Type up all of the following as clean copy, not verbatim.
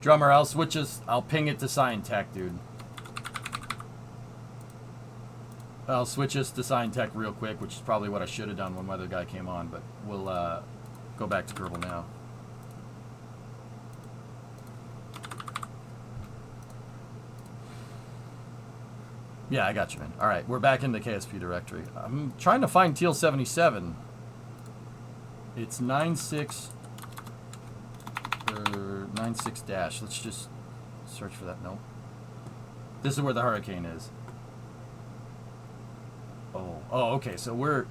Drummer, I'll switch us. I'll ping it to Sign Tech, dude. I'll switch us to Sign Tech real quick, which is probably what I should have done when Weather Guy came on, but we'll go back to Kerbal now. Yeah, I got you, man. All right, we're back in the KSP directory. I'm trying to find Teal 77. It's 96 or 96 dash. Let's just search for that. No. This is where the hurricane is. Oh, okay. So we're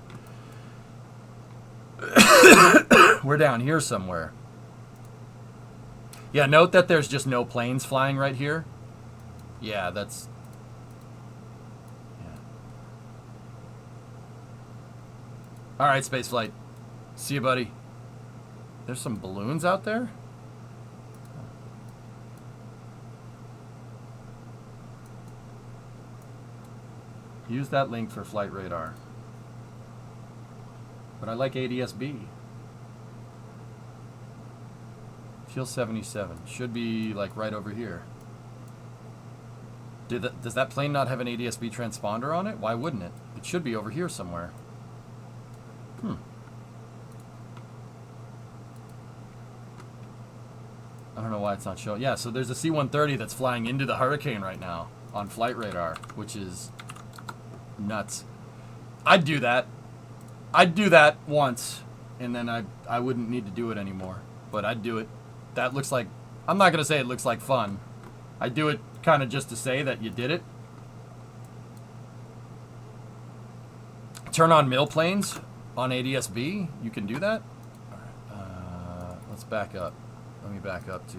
we're down here somewhere. Yeah, note that there's just no planes flying right here. Yeah, that's. Yeah. All right, spaceflight. See you, buddy. There's some balloons out there. Use that link for flight radar. But I like ADS-B. Teal 77. Should be like right over here. Does that plane not have an ADS-B transponder on it? Why wouldn't it? It should be over here somewhere. I don't know why it's not showing. Yeah, so there's a C-130 that's flying into the hurricane right now on flight radar, which is nuts. I'd do that. I'd do that once, and then I wouldn't need to do it anymore. But I'd do it. That looks like... I'm not going to say it looks like fun. I'd do it kind of just to say that you did it. Turn on mill planes on ADS-B. You can do that. All right, let's back up. Let me back up to...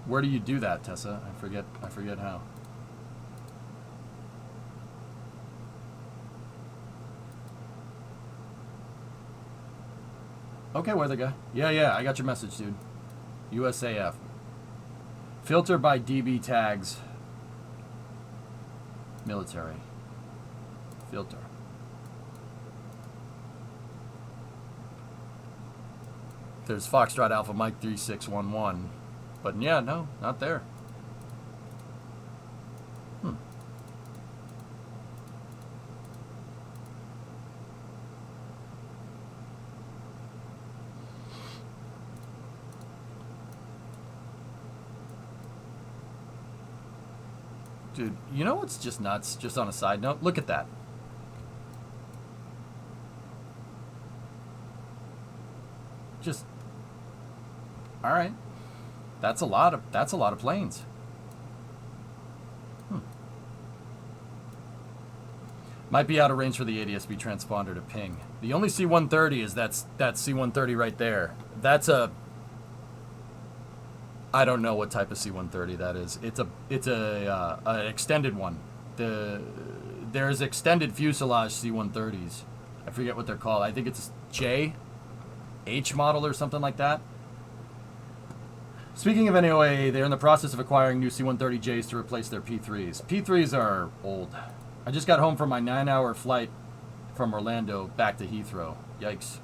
Where do you do that, Tessa? I forget how. Okay, weather guy. Yeah, I got your message, dude. USAF. Filter by DB tags. Military. Filter. There's Foxtrot Alpha Mike 3611. But yeah, no, not there. Dude, you know what's just nuts? Just on a side note, look at that. Just, all right. That's a lot of planes. Might be out of range for the ADS-B transponder to ping. The only C-130 is that C-130 right there. That's a... I don't know what type of C-130 that is. It's a extended one. There's extended fuselage C-130s. I forget what they're called. I think it's H model or something like that. Speaking of NOA, they're in the process of acquiring new C-130Js to replace their P-3s. P-3s are old. I just got home from my 9-hour flight from Orlando back to Heathrow. Yikes.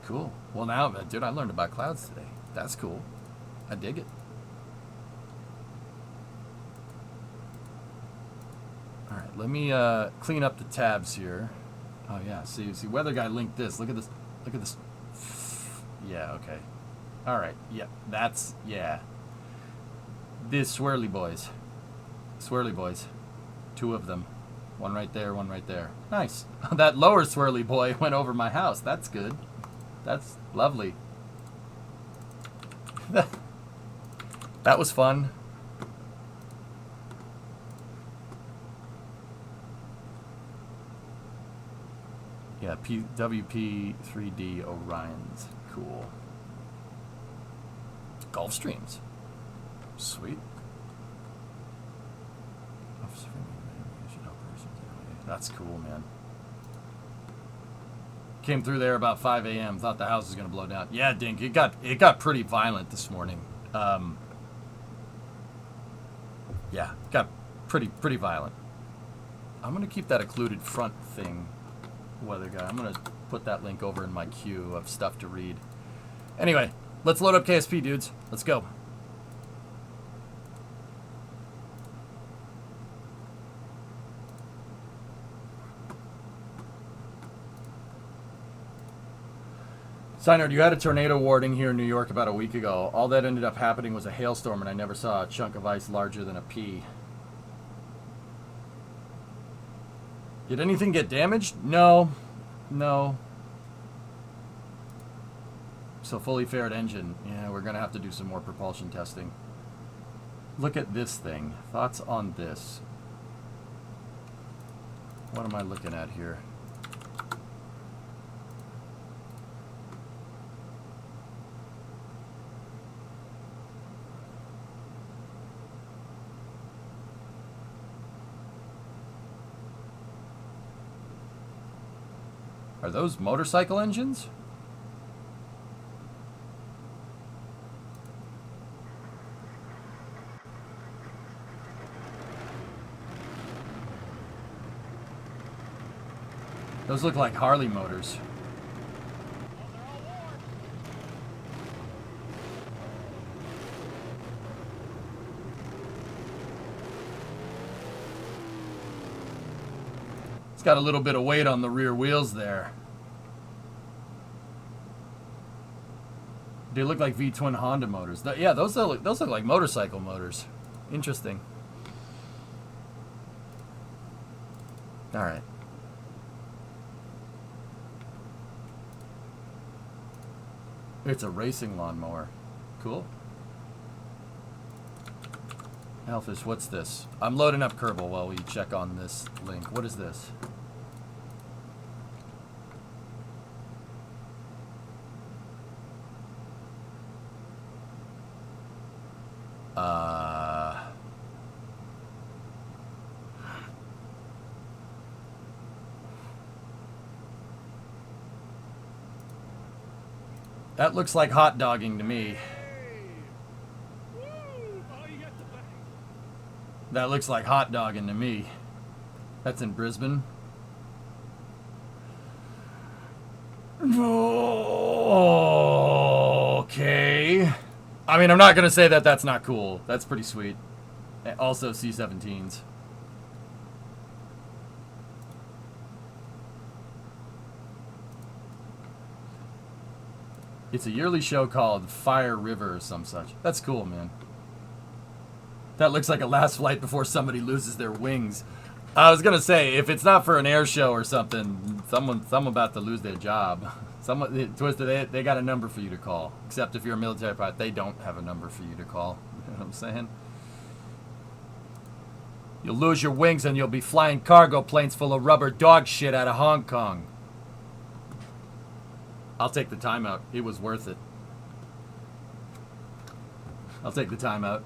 Cool. Well, now, dude, I learned about clouds today. That's cool. I dig it. All right, let me clean up the tabs here. Oh yeah, see, Weather Guy linked this. Look at this. Look at this. Yeah, okay. All right. Yeah, that's These swirly boys. Swirly boys. Two of them. One right there, one right there. Nice. That lower swirly boy went over my house. That's good. That's lovely. That was fun. Yeah, WP3D Orions. Cool. Gulfstreams. Sweet. That's cool, man. came through there about 5 a.m. Thought the house was gonna blow down. Yeah, Dink, it got pretty violent this morning. Yeah, it got pretty violent. I'm gonna keep that occluded front thing, weather guy. I'm gonna put that link over in my queue of stuff to read. Anyway, let's load up KSP, dudes. Let's go. Seinard, you had a tornado warning here in New York about a week ago. All that ended up happening was a hailstorm, and I never saw a chunk of ice larger than a pea. Did anything get damaged? No. No. So fully faired engine. Yeah, we're going to have to do some more propulsion testing. Look at this thing. Thoughts on this? What am I looking at here? Are those motorcycle engines? Those look like Harley motors. It's got a little bit of weight on the rear wheels there. They look like V-twin Honda motors. Yeah, those look like motorcycle motors. Interesting. All right. It's a racing lawnmower. Cool. Hellfish, what's this? I'm loading up Kerbal while we check on this link. What is this? That looks like hot dogging to me. That looks like hot dogging to me. That's in Brisbane. Okay. I mean, I'm not going to say that that's not cool. That's pretty sweet. Also C-17s. It's a yearly show called Fire River or some such. That's cool, man. That looks like a last flight before somebody loses their wings. I was gonna say, if it's not for an air show or something, someone about to lose their job. Twister, they got a number for you to call. Except if you're a military pilot, they don't have a number for you to call. You know what I'm saying? You'll lose your wings and you'll be flying cargo planes full of rubber dog shit out of Hong Kong. I'll take the timeout. It was worth it. I'll take the timeout.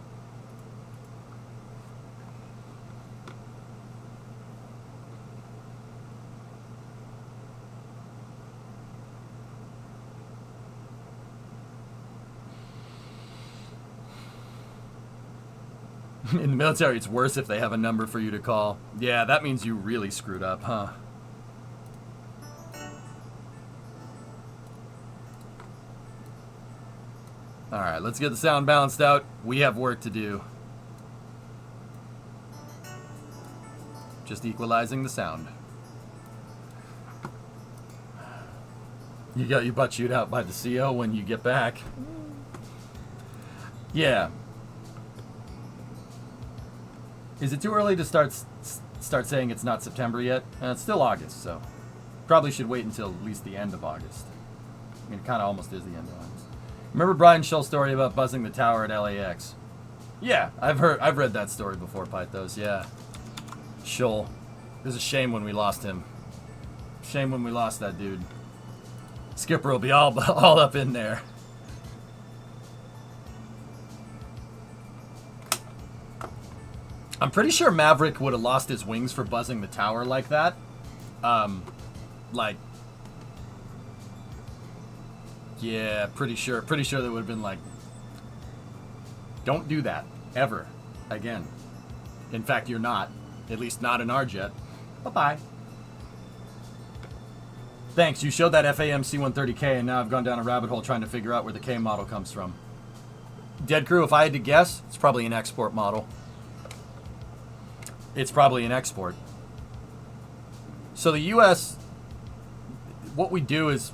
In the military, it's worse if they have a number for you to call. Yeah, that means you really screwed up, huh? Alright, let's get the sound balanced out. We have work to do. Just equalizing the sound. You got your butt chewed out by the CO when you get back. Yeah. Is it too early to start saying it's not September yet? It's still August, so probably should wait until at least the end of August. I mean, it kind of almost is the end of August. Remember Brian Shull's story about buzzing the tower at LAX? Yeah, I've read that story before, Pythos. Yeah, Shull. It was a shame when we lost him. Shame when we lost that dude. Skipper will be all up in there. I'm pretty sure Maverick would have lost his wings for buzzing the tower like that. Like, Yeah, pretty sure they would have been like, don't do that, ever, again. In fact, you're not. At least not in our jet. Bye-bye. Thanks, you showed that FAM C-130K, and now I've gone down a rabbit hole trying to figure out where the K model comes from. Dead Crew, if I had to guess, it's probably an export model. It's probably an export. So the U.S., what we do is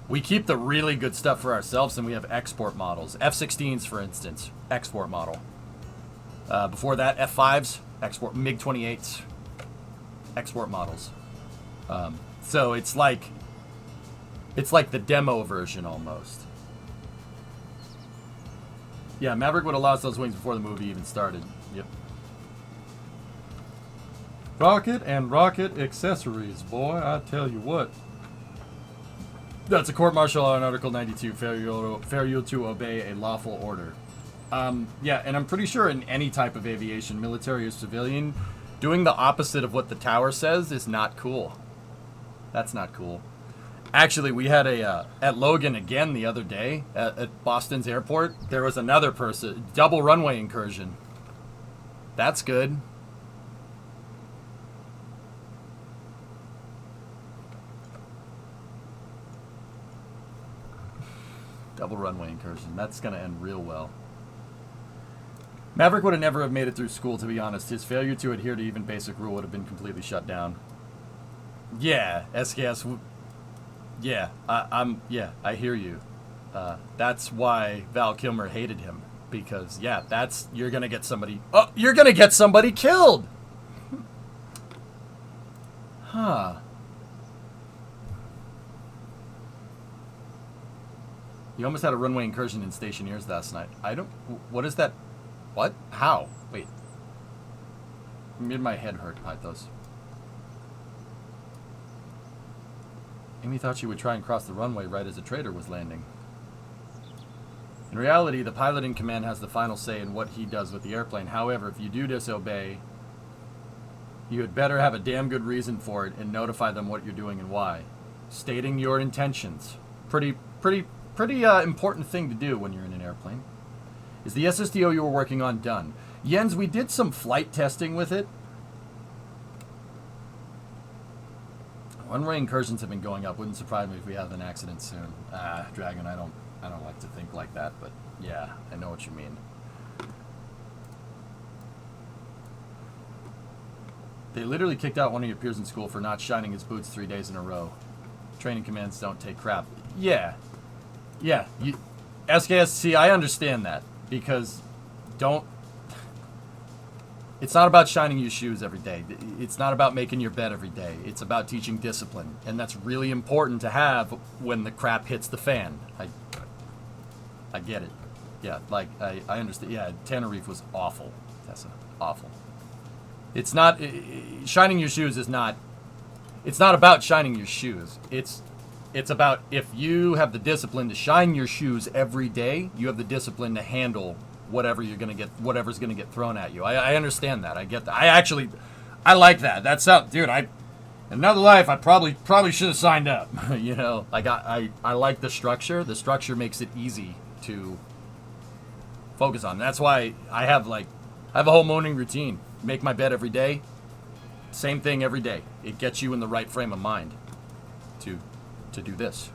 we keep the really good stuff for ourselves, and we have export models. F-16s, for instance, export model. Before that, F-5s, export. MiG-28s, export models. So it's like the demo version almost. Yeah, Maverick would have lost those wings before the movie even started. Yep. Rocket and rocket accessories, boy, I tell you what. That's a court-martial on Article 92, failure to obey a lawful order. Yeah, and I'm pretty sure in any type of aviation, military or civilian, doing the opposite of what the tower says is not cool. That's not cool. Actually, we had at Logan again the other day, at Boston's airport, there was another person, double runway incursion. That's good. Double runway incursion. That's going to end real well. Maverick would have never have made it through school, to be honest. His failure to adhere to even basic rule would have been completely shut down. Yeah, SKS. Yeah, I hear you. That's why Val Kilmer hated him. Because, yeah, you're going to get somebody... Oh, you're going to get somebody killed! Huh. You almost had a runway incursion in Stationeers last night. What is that? What? How? Wait. Made my head hurt, Pythos. Amy thought she would try and cross the runway right as a trader was landing. In reality, the pilot in command has the final say in what he does with the airplane. However, if you do disobey, you had better have a damn good reason for it and notify them what you're doing and why. Stating your intentions. Pretty important thing to do when you're in an airplane. Is the SSDO you were working on done? Jens, we did some flight testing with it. Runway incursions have been going up. Wouldn't surprise me if we have an accident soon. Dragon, I don't like to think like that, but yeah, I know what you mean. They literally kicked out one of your peers in school for not shining his boots 3 days in a row. Training commands don't take crap. Yeah. Yeah, SKSC, I understand that, because it's not about shining your shoes every day. It's not about making your bed every day. It's about teaching discipline, and that's really important to have when the crap hits the fan. I get it. Yeah, like, I understand. Yeah, Tenerife was awful, Tessa. Awful. It's not, shining your shoes is not, it's not about shining your shoes. It's about if you have the discipline to shine your shoes every day, you have the discipline to handle whatever's gonna get thrown at you. I understand that. I get that. I like that. That's up, dude. In another life, I probably should have signed up. You know, like I like the structure. The structure makes it easy to focus on. That's why I have a whole morning routine. Make my bed every day. Same thing every day. It gets you in the right frame of mind to do this.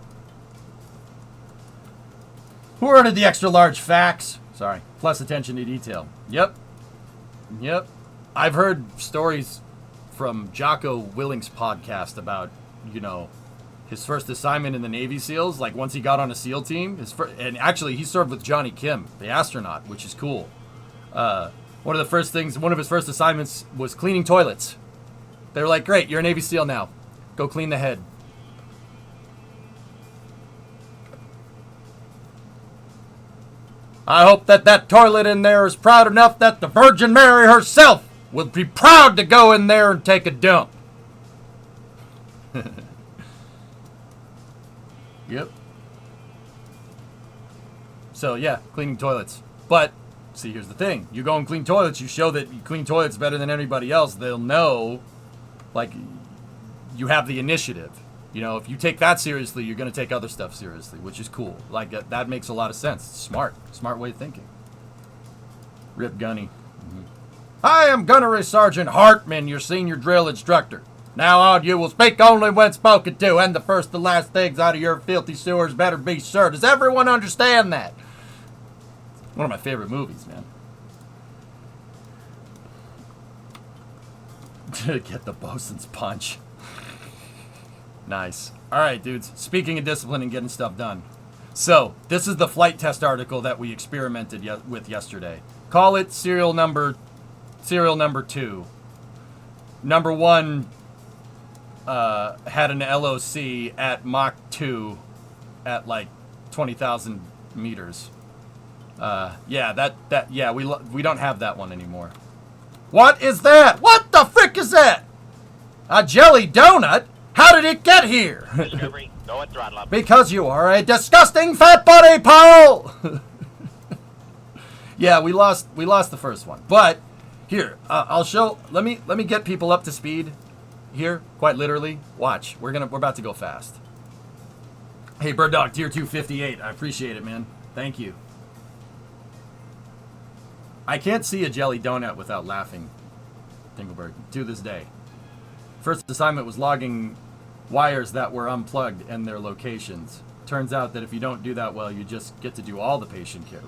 Who ordered the extra large facts? Sorry. Plus attention to detail. Yep. I've heard stories from Jocko Willing's podcast about, his first assignment in the Navy SEALs. Like once he got on a SEAL team, and actually he served with Johnny Kim, the astronaut, which is cool. One of his first assignments was cleaning toilets. They were like, great, you're a Navy SEAL now. Go clean the head. I hope that toilet in there is proud enough that the Virgin Mary herself would be proud to go in there and take a dump. Yep. So, yeah, cleaning toilets. But, see, here's the thing. You go and clean toilets, you show that you clean toilets better than anybody else, they'll know, like, you have the initiative. You know, if you take that seriously, you're going to take other stuff seriously, which is cool. Like, that makes a lot of sense. Smart way of thinking. Rip Gunny. I am Gunnery Sergeant Hartman, your senior drill instructor. Now on, you will speak only when spoken to, and the first and last things out of your filthy sewers better be sure. Does everyone understand that? One of my favorite movies, man. Get the bosun's punch. Nice. All right, dudes. Speaking of discipline and getting stuff done. So, this is the flight test article that we experimented with yesterday. Call it serial number 2. Number 1 had an LOC at Mach 2 at like 20,000 meters. Yeah, we don't have that one anymore. What is that? What the frick is that? A jelly donut? How did it get here? Discovery, go and throttle up. Because you are a disgusting fat body, Paul. Yeah, we lost the first one. But here, I'll show. Let me get people up to speed here, quite literally. Watch. We're about to go fast. Hey, Bird Dog, tier 258. I appreciate it, man. Thank you. I can't see a jelly donut without laughing, Dingleberg, to this day. First assignment was logging wires that were unplugged and their locations. Turns out that if you don't do that well, you just get to do all the patient care.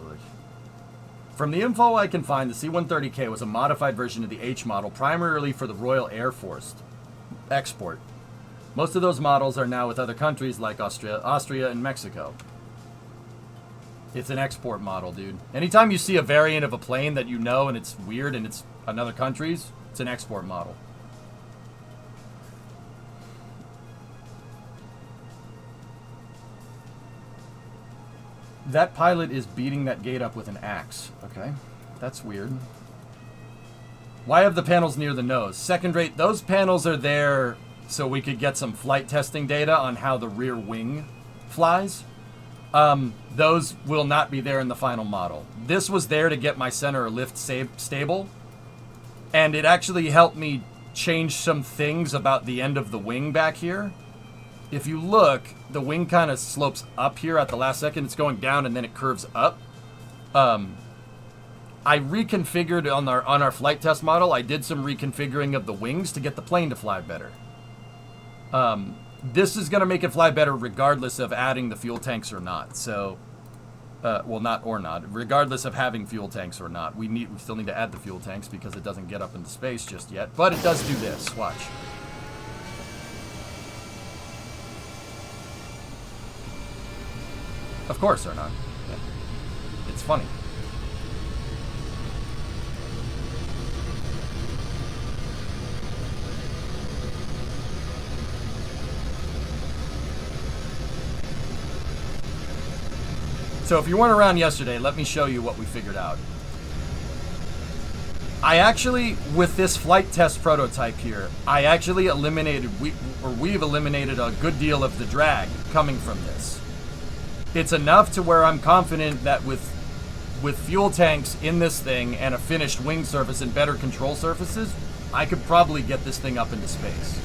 From the info I can find, the C-130K was a modified version of the H model, primarily for the Royal Air Force export. Most of those models are now with other countries like Austria and Mexico. It's an export model, dude. Anytime you see a variant of a plane that you know and it's weird and it's another country's, it's an export model. That pilot is beating that gate up with an axe. Okay, that's weird. Why have the panels near the nose? Second rate, those panels are there so we could get some flight testing data on how the rear wing flies. Those will not be there in the final model. This was there to get my center lift stable, and it actually helped me change some things about the end of the wing back here. If you look, the wing kind of slopes up here at the last second. It's going down and then it curves up. I reconfigured on our flight test model. I did some reconfiguring of the wings to get the plane to fly better. This is going to make it fly better regardless of adding the fuel tanks or not. So, well, not. Regardless of having fuel tanks or not. We still need to add the fuel tanks because it doesn't get up into space just yet. But it does do this. Watch. Of course they're not. It's funny. So if you weren't around yesterday, let me show you what we figured out. I actually, with this flight test prototype here, I actually we've eliminated a good deal of the drag coming from this. It's enough to where I'm confident that with fuel tanks in this thing and a finished wing surface and better control surfaces, I could probably get this thing up into space.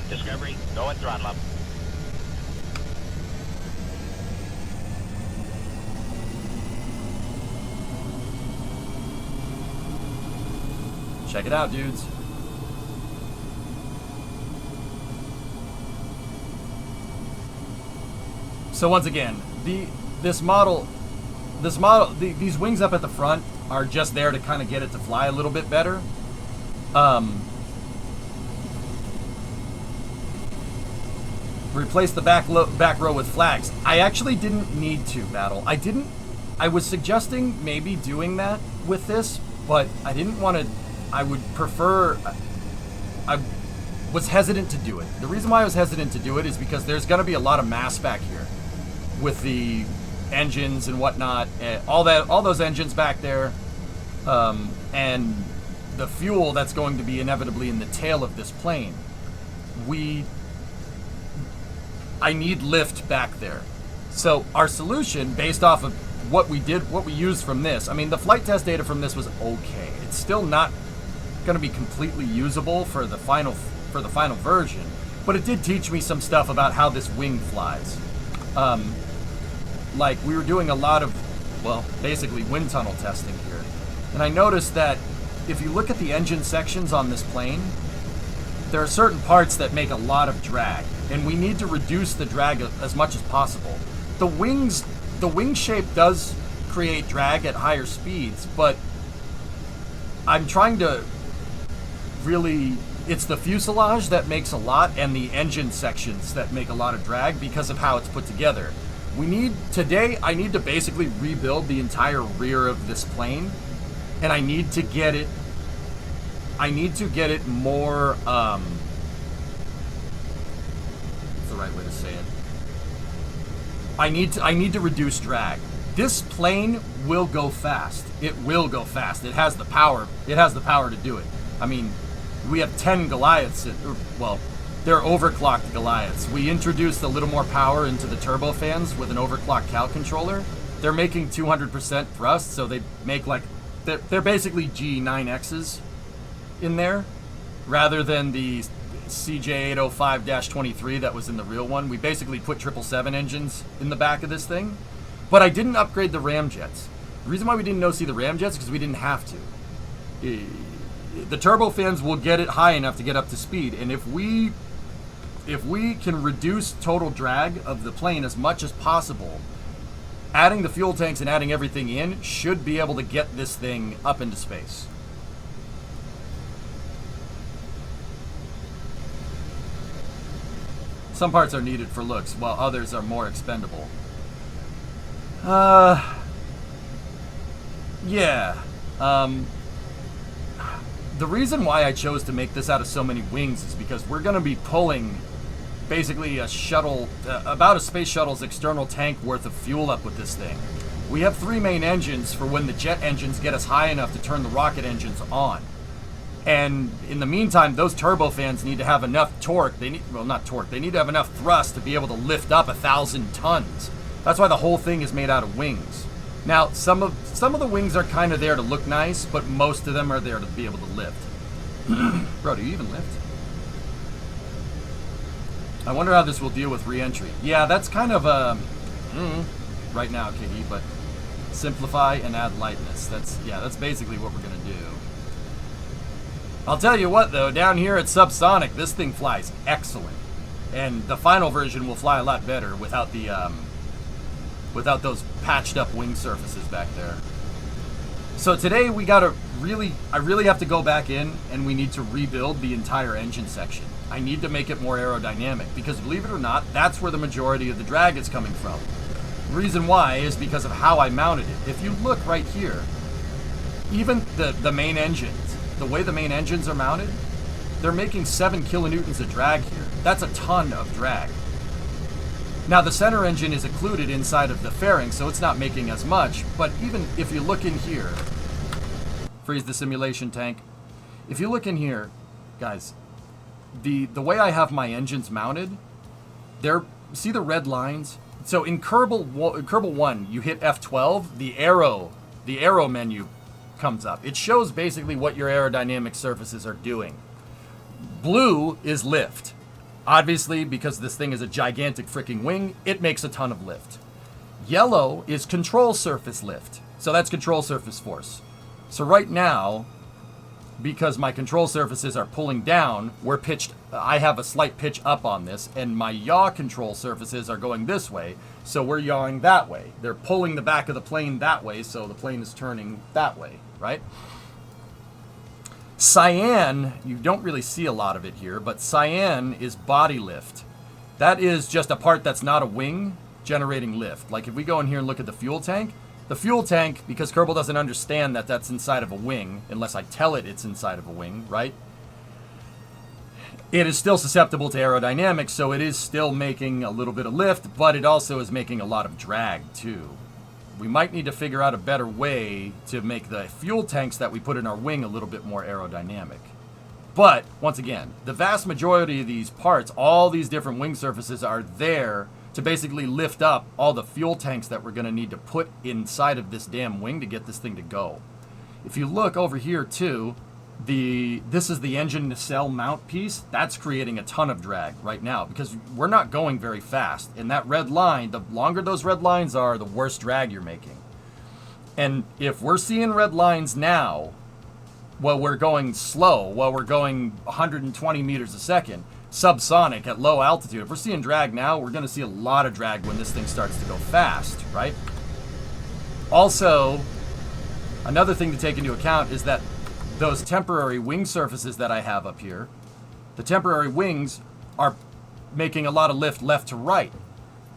Discovery, go and throttle up. Check it out, dudes. So once again, these wings up at the front are just there to kind of get it to fly a little bit better. Replace the back row with flags. I actually didn't need to, Battle. I was suggesting maybe doing that with this, but I didn't want to. I would prefer. I was hesitant to do it. The reason why I was hesitant to do it is because there's going to be a lot of mass back here with the engines and whatnot, all those engines back there, and the fuel that's going to be inevitably in the tail of this plane. I need lift back there. So our solution, based off of what we used from this, I mean, the flight test data from this was okay. It's still not going to be completely usable for the final version, but it did teach me some stuff about how this wing flies. Like, we were doing a lot of, well, basically wind tunnel testing here, and I noticed that if you look at the engine sections on this plane, there are certain parts that make a lot of drag, and we need to reduce the drag as much as possible. The wing shape does create drag at higher speeds, but I'm trying to really, it's the fuselage that makes a lot and the engine sections that make a lot of drag because of how it's put together. Today I need to basically rebuild the entire rear of this plane, and I need to get it more, what's the right way to say it? I need to reduce drag. This plane will go fast. It will go fast. It has the power. It has the power to do it. I mean, we have 10 Goliaths. Well, they're overclocked Goliaths. We introduced a little more power into the turbofans with an overclocked Cal controller. They're making 200% thrust, so they make like, they're basically G9Xs in there, rather than the CJ805-23 that was in the real one. We basically put 777 engines in the back of this thing. But I didn't upgrade the ramjets. The reason why we didn't see the ramjets is because we didn't have to. The turbofans will get it high enough to get up to speed, and if we can reduce total drag of the plane as much as possible, adding the fuel tanks and adding everything in should be able to get this thing up into space. Some parts are needed for looks, while others are more expendable. Yeah. The reason why I chose to make this out of so many wings is because we're going to be pulling basically a shuttle, about a space shuttle's external tank worth of fuel up with this thing. We have 3 main engines for when the jet engines get us high enough to turn the rocket engines on. And in the meantime, those turbofans need to have enough torque. They need to have enough thrust to be able to lift up 1,000 tons. That's why the whole thing is made out of wings. Now, some of the wings are kind of there to look nice, but most of them are there to be able to lift. Bro, do you even lift? I wonder how this will deal with re-entry. Yeah, that's kind of right now, Kitty, but simplify and add lightness. That's basically what we're gonna do. I'll tell you what, though, down here at Subsonic, this thing flies excellent, and the final version will fly a lot better without the without those patched up wing surfaces back there. So today I really have to go back in and we need to rebuild the entire engine section. I need to make it more aerodynamic because, believe it or not, that's where the majority of the drag is coming from. The reason why is because of how I mounted it. If you look right here, even the main engines, the way the main engines are mounted, they're making 7 kilonewtons of drag here. That's a ton of drag. Now, the center engine is occluded inside of the fairing, so it's not making as much, but even if you look in here, freeze the simulation tank. If you look in here, guys, the way I have my engines mounted, see the red lines? So in Kerbal 1, you hit F12, the arrow menu comes up. It shows basically what your aerodynamic surfaces are doing. Blue is lift. Obviously, because this thing is a gigantic freaking wing, it makes a ton of lift. Yellow is control surface lift. So that's control surface force. So right now, because my control surfaces are pulling down, I have a slight pitch up on this, and my yaw control surfaces are going this way, so we're yawing that way. They're pulling the back of the plane that way, so the plane is turning that way, right? Cyan, you don't really see a lot of it here, but cyan is body lift. That is just a part that's not a wing generating lift. Like if we go in here and look at the fuel tank, because Kerbal doesn't understand that that's inside of a wing, unless I tell it it's inside of a wing, right? It is still susceptible to aerodynamics, so it is still making a little bit of lift, but it also is making a lot of drag too. We might need to figure out a better way to make the fuel tanks that we put in our wing a little bit more aerodynamic. But, once again, the vast majority of these parts, all these different wing surfaces are there to basically lift up all the fuel tanks that we're going to need to put inside of this damn wing to get this thing to go. If you look over here too, this is the engine nacelle mount piece. That's creating a ton of drag right now because we're not going very fast. And that red line, the longer those red lines are, the worse drag you're making. And if we're seeing red lines now, while we're going slow, while we're going 120 meters a second, subsonic at low altitude, if we're seeing drag now, we're going to see a lot of drag when this thing starts to go fast, right? Also, another thing to take into account is that those temporary wing surfaces that I have up here, the temporary wings are making a lot of lift left to right.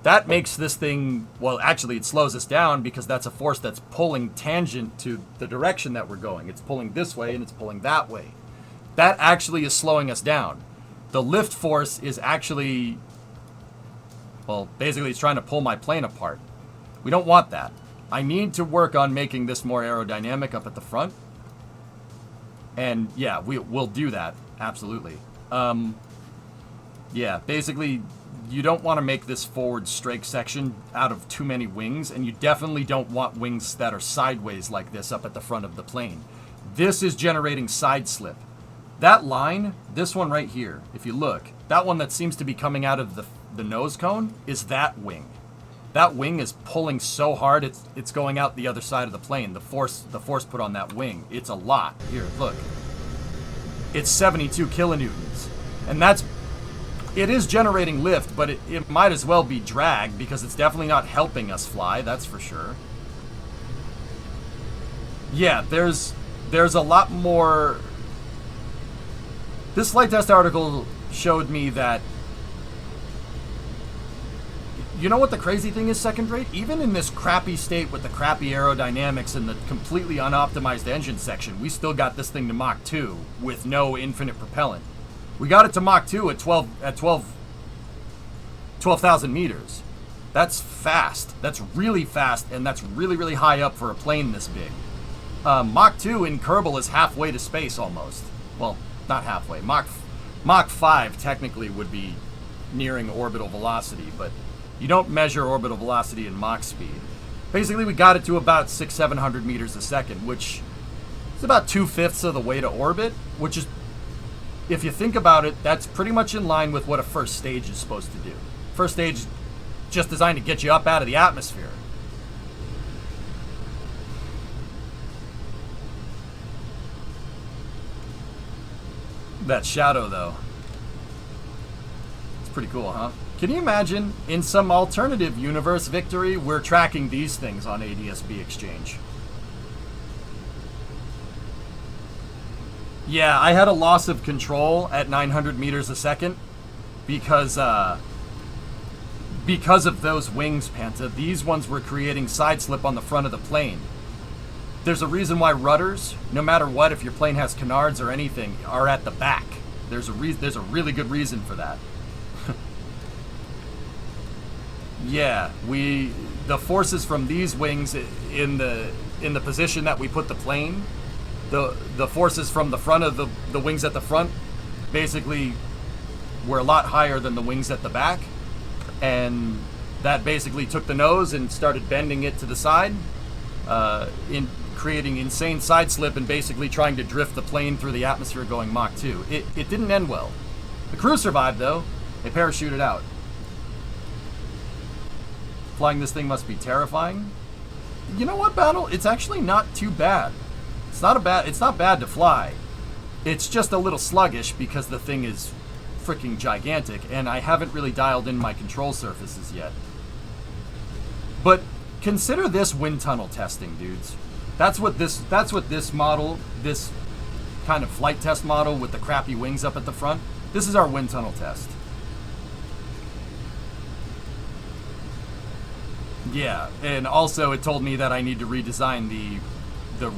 That makes this thing, well, actually it slows us down because that's a force that's pulling tangent to the direction that we're going. It's pulling this way and it's pulling that way. That actually is slowing us down. The lift force is actually, well, basically it's trying to pull my plane apart. We don't want that. I need to work on making this more aerodynamic up at the front. And yeah, we'll do that, absolutely. Yeah, basically, you don't want to make this forward strake section out of too many wings, and you definitely don't want wings that are sideways like this up at the front of the plane. This is generating side slip. That line, this one right here, if you look, that one that seems to be coming out of the nose cone is that wing. That wing is pulling so hard, it's going out the other side of the plane. The force put on that wing, it's a lot. Here, look. It's 72 kilonewtons. And it is generating lift, but it might as well be drag because it's definitely not helping us fly, that's for sure. Yeah, there's a lot more. This flight test article showed me that, you know what the crazy thing is, second rate? Even in this crappy state with the crappy aerodynamics and the completely unoptimized engine section, we still got this thing to Mach 2 with no infinite propellant. We got it to Mach 2 at 12,000 meters. That's fast. That's really fast, and that's really, really high up for a plane this big. Mach 2 in Kerbal is halfway to space almost. Well, not halfway. Mach 5 technically would be nearing orbital velocity, but you don't measure orbital velocity in Mach speed. Basically, we got it to about 600-700 meters a second, which is about 2/5 of the way to orbit, which is, if you think about it, that's pretty much in line with what a first stage is supposed to do. First stage just designed to get you up out of the atmosphere. That shadow, though. It's pretty cool, huh? Can you imagine, in some alternative universe, Victory, we're tracking these things on ADSB Exchange? Yeah, I had a loss of control at 900 meters a second because of those wings, Panta. These ones were creating side slip on the front of the plane. There's a reason why rudders, no matter what, if your plane has canards or anything, are at the back. There's a really good reason for that. Yeah, the forces from these wings in the position that we put the plane, the forces from the front of the wings at the front basically were a lot higher than the wings at the back, and that basically took the nose and started bending it to the side, in creating insane side slip and basically trying to drift the plane through the atmosphere going Mach 2. It didn't end well. The crew survived though. They parachuted out. Flying this thing must be terrifying. You know what, Battle? It's actually not too bad. It's not bad to fly. It's just a little sluggish because the thing is freaking gigantic, and I haven't really dialed in my control surfaces yet. But consider this wind tunnel testing, dudes. That's what this model, this kind of flight test model with the crappy wings up at the front, this is our wind tunnel test. Yeah, and also it told me that I need to redesign the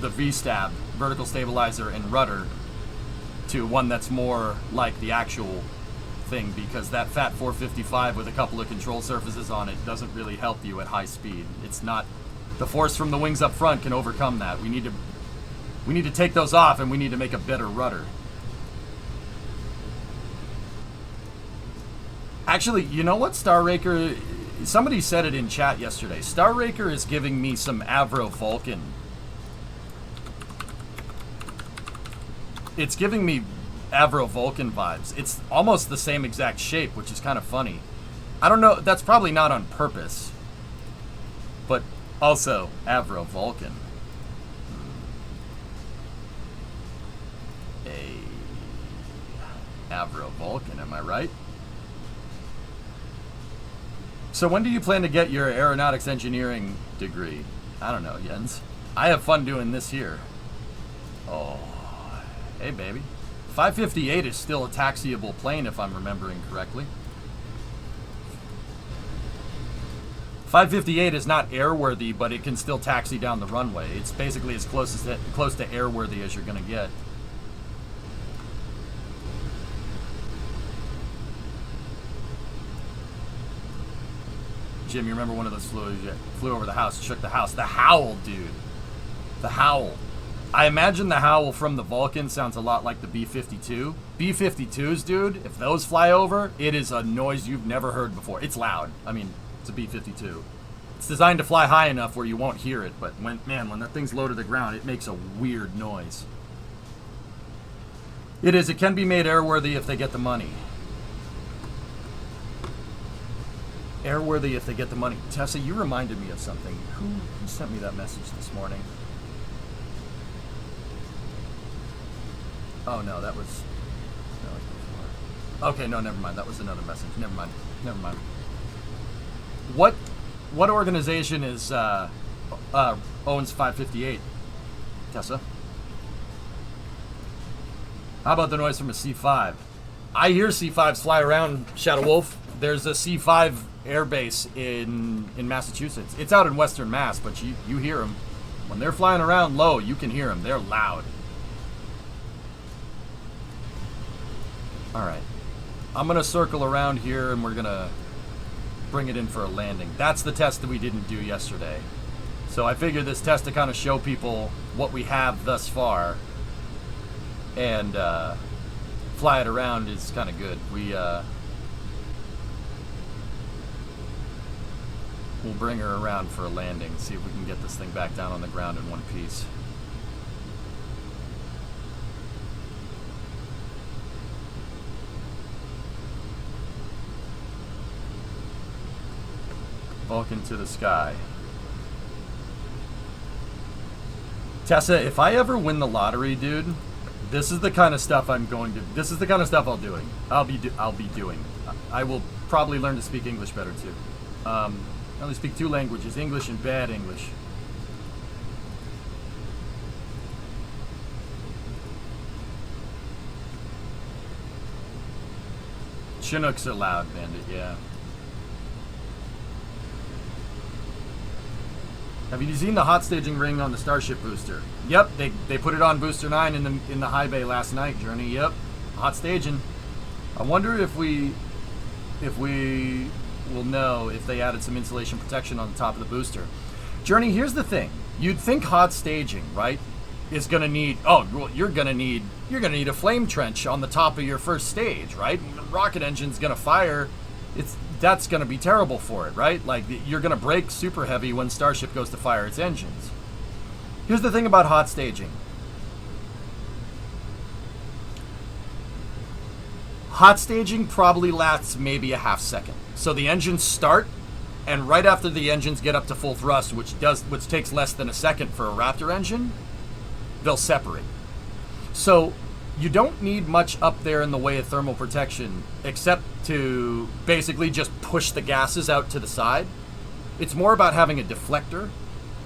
V-stab, vertical stabilizer, and rudder to one that's more like the actual thing, because that fat 455 with a couple of control surfaces on it doesn't really help you at high speed. It's not, the force from the wings up front can overcome that. We need to take those off, and we need to make a better rudder. Actually, you know what, Starraker? Somebody said it in chat yesterday. Starraker is giving me some Avro Vulcan it's giving me Avro Vulcan vibes. It's almost the same exact shape, which is kind of funny. I don't know. That's probably not on purpose. But also Avro Vulcan. Avro Vulcan, am I right? So when do you plan to get your aeronautics engineering degree? I don't know, Jens. I have fun doing this here. Oh, hey baby. 558 is still a taxiable plane if I'm remembering correctly. 558 is not airworthy, but it can still taxi down the runway. It's basically as close to airworthy as you're gonna get. Jim, you remember one of those flew over the house, shook the house. The Howl, dude. The Howl. I imagine the Howl from the Vulcan sounds a lot like the B-52. B-52s, dude, if those fly over, it is a noise you've never heard before. It's loud. I mean, it's a B-52. It's designed to fly high enough where you won't hear it, but when that thing's low to the ground, it makes a weird noise. It is. It can be made airworthy if they get the money. Airworthy if they get the money. Tessa, you reminded me of something. Who sent me that message this morning? Oh no, that was before. Okay, no, never mind. That was another message. Never mind. What organization is owns 558? Tessa? How about the noise from a C5? I hear C5s fly around, Shadow Wolf. There's a C5 airbase in Massachusetts. It's out in Western Mass, but you hear them. When they're flying around low, you can hear them. They're loud. All right. I'm going to circle around here, and we're going to bring it in for a landing. That's the test that we didn't do yesterday. So I figured this test to kind of show people what we have thus far and fly it around is kind of good. We'll bring her around for a landing, see if we can get this thing back down on the ground in one piece. Vulcan to the sky. Tessa, if I ever win the lottery, dude, this is the kind of stuff this is the kind of stuff I'll be doing. I will probably learn to speak English better too. I only speak 2 languages, English and bad English. Chinooks are loud, Bandit, yeah. Have you seen the hot staging ring on the Starship booster? Yep, they put it on Booster 9 in the high bay last night, Journey. Yep, hot staging. I wonder if we will know if they added some insulation protection on the top of the booster. Journey, here's the thing. You'd think hot staging, right, is going to need, you're going to need a flame trench on the top of your first stage, right? The rocket engine's going to fire. That's going to be terrible for it, right? Like, you're going to brake super heavy when Starship goes to fire its engines. Here's the thing about hot staging. Hot staging probably lasts maybe a half second. So the engines start, and right after the engines get up to full thrust, which takes less than a second for a Raptor engine, they'll separate. So you don't need much up there in the way of thermal protection except to basically just push the gases out to the side. It's more about having a deflector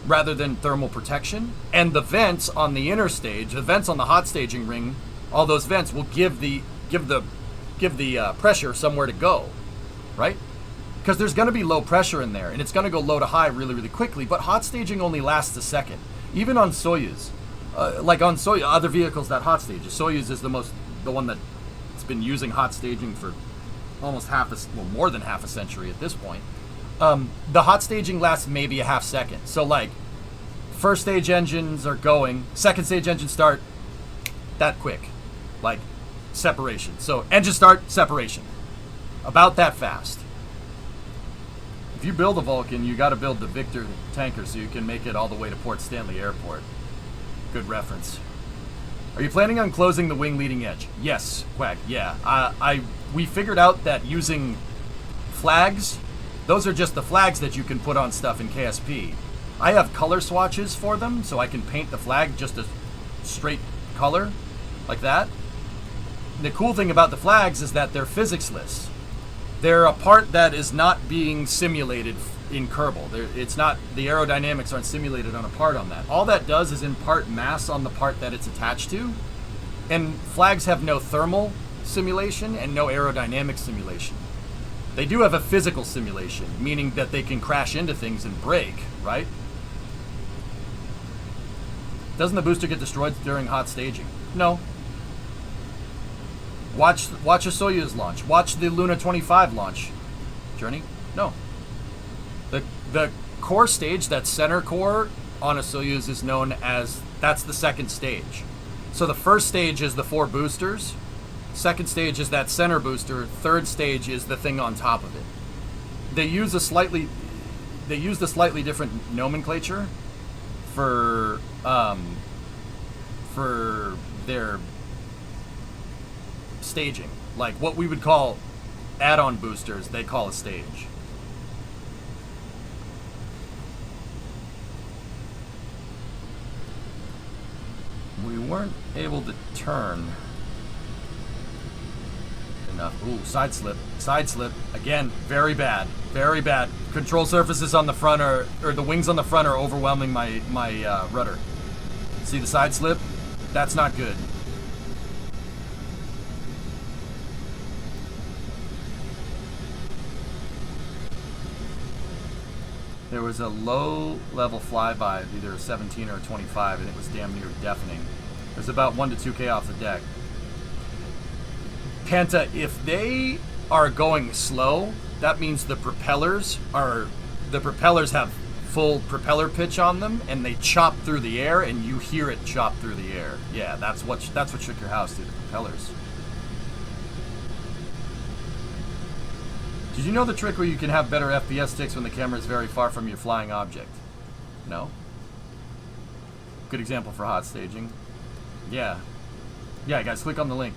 rather than thermal protection. And the vents on the inner stage, the vents on the hot staging ring, all those vents will give the pressure somewhere to go, right? Because there's going to be low pressure in there, and it's going to go low to high really, really quickly. But hot staging only lasts a second. Even on Soyuz, like on Soyuz, other vehicles that hot stage. Soyuz is the one that's been using hot staging for almost more than half a century at this point. The hot staging lasts maybe a half second. So like, first stage engines are going, second stage engines start that quick, like separation. So engine start, separation, about that fast. If you build a Vulcan, you got to build the Victor tanker so you can make it all the way to Port Stanley Airport. Good reference. Are you planning on closing the wing leading edge? Yes, Quack, yeah. We figured out that using flags, those are just the flags that you can put on stuff in KSP. I have color swatches for them, so I can paint the flag just a straight color, like that. The cool thing about the flags is that they're physicsless. They're a part that is not being simulated in Kerbal. It's not, the aerodynamics aren't simulated on a part on that. All that does is impart mass on the part that it's attached to. And flags have no thermal simulation and no aerodynamic simulation. They do have a physical simulation, meaning that they can crash into things and break, right? Doesn't the booster get destroyed during hot staging? No. Watch a Soyuz launch. Watch the Luna 25 launch. Journey? No. The core stage, that center core on a Soyuz, is known as, that's the second stage. So the first stage is the 4 boosters. Second stage is that center booster. Third stage is the thing on top of it. They use a slightly different nomenclature for their staging. Like what we would call add-on boosters, they call a stage. We weren't able to turn enough. Ooh, side slip. Side slip. Again, very bad. Very bad. Control surfaces on the front or the wings on the front are overwhelming my rudder. See the side slip? That's not good. There was a low-level flyby of either a 17 or a 25, and it was damn near deafening. It was about 1 to 2K off the deck. Panta, if they are going slow, that means the propellers have full propeller pitch on them, and they chop through the air, and you hear it chop through the air. Yeah, that's what shook your house, dude, the propellers. Did you know the trick where you can have better FPS sticks when the camera is very far from your flying object? No? Good example for hot staging. Yeah. Yeah, guys, click on the link.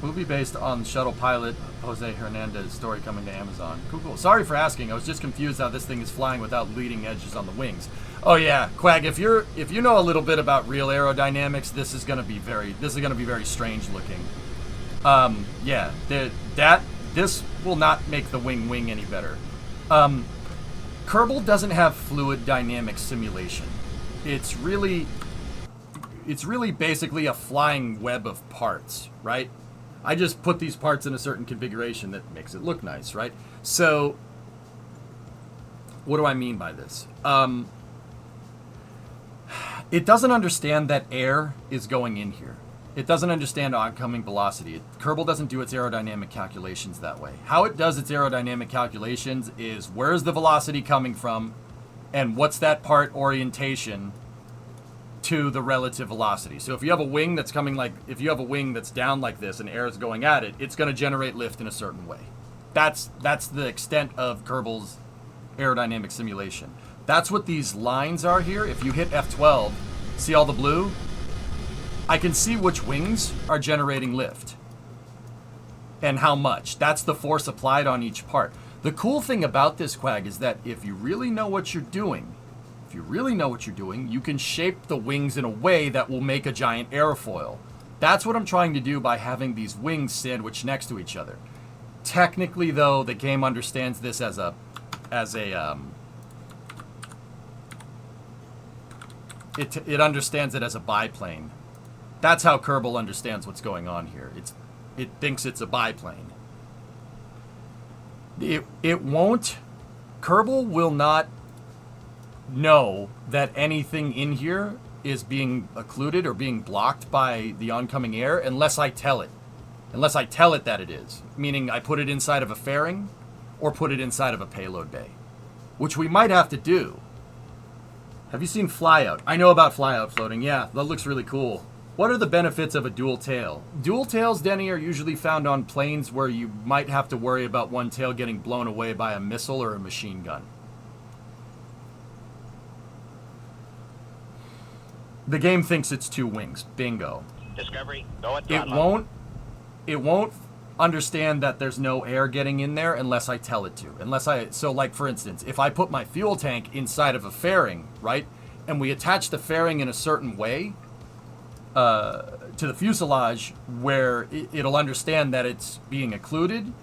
Movie based on shuttle pilot Jose Hernandez story coming to Amazon. Cool, cool. Sorry for asking. I was just confused how this thing is flying without leading edges on the wings. Oh yeah, Quag, if you know a little bit about real aerodynamics, this is gonna be very strange looking. Yeah, this will not make the wing any better. Kerbal doesn't have fluid dynamic simulation. It's really basically a flying web of parts, right? I just put these parts in a certain configuration that makes it look nice, right? So, what do I mean by this? It doesn't understand that air is going in here. It doesn't understand oncoming velocity. Kerbal doesn't do its aerodynamic calculations that way. How it does its aerodynamic calculations is where's the velocity coming from and what's that part orientation to the relative velocity. So if you have a wing that's down like this and air is going at it, it's going to generate lift in a certain way. That's the extent of Kerbal's aerodynamic simulation. That's what these lines are here. If you hit F12, see all the blue? I can see which wings are generating lift and how much. That's the force applied on each part. The cool thing about this, Quag, is that if you really know what you're doing, you can shape the wings in a way that will make a giant airfoil. That's what I'm trying to do by having these wings sandwiched next to each other. Technically, though, the game understands this it understands it as a biplane. That's how Kerbal understands what's going on here. It thinks it's a biplane. Kerbal will not know that anything in here is being occluded or being blocked by the oncoming air unless I tell it. Unless I tell it that it is. Meaning I put it inside of a fairing or put it inside of a payload bay. Which we might have to do. Have you seen flyout? I know about flyout floating. Yeah, that looks really cool. What are the benefits of a dual tail? Dual tails, Denny, are usually found on planes where you might have to worry about one tail getting blown away by a missile or a machine gun. The game thinks it's 2 wings. Bingo. Discovery, go at It throttle. won't understand that there's no air getting in there unless I tell it to. So like for instance, if I put my fuel tank inside of a fairing, right, and we attach the fairing in a certain way to the fuselage where it'll understand that it's being occluded,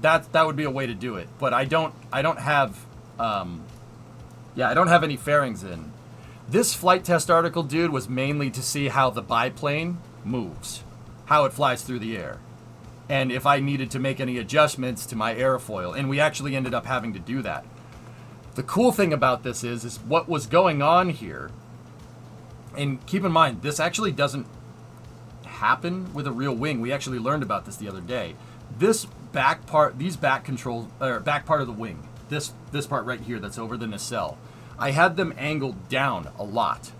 that would be a way to do it. But I don't have any fairings in. This flight test article, dude, was mainly to see how the biplane moves, how it flies through the air, and if I needed to make any adjustments to my airfoil, and we actually ended up having to do that. The cool thing about this is what was going on here, and keep in mind, this actually doesn't happen with a real wing. We actually learned about this the other day. This back part, these back controls, or back part of the wing, this part right here that's over the nacelle, I had them angled down a lot.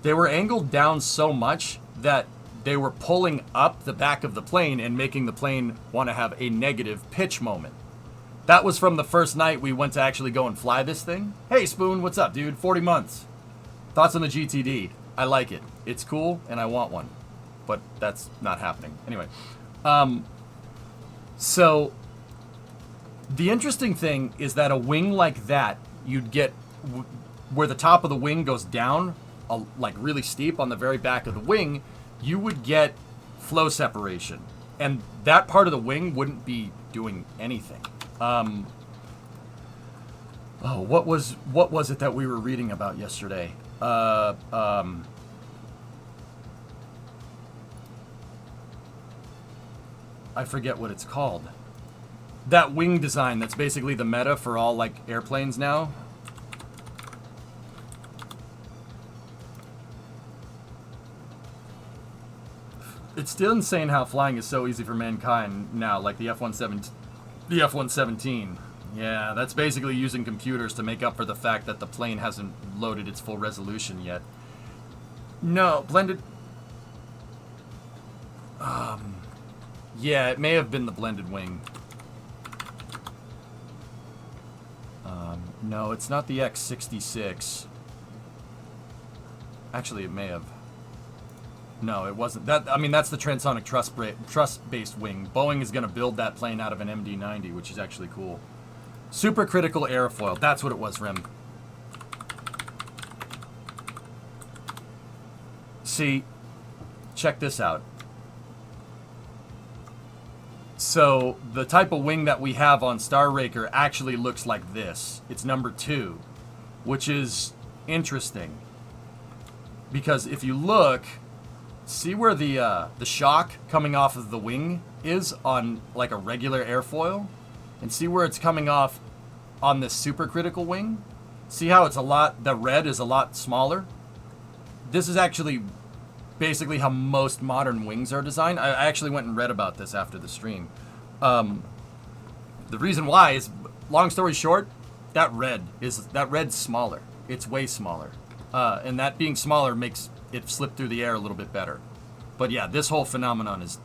They were angled down so much that they were pulling up the back of the plane and making the plane want to have a negative pitch moment. That was from the first night we went to actually go and fly this thing. Hey, Spoon, what's up, dude? 40 months. Thoughts on the GTD? I like it. It's cool, and I want one. But that's not happening. Anyway. So, the interesting thing is that a wing like that, you'd get where the top of the wing goes down, like really steep on the very back of the wing, you would get flow separation. And that part of the wing wouldn't be doing anything. What was it that we were reading about yesterday? I forget what it's called. That wing design that's basically the meta for all like airplanes now. It's still insane how flying is so easy for mankind now, like the F-117. Yeah, that's basically using computers to make up for the fact that the plane hasn't loaded its full resolution yet. No, blended... yeah, it may have been the blended wing. No, it's not the X-66. Actually, it may have. No, it wasn't. That's the transonic truss-based wing. Boeing is going to build that plane out of an MD-90, which is actually cool. Supercritical airfoil. That's what it was, Rem. See, check this out. So, the type of wing that we have on Star Raker actually looks like this. It's number 2, which is interesting. Because if you look... See where the shock coming off of the wing is on like a regular airfoil? And see where it's coming off on this supercritical wing? See how it's the red is a lot smaller? This is actually basically how most modern wings are designed. I actually went and read about this after the stream. The reason why is, long story short, that red's smaller. It's way smaller. And that being smaller makes it slip through the air a little bit better. But yeah, this whole phenomenon is...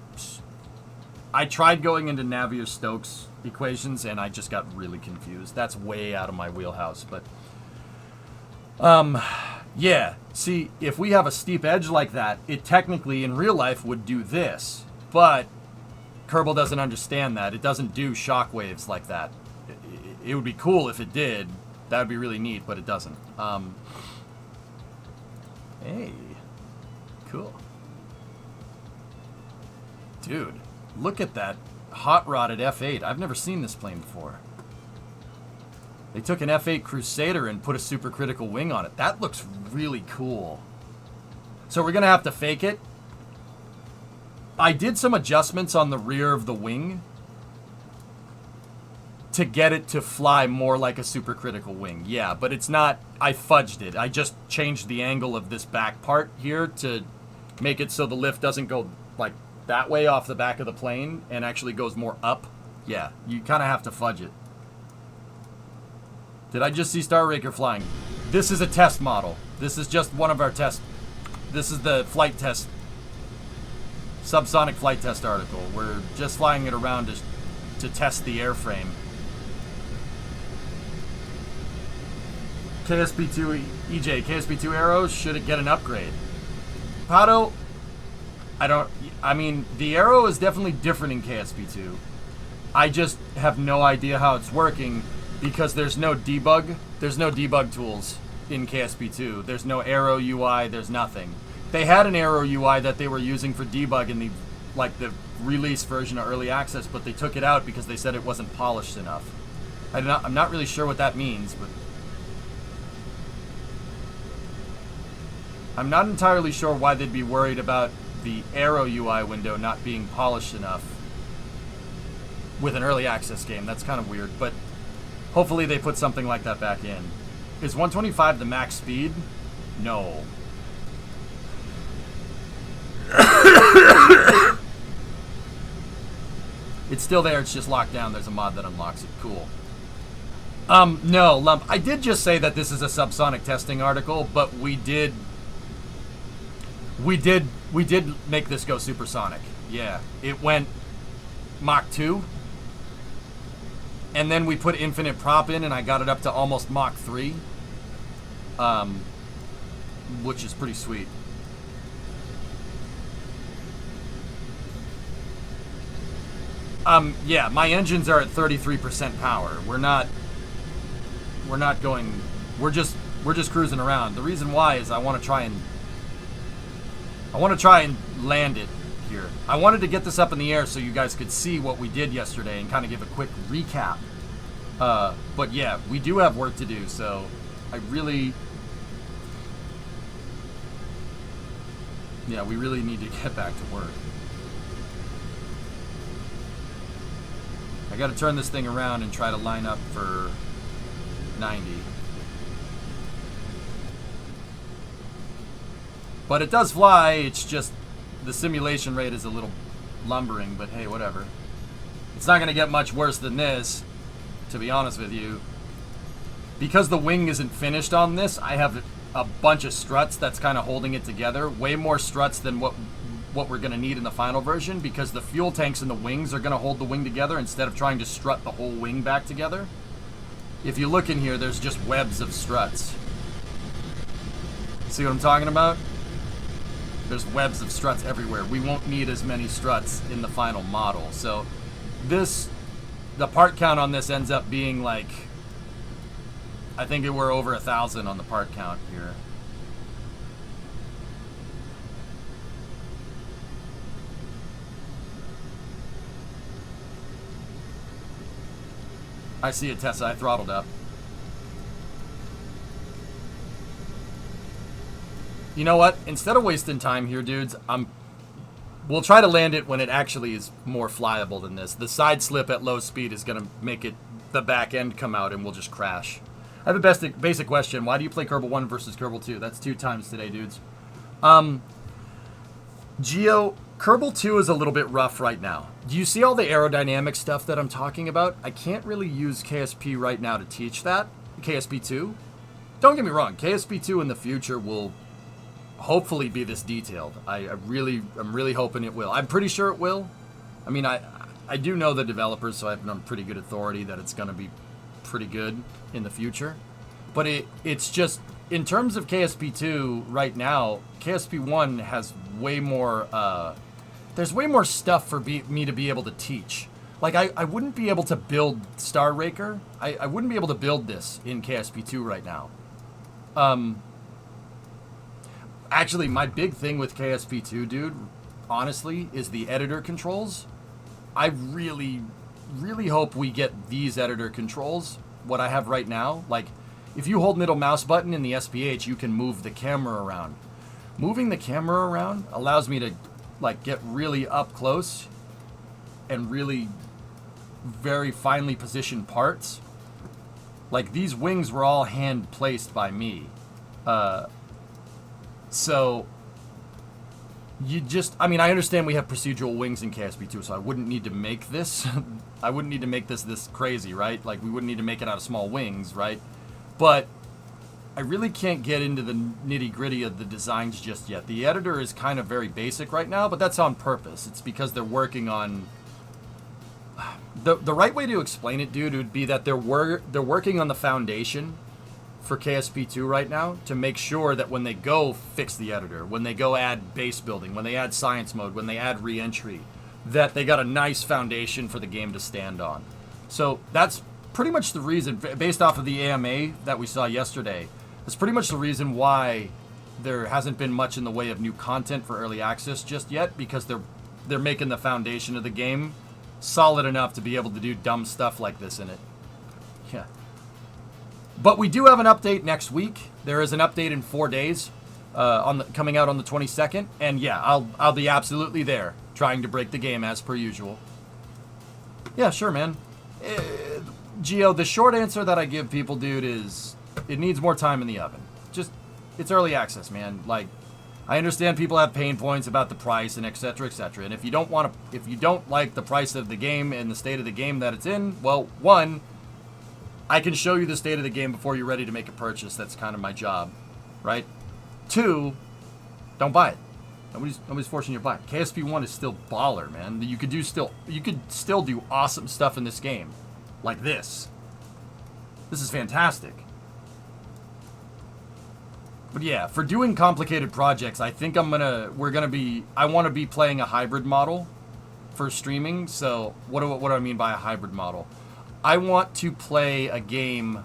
I tried going into Navier-Stokes equations and I just got really confused. That's way out of my wheelhouse, but... yeah, see, if we have a steep edge like that, it technically in real life would do this. But Kerbal doesn't understand that. It doesn't do shock waves like that. It would be cool if it did. That would be really neat, but it doesn't. Hey. Cool. Dude, look at that hot-rodded F8. I've never seen this plane before. They took an F8 Crusader and put a supercritical wing on it. That looks really cool. So we're going to have to fake it. I did some adjustments on the rear of the wing to get it to fly more like a supercritical wing. Yeah, but it's not... I fudged it. I just changed the angle of this back part here to make it so the lift doesn't go like that way off the back of the plane and actually goes more up. Yeah, you kind of have to fudge it. Did I just see Star Raker flying? This is a test model. This is just one of our tests. This is the flight test, subsonic flight test article. We're just flying it around to test the airframe. KSP2 EJ, KSP2 arrows, should it get an upgrade? Pato, I mean, the arrow is definitely different in KSP2. I just have no idea how it's working because there's no debug. There's no debug tools in KSP2. There's no arrow UI, there's nothing. They had an arrow UI that they were using for debug in the release version of early access, but they took it out because they said it wasn't polished enough. I'm not really sure what that means, but I'm not entirely sure why they'd be worried about the arrow UI window not being polished enough with an early access game. That's kind of weird, but hopefully they put something like that back in. Is 125 the max speed? No. It's still there, it's just locked down. There's a mod that unlocks it. Cool. No, Lump. I did just say that this is a subsonic testing article, but we did make this go supersonic. Yeah. It went Mach 2. And then we put infinite prop in, and I got it up to almost Mach 3. Which is pretty sweet. Yeah, my engines are at 33% power. We're not going, we're just cruising around. The reason why is I want to try and land it here. I wanted to get this up in the air so you guys could see what we did yesterday and kind of give a quick recap. But yeah, we do have work to do, so we really need to get back to work. I gotta turn this thing around and try to line up for 90. But it does fly, it's just the simulation rate is a little lumbering, but hey, whatever. It's not gonna get much worse than this, to be honest with you. Because the wing isn't finished on this, I have a bunch of struts that's kind of holding it together. Way more struts than what we're going to need in the final version, because the fuel tanks and the wings are going to hold the wing together instead of trying to strut the whole wing back together. If you look in here, there's just webs of struts. See what I'm talking about? There's webs of struts everywhere. We won't need as many struts in the final model. So the part count on this ends up being like, I think we're over 1,000 on the part count here. I see it, Tessa. I throttled up. You know what? Instead of wasting time here, dudes, we'll try to land it when it actually is more flyable than this. The side slip at low speed is going to make the back end come out, and we'll just crash. I have a basic question. Why do you play Kerbal 1 versus Kerbal 2? That's 2 times today, dudes. Geo, Kerbal 2 is a little bit rough right now. Do you see all the aerodynamic stuff that I'm talking about? I can't really use KSP right now to teach that. KSP 2. Don't get me wrong. KSP 2 in the future will hopefully be this detailed. I'm really hoping it will. I'm pretty sure it will. I mean, I do know the developers, so I have on pretty good authority that it's going to be pretty good in the future. But it's just, in terms of KSP 2 right now, KSP 1 has way more, there's way more stuff for me to be able to teach. Like, I wouldn't be able to build Star Raker. I wouldn't be able to build this in KSP 2 right now. Actually, my big thing with KSP 2, dude, honestly, is the editor controls. I really hope we get these editor controls, what I have right now. Like, if you hold middle mouse button in the SPH, you can move the camera around. Moving the camera around allows me to, like, get really up close and really very finely positioned parts. Like, these wings were all hand placed by me. So you just, I mean, I understand we have procedural wings in KSP 2, so I wouldn't need to make this. I wouldn't need to make this crazy, right? Like, we wouldn't need to make it out of small wings, right? But I really can't get into the nitty-gritty of the designs just yet. The editor is kind of very basic right now, but that's on purpose. It's because they're working on... The right way to explain it, dude, would be that they're working on the foundation for KSP2 right now to make sure that when they go fix the editor, when they go add base building, when they add science mode, when they add re-entry, that they got a nice foundation for the game to stand on. So that's pretty much the reason, based off of the AMA that we saw yesterday, that's pretty much the reason why there hasn't been much in the way of new content for early access just yet, because they're making the foundation of the game solid enough to be able to do dumb stuff like this in it. Yeah. But we do have an update next week. There is an update in 4 days, coming out on the 22nd, and yeah, I'll be absolutely there, trying to break the game as per usual. Yeah, sure, man. Geo, the short answer that I give people, dude, is it needs more time in the oven. Just, it's early access, man. Like, I understand people have pain points about the price and et cetera, and if you don't like the price of the game and the state of the game that it's in, well, one, I can show you the state of the game before you're ready to make a purchase. That's kind of my job, right? Two, don't buy it. Nobody's forcing you to buy it. KSP1 is still baller, man. You could still do awesome stuff in this game, like this. This is fantastic. But yeah, for doing complicated projects, I think I want to be playing a hybrid model for streaming. So what do I mean by a hybrid model? I want to play a game.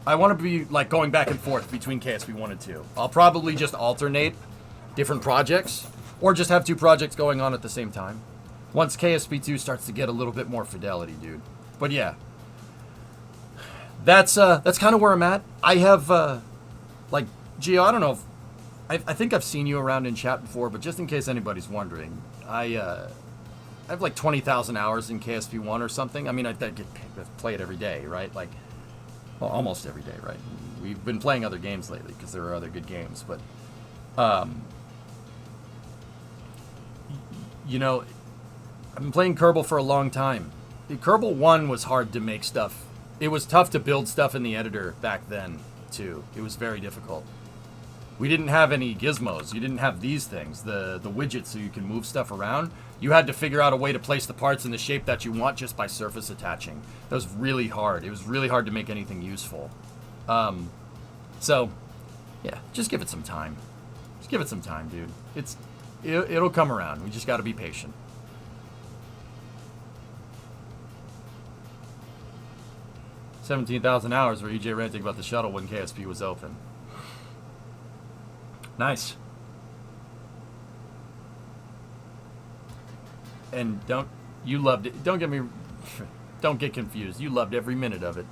I want to be like going back and forth between KSP 1 and 2. I'll probably just alternate different projects, or just have 2 projects going on at the same time. Once KSP 2 starts to get a little bit more fidelity, dude. But yeah, that's kind of where I'm at. I have like Gio, I don't know if I think I've seen you around in chat before, but just in case anybody's wondering, I have like 20,000 hours in KSP 1 or something. I mean, I play it every day, right? Like, well, almost every day, right? We've been playing other games lately because there are other good games, but you know, I've been playing Kerbal for a long time. Kerbal 1 was hard to make stuff. It was tough to build stuff in the editor back then, too. It was very difficult. We didn't have any gizmos. You didn't have these things, the widgets so you can move stuff around. You had to figure out a way to place the parts in the shape that you want just by surface attaching. That was really hard. It was really hard to make anything useful. So, yeah, just give it some time. Just give it some time, dude. It'll come around. We just got to be patient. $17,000 hours where EJ ranting about the shuttle when KSP was open. Nice. And you loved it. Don't get confused. You loved every minute of it.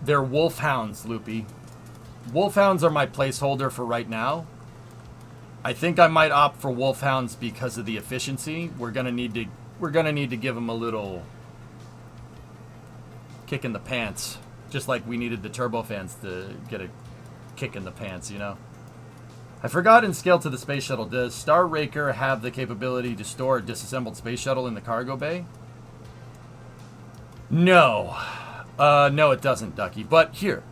They're wolfhounds, Loopy. Wolfhounds are my placeholder for right now. I think I might opt for wolfhounds because of the efficiency. We're gonna need to give them a little kick in the pants, just like we needed the turbofans to get a kick in the pants, you know. I forgot in Scale to the Space Shuttle, does Star Raker have the capability to store a disassembled space shuttle in the cargo bay? No. No, it doesn't, Ducky. But here,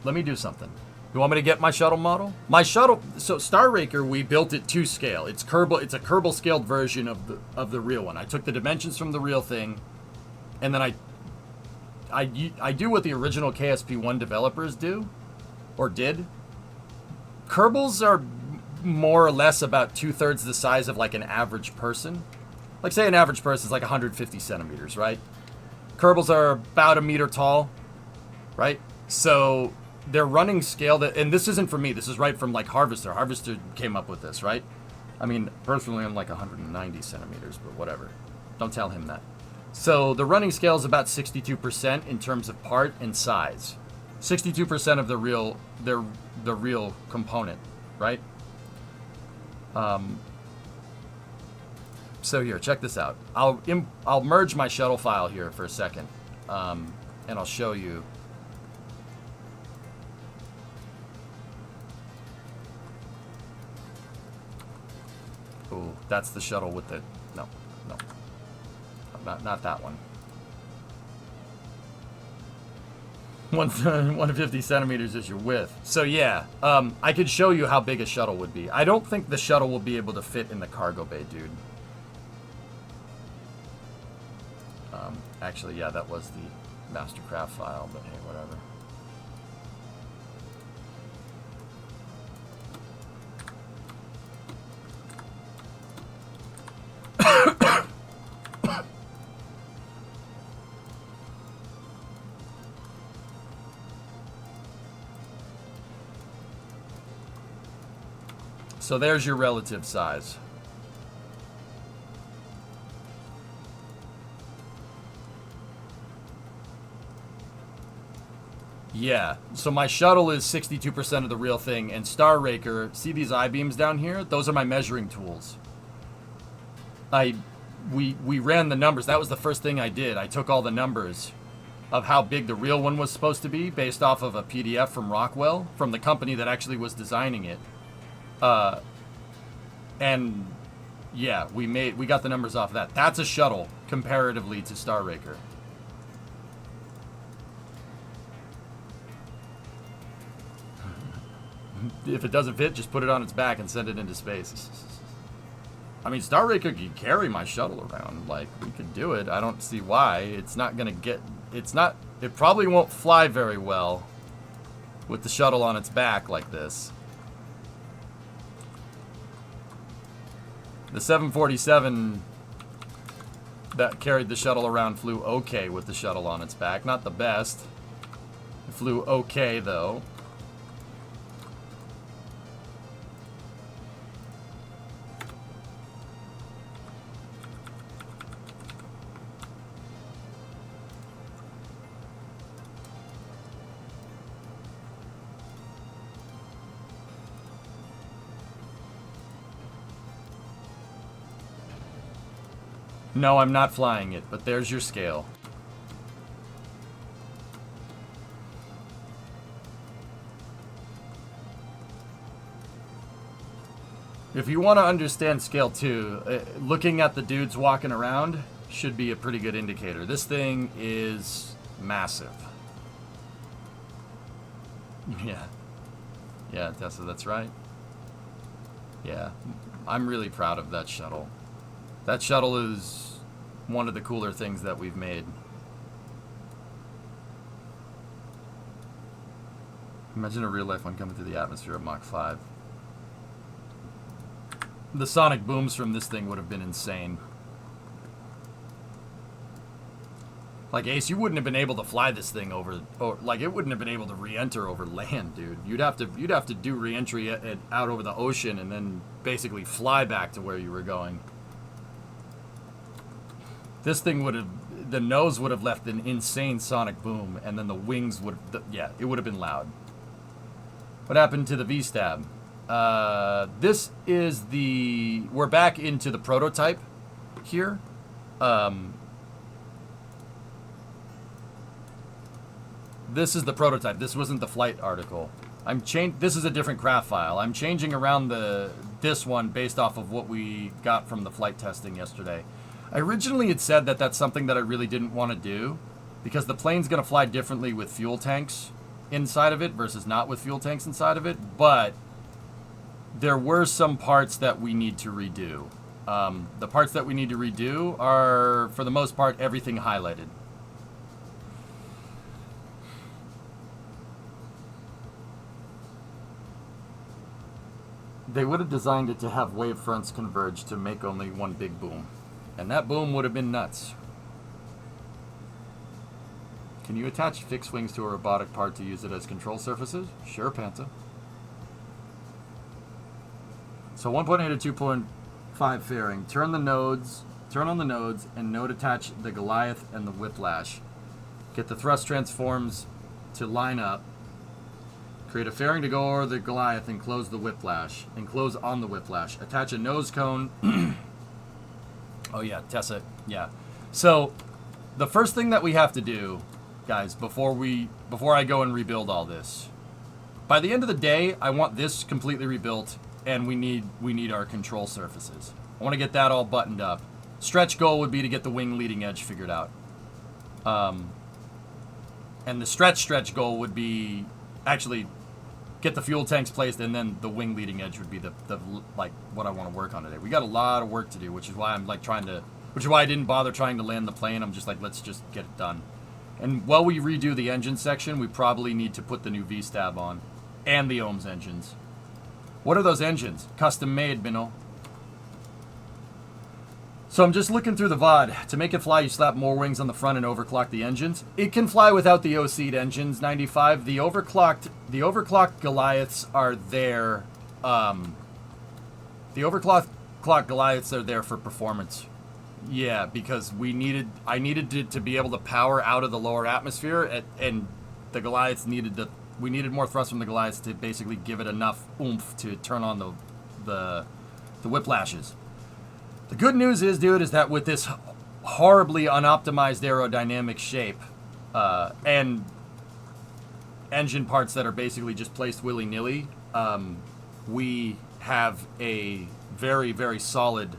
let me do something. You want me to get my shuttle model? My shuttle, so Star Raker, we built it to scale. It's a Kerbal scaled version of the real one. I took the dimensions from the real thing, and then I do what the original KSP1 developers do, or did. Kerbals are more or less about 2/3 the size of like an average person. Like say an average person is like 150 centimeters, right? Kerbals are about a meter tall, right? So they're running scale and this isn't from me, this is right from like Harvester. Harvester came up with this, right? I mean, personally I'm like 190 centimeters, but whatever. Don't tell him that. So the running scale is about 62% in terms of part and size. 62% of the real component, right? So here, check this out. I'll merge my shuttle file here for a second, and I'll show you. Ooh, that's the shuttle with the no, not that one. 150 centimeters is your width. So yeah, I could show you how big a shuttle would be. I don't think the shuttle will be able to fit in the cargo bay, dude. Actually, yeah, that was the master craft file, but hey, whatever. So there's your relative size. Yeah, so my shuttle is 62% of the real thing, and Star Raker, see these I-beams down here? Those are my measuring tools. We ran the numbers. That was the first thing I did. I took all the numbers of how big the real one was supposed to be based off of a PDF from Rockwell, from the company that actually was designing it. And yeah, we got the numbers off of that. That's a shuttle comparatively to Star Raker. If it doesn't fit, just put it on its back and send it into space. I mean, Star Raker could carry my shuttle around. Like, we could do it. I don't see why. It's not going to get... It probably won't fly very well with the shuttle on its back like this. The 747 that carried the shuttle around flew okay with the shuttle on its back. Not the best. It flew okay, though. No, I'm not flying it, but there's your scale. If you want to understand scale too, looking at the dudes walking around should be a pretty good indicator. This thing is massive. Yeah. Yeah, Tessa, that's right. Yeah, I'm really proud of that shuttle. That shuttle is one of the cooler things that we've made. Imagine a real life one coming through the atmosphere of Mach 5. The sonic booms from this thing would have been insane. Like, Ace, you wouldn't have been able to fly this thing over, or like, it wouldn't have been able to re-enter over land, dude. You'd have to do re-entry out over the ocean and then basically fly back to where you were going. This thing would have, the nose would have left an insane sonic boom, and then the wings would, yeah, it would have been loud. What happened to the V-Stab? This is the, we're back into the prototype here. This is the prototype. This wasn't the flight article. This is a different craft file. I'm changing around this one based off of what we got from the flight testing yesterday. I originally had said that that's something that I really didn't want to do because the plane's going to fly differently with fuel tanks inside of it versus not with fuel tanks inside of it, but there were some parts that we need to redo. The parts that we need to redo are, for the most part, everything highlighted. They would have designed it to have wave fronts converge to make only one big boom. And that boom would have been nuts. Can you attach fixed wings to a robotic part to use it as control surfaces? Sure, Panta. So 1.8 to 2.5 fairing. Turn on the nodes, and node attach the Goliath and the Whiplash. Get the thrust transforms to line up. Create a fairing to go over the Goliath and close the Whiplash. And close on the Whiplash. Attach a nose cone. Oh yeah, Tessa, yeah. So, the first thing that we have to do, guys, before I go and rebuild all this, by the end of the day, I want this completely rebuilt, and we need our control surfaces. I want to get that all buttoned up. Stretch goal would be to get the wing leading edge figured out. And the stretch goal would be actually get the fuel tanks placed, and then the wing leading edge would be the like what I want to work on today. We got a lot of work to do, which is why I'm like which is why I didn't bother trying to land the plane. I'm just like, let's just get it done. And while we redo the engine section, we probably need to put the new V-stab on. And the ohms engines. What are those engines? Custom made, Minnow. So I'm just looking through the VOD. To make it fly, you slap more wings on the front and overclock the engines. It can fly without the OC'd engines, 95. The overclocked Goliaths are there. The overclocked Goliaths are there for performance. Yeah, because I needed it to be able to power out of the lower atmosphere, and the Goliaths we needed more thrust from the Goliaths to basically give it enough oomph to turn on the whiplashes. The good news is, dude, is that with this horribly unoptimized aerodynamic shape and engine parts that are basically just placed willy-nilly, we have a very, very solid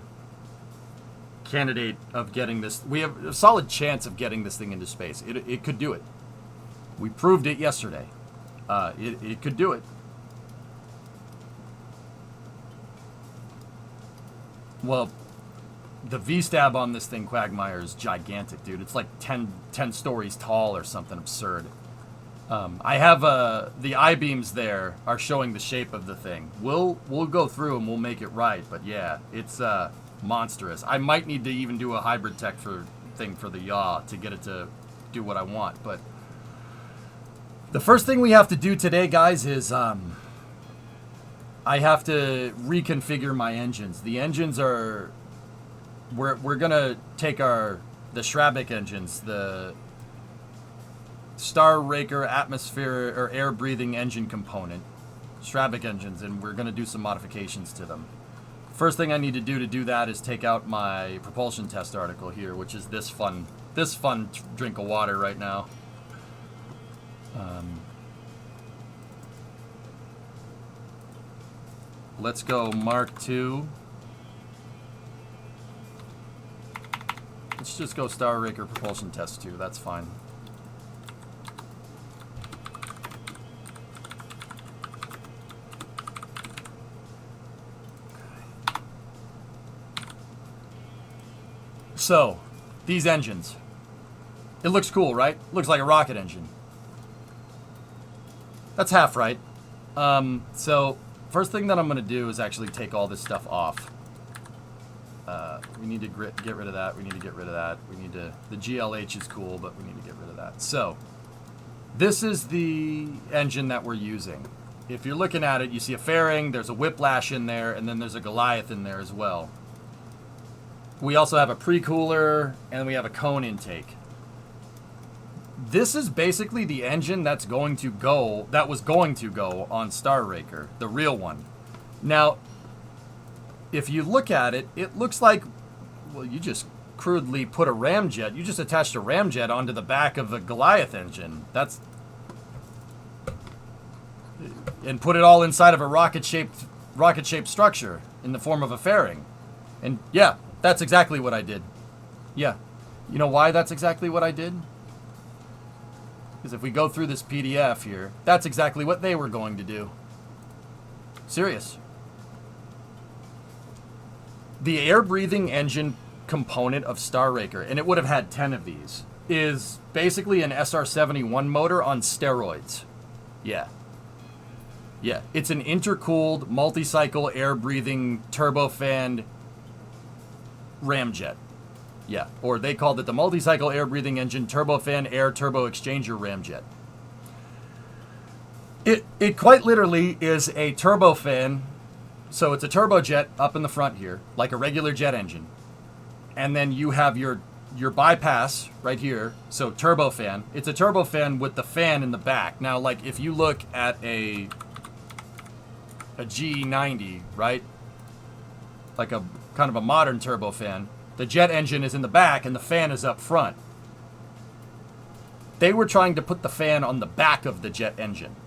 candidate of getting this. We have a solid chance of getting this thing into space. It could do it. We proved it yesterday. It could do it. Well, the V-stab on this thing, Quagmire, is gigantic, dude. It's like 10 stories tall or something absurd. I have the I-beams there are showing the shape of the thing. We'll go through and we'll make it right, but yeah, it's monstrous. I might need to even do a hybrid tech thing for the yaw to get it to do what I want, but the first thing we have to do today, guys, is I have to reconfigure my engines. The engines are... We're gonna take the Schrabic engines, the Star Raker atmosphere or air breathing engine component, Schrabic engines, and we're gonna do some modifications to them. First thing I need to do that is take out my propulsion test article here, which is this fun drink of water right now. Let's go Mark II. Let's just go Star Raker propulsion test 2. That's fine. So, these engines. It looks cool, right? Looks like a rocket engine. That's half right. So, first thing that I'm going to do is actually take all this stuff off. We need to get rid of that. We need to get rid of that. The GLH is cool, but we need to get rid of that. So, this is the engine that we're using. If you're looking at it, you see a fairing, there's a whiplash in there, and then there's a Goliath in there as well. We also have a pre-cooler, and we have a cone intake. This is basically the engine that was going to go on Star Raker, the real one. Now, if you look at it, it looks like, well, you just crudely put a ramjet. You just attached a ramjet onto the back of the Goliath engine. And put it all inside of a rocket-shaped structure in the form of a fairing. And yeah, that's exactly what I did. Yeah. You know why that's exactly what I did? Because if we go through this PDF here, that's exactly what they were going to do. Serious. The air-breathing engine component of Star Raker, and it would have had 10 of these, is basically an SR-71 motor on steroids. Yeah. Yeah, it's an intercooled, multi-cycle, air-breathing, turbofan ramjet. Yeah, or they called it the multi-cycle air-breathing engine turbofan air turbo exchanger ramjet. It quite literally is a turbofan. So it's a turbojet up in the front here, like a regular jet engine. And then you have your bypass right here, so turbofan. It's a turbofan with the fan in the back. Now, like, if you look at a G90, right? Like a kind of a modern turbofan, the jet engine is in the back and the fan is up front. They were trying to put the fan on the back of the jet engine.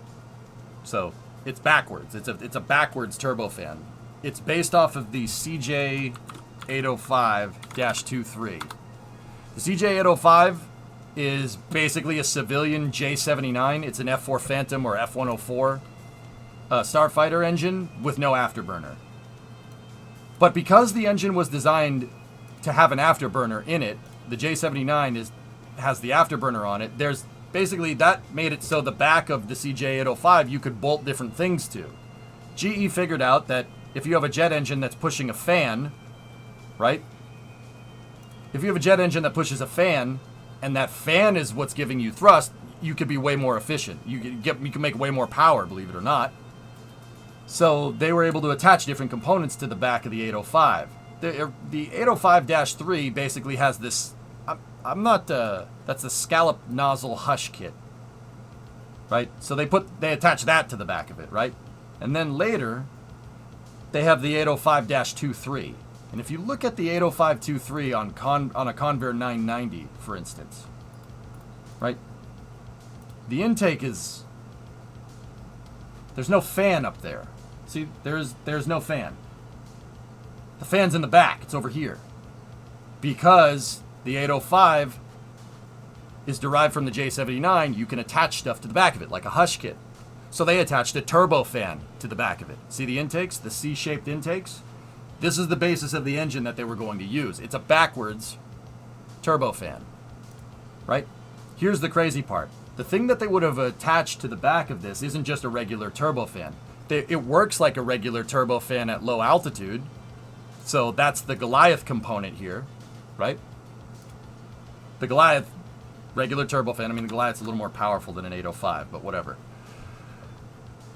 So it's backwards. It's a backwards turbofan. It's based off of the CJ805-23. The CJ805 is basically a civilian J79. It's an F4 Phantom or F104 starfighter engine with no afterburner. But because the engine was designed to have an afterburner in it, the J79 has the afterburner on it. There's basically that made it so the back of the CJ805 you could bolt different things to. GE figured out that if you have a jet engine that's pushing a fan, right? If you have a jet engine that pushes a fan, and that fan is what's giving you thrust, you could be way more efficient. You can make way more power, believe it or not. So they were able to attach different components to the back of the 805. The 805-3 basically has this. That's the scallop nozzle hush kit, right? So they attach that to the back of it, right? And then later, they have the 805-23. And if you look at the 805-23 on a Convair 990, for instance, right? The intake is, there's no fan up there. See, there's no fan. The fan's in the back. It's over here. Because the 805 is derived from the J79, you can attach stuff to the back of it, like a hush kit. So they attached a turbo fan to the back of it. See the intakes, the C-shaped intakes? This is the basis of the engine that they were going to use. It's a backwards turbo fan, right? Here's the crazy part. The thing that they would have attached to the back of this isn't just a regular turbofan. It works like a regular turbofan at low altitude. So that's the Goliath component here, right? The Goliath, regular turbofan. I mean, the Goliath's a little more powerful than an 805, but whatever.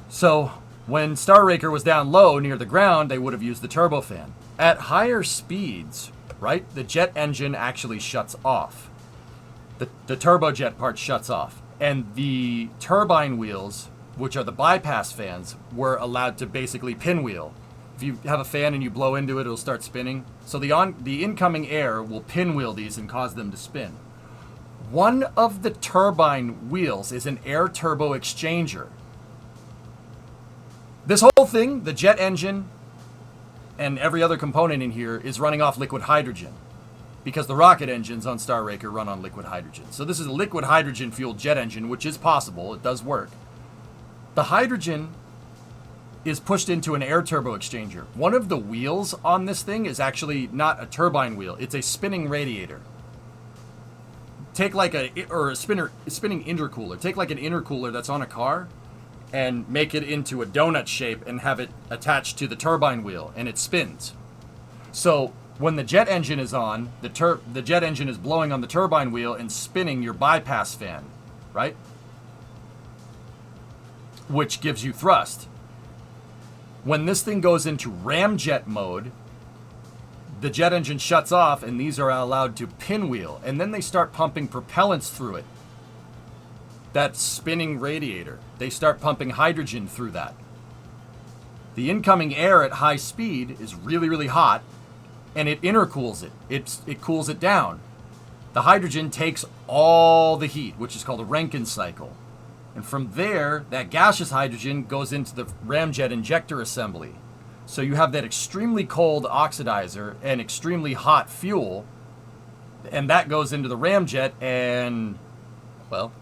So when Star Raker was down low near the ground, they would have used the turbofan. At higher speeds, right, the jet engine actually shuts off. The turbojet part shuts off. And the turbine wheels, which are the bypass fans, were allowed to basically pinwheel. If you have a fan and you blow into it, it'll start spinning. So the incoming air will pinwheel these and cause them to spin. One of the turbine wheels is an air turbo exchanger. This whole thing, the jet engine and every other component in here, is running off liquid hydrogen, because the rocket engines on Star Raker run on liquid hydrogen. So this is a liquid hydrogen fueled jet engine, which is possible. It does work. The hydrogen is pushed into an air turbo exchanger. One of the wheels on this thing is actually not a turbine wheel. It's a spinning radiator. Take like a spinning intercooler. Take like an intercooler that's on a car and make it into a donut shape and have it attached to the turbine wheel, and it spins. So when the jet engine is on, the jet engine is blowing on the turbine wheel and spinning your bypass fan, right? Which gives you thrust. When this thing goes into ramjet mode, the jet engine shuts off and these are allowed to pinwheel, and then they start pumping propellants through it. That spinning radiator. They start pumping hydrogen through that. The incoming air at high speed is really, really hot, and it intercools it. It cools it down. The hydrogen takes all the heat, which is called a Rankine cycle. And from there, that gaseous hydrogen goes into the ramjet injector assembly. So you have that extremely cold oxidizer and extremely hot fuel, and that goes into the ramjet, and, well,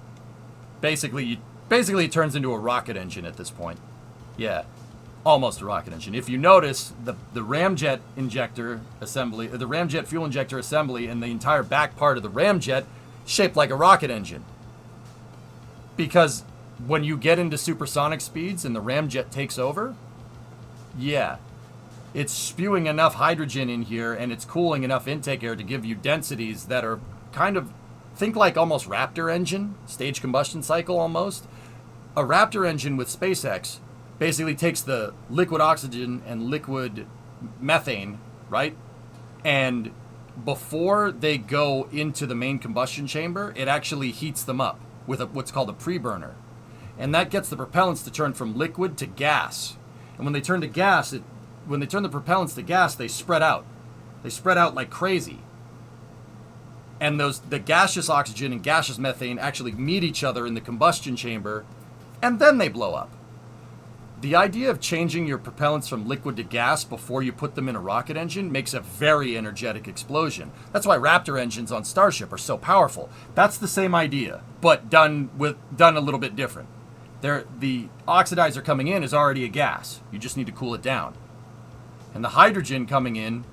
basically it turns into a rocket engine at this point. Yeah, almost a rocket engine. If you notice, the ramjet injector assembly, the ramjet fuel injector assembly, and the entire back part of the ramjet shaped like a rocket engine. Because when you get into supersonic speeds and the ramjet takes over, yeah, it's spewing enough hydrogen in here and it's cooling enough intake air to give you densities that are kind of, think like almost Raptor engine, stage combustion cycle almost. A Raptor engine with SpaceX basically takes the liquid oxygen and liquid methane, right? And before they go into the main combustion chamber, it actually heats them up with what's called a preburner. And that gets the propellants to turn from liquid to gas. And when they turn to gas, when they turn the propellants to gas, they spread out. They spread out like crazy. And the gaseous oxygen and gaseous methane actually meet each other in the combustion chamber, and then they blow up. The idea of changing your propellants from liquid to gas before you put them in a rocket engine makes a very energetic explosion. That's why Raptor engines on Starship are so powerful. That's the same idea, but done a little bit different. The oxidizer coming in is already a gas. You just need to cool it down. And the hydrogen coming in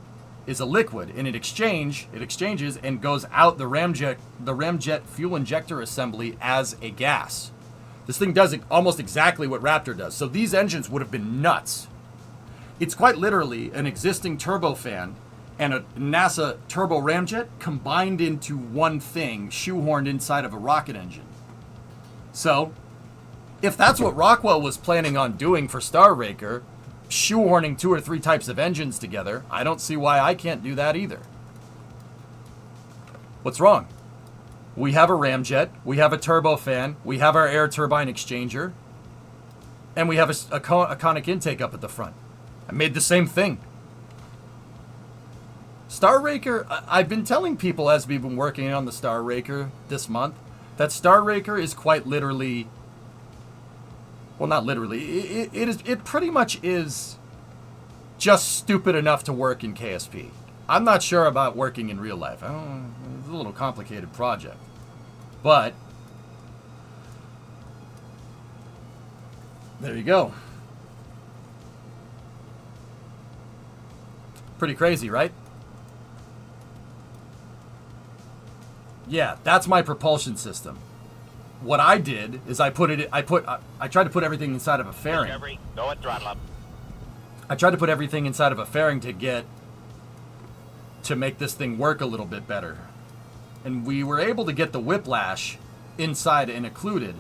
is a liquid, and it exchanges and goes out the ramjet fuel injector assembly as a gas. This thing does almost exactly what Raptor does. So these engines would have been nuts. It's quite literally an existing turbofan and a NASA turbo ramjet combined into one thing, shoehorned inside of a rocket engine. So, if that's what Rockwell was planning on doing for Star Raker, shoehorning 2 or 3 types of engines together, I don't see why I can't do that either. What's wrong? We have a ramjet, we have a turbofan, we have our air turbine exchanger, and we have a conic intake up at the front. I made the same thing. Star Raker, I've been telling people as we've been working on the Star Raker this month, that Star Raker is quite literally, well, not literally, it pretty much is just stupid enough to work in KSP. I'm not sure about working in real life. It's a little complicated project. But there you go. Pretty crazy, right? Yeah, that's my propulsion system. What I did is I tried to put everything inside of a fairing. Discovery, go at throttle up. I tried to put everything inside of a fairing to make this thing work a little bit better. And we were able to get the whiplash inside and occluded,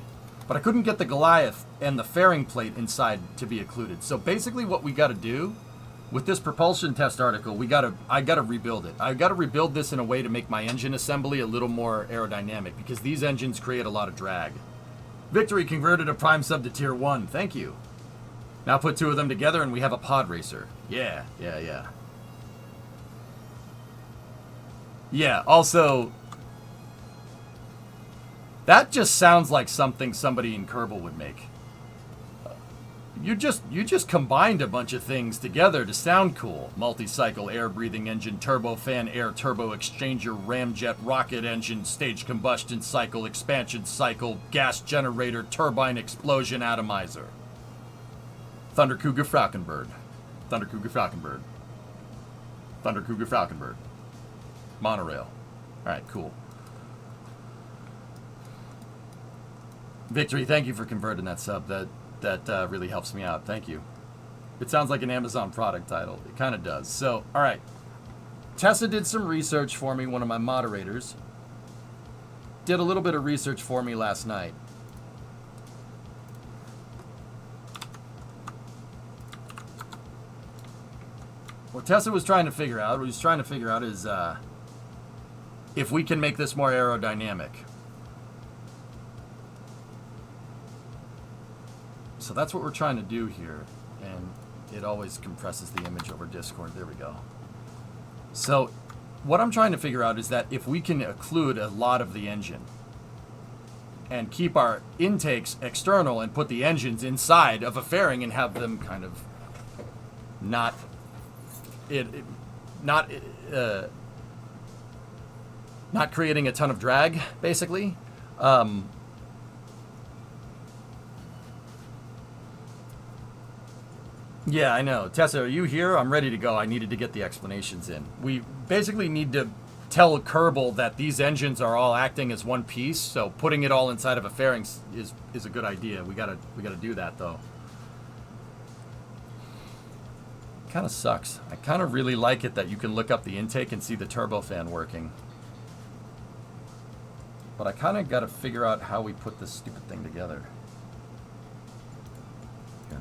but I couldn't get the Goliath and the fairing plate inside to be occluded. So basically what we got to do with this propulsion test article, I got to rebuild it. I got to rebuild this in a way to make my engine assembly a little more aerodynamic, because these engines create a lot of drag. Victory converted a prime sub to tier 1. Thank you. Now put 2 of them together and we have a pod racer. Yeah. Yeah, also, that just sounds like something somebody in Kerbal would make. You just combined a bunch of things together to sound cool. Multi-cycle air-breathing engine, turbofan, air turbo exchanger, ramjet, rocket engine, stage combustion cycle, expansion cycle, gas generator, turbine explosion atomizer. Thunder Cougar Falconbird. Thunder Cougar Falconbird. Thunder Cougar Falconbird. Monorail. Alright, cool. Victory, thank you for converting that sub. That really helps me out. Thank you. It sounds like an Amazon product title. It kind of does. So, all right. Tessa did some research for me, one of my moderators. Did a little bit of research for me last night. What Tessa was trying to figure out, is if we can make this more aerodynamic. So that's what we're trying to do here, and it always compresses the image over Discord. There we go. So what I'm trying to figure out is that if we can occlude a lot of the engine and keep our intakes external and put the engines inside of a fairing and have them kind of not creating a ton of drag, basically. Yeah, I know. Tessa, are you here? I'm ready to go. I needed to get the explanations in. We basically need to tell Kerbal that these engines are all acting as one piece, so putting it all inside of a fairing is a good idea. We gotta do that, though. Kind of sucks. I kind of really like it that you can look up the intake and see the turbofan working. But I kind of got to figure out how we put this stupid thing together. Here.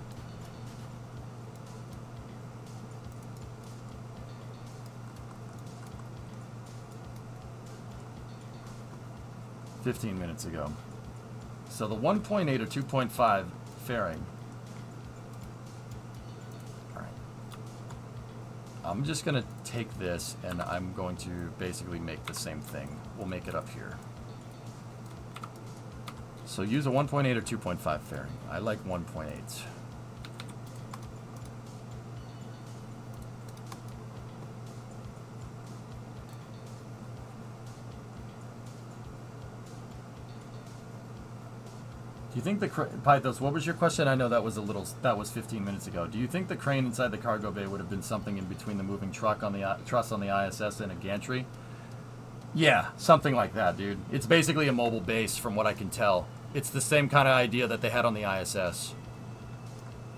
15 minutes ago. So the 1.8 or 2.5 fairing. Alright. I'm just going to take this and I'm going to basically make the same thing. We'll make it up here. So use a 1.8 or 2.5 fairing. I like 1.8. Do you think the Pythos? What was your question? I know that was that was 15 minutes ago. Do you think the crane inside the cargo bay would have been something in between the moving truck on the truss on the ISS and a gantry? Yeah, something like that, dude. It's basically a mobile base, from what I can tell. It's the same kind of idea that they had on the ISS,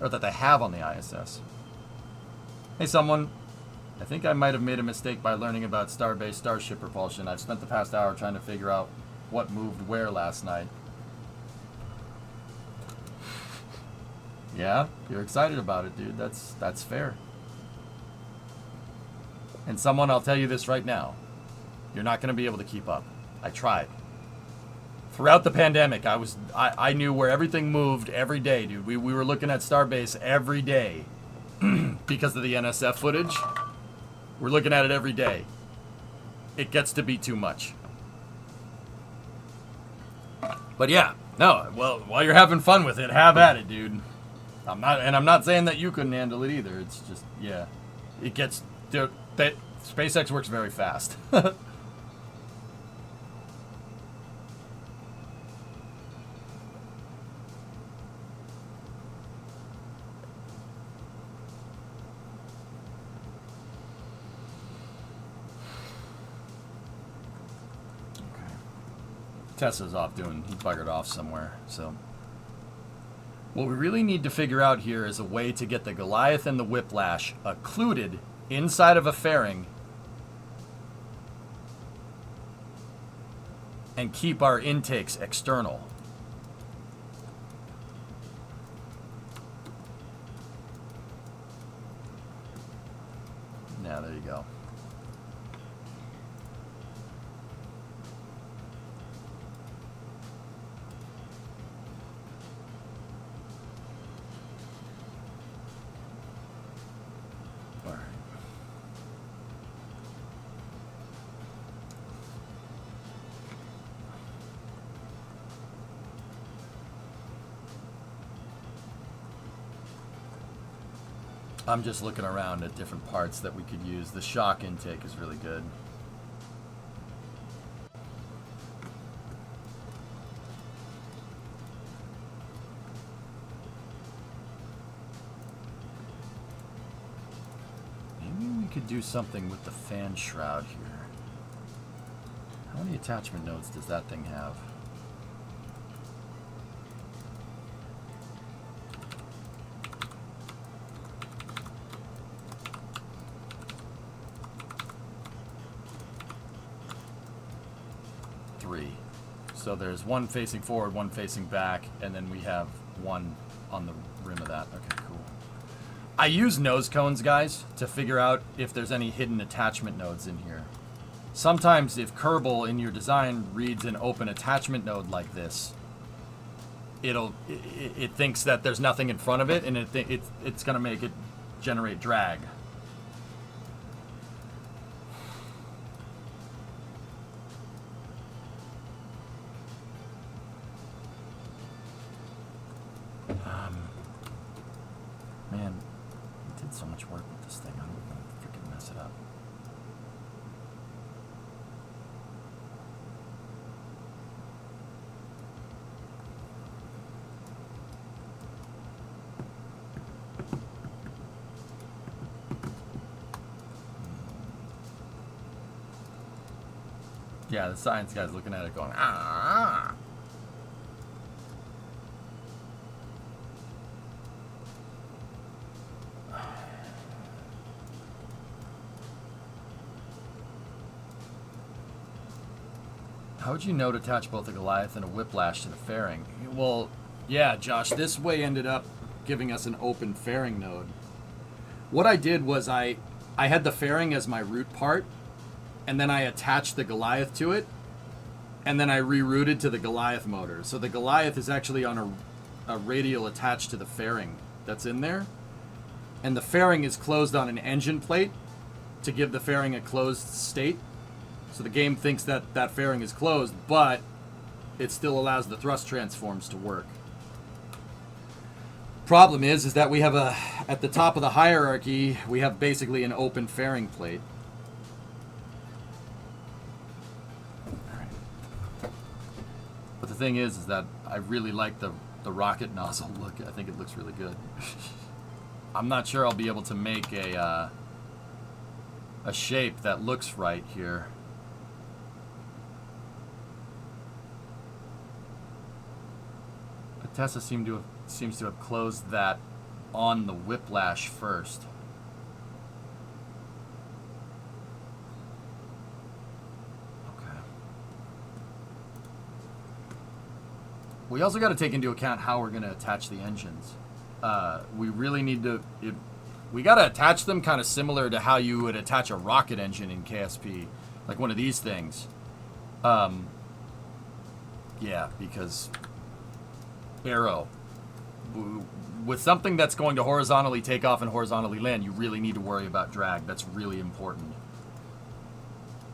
or that they have on the ISS. Hey, someone. I think I might have made a mistake by learning about star-based starship propulsion. I've spent the past hour trying to figure out what moved where last night. Yeah, you're excited about it, dude. That's fair. And someone, I'll tell you this right now. You're not going to be able to keep up. I tried. Throughout the pandemic, I knew where everything moved every day, dude. We were looking at Starbase every day because of the NSF footage. We're looking at it every day. It gets to be too much. But yeah, no, well, while you're having fun with it, have at it, dude. I'm not saying that you couldn't handle it either. It's just, yeah. It gets, dude, SpaceX works very fast. Tesla's off he buggered off somewhere, so. What we really need to figure out here is a way to get the Goliath and the Whiplash occluded inside of a fairing and keep our intakes external. Yeah, there you go. I'm just looking around at different parts that we could use. The shock intake is really good. Maybe we could do something with the fan shroud here. How many attachment nodes does that thing have? So there's one facing forward, one facing back, and then we have one on the rim of that. Okay, cool. I use nose cones, guys, to figure out if there's any hidden attachment nodes in here. Sometimes if Kerbal in your design reads an open attachment node like this, it thinks that there's nothing in front of it, and it's going to make it generate drag. Man, I did so much work with this thing. I'm going to freaking mess it up. Yeah, the science guy's looking at it going, ah. How would you know to attach both a Goliath and a Whiplash to the fairing? Well, yeah, Josh, this way ended up giving us an open fairing node. What I did was I had the fairing as my root part, and then I attached the Goliath to it, and then I rerouted to the Goliath motor. So the Goliath is actually on a radial attached to the fairing that's in there, and the fairing is closed on an engine plate to give the fairing a closed state. So the game thinks that that fairing is closed, but it still allows the thrust transforms to work. Problem is that we have at the top of the hierarchy, we have basically an open fairing plate. But the thing is that I really like the rocket nozzle look. I think it looks really good. I'm not sure I'll be able to make a shape that looks right here. But Tessa seems to have closed that on the whiplash first. Okay. We also got to take into account how we're going to attach the engines. We really need to... we got to attach them kind of similar to how you would attach a rocket engine in KSP. Like one of these things. Yeah, because... Aero. With something that's going to horizontally take off and horizontally land, you really need to worry about drag. That's really important.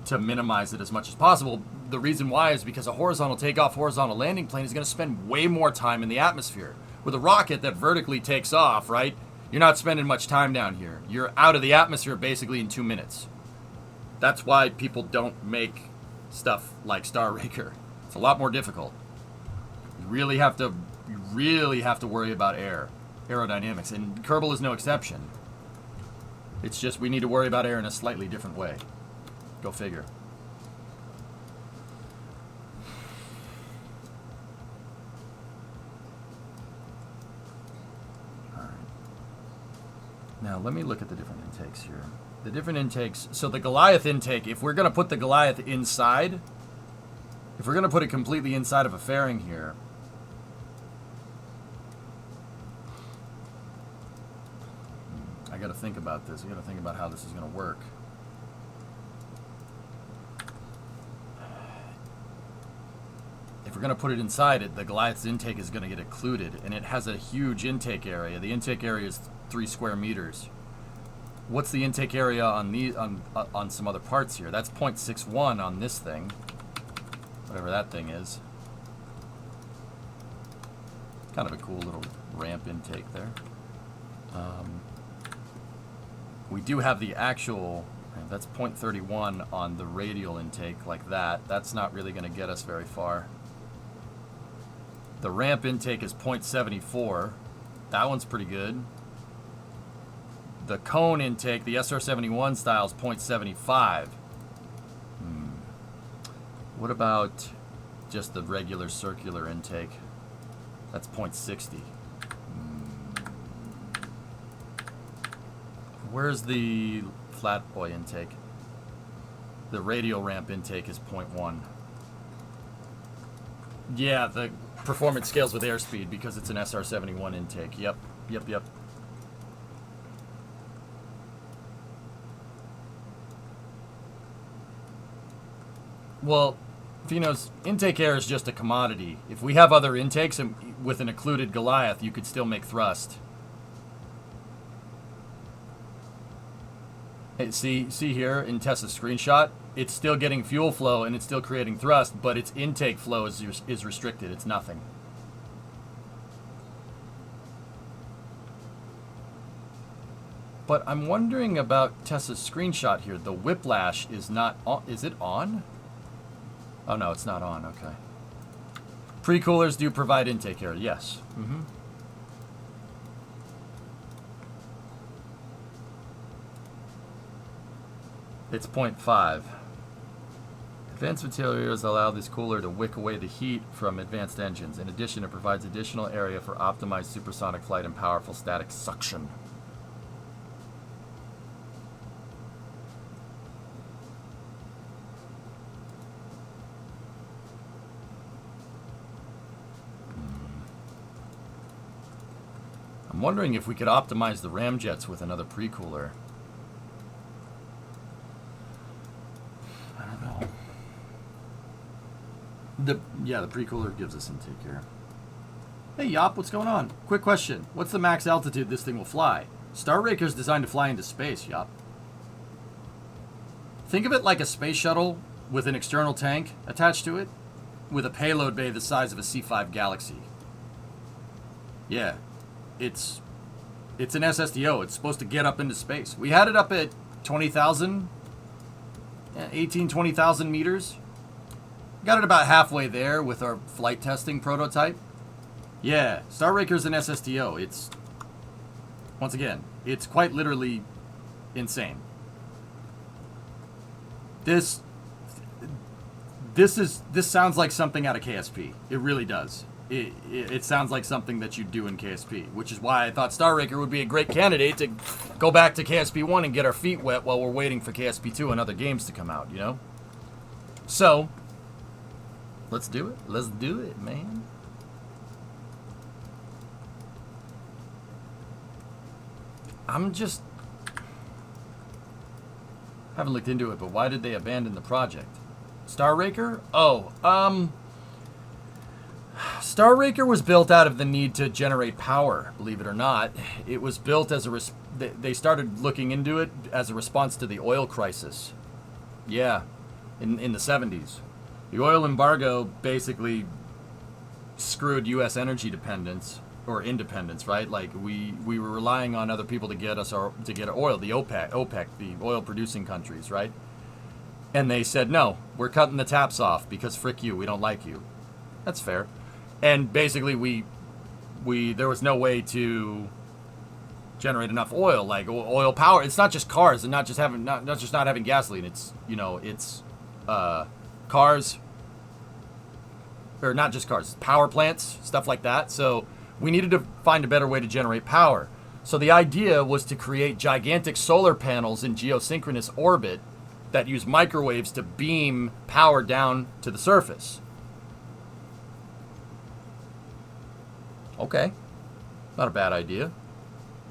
To minimize it as much as possible. The reason why is because a horizontal takeoff, horizontal landing plane is going to spend way more time in the atmosphere. With a rocket that vertically takes off, right? You're not spending much time down here. You're out of the atmosphere basically in 2 minutes. That's why people don't make stuff like Star Raker. It's a lot more difficult. You really have to worry about aerodynamics, and Kerbal is no exception. It's just we need to worry about air in a slightly different way. Go figure. Now, let me look at the different intakes here. The different intakes... So the Goliath intake, if we're going to put the Goliath inside... If we're going to put it completely inside of a fairing here... I got to think about this. I got to think about how this is going to work. If we're going to put it inside it, the Goliath's intake is going to get occluded, and it has a huge intake area. The intake area is 3 square meters. What's the intake area on some other parts here? That's 0.61 on this thing, whatever that thing is. Kind of a cool little ramp intake there. We do have the actual, that's 0.31 on the radial intake like that. That's not really going to get us very far. The ramp intake is 0.74. That one's pretty good. The cone intake, the SR-71 style, is 0.75. What about just the regular circular intake? That's 0.60. Where's the flat boy intake? The radial ramp intake is 0.1. Yeah, the performance scales with airspeed because it's an SR-71 intake. Yep. Well, Finos, intake air is just a commodity. If we have other intakes and with an occluded Goliath, you could still make thrust. Hey, see here in Tessa's screenshot, it's still getting fuel flow and it's still creating thrust, but its intake flow is restricted. It's nothing. But I'm wondering about Tessa's screenshot here. The whiplash is not on. Is it on? Oh, no, it's not on. Okay. Pre-coolers do provide intake air. Yes. It's 0.5. Advanced materials allow this cooler to wick away the heat from advanced engines. In addition, it provides additional area for optimized supersonic flight and powerful static suction. I'm wondering if we could optimize the ramjets with another pre-cooler. The pre-cooler gives us intake air. Hey, Yop, what's going on? Quick question. What's the max altitude this thing will fly? Star Raker's designed to fly into space, Yop. Think of it like a space shuttle with an external tank attached to it, with a payload bay the size of a C5 Galaxy. Yeah, it's an SSDO. It's supposed to get up into space. We had it up at 20,000, 20,000 meters. Got it about halfway there with our flight testing prototype. Yeah, Star Raker's an SSTO. It's, once again, it's quite literally insane. This sounds like something out of KSP. It really does. It sounds like something that you'd do in KSP, which is why I thought Star Raker would be a great candidate to go back to KSP 1 and get our feet wet while we're waiting for KSP 2 and other games to come out, you know? So, let's do it. Let's do it, man. I'm just... haven't looked into it, but why did they abandon the project? Star Raker? Oh, Star Raker was built out of the need to generate power, believe it or not. It was built as a... they started looking into it as a response to the oil crisis. Yeah, in the 70s. The oil embargo basically screwed U.S. energy dependence, or independence, right? Like, we were relying on other people to get us oil, the OPEC, the oil-producing countries, right? And they said, no, we're cutting the taps off because frick you, we don't like you. That's fair. And basically, there was no way to generate enough oil, like oil power. It's not just cars, and not just not having gasoline. It's, you know, it's cars, or not just cars, power plants, stuff like that. So we needed to find a better way to generate power. So the idea was to create gigantic solar panels in geosynchronous orbit that use microwaves to beam power down to the surface. Okay, not a bad idea.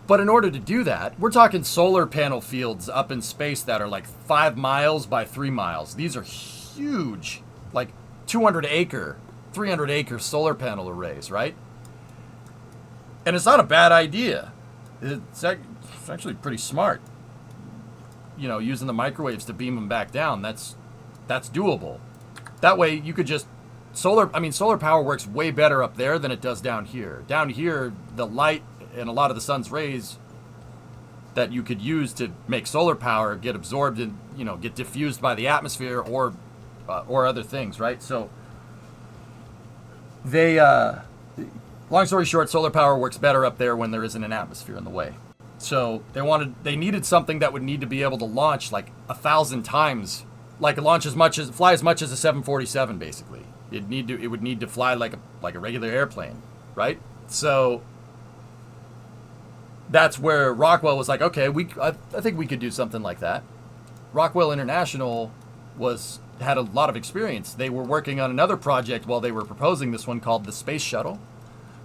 But in order to do that, we're talking solar panel fields up in space that are like 5 miles by 3 miles. These are huge, like 200-acre, 300-acre solar panel arrays, right? And it's not a bad idea. It's actually pretty smart. You know, using the microwaves to beam them back down, that's doable. That way you could just... solar power works way better up there than it does down here. Down here, the light and a lot of the sun's rays that you could use to make solar power get absorbed and, you know, get diffused by the atmosphere or other things, right? So they, long story short, solar power works better up there when there isn't an atmosphere in the way. So they needed something that would need to be able to launch like 1,000 times, like fly as much as a 747 basically. It would need to fly like a regular airplane, right? So that's where Rockwell was like, okay, I think we could do something like that. Rockwell International had a lot of experience. They were working on another project while they were proposing this one called the Space Shuttle.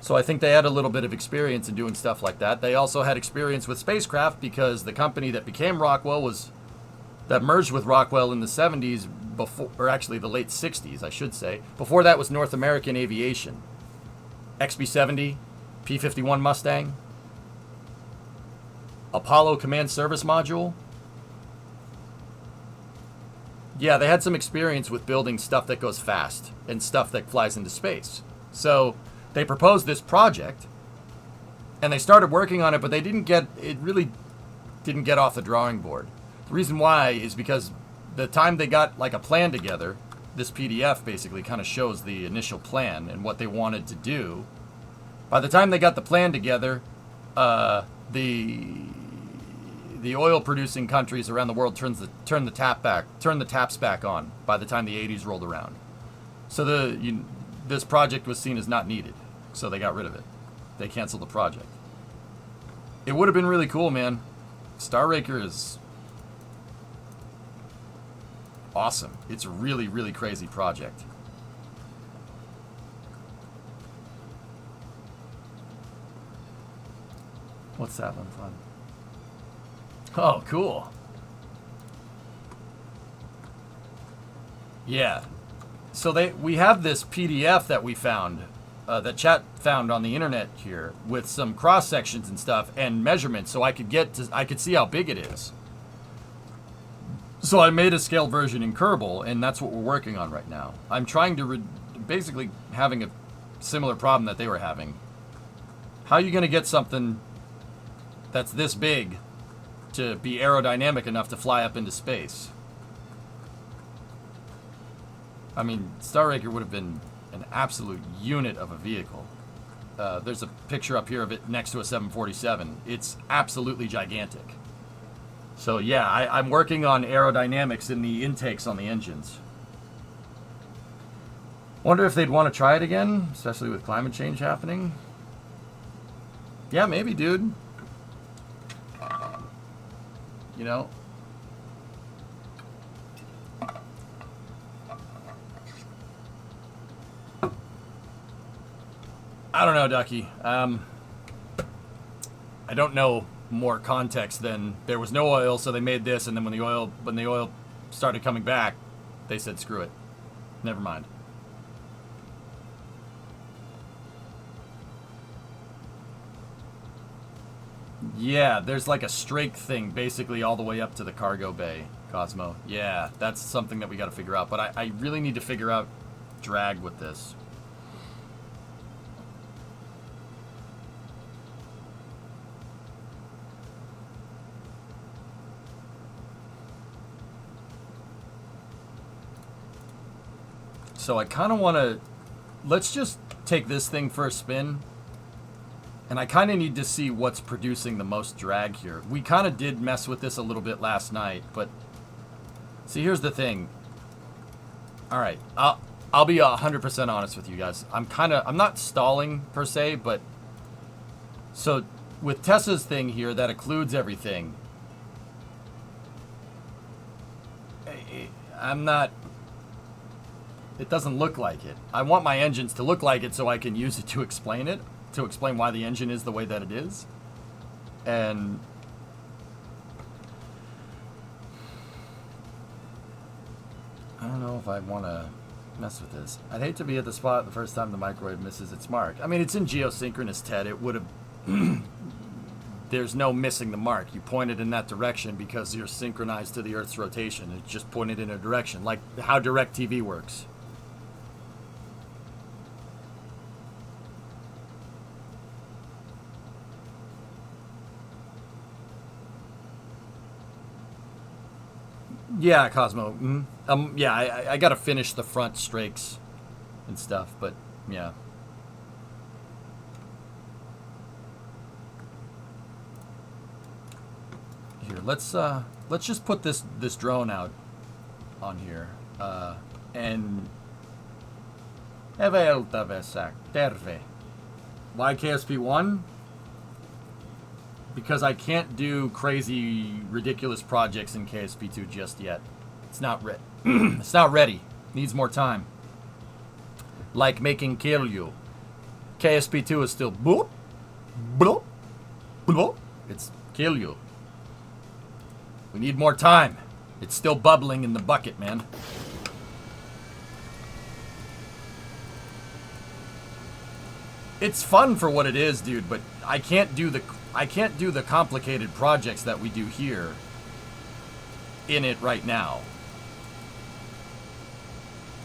So I think they had a little bit of experience in doing stuff like that. They also had experience with spacecraft because the company that became Rockwell that merged with Rockwell in the 70s, or actually the late 60s, I should say. Before that was North American Aviation. XB-70, P-51 Mustang, Apollo Command Service Module. Yeah, they had some experience with building stuff that goes fast and stuff that flies into space. So they proposed this project, and they started working on it, but it really didn't get off the drawing board. The reason why is because the time they got like a plan together, this PDF basically kind of shows the initial plan and what they wanted to do. By the time they got the plan together, the oil producing countries around the world turned the taps back on by the time the 80s rolled around. So this project was seen as not needed. So they got rid of it. They canceled the project. It would have been really cool, man. Star Raker is awesome. It's a really, really crazy project. What's that one fun? Oh, cool. Yeah. So we have this PDF that we found, that chat found on the internet here, with some cross sections and stuff and measurements, so I could see how big it is. So I made a scaled version in Kerbal, and that's what we're working on right now. I'm trying to basically having a similar problem that they were having. How are you going to get something that's this big to be aerodynamic enough to fly up into space? I mean, Star Raker would have been an absolute unit of a vehicle. There's a picture up here of it next to a 747. It's absolutely gigantic. So yeah, I'm working on aerodynamics in the intakes on the engines. Wonder if they'd want to try it again, especially with climate change happening. Yeah, maybe, dude. You know? I don't know, Ducky. I don't know more context than there was no oil, so they made this, and then when the oil started coming back, they said screw it. Never mind. Yeah, there's like a strake thing basically all the way up to the cargo bay, Cosmo. Yeah, that's something that we got to figure out, but I really need to figure out drag with this. So I kind of want to, let's just take this thing for a spin. And I kind of need to see what's producing the most drag here. We kind of did mess with this a little bit last night, but see, here's the thing. All right, I'll be 100% honest with you guys. I'm not stalling per se, but so with Tessa's thing here that occludes everything, it doesn't look like it. I want my engines to look like it so I can use it to explain it, to explain why the engine is the way that it is. And I don't know if I want to mess with this. I'd hate to be at the spot the first time the microwave misses its mark. I mean, it's in geosynchronous, Ted. It would have... There's no missing the mark. You pointed in that direction because you're synchronized to the Earth's rotation. It's just pointed in a direction, like how DirecTV works. Yeah, Cosmo. Mm-hmm. Yeah, I got to finish the front strakes and stuff, but yeah. Here, let's just put this drone out on here, and why KSP1? Because I can't do crazy, ridiculous projects in KSP2 just yet. It's not ready. It's not ready. Needs more time. Like making Kill You. KSP2 is still boop, boop, boop. It's Kill You. We need more time. It's still bubbling in the bucket, man. It's fun for what it is, dude, but I can't do the complicated projects that we do here in it right now.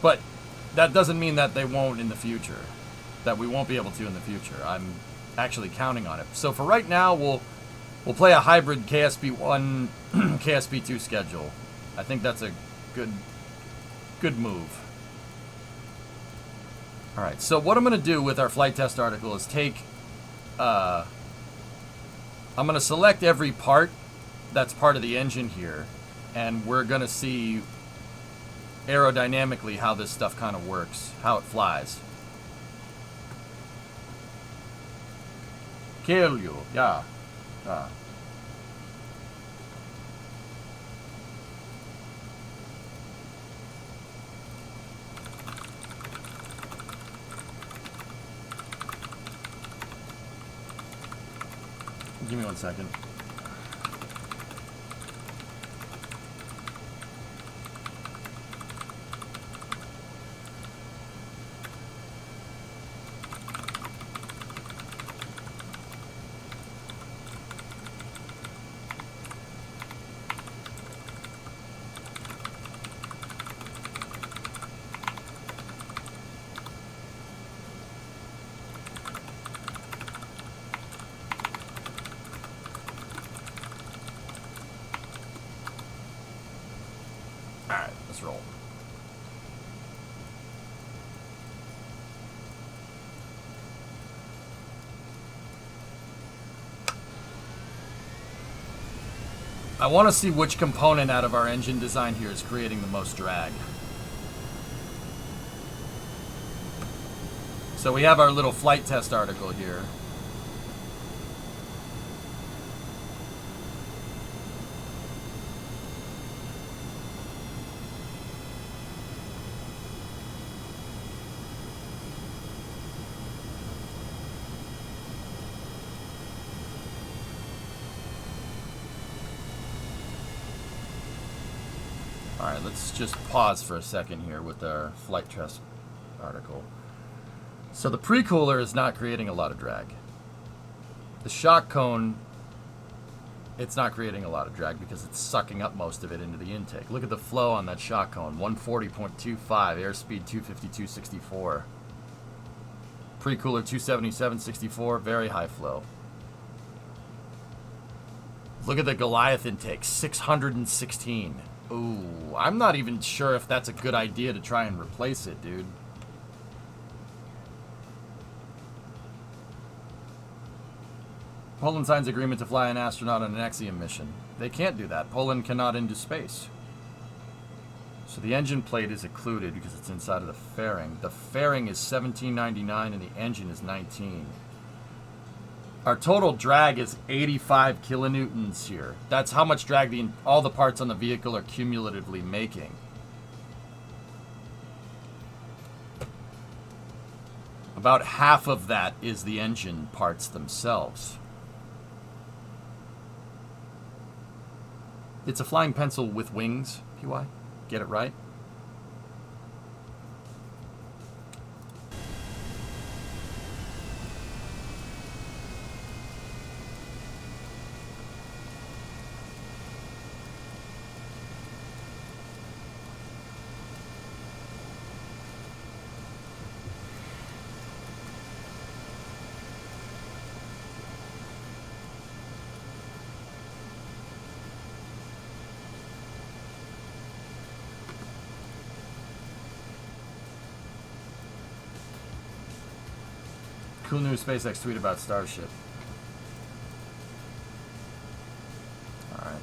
But that doesn't mean that they won't in the future. That we won't be able to in the future. I'm actually counting on it. So for right now, we'll play a hybrid KSP1, KSP2 schedule. I think that's a good move. All right, so what I'm going to do with our flight test article is take... I'm going to select every part that's part of the engine here, and we're going to see aerodynamically how this stuff kind of works, how it flies. Kill you, yeah. Give me 1 second. Alright, let's roll. want to see which component out of our engine design here is creating the most drag. So we have our little flight test article here. Alright, let's just pause for a second here with our flight test article. So the pre-cooler is not creating a lot of drag. The shock cone, it's not creating a lot of drag because it's sucking up most of it into the intake. Look at the flow on that shock cone, 140.25, airspeed 252.64. Pre-cooler 277.64, very high flow. Look at the Goliath intake, 616. Ooh, I'm not even sure if that's a good idea to try and replace it, dude. Poland signs agreement to fly an astronaut on an Axiom mission. They can't do that. Poland cannot into space. So the engine plate is occluded because it's inside of the fairing. The fairing is $17.99 and the engine is $19. Our total drag is 85 kilonewtons here. That's how much drag all the parts on the vehicle are cumulatively making. About half of that is the engine parts themselves. It's a flying pencil with wings, PY. Get it right? Cool new SpaceX tweet about Starship. Alright.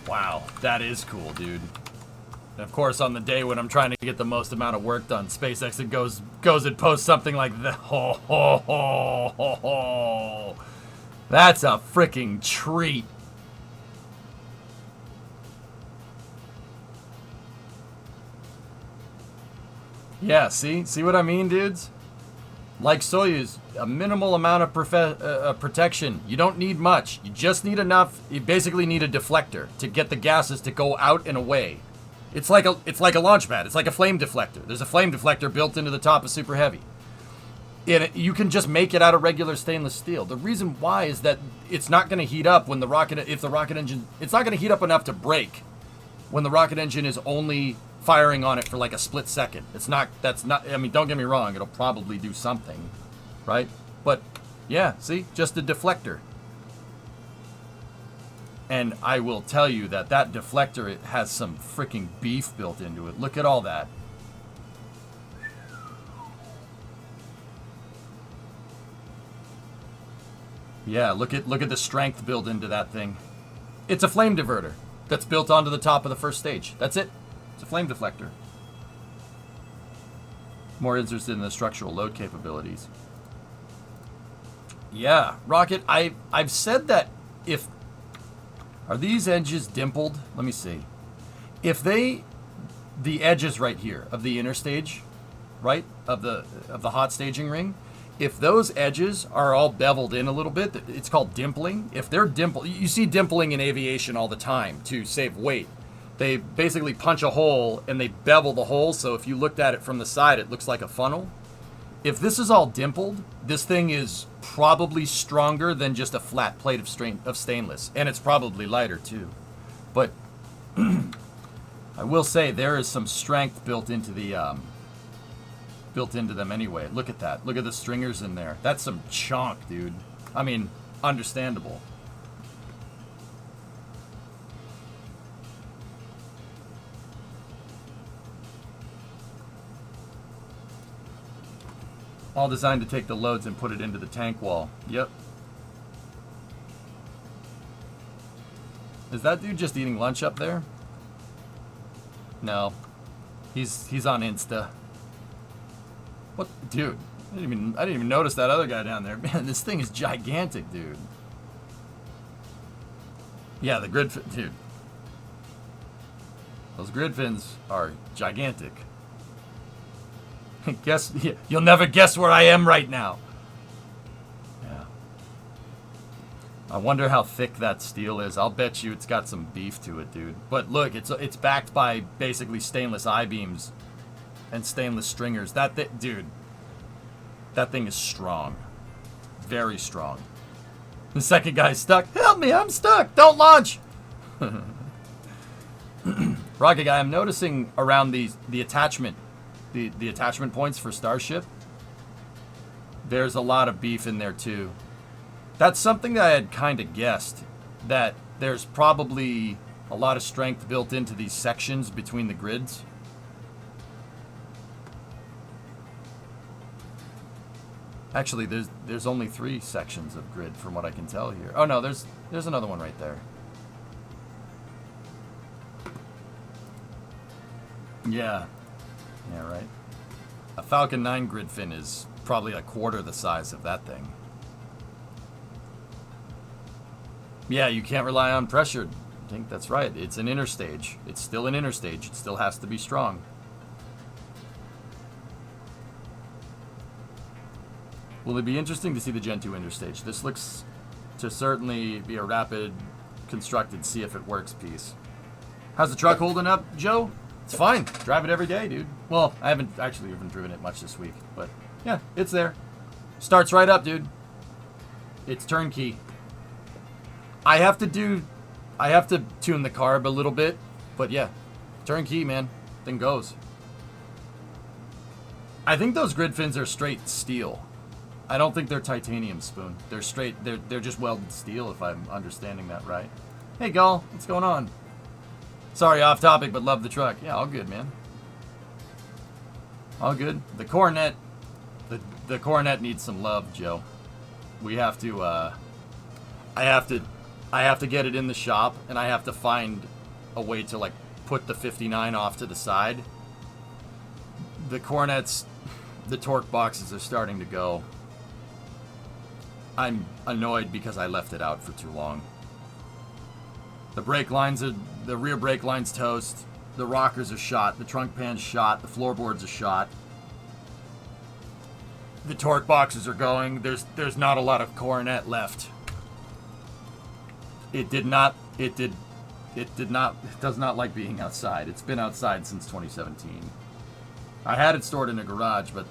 Wow, that is cool, dude. And of course, on the day when I'm trying to get the most amount of work done, SpaceX it goes and posts something like that. Ho, ho, ho, ho, ho. That's a freaking treat. Yeah, see what I mean, dudes? Like Soyuz, a minimal amount of protection. You don't need much. You just need enough. You basically need a deflector to get the gases to go out and away. It's like a launch pad. It's like a flame deflector. There's a flame deflector built into the top of Super Heavy. And you can just make it out of regular stainless steel. The reason why is that it's not going to heat up when the rocket engine, it's not going to heat up enough to break when the rocket engine is only firing on it for like a split second. I mean, don't get me wrong, it'll probably do something, right? But yeah, see, just a deflector. And I will tell you that deflector, it has some freaking beef built into it. Look at all that. Yeah, look at the strength built into that thing. It's a flame diverter that's built onto the top of the first stage. That's it. It's a flame deflector. More interested in the structural load capabilities. Yeah, Rocket, I've said that if... Are these edges dimpled? Let me see. If the edges right here of the inner stage, right, of the hot staging ring, if those edges are all beveled in a little bit, it's called dimpling. If they're dimpled, you see dimpling in aviation all the time to save weight. They basically punch a hole and they bevel the hole, so if you looked at it from the side, it looks like a funnel. If this is all dimpled, this thing is probably stronger than just a flat plate of stainless, and it's probably lighter too. But I will say there is some strength built into them anyway. Look at that. Look at the stringers in there. That's some chunk, dude. I mean, understandable. All designed to take the loads and put it into the tank wall. Yep. Is that dude just eating lunch up there? No. He's on Insta. What, dude? I didn't even notice that other guy down there. Man, this thing is gigantic, dude. Yeah, the grid fin, dude. Those grid fins are gigantic. Guess, you'll never guess where I am right now. Yeah. I wonder how thick that steel is. I'll bet you it's got some beef to it, dude. But look, it's backed by basically stainless I-beams and stainless stringers. Dude, that thing is strong. Very strong. The second guy's stuck. Help me, I'm stuck. Don't launch. Rocket guy, I'm noticing around the attachment, the attachment points for Starship, there's a lot of beef in there too. That's something that I had kind of guessed, that there's probably a lot of strength built into these sections between the grids. Actually, there's only 3 sections of grid from what I can tell here. Oh no, there's another one right there. Yeah. Yeah, right. A Falcon 9 grid fin is probably a quarter the size of that thing. Yeah, you can't rely on pressure. I think that's right. It's an interstage. It's still an interstage. It still has to be strong. Will it be interesting to see the Gen 2 interstage? This looks to certainly be a rapid constructed see if it works piece. How's the truck holding up, Joe? It's fine. Drive it every day, dude. Well, I haven't actually even driven it much this week, but yeah, it's there. Starts right up, dude. It's turnkey. I have to tune the carb a little bit, but yeah, turnkey, man. Thing goes. I think those grid fins are straight steel. I don't think they're titanium, Spoon. They're straight, they're just welded steel, if I'm understanding that right. Hey, Gull, what's going on? Sorry, off topic, but love the truck. Yeah, all good, man. All good. The Coronet, the Coronet needs some love, Joe. We have to, I have to get it in the shop, and I have to find a way to, like, put the 59 off to the side. The Coronets, the torque boxes are starting to go. I'm annoyed because I left it out for too long. The brake lines are, the rear brake line's toast. The rockers are shot. The trunk pan's shot. The floorboards are shot. The torque boxes are going. There's not a lot of Coronet left. It does not like being outside. It's been outside since 2017. I had it stored in a garage, but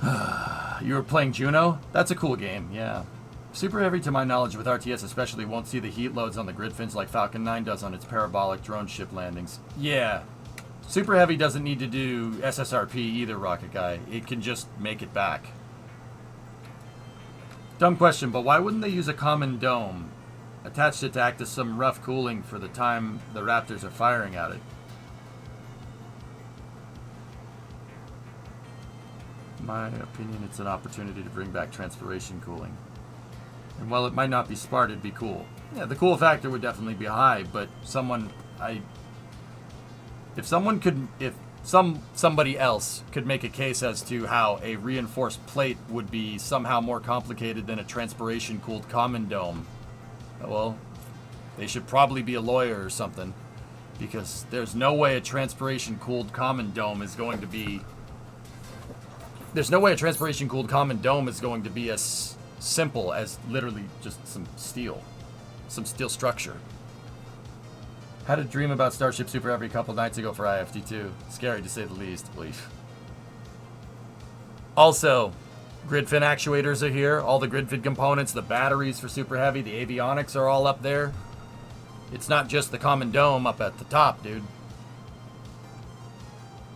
yeah. You were playing Juno? That's a cool game, yeah. Super Heavy, to my knowledge, with RTS especially, won't see the heat loads on the grid fins like Falcon 9 does on its parabolic drone ship landings. Yeah. Super Heavy doesn't need to do SSRP either, Rocket Guy. It can just make it back. Dumb question, but why wouldn't they use a common dome? Attached it to act as some rough cooling for the time the Raptors are firing at it. In my opinion, it's an opportunity to bring back transpiration cooling. And while it might not be smart, it'd be cool. Yeah, the cool factor would definitely be high, but if somebody else could make a case as to how a reinforced plate would be somehow more complicated than a transpiration-cooled common dome, well, they should probably be a lawyer or something, because there's no way a transpiration-cooled common dome is going to be... There's no way a transpiration-cooled common dome is going to be as simple as literally just some steel structure. Had a dream about Starship Super Heavy a couple nights ago for IFT2. Scary to say the least, belief. Also, grid fin actuators are here. All the grid fin components, the batteries for Super Heavy, the avionics are all up there. It's not just the common dome up at the top, dude.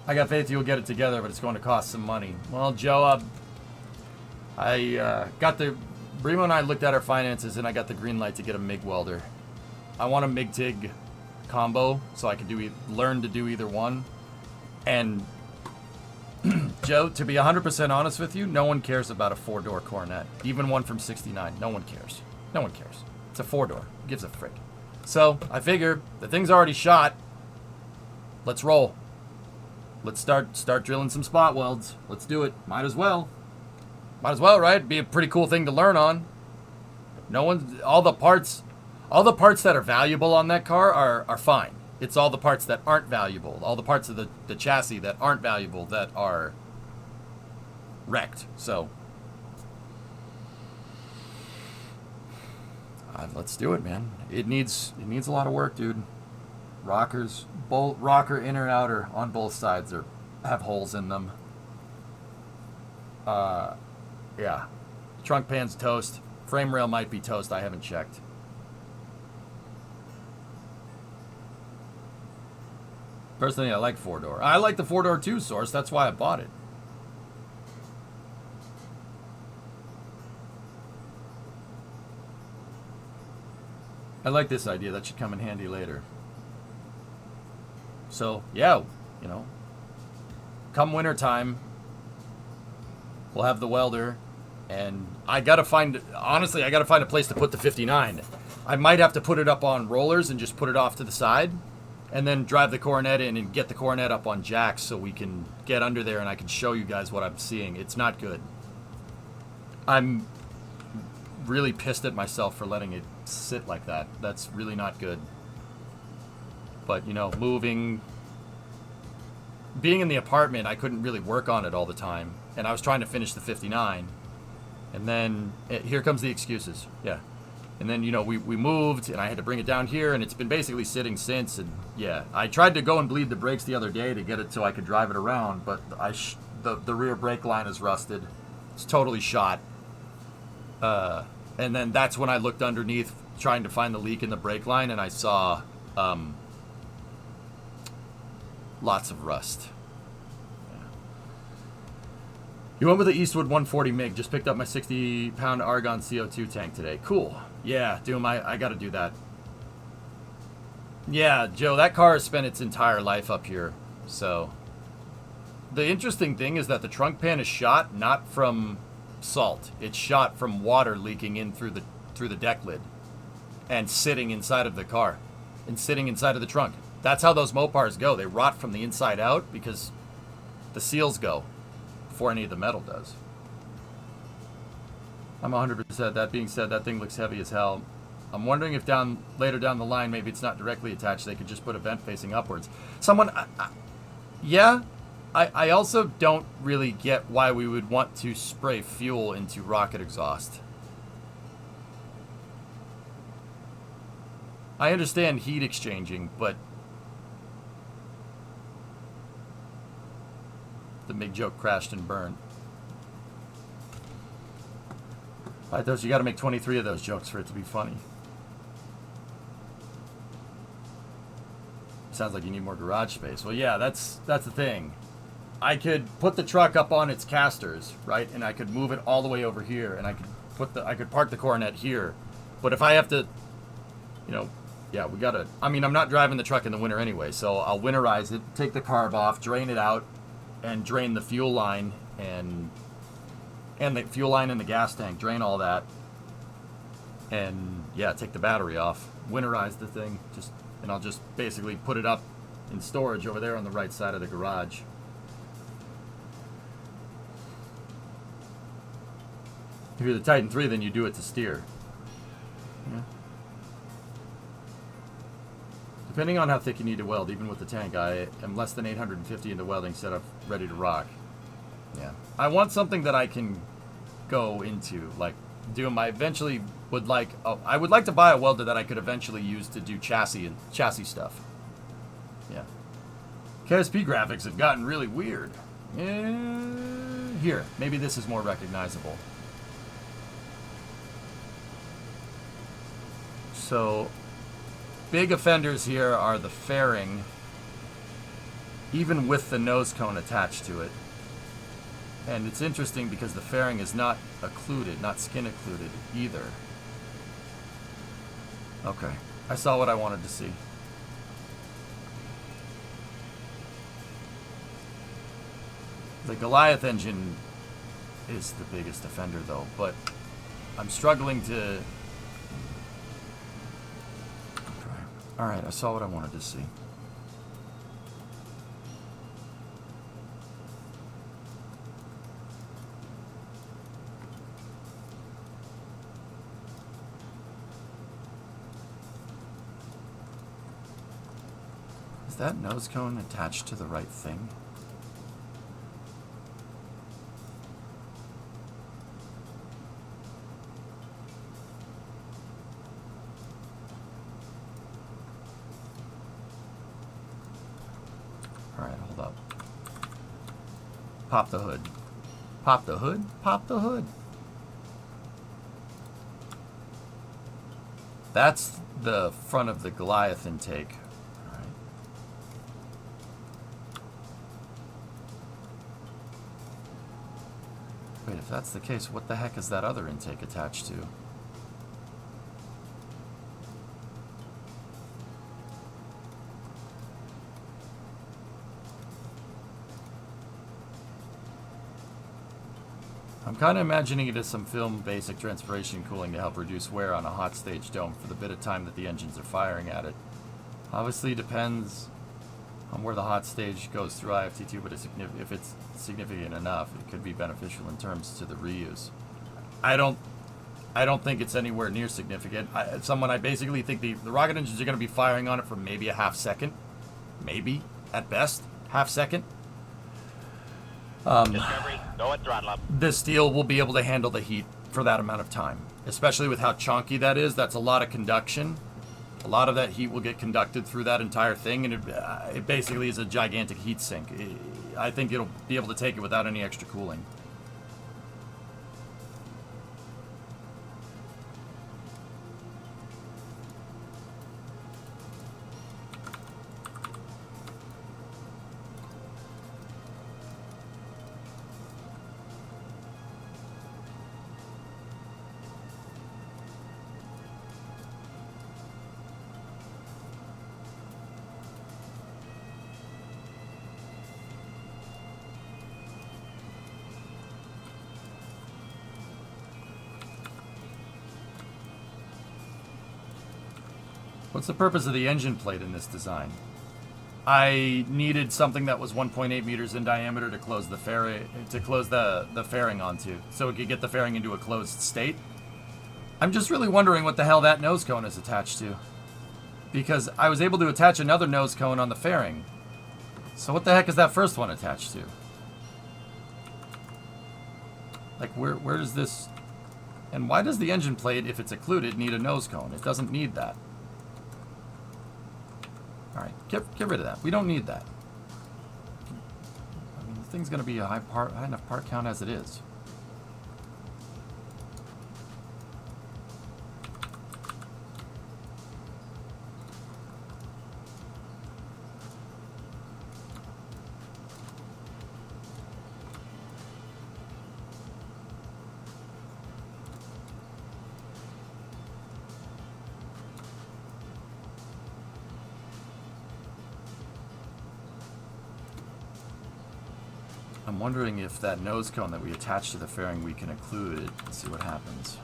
I got faith you'll get it together, but it's going to cost some money. Well, Joe, Brimo and I looked at our finances, and I got the green light to get a MIG welder. I want a MIG-TIG combo, so I can learn to do either one. And, Joe, to be 100% honest with you, no one cares about a 4-door Coronet. Even one from 69. No one cares. No one cares. It's a 4-door. Who gives a frick? So, I figure the thing's already shot. Let's roll. Let's start drilling some spot welds. Let's do it. Might as well. Might as well, right? It'd be a pretty cool thing to learn on. All the parts that are valuable on that car are fine. It's all the parts that aren't valuable. All the parts of the chassis that aren't valuable that are wrecked. So, let's do it, man. It needs a lot of work, dude. Rockers, rocker inner and outer on both sides have holes in them. Yeah. Trunk pan's toast. Frame rail might be toast. I haven't checked. Personally, I like 4-door. I like the 4-door too, Source. That's why I bought it. I like this idea. That should come in handy later. So, yeah, you know, come winter time, we'll have the welder, and I gotta find a place to put the 59. I might have to put it up on rollers and just put it off to the side, and then drive the Coronet in and get the Coronet up on jacks so we can get under there and I can show you guys what I'm seeing. It's not good. I'm really pissed at myself for letting it sit like that. That's really not good. But, you know, being in the apartment, I couldn't really work on it all the time. And I was trying to finish the 59. And then, here comes the excuses. Yeah. And then, you know, we moved, and I had to bring it down here, and it's been basically sitting since. And, yeah, I tried to go and bleed the brakes the other day to get it so I could drive it around. But the rear brake line is rusted. It's totally shot. And then that's when I looked underneath, trying to find the leak in the brake line, and I saw... lots of rust. Yeah. You went with the Eastwood 140 MiG. Just picked up my 60-pound Argon CO2 tank today. Cool. Yeah, Doom, I got to do that. Yeah, Joe, that car has spent its entire life up here. So, the interesting thing is that the trunk pan is shot not from salt. It's shot from water leaking in through the deck lid and sitting inside of the car and sitting inside of the trunk. That's how those Mopars go. They rot from the inside out because the seals go before any of the metal does. I'm 100%. That being said, that thing looks heavy as hell. I'm wondering if later down the line, maybe it's not directly attached. They could just put a vent facing upwards. Yeah. I also don't really get why we would want to spray fuel into rocket exhaust. I understand heat exchanging, but the MiG joke crashed and burned. Right, you got to make 23 of those jokes for it to be funny. Sounds like you need more garage space. Well, yeah, that's the thing. I could put the truck up on its casters, right, and I could move it all the way over here, and I could park the Coronet here. But if I have to, you know, yeah, we gotta. I mean, I'm not driving the truck in the winter anyway, so I'll winterize it, take the carb off, drain it out, and drain the fuel line and the fuel line and the gas tank, drain all that, and yeah, take the battery off, winterize the thing, and I'll just basically put it up in storage over there on the right side of the garage. If you're the Titan 3, then you do it to steer. Yeah. Depending on how thick you need to weld, even with the tank, I am less than 850 into welding setup, ready to rock. Yeah. I want something that I can go into, like Doom. I eventually would like, I would like to buy a welder that I could eventually use to do chassis stuff. Yeah. KSP graphics have gotten really weird. Here, maybe this is more recognizable. So, big offenders here are the fairing, even with the nose cone attached to it. And it's interesting because the fairing is not occluded, not skin occluded either. Okay, I saw what I wanted to see. The Goliath engine is the biggest offender though, but I'm struggling to Alright, I saw what I wanted to see. Is that nose cone attached to the right thing? Alright, hold up. Pop the hood. Pop the hood? Pop the hood. That's the front of the Goliath intake. Alright. Wait, if that's the case, what the heck is that other intake attached to? I'm kind of imagining it as some film basic transpiration cooling to help reduce wear on a hot stage dome for the bit of time that the engines are firing at it. Obviously depends on where the hot stage goes through IFT2, but if it's significant enough, it could be beneficial in terms to the reuse. I don't think it's anywhere near significant. I basically think the rocket engines are going to be firing on it for maybe a half second. Maybe, at best, half second. Discovery, go at throttle up. The steel will be able to handle the heat for that amount of time, especially with how chunky that is. That's a lot of conduction. A lot of that heat will get conducted through that entire thing, and it basically is a gigantic heat sink. I think it'll be able to take it without any extra cooling. What's the purpose of the engine plate in this design? I needed something that was 1.8 meters in diameter to close the fairing onto, so it could get the fairing into a closed state. I'm just really wondering what the hell that nose cone is attached to, because I was able to attach another nose cone on the fairing. So what the heck is that first one attached to? Like, where does this... And why does the engine plate, if it's occluded, need a nose cone? It doesn't need that. Alright, get rid of that. We don't need that. I mean, the thing's going to be a high enough part count as it is. I'm wondering if that nose cone that we attach to the fairing, we can occlude it and see what happens.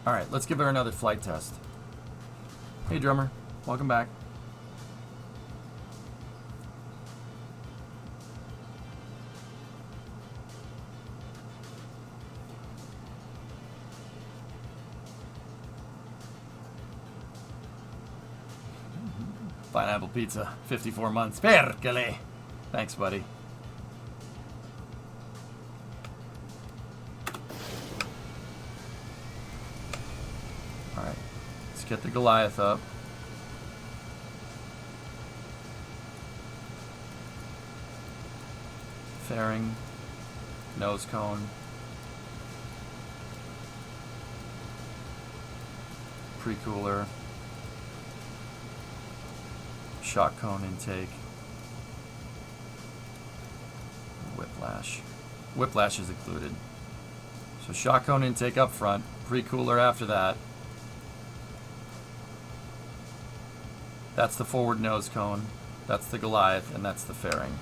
Alright, let's give her another flight test. Hey drummer, welcome back. Pineapple pizza, 54 months. Perkele! Thanks, buddy. Alright, let's get the Goliath up. Fairing, nose cone, pre-cooler. Shock cone intake. Whiplash. Whiplash is included. So shock cone intake up front, pre-cooler after that. That's the forward nose cone. That's the Goliath, and that's the fairing.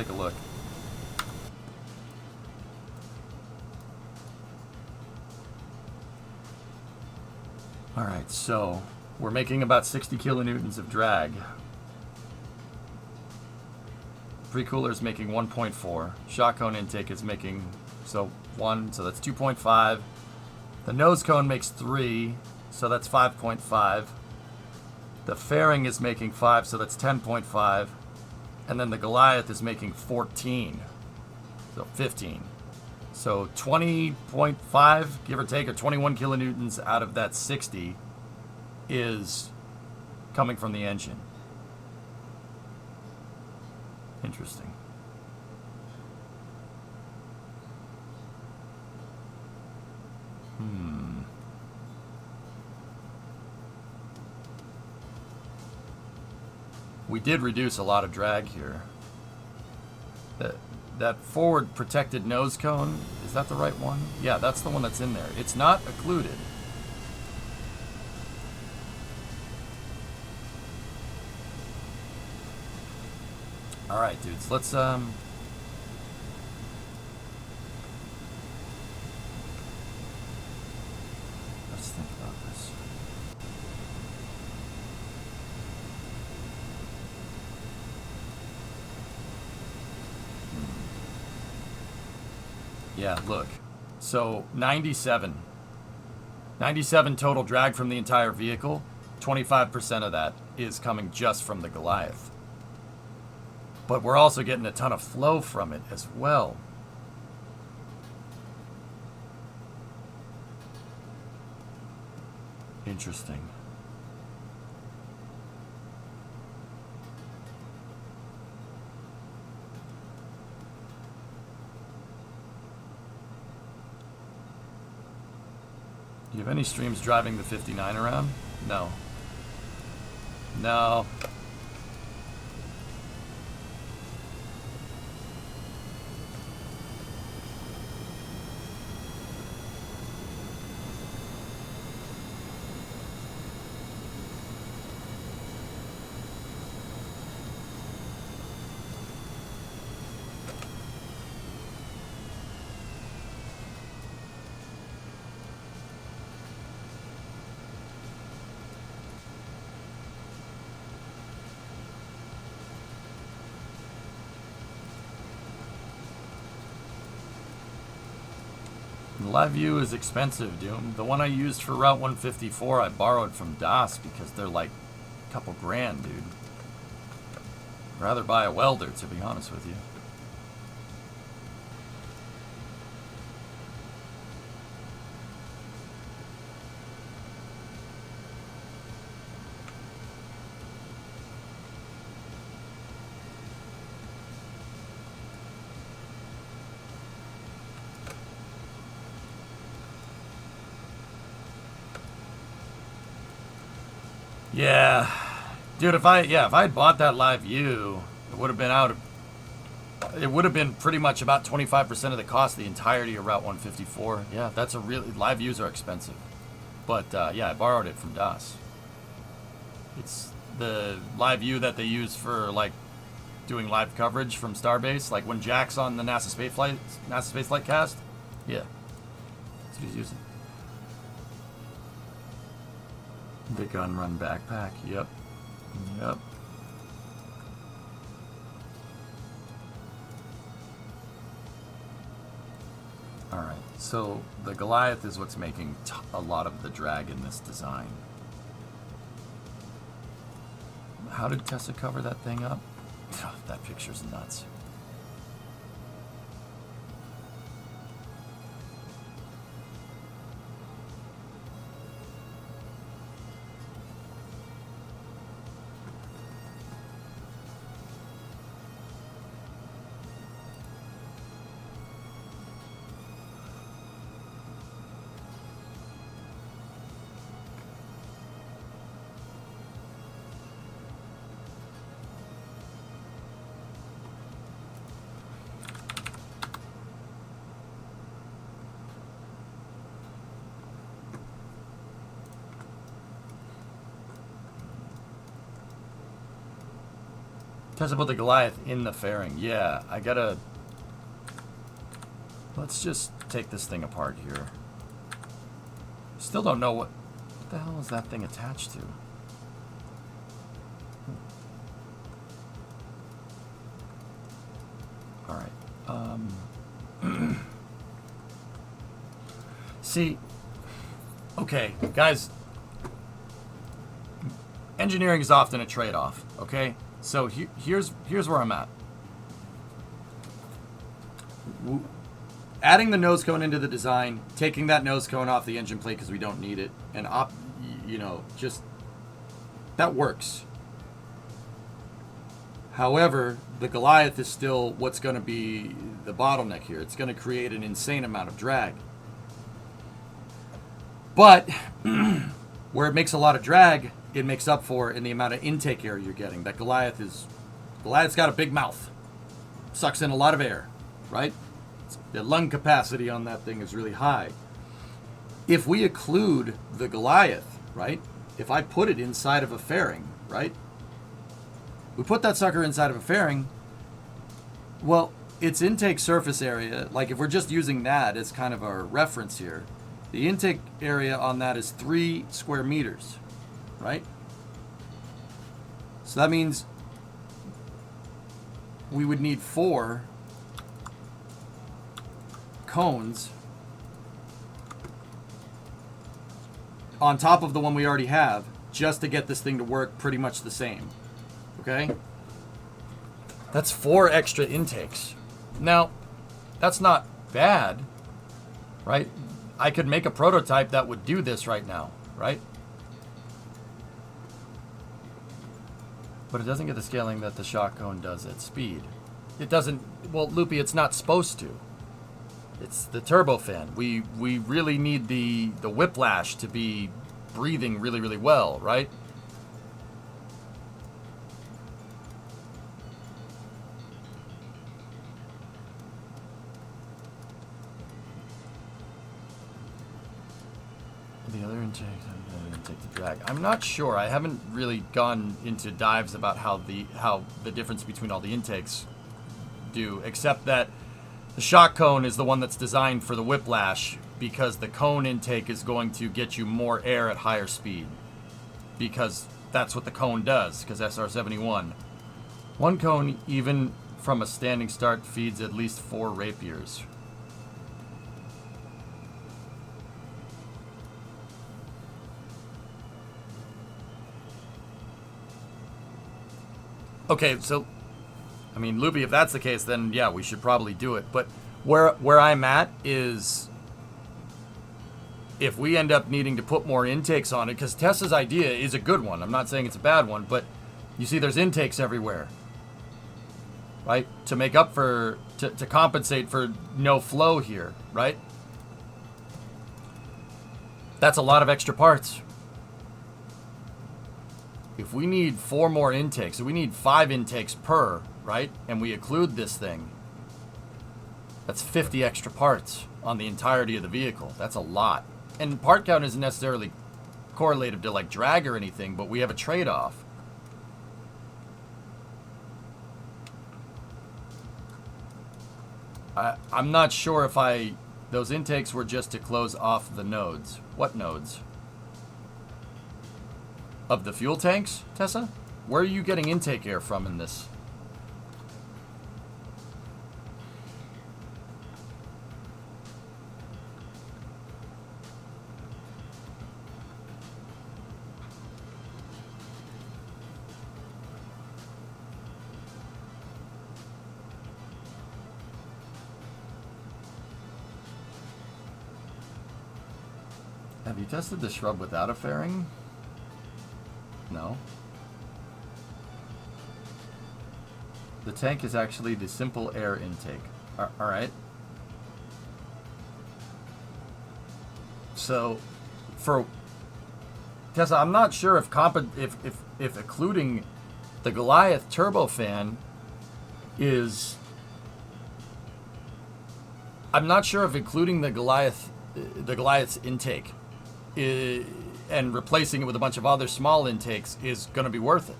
take a look. All right, so we're making about 60 kilonewtons of drag. Pre-cooler is making 1.4. Shot cone intake is making, so 1, so that's 2.5. The nose cone makes 3, so that's 5.5. The fairing is making 5, so that's 10.5. And then the Goliath is making 14, so 15. So 20.5, give or take, or 21 kilonewtons out of that 60 is coming from the engine. Interesting. We did reduce a lot of drag here. That forward protected nose cone, is that the right one? Yeah, that's the one that's in there. It's not occluded. All right, dudes, let's think about this. Yeah, look. So 97 total drag from the entire vehicle. 25% of that is coming just from the Goliath. But we're also getting a ton of flow from it as well. Interesting. Do you have any streams driving the 59 around? No. No. Live view is expensive, Doom. The one I used for Route 154 I borrowed from DAS because they're like a couple grand, dude. I'd rather buy a welder, to be honest with you. Yeah, dude. If I had bought that live view, it would have been out. It would have been pretty much about 25% of the cost, the entirety of Route 154. Yeah, that's a really live views are expensive, but yeah, I borrowed it from DAS. It's the live view that they use for like doing live coverage from Starbase, like when Jack's on the NASA Spaceflight cast. Yeah, that's what he's using. The gun run backpack. Yep. Yep. Alright, so the Goliath is what's making a lot of the drag in this design. How did Tessa cover that thing up? That picture's nuts. Tess about the Goliath in the fairing. Yeah, I gotta... Let's just take this thing apart here. Still don't know what the hell is that thing attached to. All right. See, okay, guys. Engineering is often a trade-off. Okay, so here's where I'm at. Adding the nose cone into the design, taking that nose cone off the engine plate because we don't need it, and just that works. However, the Goliath is still what's going to be the bottleneck here. It's going to create an insane amount of drag. But where it makes a lot of drag, it makes up for in the amount of intake air you're getting. That Goliath's got a big mouth, sucks in a lot of air, right? The lung capacity on that thing is really high. If we occlude the Goliath, right? If I put it inside of a fairing, right? We put that sucker inside of a fairing. Well, its intake surface area, like if we're just using that as kind of our reference here, the intake area on that is 3 square meters, right? So that means we would need 4 cones on top of the one we already have just to get this thing to work pretty much the same. Okay? That's 4 extra intakes. Now, that's not bad, right? I could make a prototype that would do this right now, right? But it doesn't get the scaling that the shock cone does at speed. It doesn't, well, Loopy, it's not supposed to. It's the turbofan. We really need the whiplash to be breathing really, really well, right? The other intake the drag. I'm not sure. I haven't really gone into dives about how the difference between all the intakes do, except that the shock cone is the one that's designed for the whiplash because the cone intake is going to get you more air at higher speed because that's what the cone does, because SR71. One cone, even from a standing start, feeds at least 4 rapiers. Okay, so, I mean, Loopy, if that's the case, then yeah, we should probably do it. But where I'm at is if we end up needing to put more intakes on it, because Tessa's idea is a good one. I'm not saying it's a bad one, but you see there's intakes everywhere, right? To make up for, to compensate for no flow here, right? That's a lot of extra parts. If we need 4 more intakes, so we need 5 intakes per, right? And we occlude this thing, that's 50 extra parts on the entirety of the vehicle. That's a lot. And part count isn't necessarily correlated to like drag or anything, but we have a trade-off. I'm not sure if those intakes were just to close off the nodes. What nodes? Of the fuel tanks, Tessa? Where are you getting intake air from in this? Have you tested the shrub without a fairing? No. The tank is actually the simple air intake. Alright. So, for Tessa, I'm not sure if occluding the Goliath turbofan is... I'm not sure if including the Goliath's intake and replacing it with a bunch of other small intakes is going to be worth it.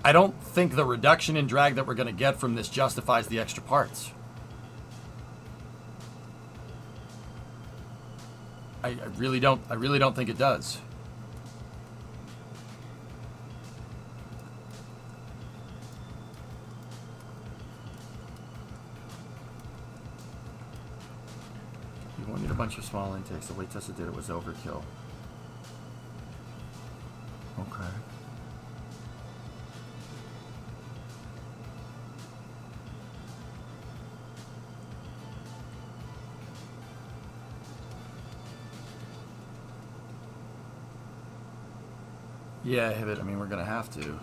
I don't think the reduction in drag that we're going to get from this justifies the extra parts. I really don't think it does. You wanted a bunch of small intakes. The way Tessa did it was overkill. Okay. Yeah, Hibbit, I mean, we're going to have to.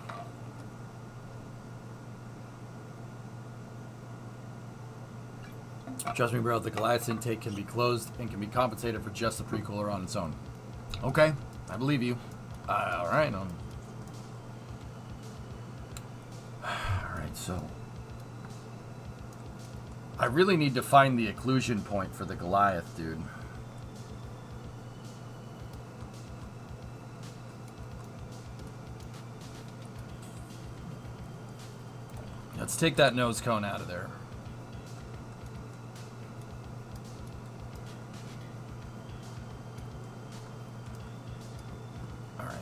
Trust me, bro, the Goliath's intake can be closed and can be compensated for just the pre-cooler on its own. Okay, I believe you. Alright, Alright, so... I really need to find the occlusion point for the Goliath, dude. Let's take that nose cone out of there. All right.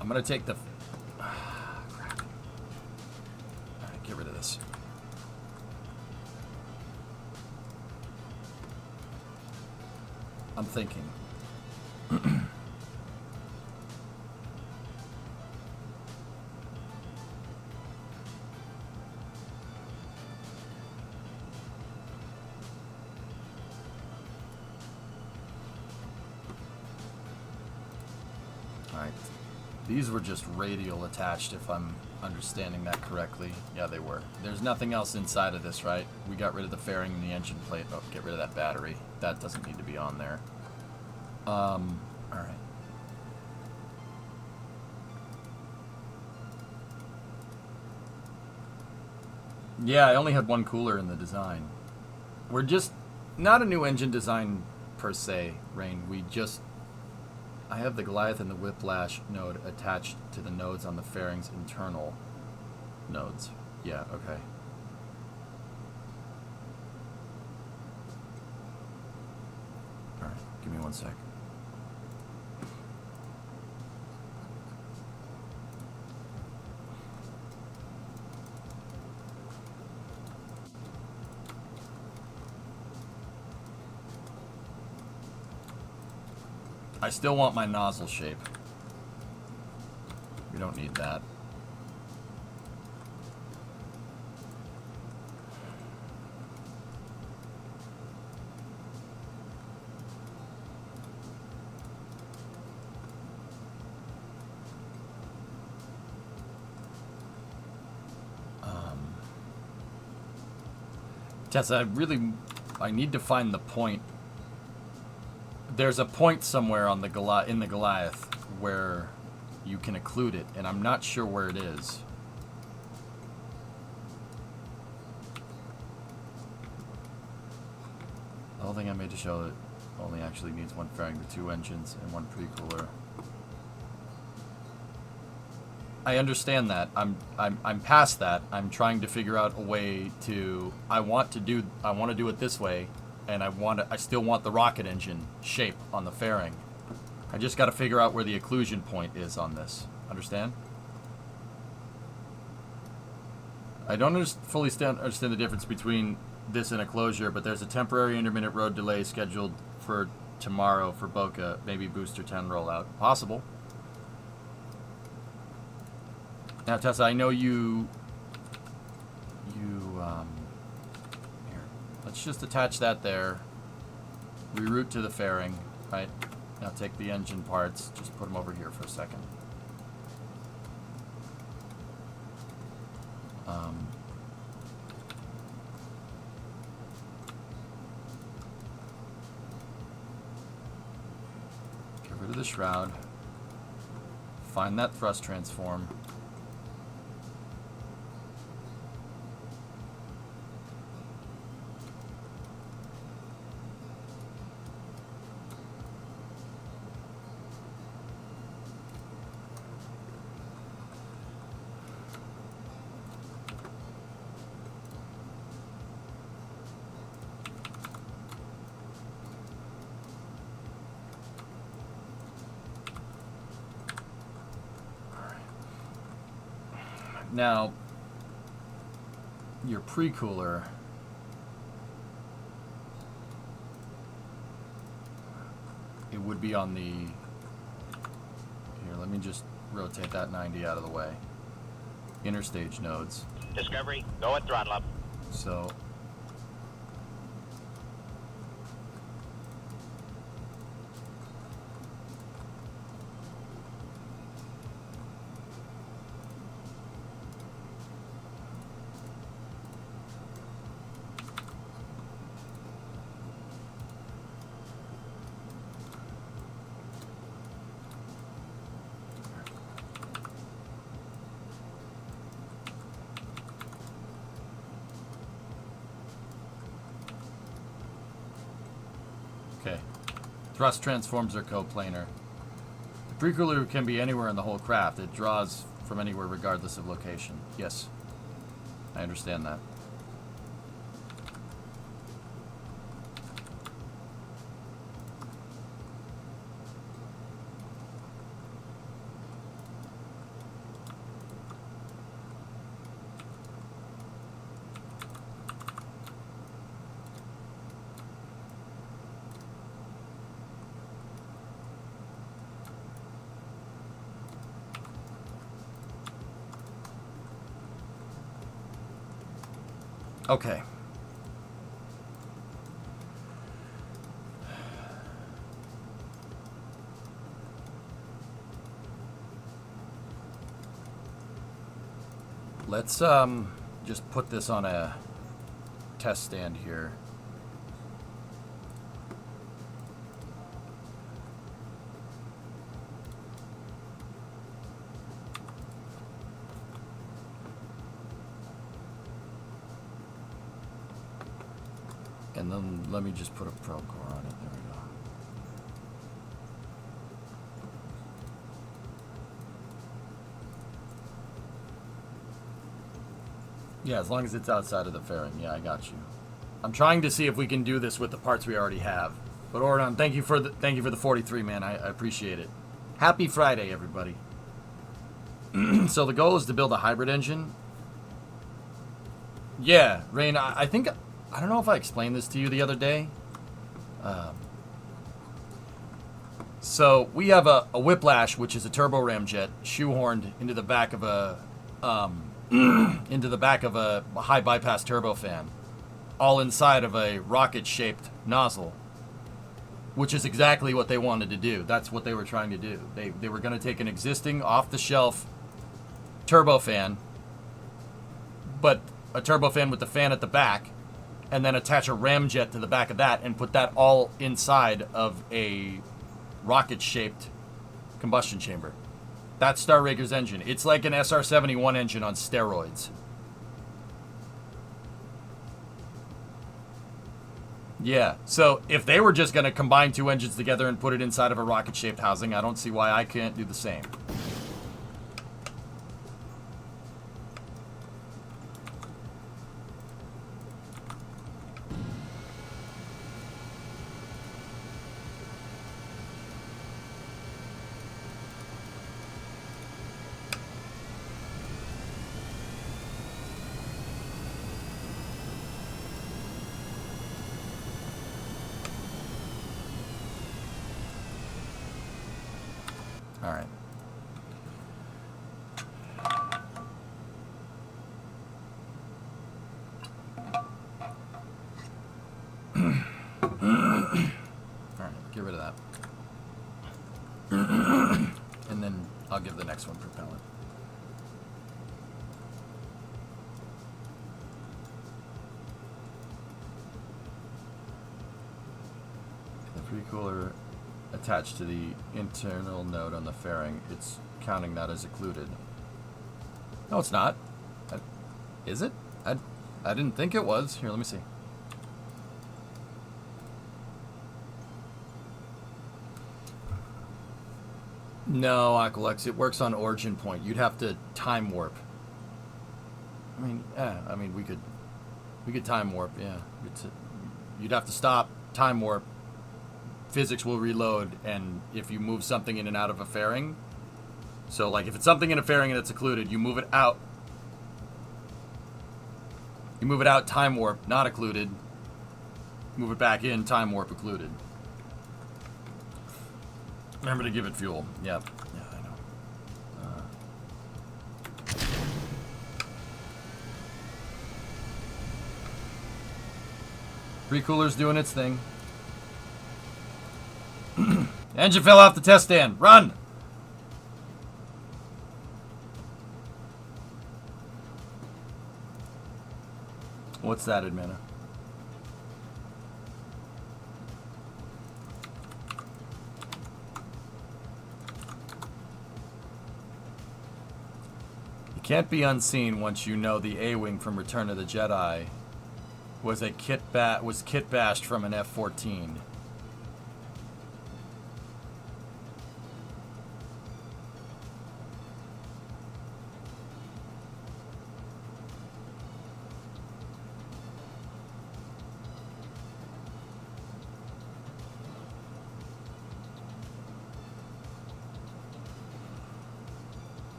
I'm going to take the... crap. All right, get rid of this. I'm thinking. These were just radial attached, if I'm understanding that correctly. Yeah, they were. There's nothing else inside of this, right? We got rid of the fairing and the engine plate. Oh, get rid of that battery. That doesn't need to be on there. All right. Yeah, I only had one cooler in the design. We're just not a new engine design per se, Rain. We just... I have the Goliath and the Whiplash node attached to the nodes on the fairing's internal nodes. Yeah, okay. Alright, give me 1 sec. I still want my nozzle shape. We don't need that. Tessa, I need to find the point. There's a point somewhere on the in the Goliath where you can occlude it, and I'm not sure where it is. The whole thing I made to show that only actually needs one fairing to 2 engines and 1 pre-cooler. I understand that. I'm past that. I'm trying to figure out a way to. I want to do it this way. And I still want the rocket engine shape on the fairing. I just got to figure out where the occlusion point is on this. Understand? I don't fully understand the difference between this and a closure, but there's a temporary intermittent road delay scheduled for tomorrow for Boca, maybe Booster 10 rollout. Possible. Now, Tessa, I know you let's just attach that there. Reroute to the fairing, right? Now take the engine parts, just put them over here for a second. Get rid of the shroud. Find that thrust transform. Now, your pre-cooler, it would be on the, here, let me just rotate that 90 out of the way. Interstage nodes. Discovery, go and throttle up. So, okay. Thrust transforms are coplanar. The precooler can be anywhere in the whole craft. It draws from anywhere regardless of location. Yes, I understand that. Okay. Let's just put this on a test stand here. And then let me just put a probe core on it. There we go. Yeah, as long as it's outside of the fairing. Yeah, I got you. I'm trying to see if we can do this with the parts we already have. But Ordon, thank you for the 43, man. I appreciate it. Happy Friday, everybody. So the goal is to build a hybrid engine. Yeah, Rain, I think, I don't know if I explained this to you the other day. So we have a Whiplash, which is a turbo ramjet, shoehorned into the back of a high bypass turbofan, all inside of a rocket-shaped nozzle, which is exactly what they wanted to do. That's what they were trying to do. They were going to take an existing off-the-shelf turbofan, but a turbofan with the fan at the back, and then attach a ramjet to the back of that and put that all inside of a rocket-shaped combustion chamber. That's Star Raker's engine. It's like an SR-71 engine on steroids. Yeah, so if they were just going to combine two engines together and put it inside of a rocket-shaped housing, I don't see why I can't do the same. All right. All right, get rid of that. And then I'll give the next one propellant. The pre-cooler attached to the internal node on the fairing, it's counting that as occluded. No, it's not. Is it? I didn't think it was. Here, let me see. No, Aqualex, it works on origin point. You'd have to time warp. I mean, we could time warp, yeah. You'd have to stop, time warp, physics will reload, and if you move something in and out of a fairing, so like if it's something in a fairing and it's occluded, you move it out You move it out, time warp, not occluded. Move it back in, time warp occluded. Remember to give it fuel. Yep. Yeah, I know. Pre-cooler's doing its thing. Engine fell off the test stand. Run! What's that, Admina? You can't be unseen once you know the A-wing from Return of the Jedi was kit bashed from an F-14.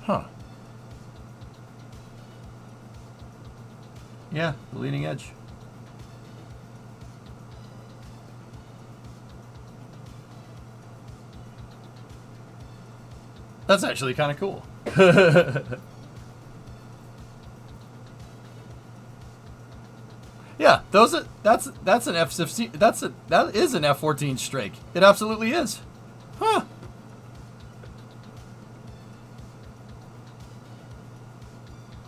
Huh. Yeah, the leading edge. That's actually kind of cool. Yeah, that's an F-15. That is an F-14 Strake. It absolutely is. Huh.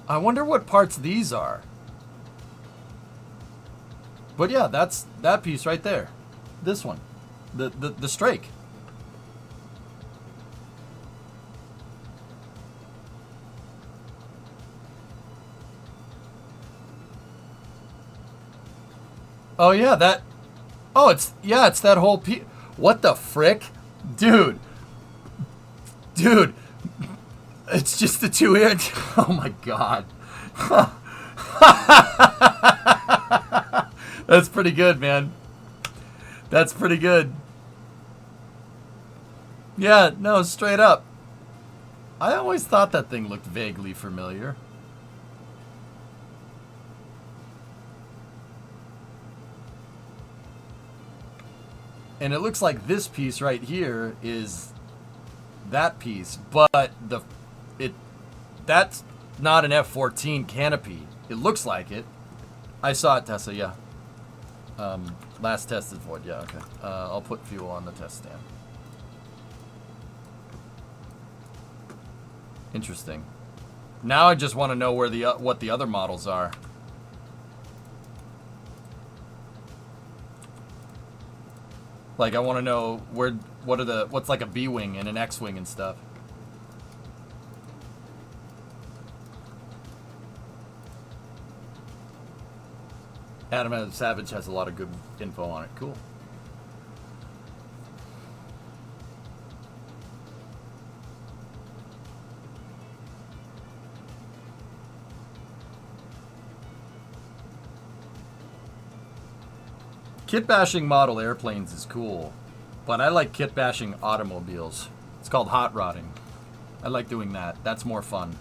I wonder what parts these are. But yeah, that's that piece right there. This one. The Strake. Oh yeah, that. Oh, it's that whole piece. What the frick, dude? Dude, it's just the two air. Oh my god. That's pretty good, man. That's pretty good. Yeah, no, straight up. I always thought that thing looked vaguely familiar. And it looks like this piece right here is that piece, but that's not an F-14 canopy. It looks like it. I saw it, Tessa, yeah. Last tested void, yeah, okay. I'll put fuel on the test stand. Interesting. Now I just want to know where what the other models are. Like, I want to know what's like a B-wing and an X-wing and stuff. Adam Savage has a lot of good info on it. Cool. Kit bashing model airplanes is cool, but I like kit bashing automobiles. It's called hot rodding. I like doing that. That's more fun.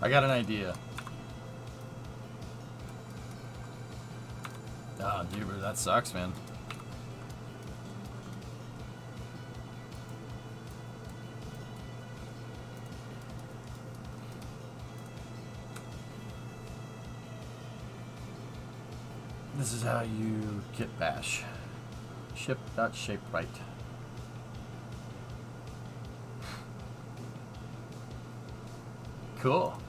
I got an idea. Oh, dude, that sucks, man. This is how you kit bash. Ship.shape right. Cool.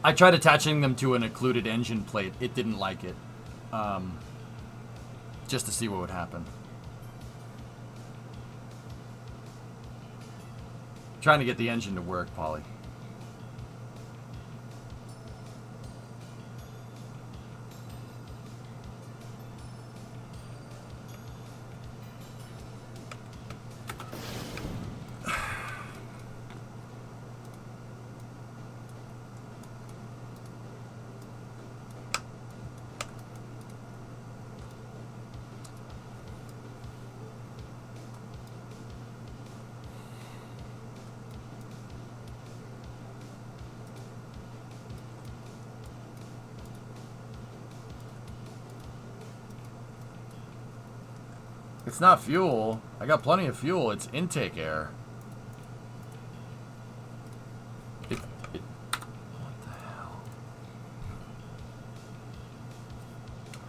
I tried attaching them to an occluded engine plate. It didn't like it. Just to see what would happen. Trying to get the engine to work, Polly. It's not fuel. I got plenty of fuel. It's intake air. What the hell?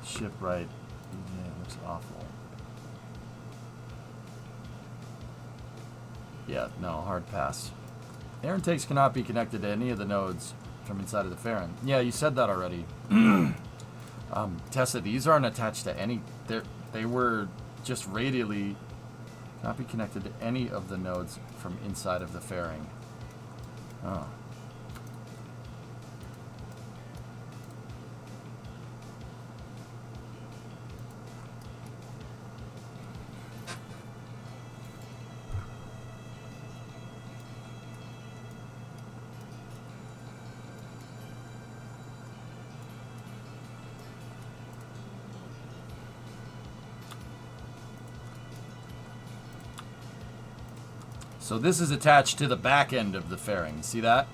Shipwright. Yeah, it looks awful. Yeah, no, hard pass. Air intakes cannot be connected to any of the nodes from inside of the fairing. Yeah, you said that already. Tessa, these aren't attached to any... They were... just radially not be connected to any of the nodes from inside of the fairing. Oh. So this is attached to the back end of the fairing. See that?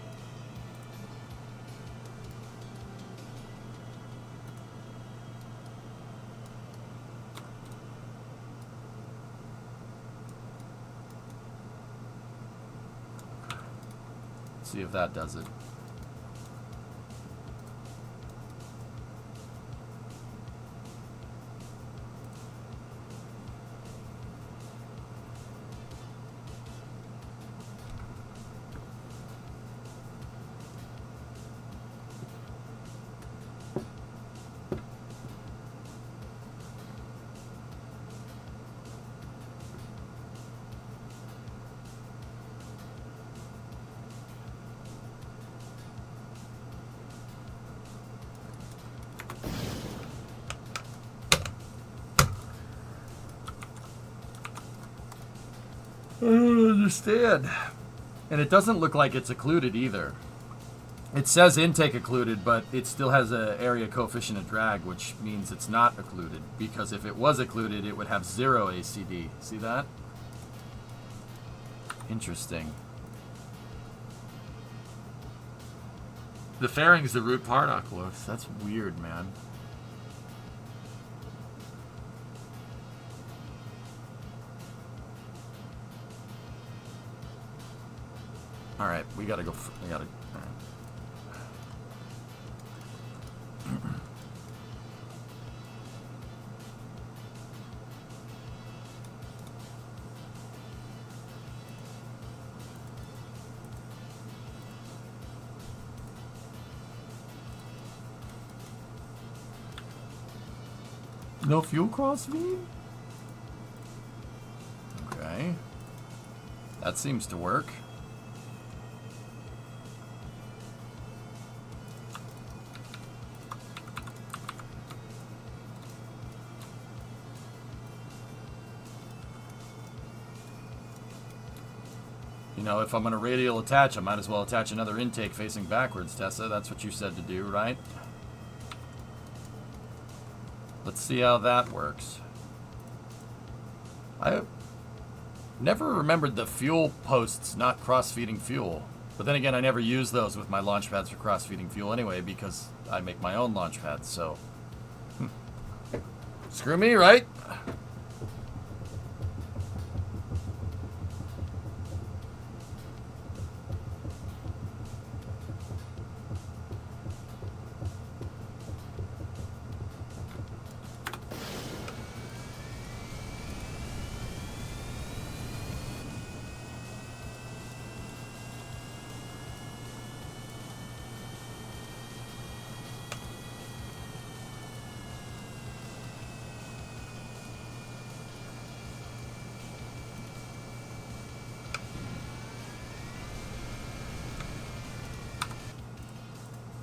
Let's see if that does it. I don't understand. And it doesn't look like it's occluded either. It says intake occluded, but it still has an area coefficient of drag, which means it's not occluded. Because if it was occluded, it would have 0 ACD. See that? Interesting. The fairing's the root part oculus. That's weird, man. All right, we gotta go. We gotta. All right. No fuel crossfeed? Okay. That seems to work. You know, if I'm going to radial attach, I might as well attach another intake facing backwards, Tessa. That's what you said to do, right? Let's see how that works. I never remembered the fuel posts not cross-feeding fuel. But then again, I never use those with my launch pads for cross-feeding fuel anyway because I make my own launch pads, so... Screw me, right?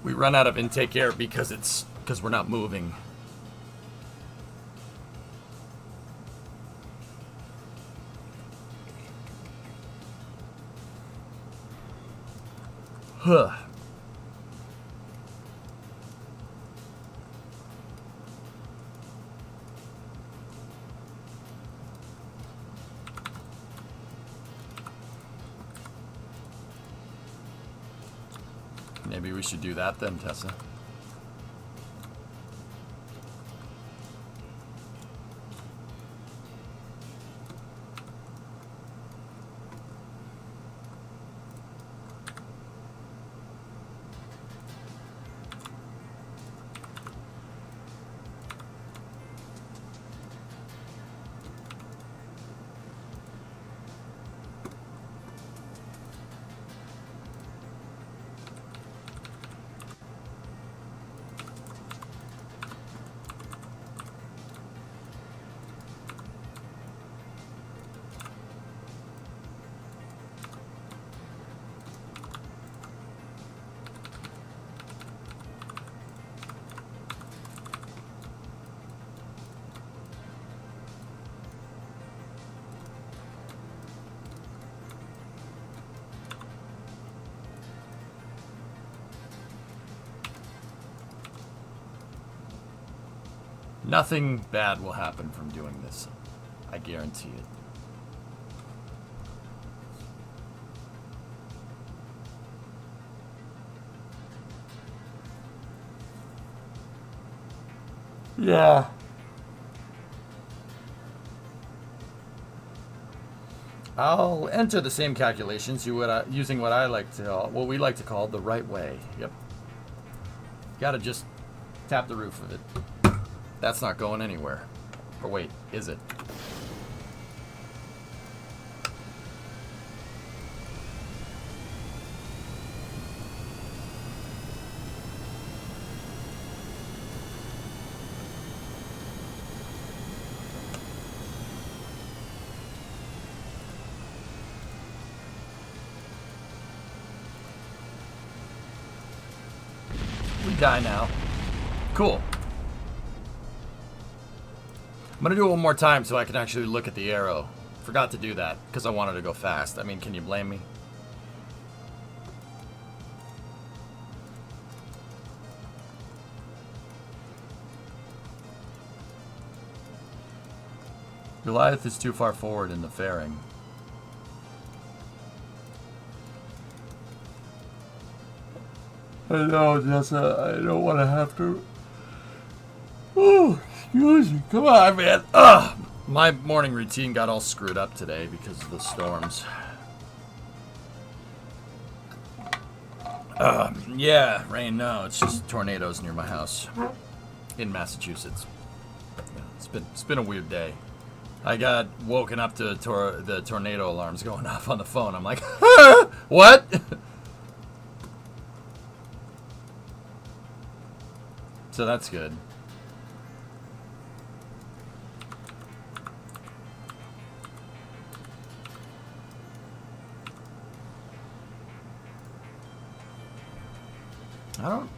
We run out of intake air because we're not moving. Huh. Maybe we should do that then, Tessa. Nothing bad will happen from doing this. I guarantee it. Yeah. I'll enter the same calculations using what we like to call the right way. Yep. Gotta just tap the roof of it. That's not going anywhere. Or wait, is it? We die now. Cool. I'm gonna do it one more time so I can actually look at the arrow. Forgot to do that because I wanted to go fast. I mean, can you blame me? Goliath is too far forward in the fairing. I know, Jessa. I don't want to have to... Oh, excuse me. Come on, man. Ugh. My morning routine got all screwed up today because of the storms. Yeah, rain. No, it's just tornadoes near my house in Massachusetts. Yeah, it's been a weird day. I got woken up to the tornado alarms going off on the phone. I'm like, what? So that's good.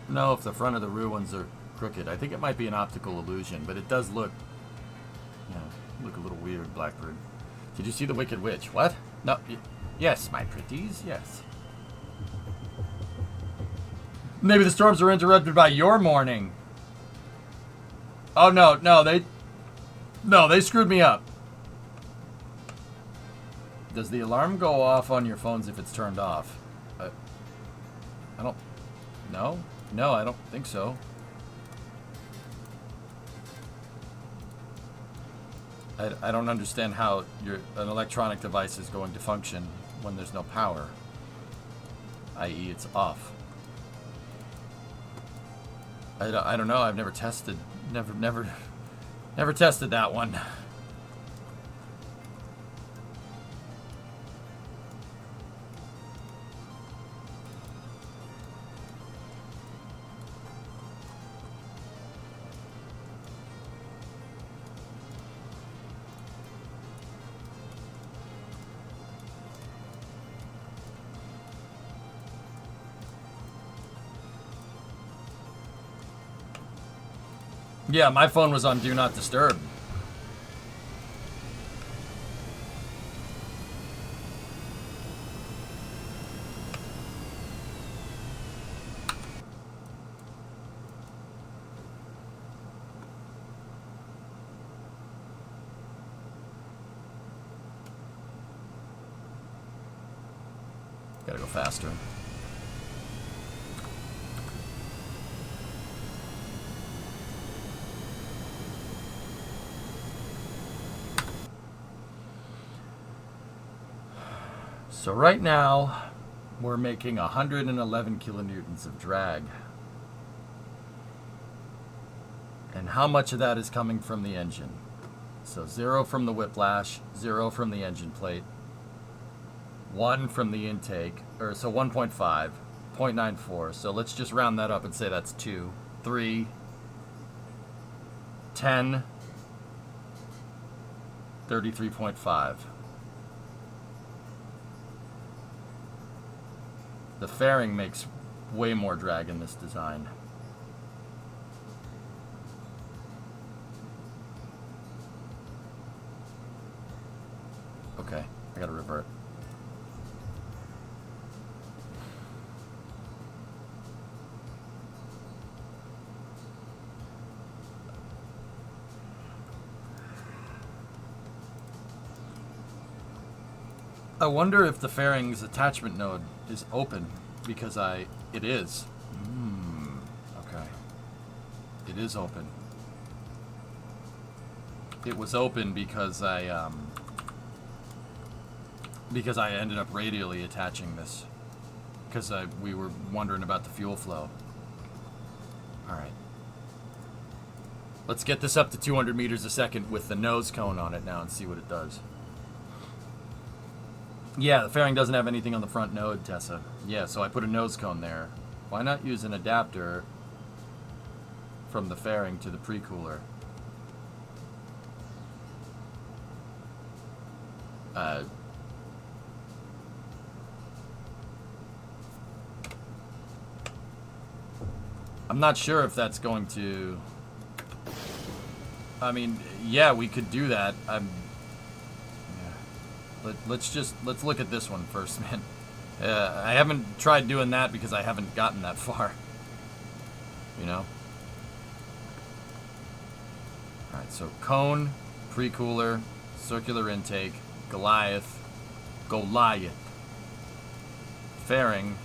know if the front of the rear ones are crooked. I think it might be an optical illusion, but it does look, look a little weird, Blackbird. Did you see the Wicked Witch? What? No. Yes, my pretties, yes. Maybe the storms are interrupted by your morning. Oh, no, they screwed me up. Does the alarm go off on your phones if it's turned off? I don't... No? No, I don't think so. I don't understand how an electronic device is going to function when there's no power. I.e. it's off. I don't know. I've never tested. Never tested that one. Yeah, my phone was on Do Not Disturb. Gotta go faster. So right now, we're making 111 kilonewtons of drag. And how much of that is coming from the engine? So 0 from the whiplash, 0 from the engine plate, 1 from the intake, or so 1.5, 0.94. So let's just round that up and say that's 2, 3, 10, 33.5. The fairing makes way more drag in this design. Okay, I gotta revert. I wonder if the fairing's attachment node is open because it is. Okay. It is open. It was open because I ended up radially attaching this because we were wondering about the fuel flow. All right. Let's get this up to 200 meters a second with the nose cone on it now and see what it does. Yeah, the fairing doesn't have anything on the front node, Tessa. Yeah, so I put a nose cone there. Why not use an adapter from the fairing to the pre-cooler? I'm not sure if that's going to... I mean, yeah, we could do that. Let's look at this one first, man. I haven't tried doing that because I haven't gotten that far. You know? Alright, so cone, pre-cooler, circular intake, Goliath, fairing,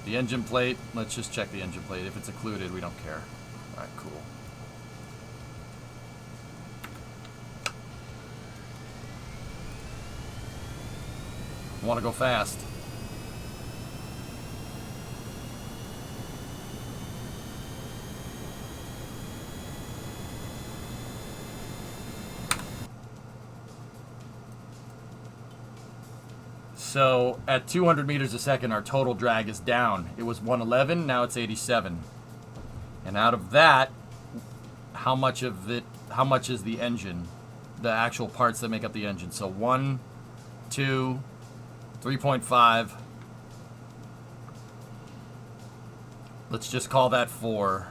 the engine plate. Let's just check the engine plate. If it's occluded, we don't care. Alright, cool. Want to go fast. So at 200 meters a second, our total drag is down. It was 111, now it's 87. And out of that, how much is the engine? The actual parts that make up the engine. So 1, 2, 3.5. Let's just call that 4.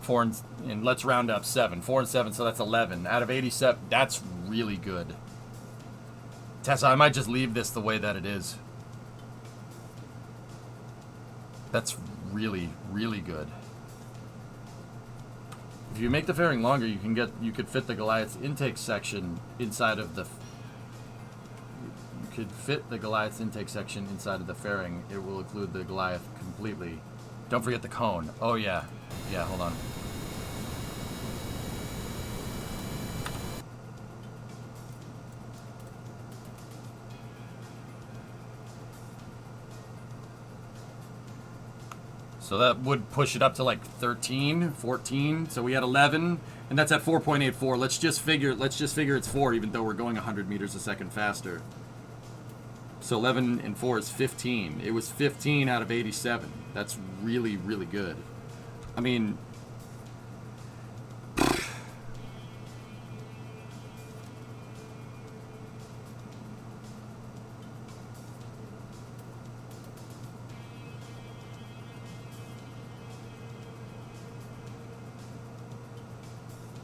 4 and let's round up 7. 4 and 7, so that's 11. Out of 87, that's really good. Tessa, I might just leave this the way that it is. That's really, really good. If you make the fairing longer, you could fit the Goliath's intake section inside of the. You could fit the Goliath's intake section inside of the fairing. It will include the Goliath completely. Don't forget the cone. Oh yeah, yeah. Hold on. So that would push it up to like 13, 14. So we had 11, and that's at 4.84. Let's just figure it's 4, even though we're going 100 meters a second faster. So 11 and 4 is 15. It was 15 out of 87. That's really, really good. I mean,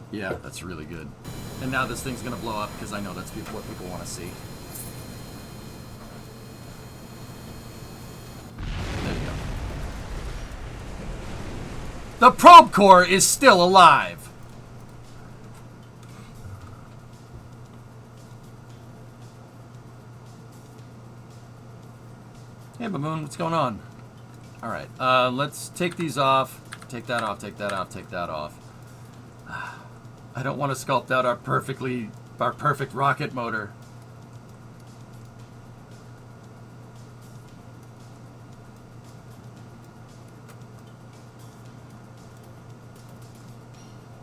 yeah, that's really good. And now this thing's gonna blow up because I know that's what people want to see. There you go. The probe core is still alive. Hey, Baboon, what's going on? All right, let's take these off. Take that off. Take that off. Take that off. I don't want to sculpt out our perfect rocket motor.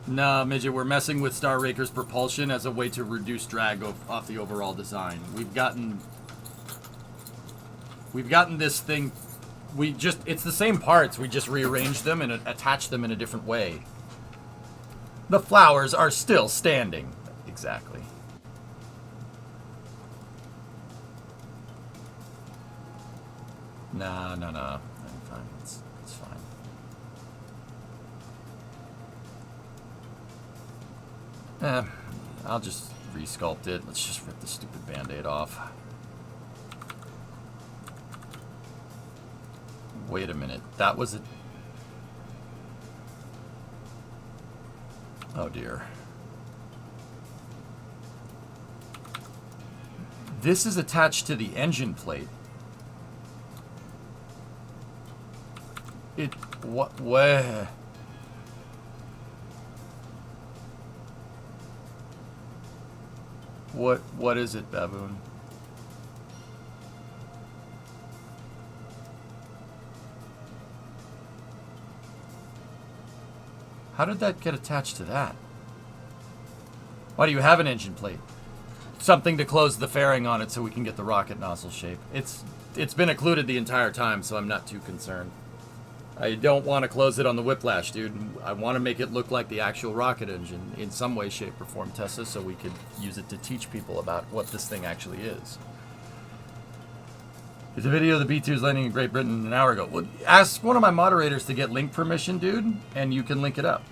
Nah, Midget, we're messing with Star Raker's propulsion as a way to reduce drag off the overall design. We've gotten this thing, it's the same parts, we just rearranged them and attached them in a different way. The flowers are still standing. Exactly. Nah. I'm fine. It's fine. I'll just resculpt it. Let's just rip the stupid Band-Aid off. Wait a minute. That was a... Oh dear. This is attached to the engine plate. What? Where? What is it, Baboon? How did that get attached to that? Why do you have an engine plate? Something to close the fairing on it so we can get the rocket nozzle shape. It's been occluded the entire time, so I'm not too concerned. I don't want to close it on the whiplash, dude. I want to make it look like the actual rocket engine in some way, shape, or form, Tessa, so we could use it to teach people about what this thing actually is. There's a video of the B-2s landing in Great Britain an hour ago. Well, ask one of my moderators to get link permission, dude, and you can link it up.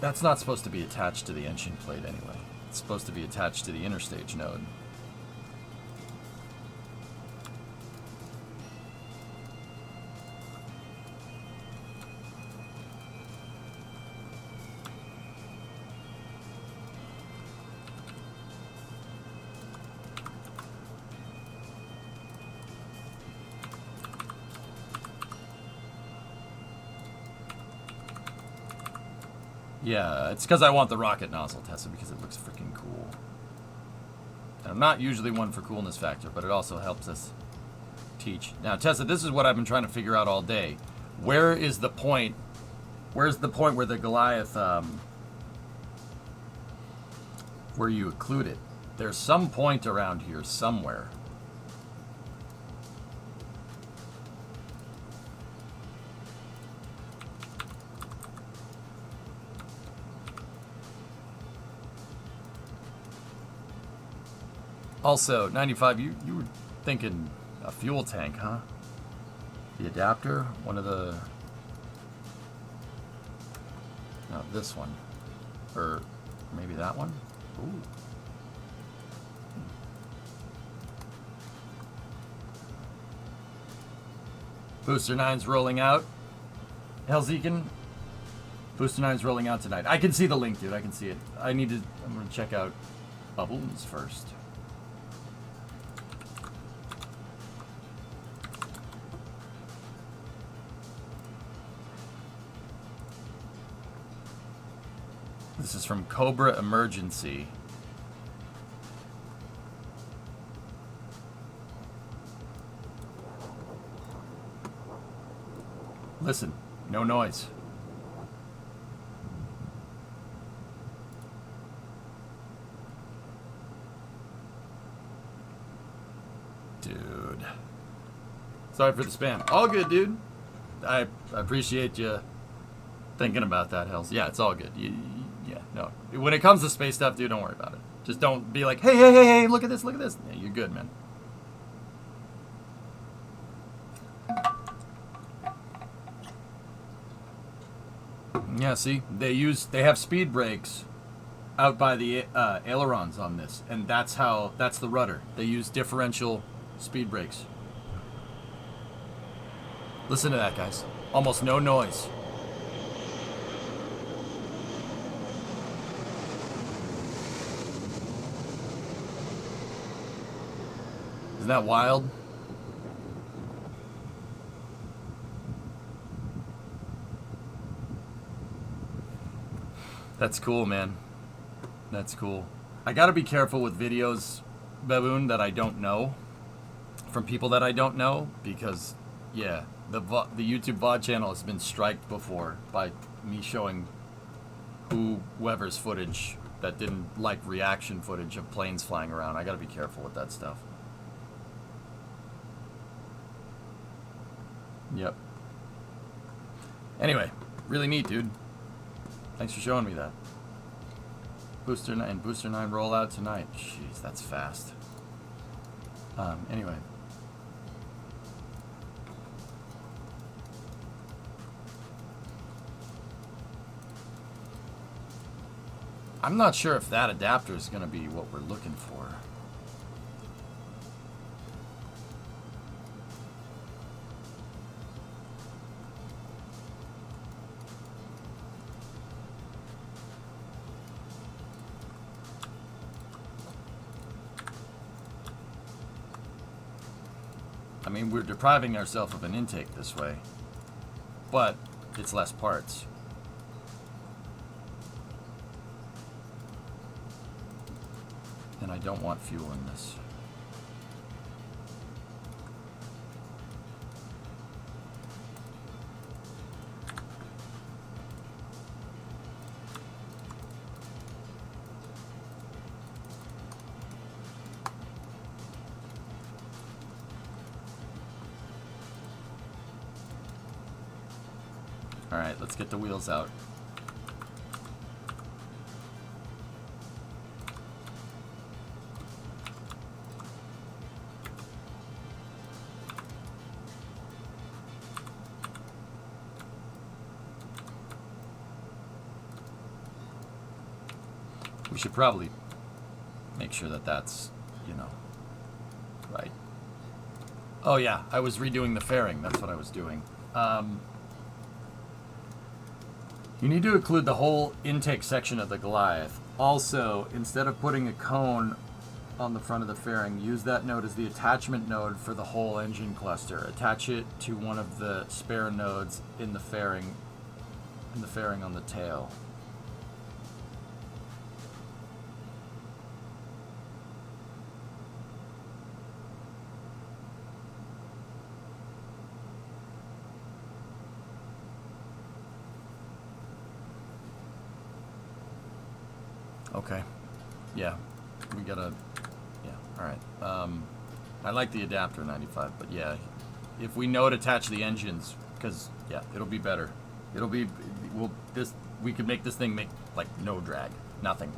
That's not supposed to be attached to the engine plate anyway. It's supposed to be attached to the interstage node. Yeah, it's because I want the rocket nozzle, Tessa, because it looks freaking cool. And I'm not usually one for coolness factor, but it also helps us teach. Now, Tessa, this is what I've been trying to figure out all day. Where is the point? Where's the point where the Goliath, where you occlude it? There's some point around here somewhere. Also, 95, you were thinking a fuel tank, huh? The adapter, one of the... No, this one. Or maybe that one? Ooh. Booster 9's rolling out. Hellzekin. Booster 9's rolling out tonight. I can see the link, dude. I can see it. I'm going to check out Bubbles first. This is from Cobra Emergency. Listen, no noise. Dude. Sorry for the spam. All good, dude. I appreciate you thinking about that, Hells. Yeah, it's all good. Yeah, no. When it comes to space stuff, dude, don't worry about it. Just don't be like, hey, look at this, look at this. Yeah, you're good, man. Yeah, see, they have speed brakes out by the ailerons on this, and that's the rudder. They use differential speed brakes. Listen to that, guys. Almost no noise. Isn't that wild? That's cool, man. That's cool. I gotta be careful with videos, Baboon, that I don't know. From people that I don't know. Because, yeah, the YouTube VOD channel has been striked before by me showing whoever's footage that didn't like reaction footage of planes flying around. I gotta be careful with that stuff. Yep. Anyway, really neat, dude. Thanks for showing me that. Booster 9 rollout tonight. Jeez, that's fast. Anyway. I'm not sure if that adapter is going to be what we're looking for. I mean, we're depriving ourselves of an intake this way, but it's less parts. And I don't want fuel in this. All right, let's get the wheels out. We should probably make sure that that's, right. Oh yeah, I was redoing the fairing. That's what I was doing. You need to include the whole intake section of the Goliath. Also, instead of putting a cone on the front of the fairing, use that node as the attachment node for the whole engine cluster. Attach it to one of the spare nodes in the fairing on the tail. Okay. Yeah. We gotta... Yeah. Alright. I like the adapter 95, but yeah. If we node attach the engines, because, yeah, it'll be better. It'll be... We could make this thing make, like, no drag. Nothing.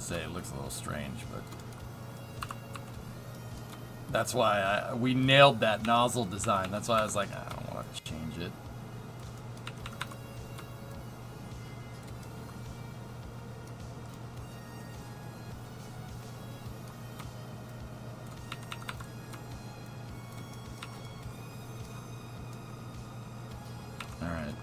gonna say it looks a little strange, but that's why we nailed that nozzle design. That's why I was like, I don't want to change it. All right.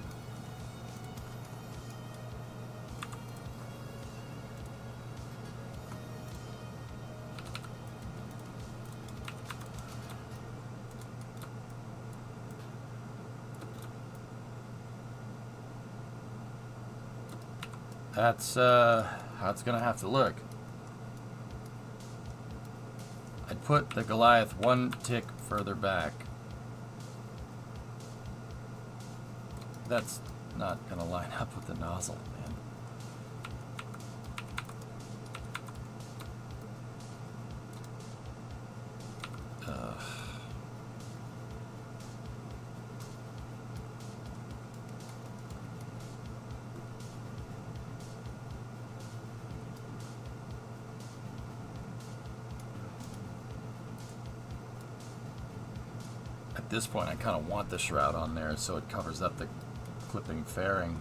That's how it's gonna have to look. I'd put the Goliath one tick further back. That's not gonna line up with the nozzle, man. At this point, I kind of want the shroud on there so it covers up the clipping fairing.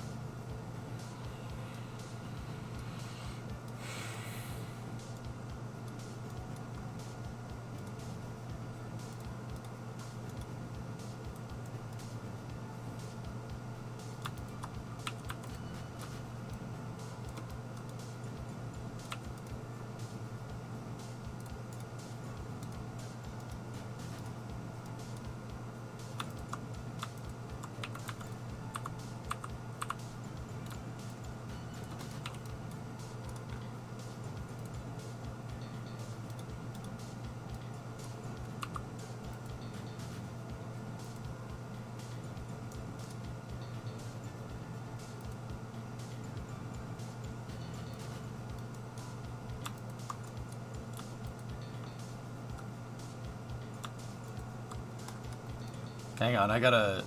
Hang on, I gotta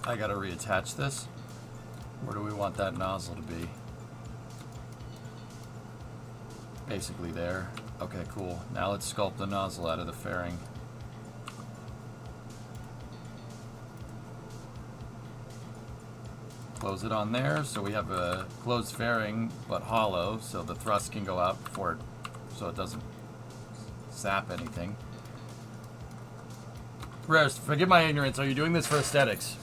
reattach this. Where do we want that nozzle to be? Basically there. Okay, cool. Now let's sculpt the nozzle out of the fairing. Close it on there, so we have a closed fairing, but hollow, so the thrust can go out before it, so it doesn't sap anything. Rarest, forgive my ignorance, are you doing this for aesthetics?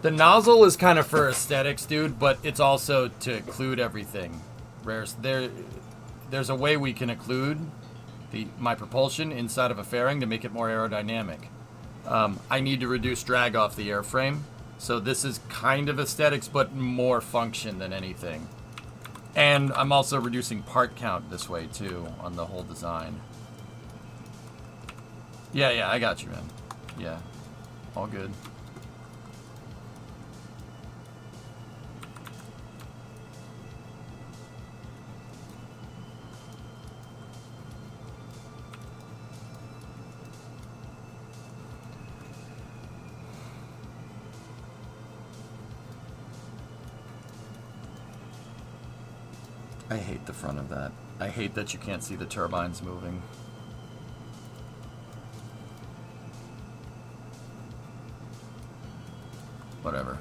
The nozzle is kind of for aesthetics, dude, but it's also to occlude everything. Rarest, there's a way we can occlude my propulsion inside of a fairing to make it more aerodynamic. I need to reduce drag off the airframe, so this is kind of aesthetics, but more function than anything. And I'm also reducing part count this way, too, on the whole design. Yeah, I got you, man. Yeah, all good. I hate the front of that. I hate that you can't see the turbines moving. Whatever.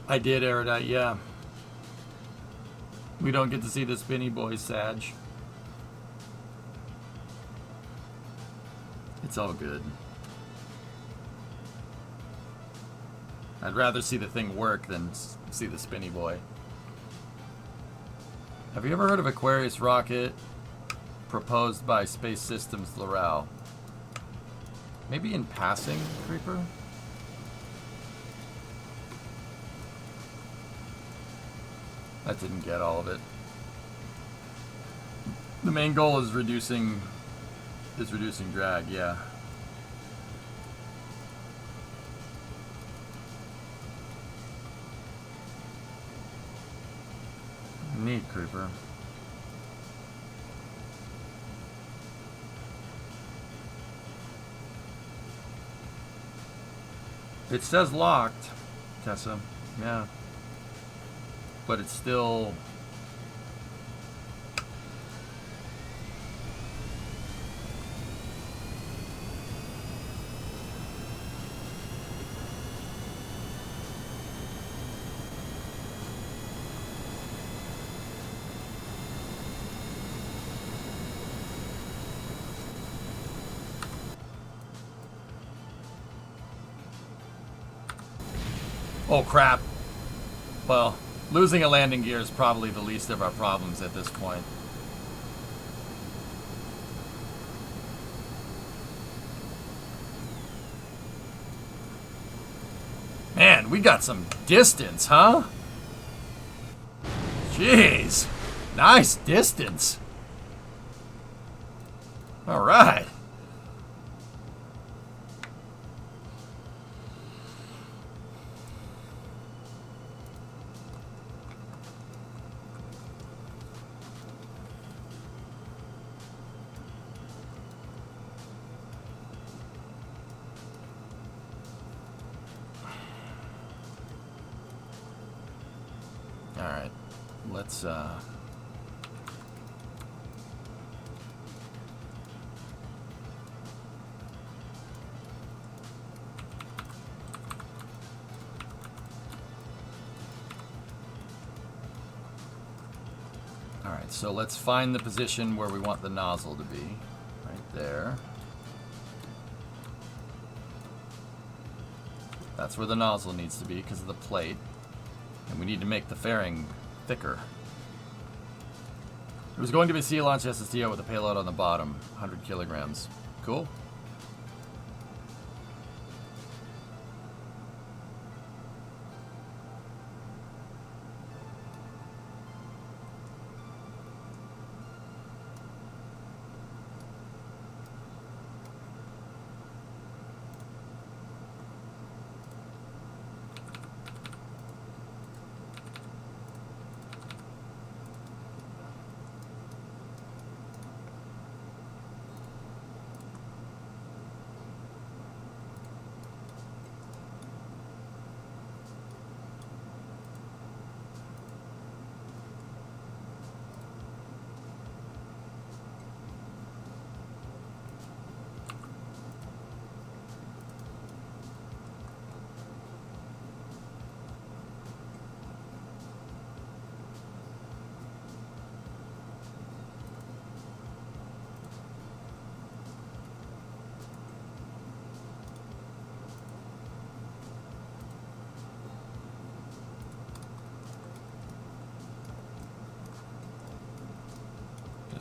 I did, Erudite, yeah. We don't get to see the spinny boy, Sag. It's all good. I'd rather see the thing work than see the spinny boy. Have you ever heard of Aquarius rocket proposed by Space Systems Loral? Maybe in passing, Creeper? That didn't get all of it. The main goal is reducing drag, yeah. Neat, Creeper. It says locked, Tessa. Yeah. But it's still... Oh crap. Well, losing a landing gear is probably the least of our problems at this point. Man, we got some distance, huh? Jeez. Nice distance. All right. Alright, let's Alright, so let's find the position where we want the nozzle to be. Right there. That's where the nozzle needs to be because of the plate. And we need to make the fairing thicker. It was going to be a sea-launched SSTO with a payload on the bottom, 100 kilograms. Cool.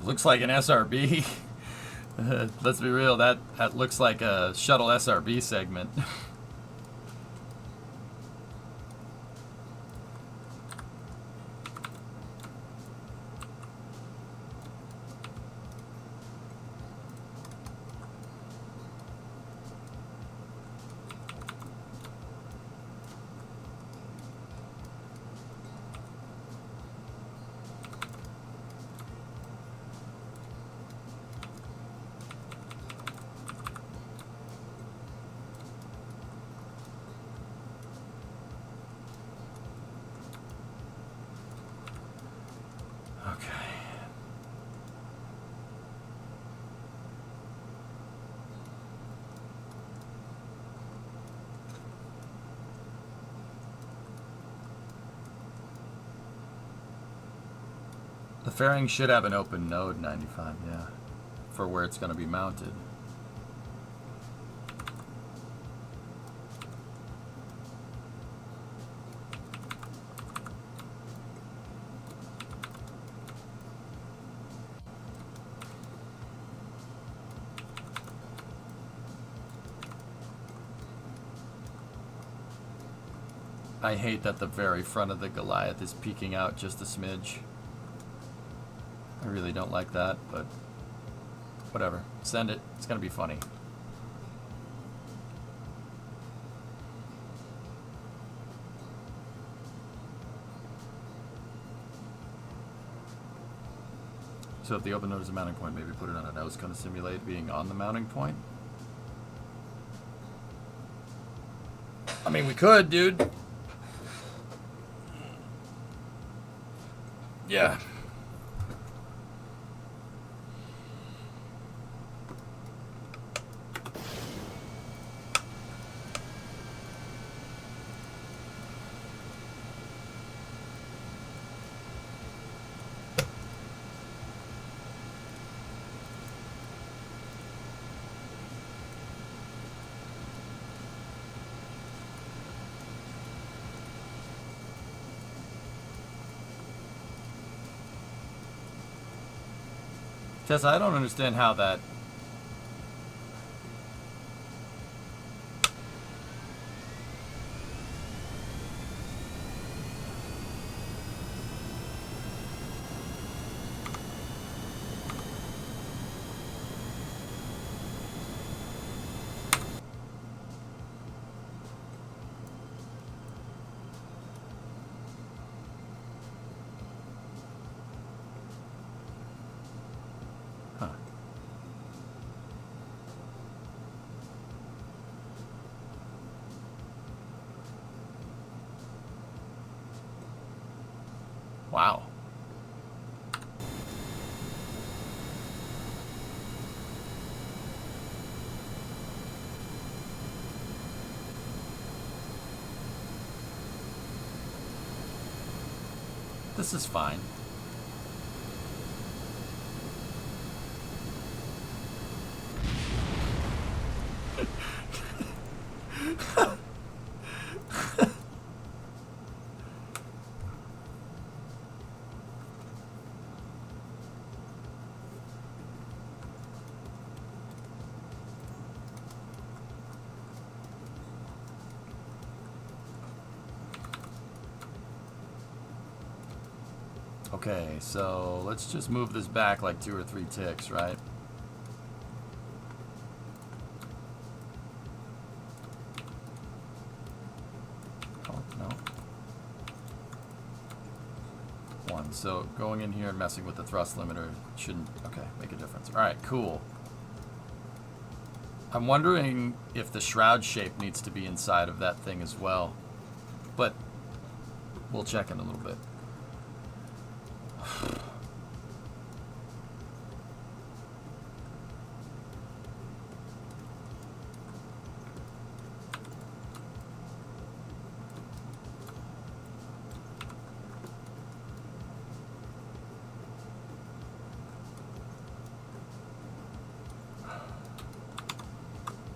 Looks like an SRB. Let's be real, that looks like a shuttle SRB segment. The fairing should have an open node 95, yeah, for where it's going to be mounted. I hate that the very front of the Goliath is peeking out just a smidge. I really don't like that, but whatever. Send it. It's going to be funny. So if the open node is a mounting point, maybe put it on a nose, kind of simulate being on the mounting point. I mean, we could, dude. Yeah. Tessa, I don't understand how that... Wow. This is fine. Okay, so let's just move this back like 2 or 3 ticks, right? Oh, no. 1. So going in here and messing with the thrust limiter shouldn't, okay, make a difference. All right, cool. I'm wondering if the shroud shape needs to be inside of that thing as well, but we'll check in a little bit.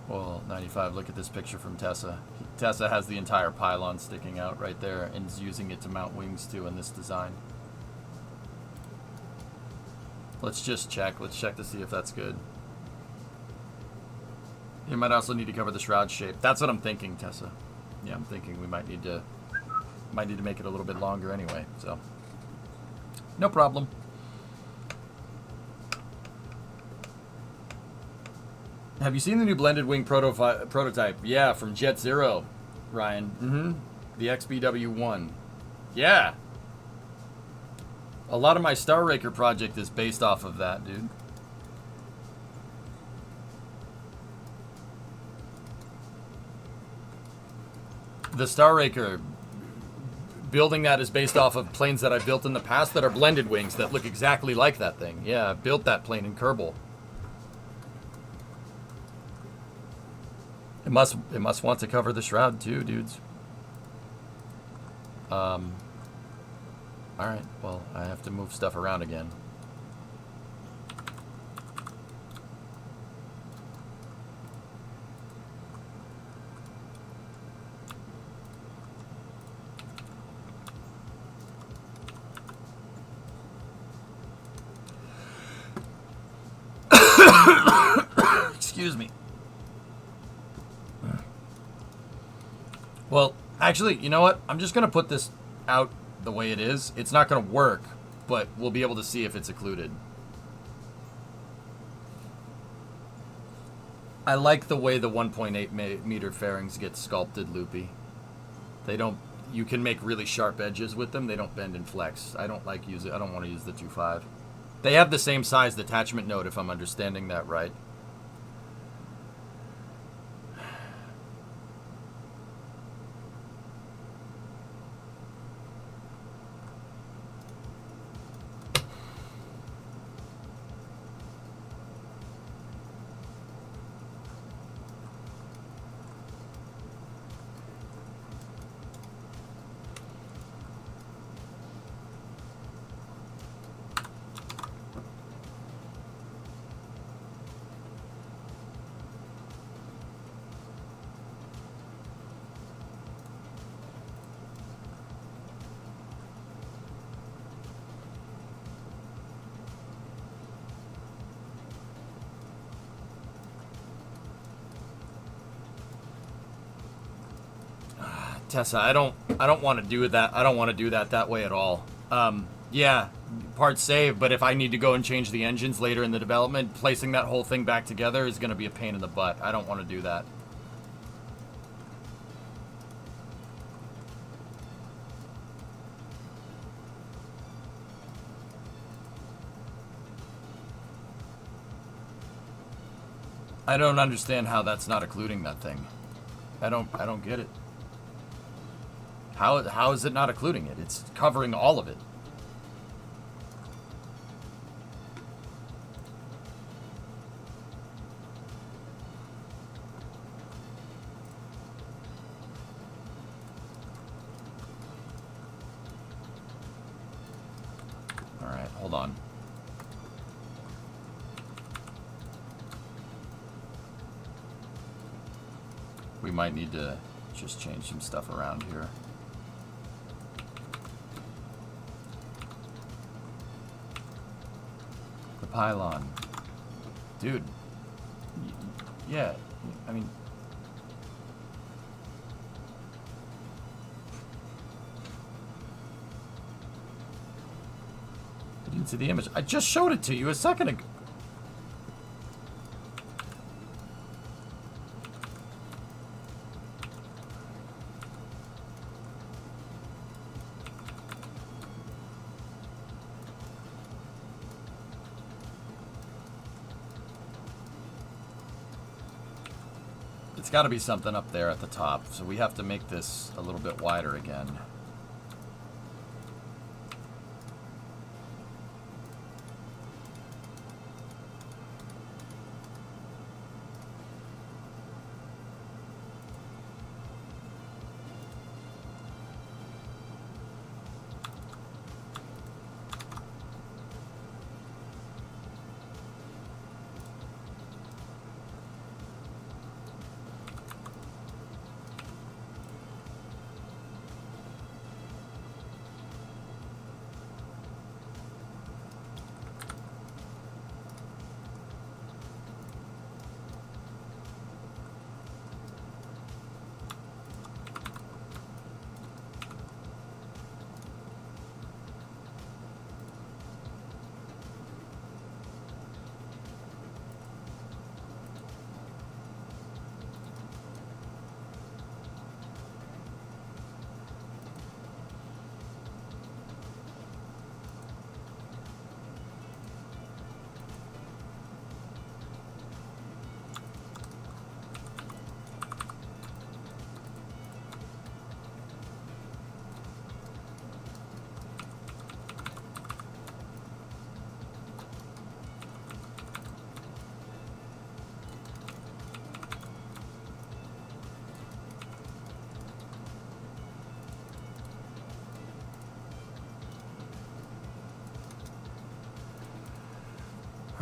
Well, 95, look at this picture from Tessa. Tessa has the entire pylon sticking out right there and is using it to mount wings to in this design. Let's just check. Let's check to see if that's good. You might also need to cover the shroud shape. That's what I'm thinking, Tessa. Yeah, I'm thinking we might need to make it a little bit longer anyway, so. No problem. Have you seen the new blended wing prototype? Yeah, from Jet Zero, Ryan. Mm-hmm. The XBW1. Yeah. A lot of my Star Raker project is based off of that, dude. The Star Raker, building that is based off of planes that I built in the past that are blended wings that look exactly like that thing. Yeah, I built that plane in Kerbal. It must want to cover the shroud too, dudes. Alright, well, I have to move stuff around again. Excuse me. Well, actually, you know what? I'm just going to put this out the way it is. It's not going to work, but we'll be able to see if it's occluded. I like the way the 1.8 meter fairings get sculpted loopy. They don't... You can make really sharp edges with them. They don't bend and flex. I don't like use it. I don't want to use the 2.5. They have the same size detachment node, if I'm understanding that right. Tessa, I don't want to do that. I don't want to do that way at all. Yeah, parts saved, but if I need to go and change the engines later in the development, placing that whole thing back together is going to be a pain in the butt. I don't want to do that. I don't understand how that's not occluding that thing. I don't get it. How is it not occluding it? It's covering all of it. All right, hold on. We might need to just change some stuff around here. The pylon. Dude. Yeah, I mean... I didn't see the image. I just showed it to you a second ago. It's got to be something up there at the top, so we have to make this a little bit wider again.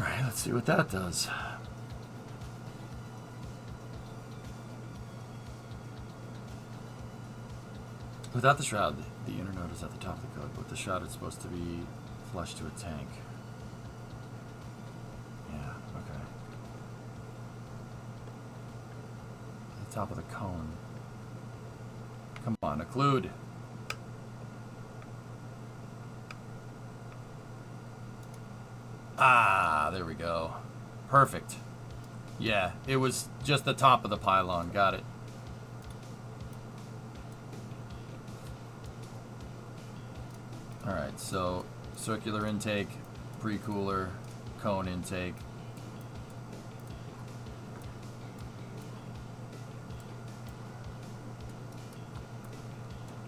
Alright, let's see what that does. Without the shroud, the inner node is at the top of the code. With the shroud, it's supposed to be flush to a tank. Yeah, okay. At the top of the cone. Come on, occlude. Ah, there we go. Perfect. Yeah, it was just the top of the pylon. Got it. Alright, so circular intake, pre-cooler, cone intake.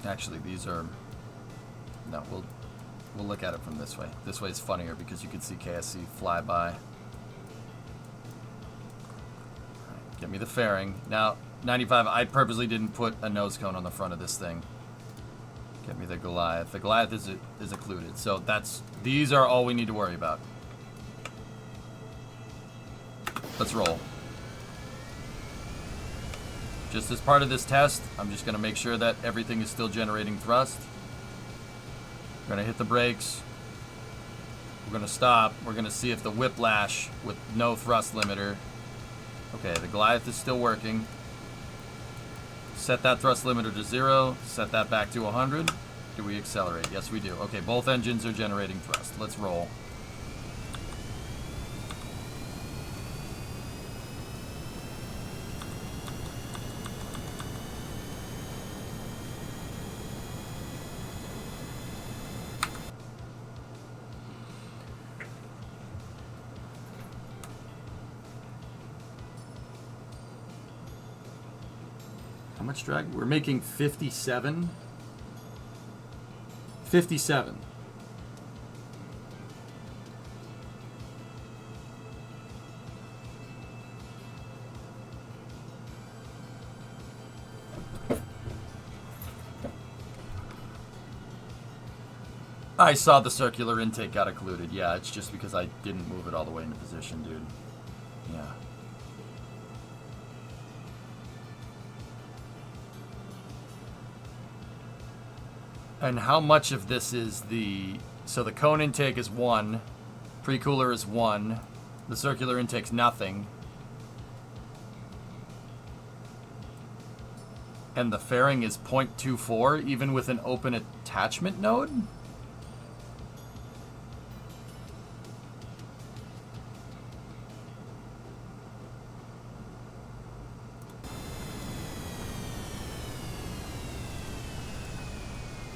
Actually, these are... No, we'll look at it from this way. This way is funnier because you can see KSC fly by. Alright, get me the fairing. Now, 95, I purposely didn't put a nose cone on the front of this thing. Get me the Goliath. The Goliath is occluded. So these are all we need to worry about. Let's roll. Just as part of this test, I'm just going to make sure that everything is still generating thrust. We're going to hit the brakes. We're going to stop. We're going to see if the whiplash with no thrust limiter. Okay, the Goliath is still working. Set that thrust limiter to 0. Set that back to 100. Do we accelerate? Yes, we do. Okay, both engines are generating thrust. Let's roll. How much drag? We're making 57. 57. I saw the circular intake got occluded. Yeah, it's just because I didn't move it all the way into position, dude. Yeah. And how much of this is the... So the cone intake is 1. Pre-cooler is 1. The circular intake's nothing. And the fairing is 0.24, even with an open attachment node?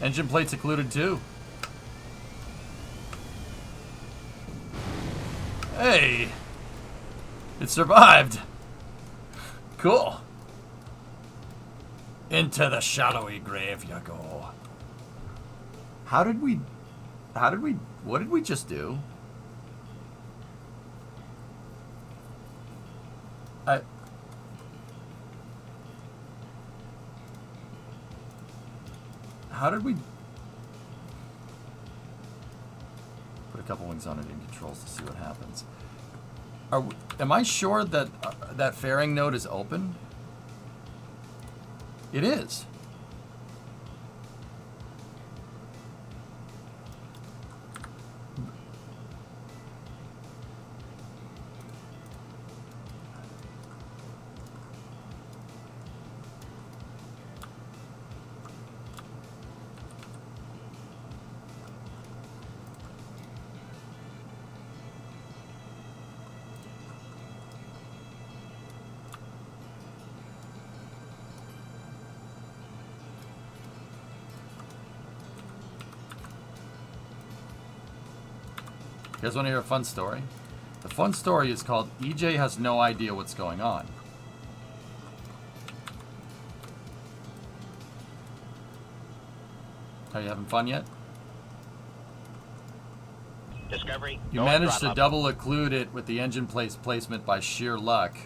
Engine plate's occluded too. Hey! It survived! Cool. Into the shadowy grave you go. What did we just do? How did we... Put a couple wings on it in controls to see what happens. Am I sure that that fairing node is open? It is. You guys want to hear a fun story? The fun story is called EJ Has No Idea What's Going On. Are you having fun yet? Discovery. You managed to double occlude it with the engine placement by sheer luck.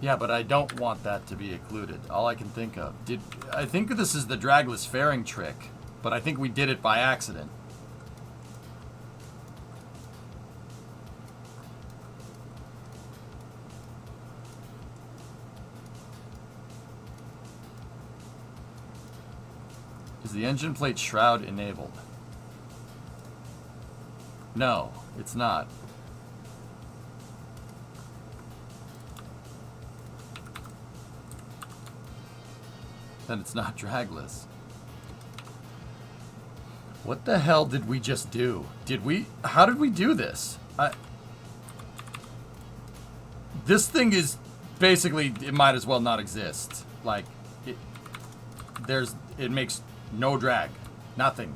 Yeah, but I don't want that to be occluded. All I can think of. I think this is the dragless fairing trick, but I think we did it by accident. Is the engine plate shroud enabled? No, it's not. Then it's not dragless. What the hell did we just do? How did we do this? This thing is basically, it might as well not exist. Like, it makes no drag. Nothing.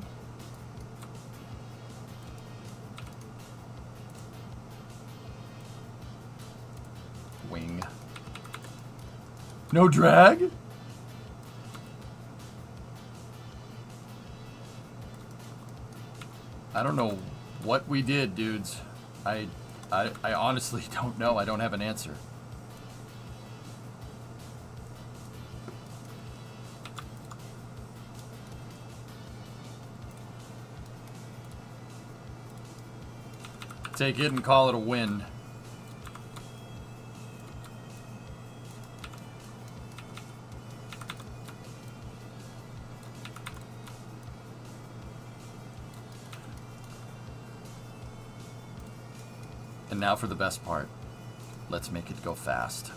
Wing. No drag? I don't know what we did, dudes. I honestly don't know. I don't have an answer. Take it and call it a win. And now for the best part. Let's make it go fast.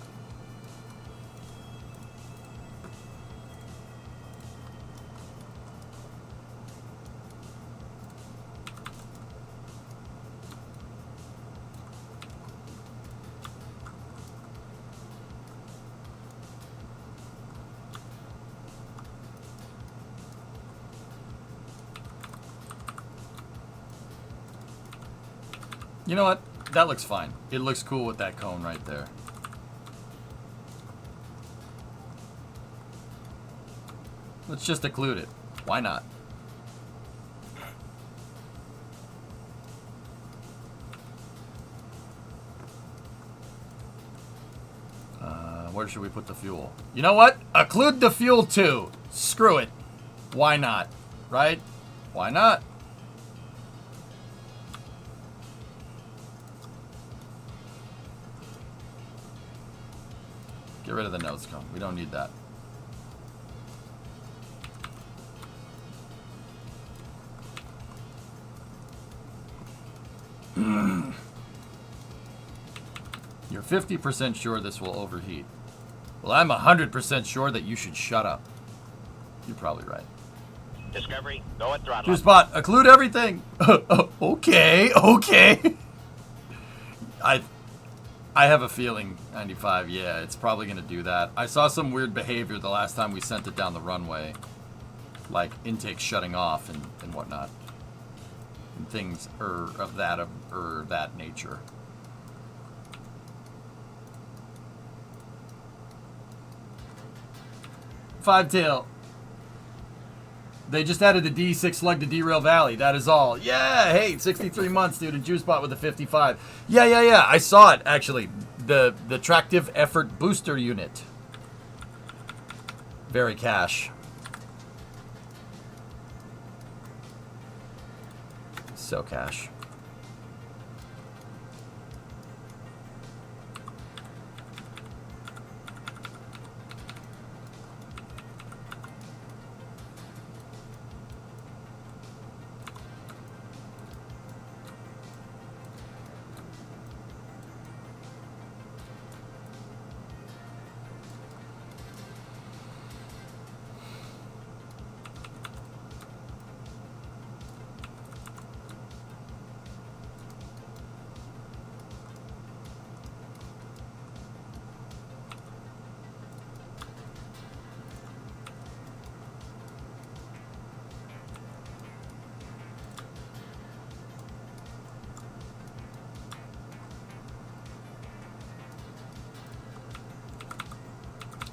You know what? That looks fine. It looks cool with that cone right there. Let's just occlude it. Why not? Where should we put the fuel? You know what? Occlude the fuel too. Screw it. Why not? Right? Why not? Get rid of the nose cone. We don't need that. You're 50% sure this will overheat. Well, I'm 100% sure that you should shut up. You're probably right. Discovery, go at throttle. Juice spot, occlude everything. Okay. I have a feeling, 95, yeah, it's probably going to do that. I saw some weird behavior the last time we sent it down the runway. Like intake shutting off and whatnot. And things of that nature. Five tail. They just added the D6 slug to Derail Valley. That is all. Yeah, hey, 63 months, dude. And Juice Bot with a 55. Yeah. I saw it, actually. The Tractive Effort Booster Unit. Very cash. So cash.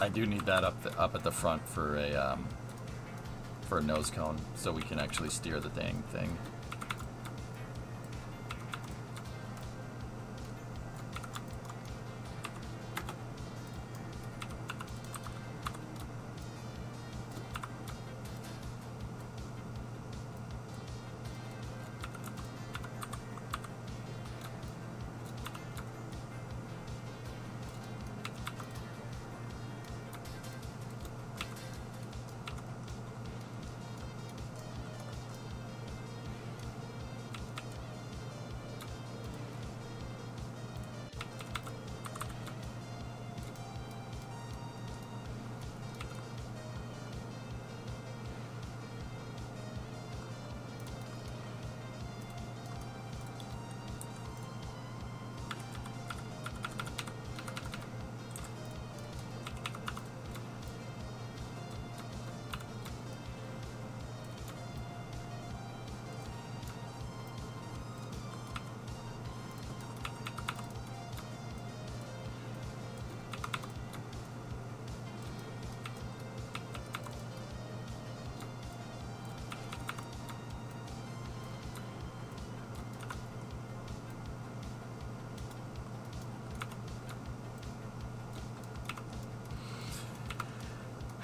I do need that up at the front for a nose cone, so we can actually steer the dang thing.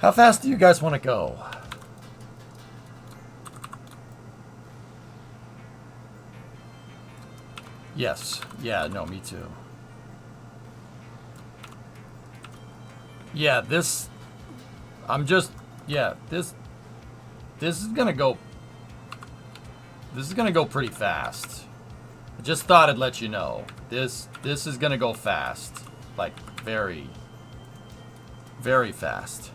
How fast do you guys want to go? Yes. Yeah, no, me too. Yeah, this... I'm just... Yeah, this is gonna go... This is gonna go pretty fast. I just thought I'd let you know. This is gonna go fast. Like, very, very fast.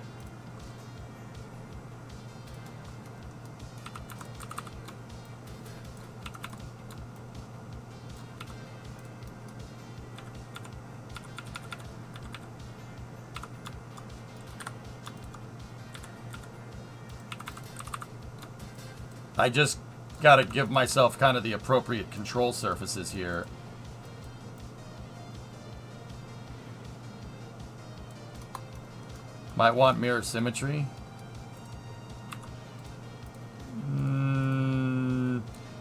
I just gotta give myself kind of the appropriate control surfaces here. Might want mirror symmetry.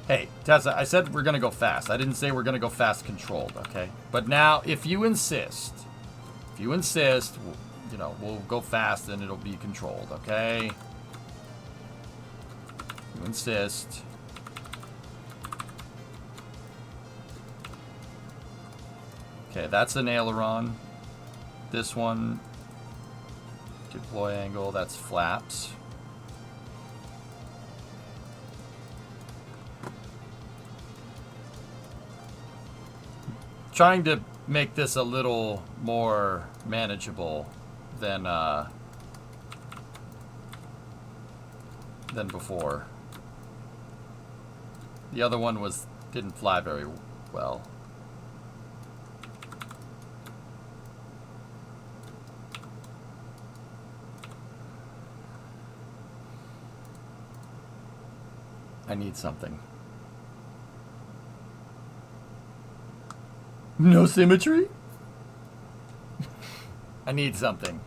Hey, Tessa, I said we're gonna go fast. I didn't say we're gonna go fast controlled, okay? But now, if you insist, you know, we'll go fast and it'll be controlled, okay? You insist. Okay, that's an aileron. This one, deploy angle, that's flaps. Trying to make this a little more manageable than before. The other one didn't fly very well. I need something. No symmetry? I need something.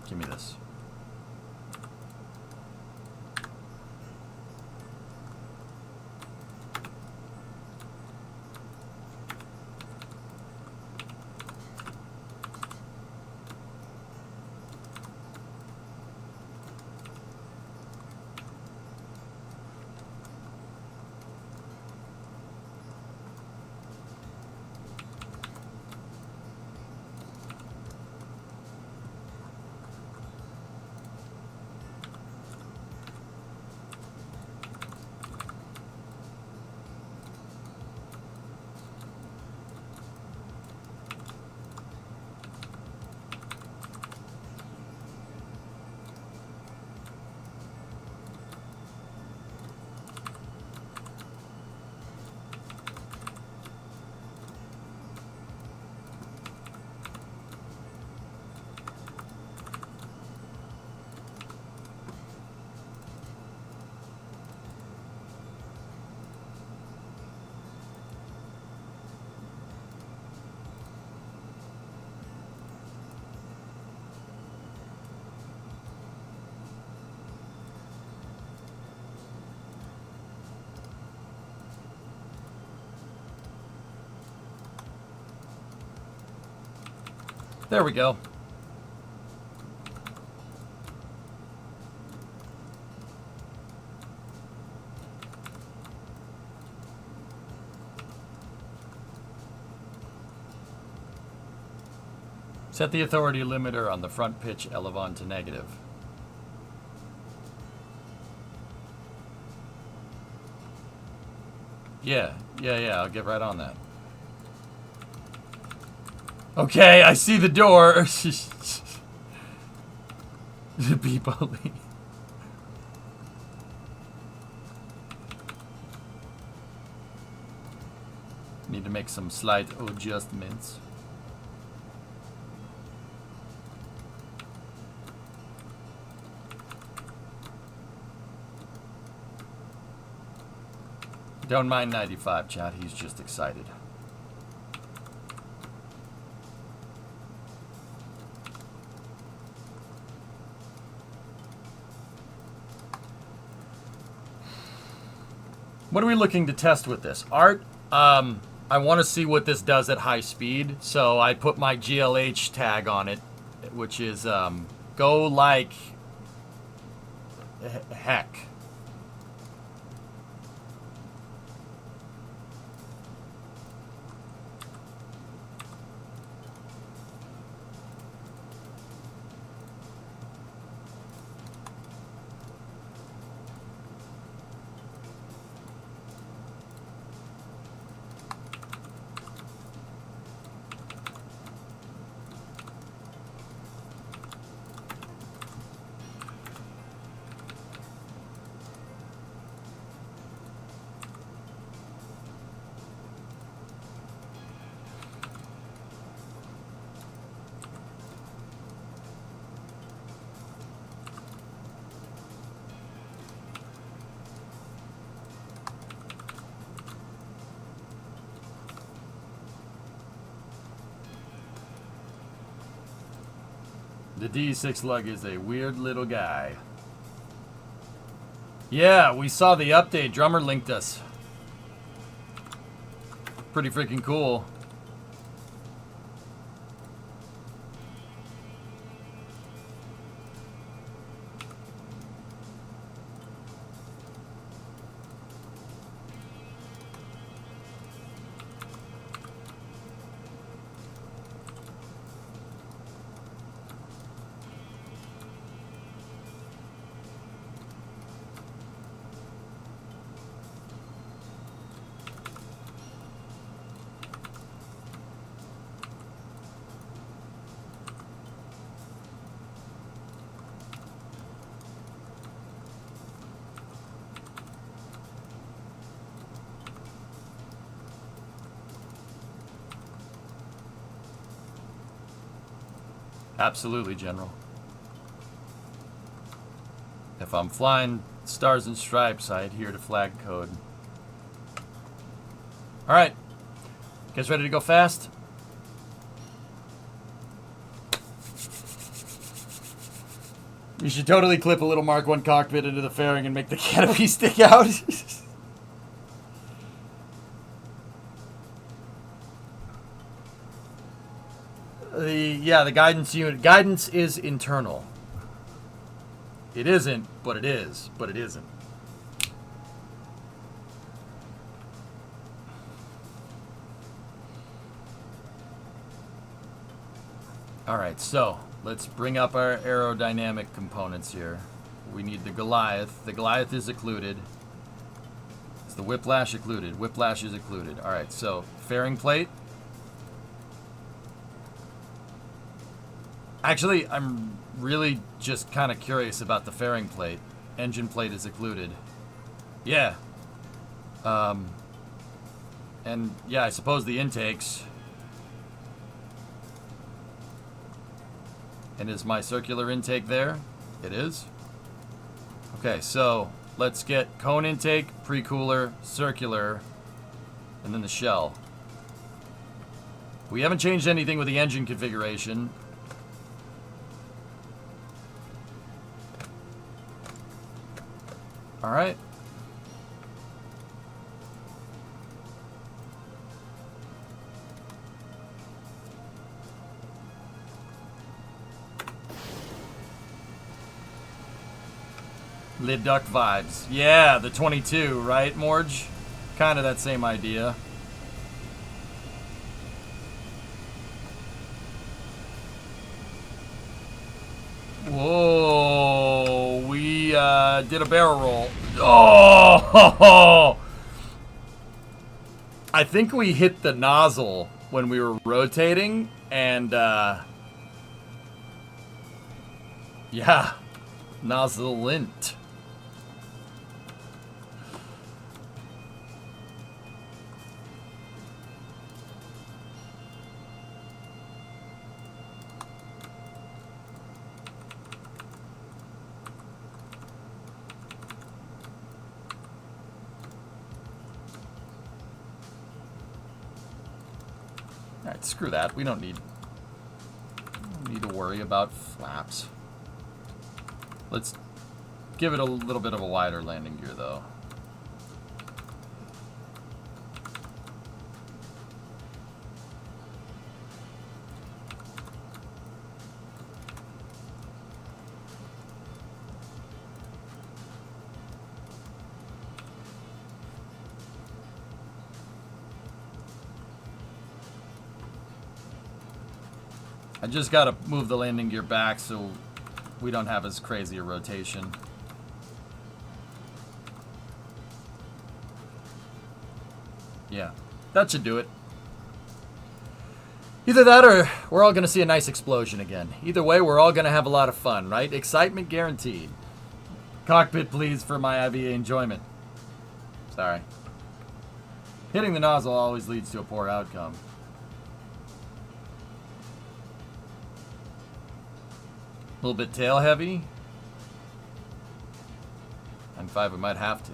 Give me this. There we go. Set the authority limiter on the front pitch elevon to negative. Yeah, I'll get right on that. Okay, I see the door. Be bully. Need to make some slight adjustments. Don't mind 95, chat. He's just excited. What are we looking to test with this? Art, I want to see what this does at high speed, so I put my GLH tag on it, which is go like heck. The D6 lug is a weird little guy. Yeah, we saw the update. Drummer linked us. Pretty freaking cool. Absolutely, General. If I'm flying stars and stripes, I adhere to flag code. All right. You guys ready to go fast? You should totally clip a little Mark 1 cockpit into the fairing and make the canopy stick out. The guidance unit. Guidance is internal. It isn't, but it is, but it isn't. All right, so let's bring up our aerodynamic components here. We need the Goliath. The Goliath is occluded. Is the Whiplash occluded? Whiplash is occluded. All right, so fairing plate. Actually, I'm really just kind of curious about the fairing plate. Engine plate is occluded. Yeah. And yeah, I suppose the intakes. And is my circular intake there? It is. Okay, so let's get cone intake, pre-cooler, circular, and then the shell. We haven't changed anything with the engine configuration. All right. Lid duct vibes. Yeah, the 22, right, Morge? Kind of that same idea. Whoa, we did a barrel roll. Oh! I think we hit the nozzle when we were rotating, and yeah, nozzle lint. Alright, screw that. We don't need to worry about flaps. Let's give it a little bit of a wider landing gear, though. I just gotta move the landing gear back so we don't have as crazy a rotation. Yeah, that should do it. Either that or we're all gonna see a nice explosion again. Either way, we're all gonna have a lot of fun, right? Excitement guaranteed. Cockpit, please, for my IVA enjoyment. Sorry. Hitting the nozzle always leads to a poor outcome. A little bit tail heavy. And 5, we might have to.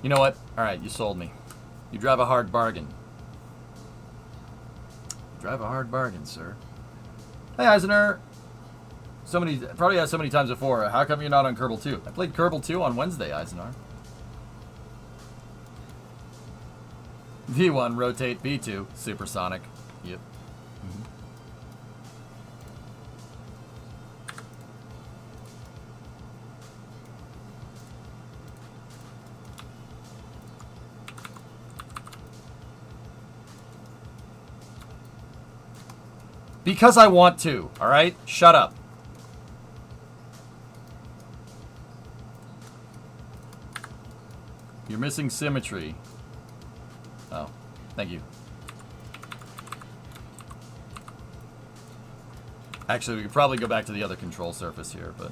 You know what? Alright, you sold me. You drive a hard bargain. Drive a hard bargain, sir. Hey, Eisner. Probably asked so many times before, how come you're not on Kerbal 2? I played Kerbal 2 on Wednesday, Eisenhower. V1, rotate, V2, supersonic. Yep. Because I want to, alright? Shut up. You're missing symmetry. Oh, thank you. Actually, we could probably go back to the other control surface here, but...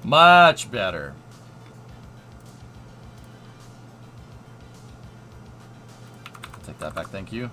Much better. Take that back, thank you.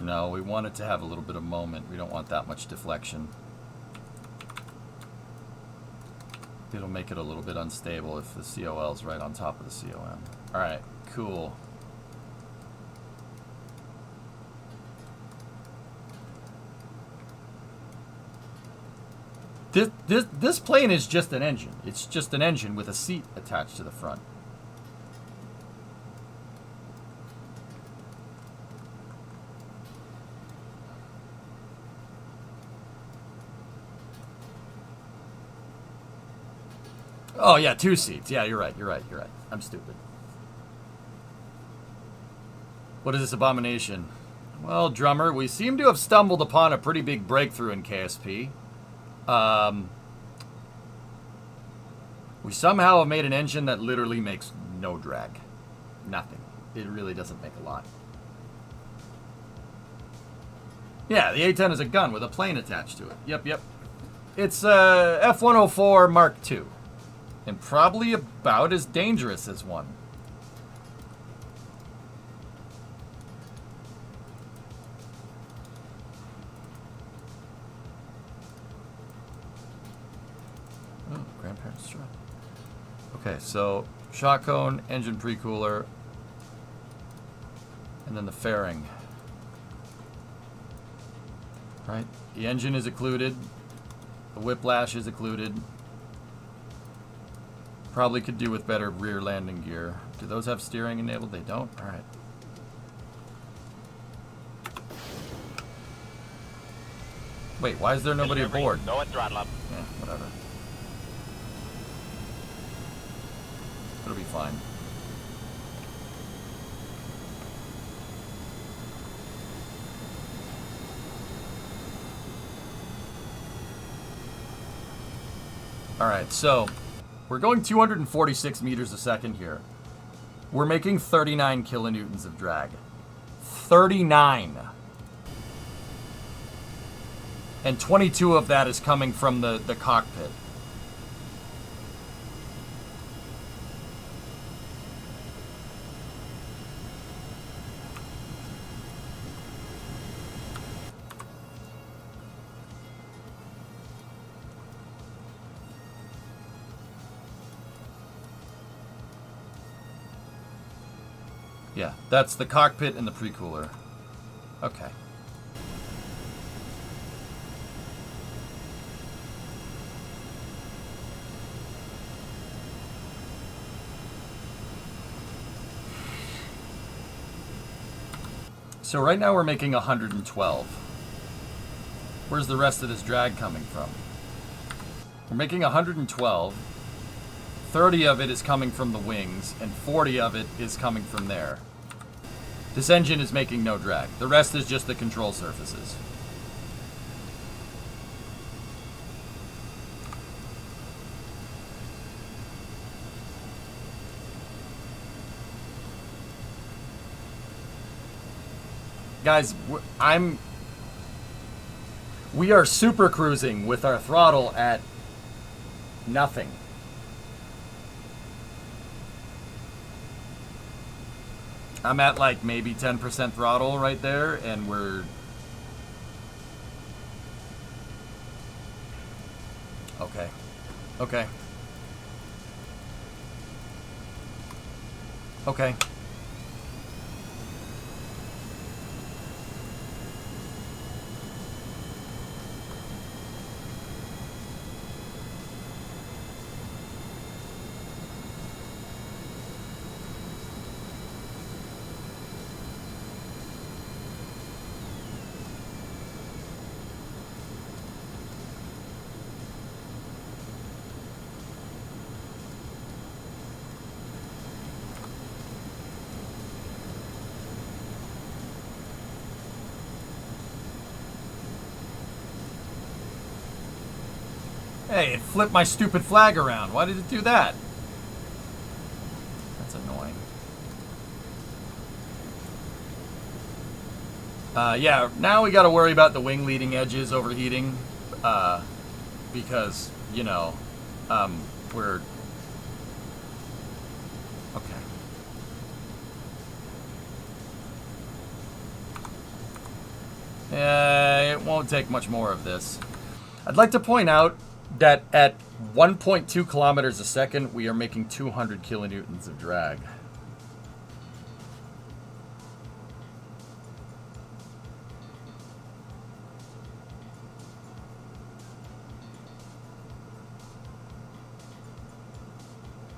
No, we want it to have a little bit of moment. We don't want that much deflection. It'll make it a little bit unstable if the COL is right on top of the COM. Alright, cool. This plane is just an engine. It's just an engine with a seat attached to the front. Oh, yeah, 2 seats. Yeah, you're right. I'm stupid. What is this abomination? Well, drummer, we seem to have stumbled upon a pretty big breakthrough in KSP. We somehow have made an engine that literally makes no drag. Nothing. It really doesn't make a lot. Yeah, the A-10 is a gun with a plane attached to it. Yep. It's a F-104 Mark II. And probably about as dangerous as one. Oh, grandparents' truck. Okay, so shot cone, engine pre-cooler, and then the fairing. Right? The engine is occluded. The whiplash is occluded. Probably could do with better rear landing gear. Do those have steering enabled? They don't? Alright. Wait, why is there nobody aboard? Go and throttle up. Yeah, whatever. It'll be fine. Alright, so we're going 246 meters a second here. We're making 39 kilonewtons of drag. 39. And 22 of that is coming from the cockpit. Yeah, that's the cockpit and the pre-cooler. Okay. So right now we're making 112. Where's the rest of this drag coming from? We're making 112. 30 of it is coming from the wings, and 40 of it is coming from there. This engine is making no drag. The rest is just the control surfaces. Guys, we are super cruising with our throttle at nothing. I'm at like maybe 10% throttle right there, and we're... Okay. Okay. Okay. Hey, it flipped my stupid flag around. Why did it do that? That's annoying. Yeah, now we gotta worry about the wing leading edges overheating. Because, you know, we're... Okay. It won't take much more of this. I'd like to point out that at 1.2 kilometers a second, we are making 200 kilonewtons of drag.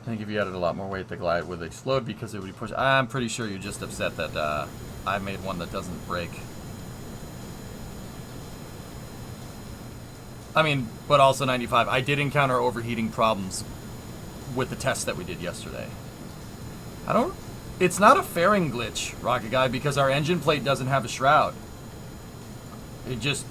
I think if you added a lot more weight, the glide would explode because it would be pushed. I'm pretty sure you're just upset that I made one that doesn't break. I mean, but also 95. I did encounter overheating problems with the tests that we did yesterday. It's not a fairing glitch, Rocket Guy, because our engine plate doesn't have a shroud. It just...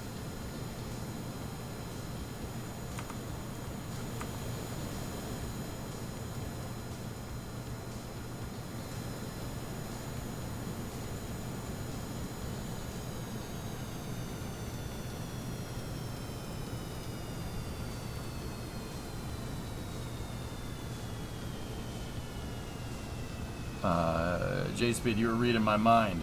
J-Speed, you were reading my mind.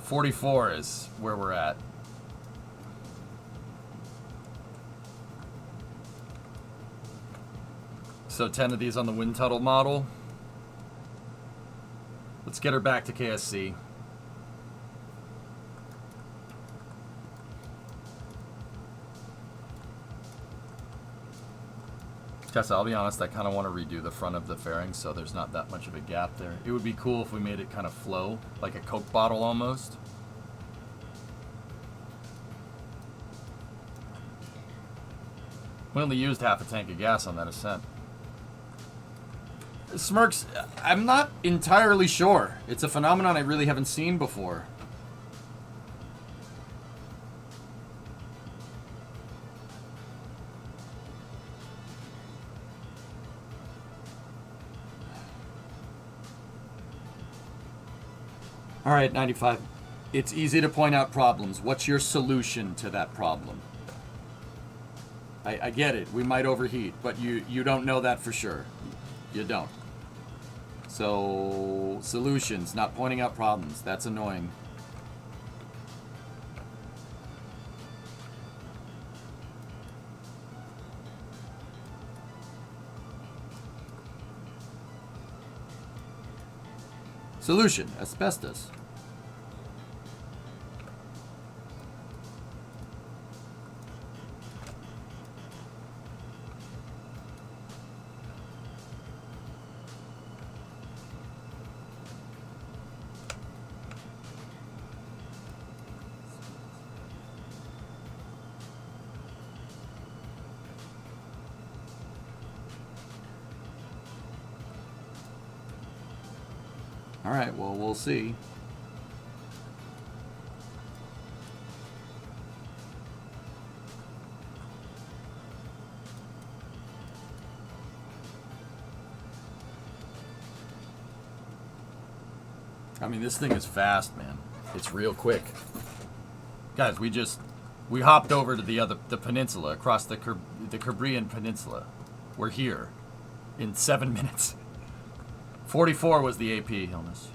44 is where we're at. So 10 of these on the wind tunnel model. Let's get her back to KSC. Tessa, I'll be honest, I kind of want to redo the front of the fairing so there's not that much of a gap there. It would be cool if we made it kind of flow, like a Coke bottle almost. We only used half a tank of gas on that ascent. Smirks, I'm not entirely sure. It's a phenomenon I really haven't seen before. All right, 95. It's easy to point out problems. What's your solution to that problem? I get it. We might overheat, but you don't know that for sure. You don't. So, solutions, not pointing out problems. That's annoying. Solution, asbestos. All right, well, we'll see. I mean, this thing is fast, man. It's real quick. Guys, we hopped over to the peninsula, across the Caribbean Peninsula. We're here in 7 minutes. 44 was the AP illness.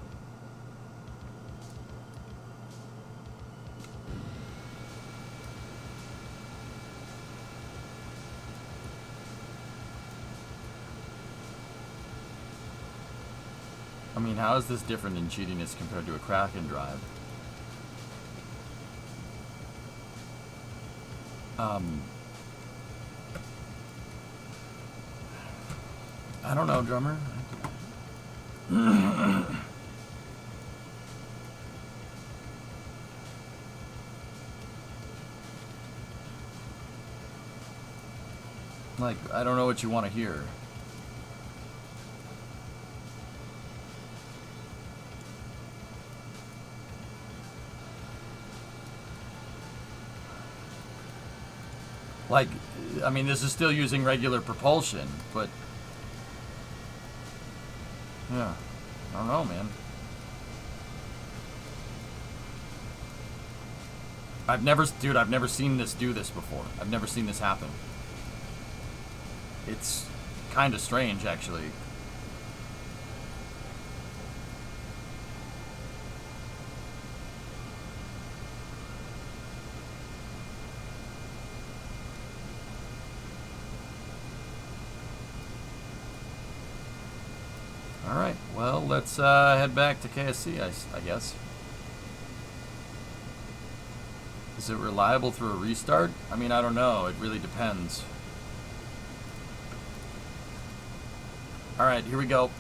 I mean, how is this different in cheatiness compared to a Kraken drive? I don't know, drummer. Like, I don't know what you want to hear. Like, I mean, this is still using regular propulsion, but yeah, I don't know, man. I've never seen this do this before. I've never seen this happen. It's kind of strange, actually. Alright, well, let's head back to KSC, I guess. Is it reliable through a restart? I mean, I don't know. It really depends. Alright, here we go.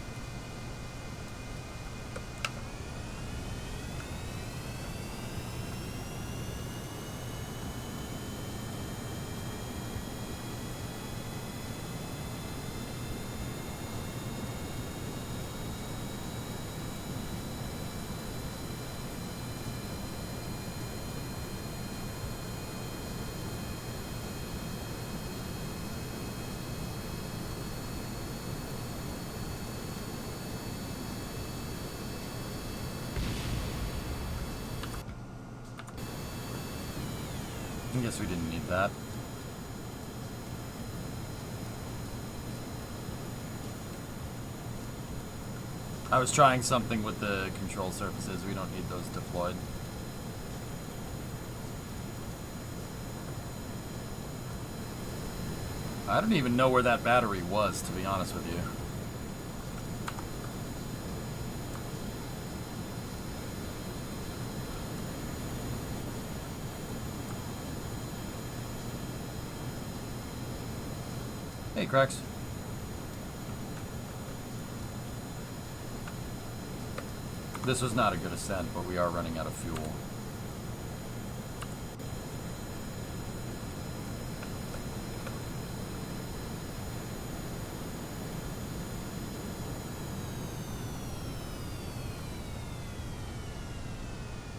I guess we didn't need that. I was trying something with the control surfaces. We don't need those deployed. I don't even know where that battery was, to be honest with you. Hey, Cracks. This was not a good ascent, but we are running out of fuel.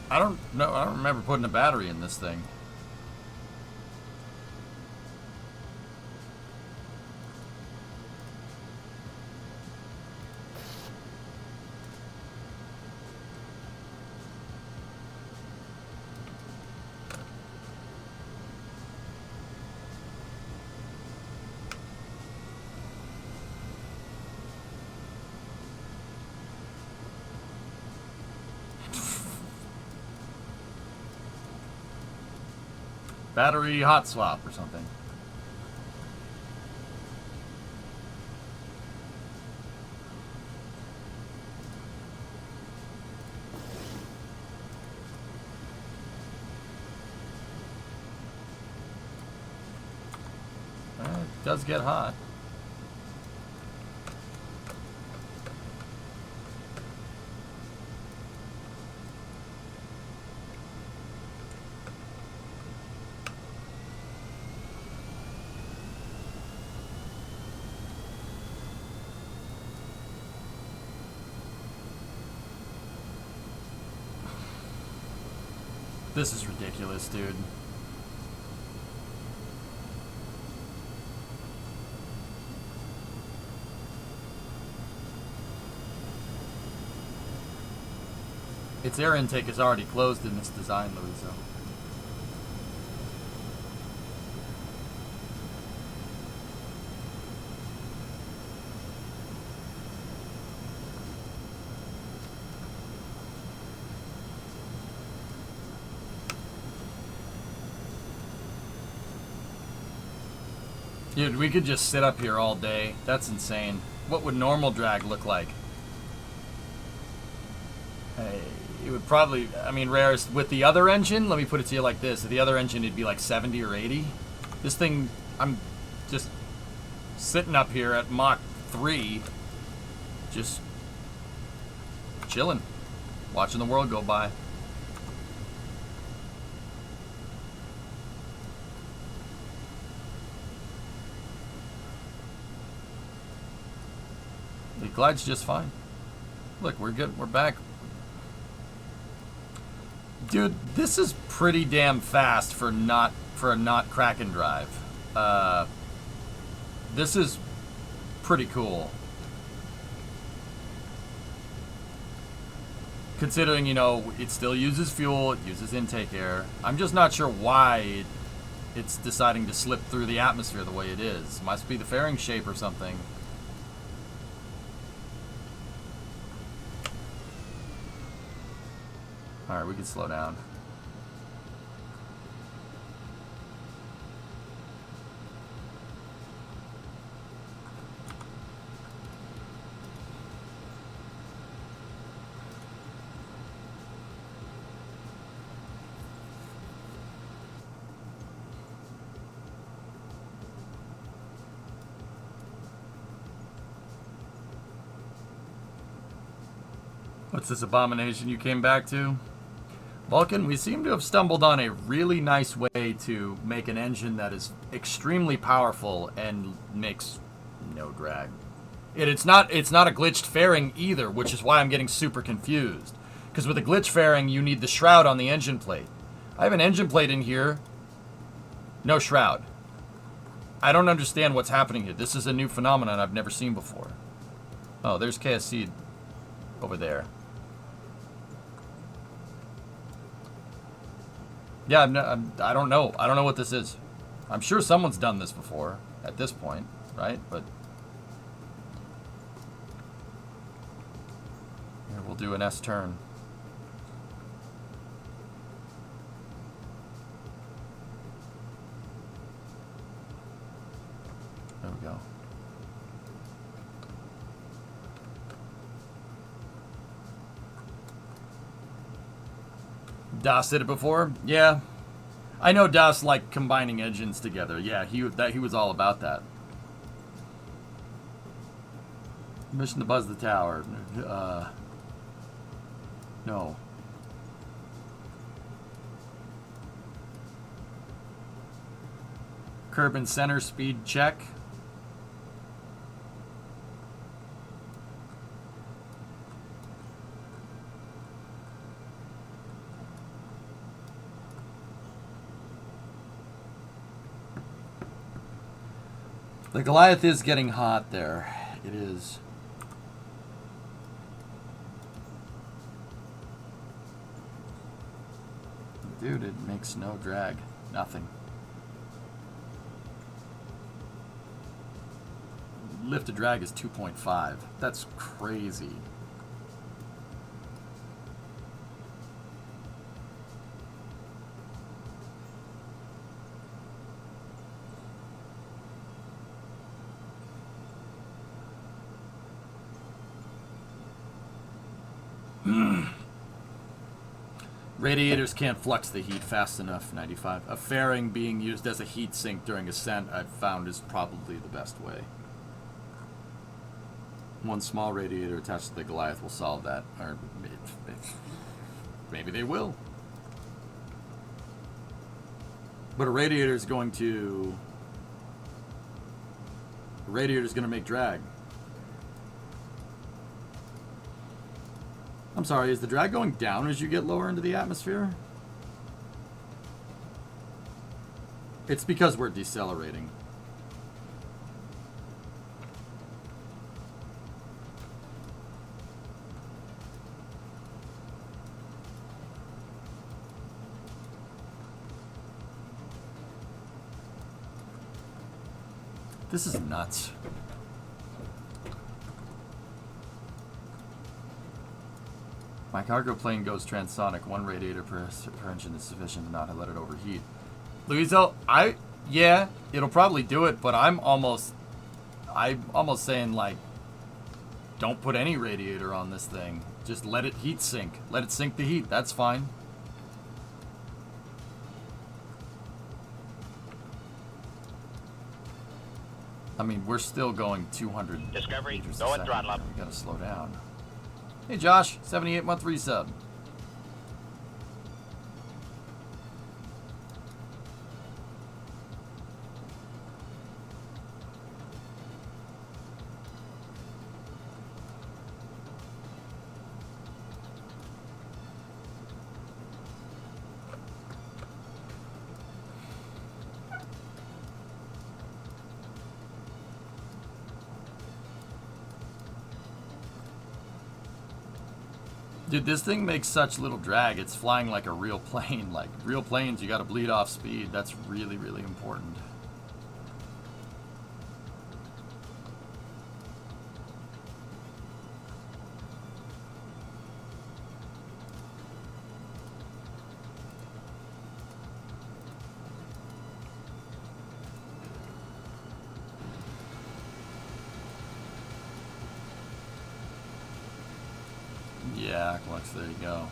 I don't know. I don't remember putting a battery in this thing. Battery hot swap or something. It does get hot. This is ridiculous, dude. Its air intake is already closed in this design, Louisa. Dude, we could just sit up here all day. That's insane. What would normal drag look like? It would probably, I mean, rarest with the other engine, let me put it to you like this. With the other engine, it'd be like 70 or 80. This thing, I'm just sitting up here at Mach 3, just chilling, watching the world go by. It glides just fine. Look, we're good. We're back. Dude, this is pretty damn fast for a not Kraken drive. This is pretty cool. Considering, you know, it still uses fuel, it uses intake air. I'm just not sure why it's deciding to slip through the atmosphere the way it is. Must be the fairing shape or something. Alright, we can slow down. What's this abomination you came back to? Vulcan, we seem to have stumbled on a really nice way to make an engine that is extremely powerful and makes no drag. It's not a glitched fairing either, which is why I'm getting super confused. Because with a glitch fairing, you need the shroud on the engine plate. I have an engine plate in here, no shroud. I don't understand what's happening here. This is a new phenomenon I've never seen before. Oh, there's KSC over there. Yeah, I don't know. I don't know what this is. I'm sure someone's done this before at this point, right? But here, we'll do an S turn. go. Das did it before? Yeah. I know Das like combining engines together. Yeah, he was all about that. Mission to buzz the tower. No. Curb and center speed check. The Goliath is getting hot there. It is. Dude, it makes no drag. Nothing. Lift to drag is 2.5. That's crazy. Radiators can't flux the heat fast enough, 95. A fairing being used as a heat sink during ascent, I've found, is probably the best way. One small radiator attached to the Goliath will solve that. Or maybe they will. But a radiator is going to... A radiator is going to make drag. I'm sorry, is the drag going down as you get lower into the atmosphere? It's because we're decelerating. This is nuts. My cargo plane goes transonic. One radiator per engine is sufficient to not let it overheat. Luiso, yeah, it'll probably do it, but I'm almost saying, like, don't put any radiator on this thing. Just let it heat sink. Let it sink the heat. That's fine. I mean, we're still going 200 Discovery, meters go a at second. throttle up. We gotta slow down. Hey Josh, 78-month resub. Dude, this thing makes such little drag. It's flying like a real plane. Like, real planes, you gotta bleed off speed. That's really, really important. Yeah, Lux, there you go.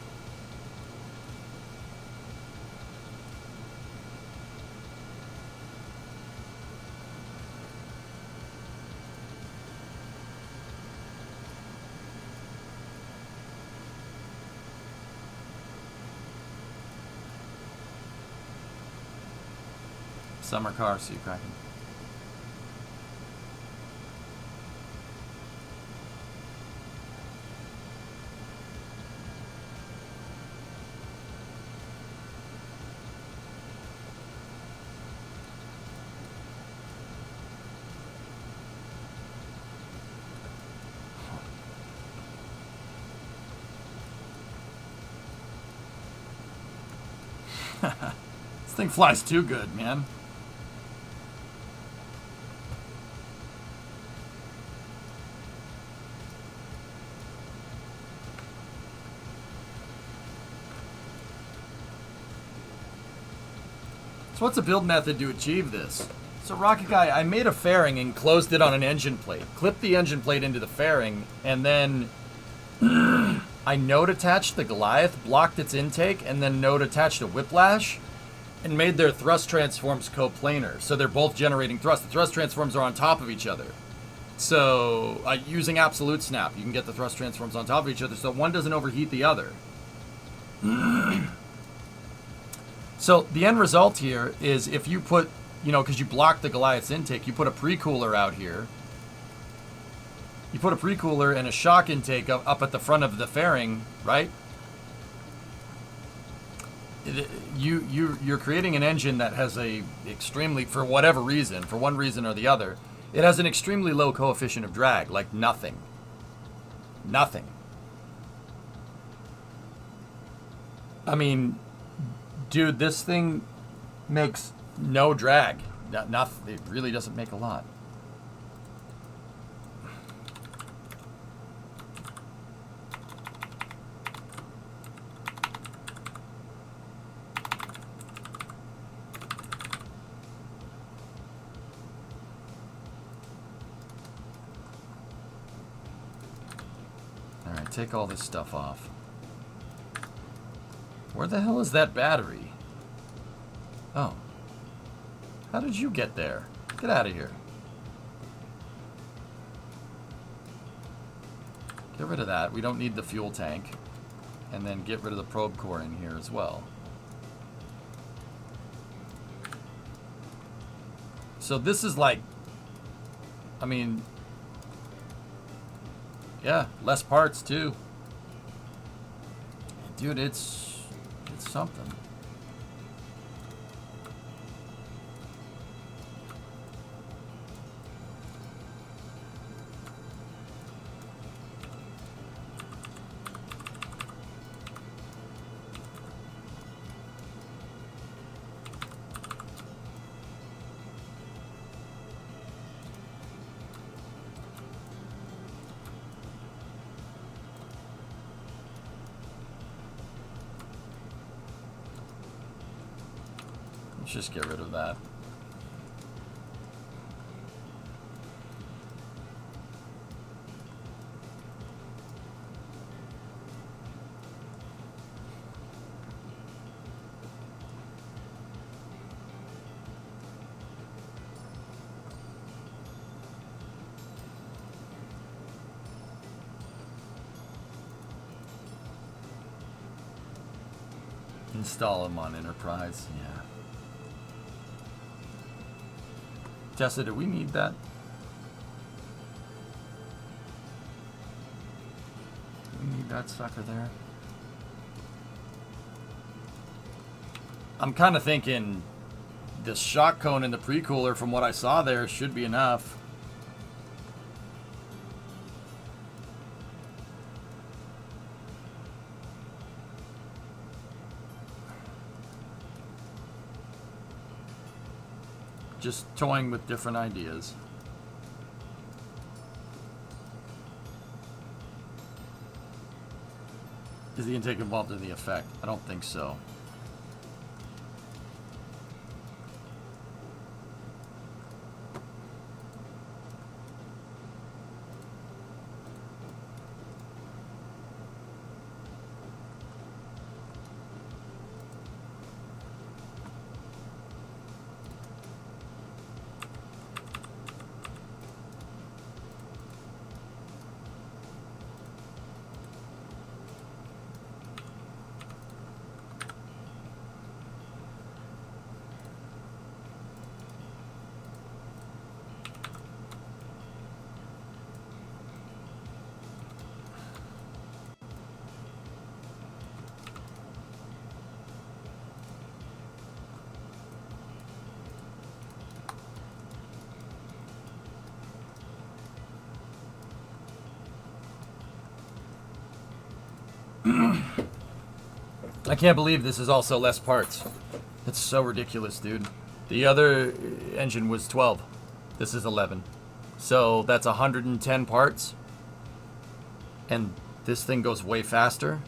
Summer car, see you cracking. This thing flies too good, man. So what's the build method to achieve this? So Rocket Guy, I made a fairing and closed it on an engine plate. Clipped the engine plate into the fairing, and then I node attached the Goliath, blocked its intake, and then node attached a Whiplash, and made their thrust transforms coplanar. So they're both generating thrust. The thrust transforms are on top of each other. So using absolute snap, you can get the thrust transforms on top of each other, so one doesn't overheat the other. So the end result here is if you put, you know, because you block the Goliath's intake, you put a pre-cooler out here. You put a pre-cooler and a shock intake up at the front of the fairing, right? You're creating an engine that has a extremely, for whatever reason, for one reason or the other, it has an extremely low coefficient of drag, like nothing. Nothing. I mean, dude, this thing makes no drag. It really doesn't make a lot. Alright, take all this stuff off. Where the hell is that battery? Oh. How did you get there? Get out of here. Get rid of that. We don't need the fuel tank. And then get rid of the probe core in here as well. So this is like, I mean, yeah, less parts too. Dude, it's something. Let's just get rid of that. Install them on Enterprise, yeah. Tessa, do we need that? Do we need that sucker there? I'm kind of thinking this shock cone in the pre-cooler, from what I saw there, should be enough. Just toying with different ideas. Is the intake involved in the effect? I don't think so. I can't believe this is also less parts. That's so ridiculous, dude. The other engine was 12. This is 11. So that's 110 parts. And this thing goes way faster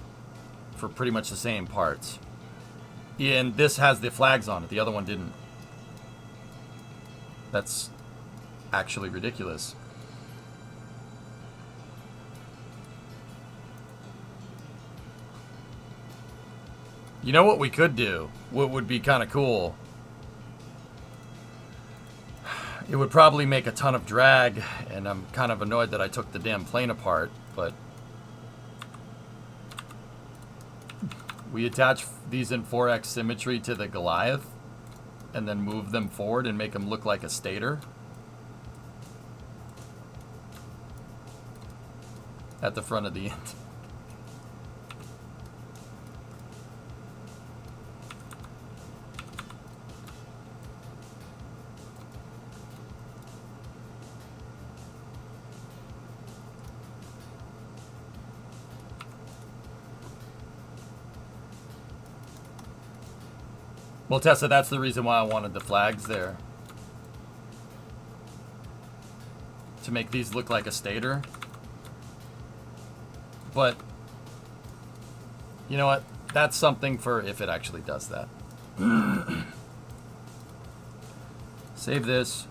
for pretty much the same parts. Yeah, and this has the flags on it. The other one didn't. That's actually ridiculous. You know what we could do? What would be kind of cool? It would probably make a ton of drag, and I'm kind of annoyed that I took the damn plane apart, but we attach these in 4x symmetry to the Goliath and then move them forward and make them look like a stator at the front of the end. Well, Tessa, that's the reason why I wanted the flags there. To make these look like a stator. But, you know what? That's something for if it actually does that. Save this.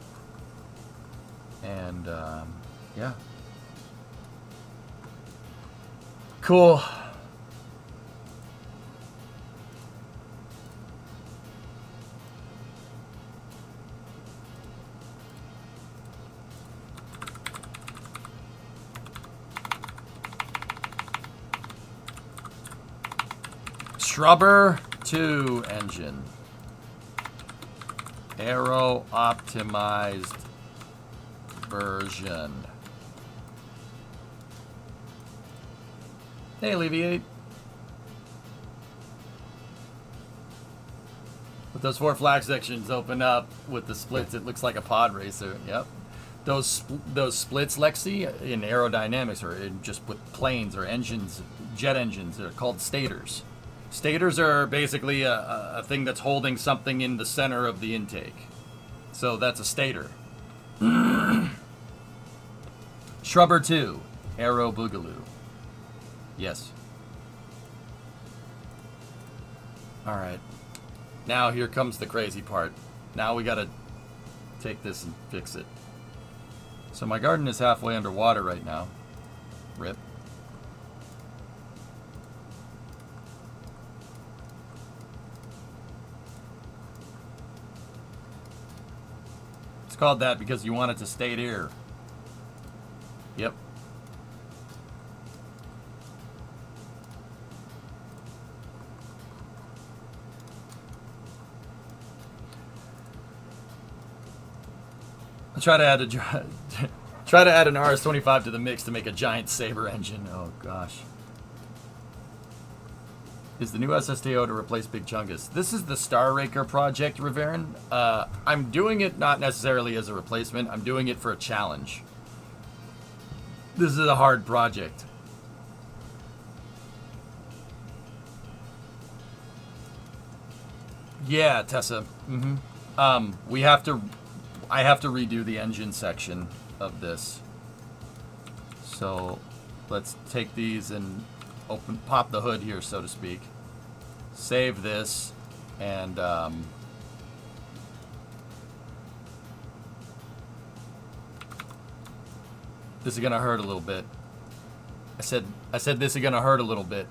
And, yeah. Cool. Scrubber 2 engine. Aero optimized version. Hey, Alleviate. With those 4 flag sections open up with the splits, it looks like a pod racer. Yep. Those splits, Lexi, in aerodynamics or in just with planes or engines, jet engines, they're called stators. Stators are basically a thing that's holding something in the center of the intake. So that's a stator. Scrubber 2, Aero Boogaloo. Yes. Alright. Now here comes the crazy part. Now we gotta take this and fix it. So my garden is halfway underwater right now. Rip. It's called that because you want it to stay there. Yep. I'll try to add an RS-25 to the mix to make a giant Saber engine. Oh gosh. Is the new SSTO to replace Big Chungus? This is the Star Raker project, Riverin. I'm doing it not necessarily as a replacement. I'm doing it for a challenge. This is a hard project. Yeah, Tessa. Mm-hmm. I have to redo the engine section of this. So let's take these and pop the hood here, so to speak. Save this, and this is gonna hurt a little bit. I said this is gonna hurt a little bit.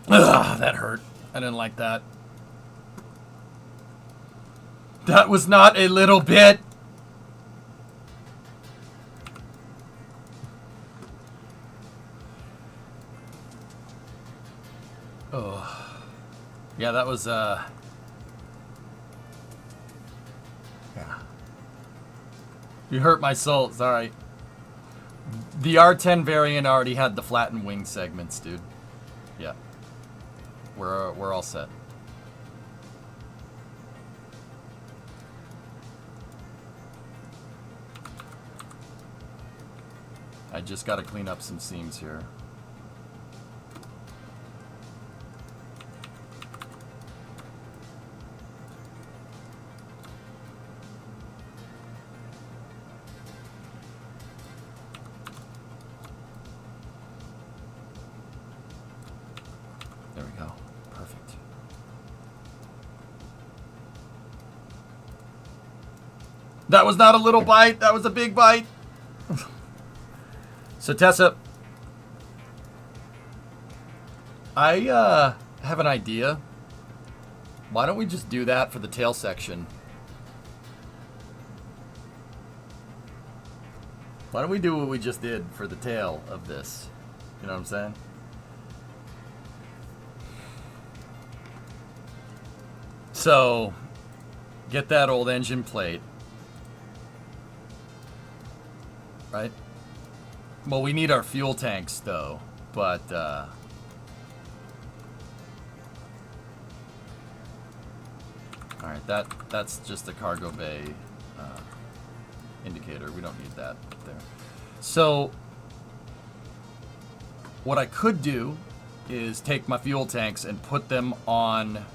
Ugh, that hurt. I didn't like that. That was not a little bit. Oh. Yeah, that was, yeah. You hurt my soul. Sorry. The R10 variant already had the flattened wing segments, dude. Yeah. We're all set. I just got to clean up some seams here. That was not a little bite. That was a big bite. So, Tessa, I have an idea. Why don't we just do that for the tail section? Why don't we do what we just did for the tail of this? You know what I'm saying? So, get that old engine plate. Right? Well, we need our fuel tanks, though. But, alright, that's just a cargo bay indicator. We don't need that there. So, what I could do is take my fuel tanks and put them on...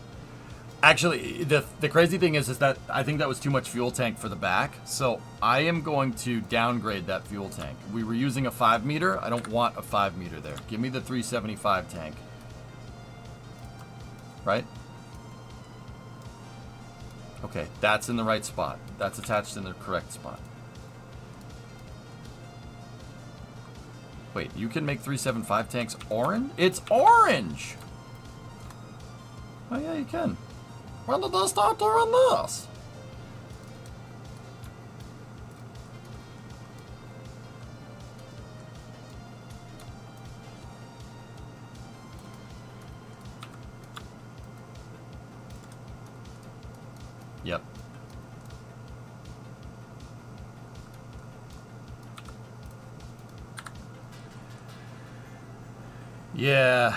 Actually, the crazy thing is that I think that was too much fuel tank for the back. So I am going to downgrade that fuel tank. We were using a 5 meter. I don't want a 5 meter there. Give me the 375 tank. Right? Okay, that's in the right spot. That's attached in the correct spot. Wait, you can make 375 tanks orange? It's orange! Oh yeah, you can. When did they start doing this? Yep. Yeah.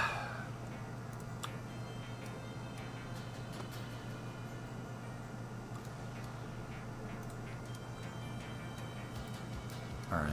All right.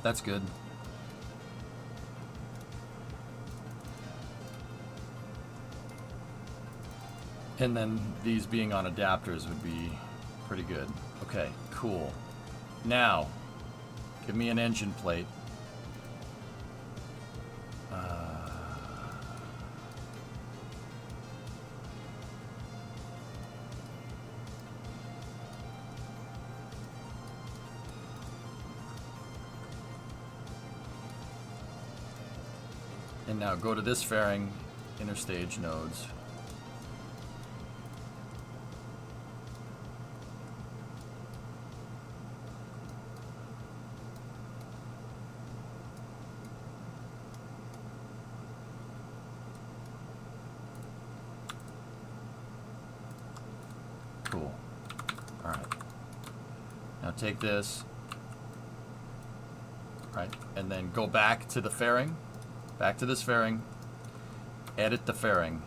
That's good. And then these being on adapters would be pretty good. Okay, cool. Now, give me an engine plate. And now go to this fairing, interstage nodes. Cool. All right. Now take this, right, and then go back to the fairing. Back to this fairing. Edit the fairing.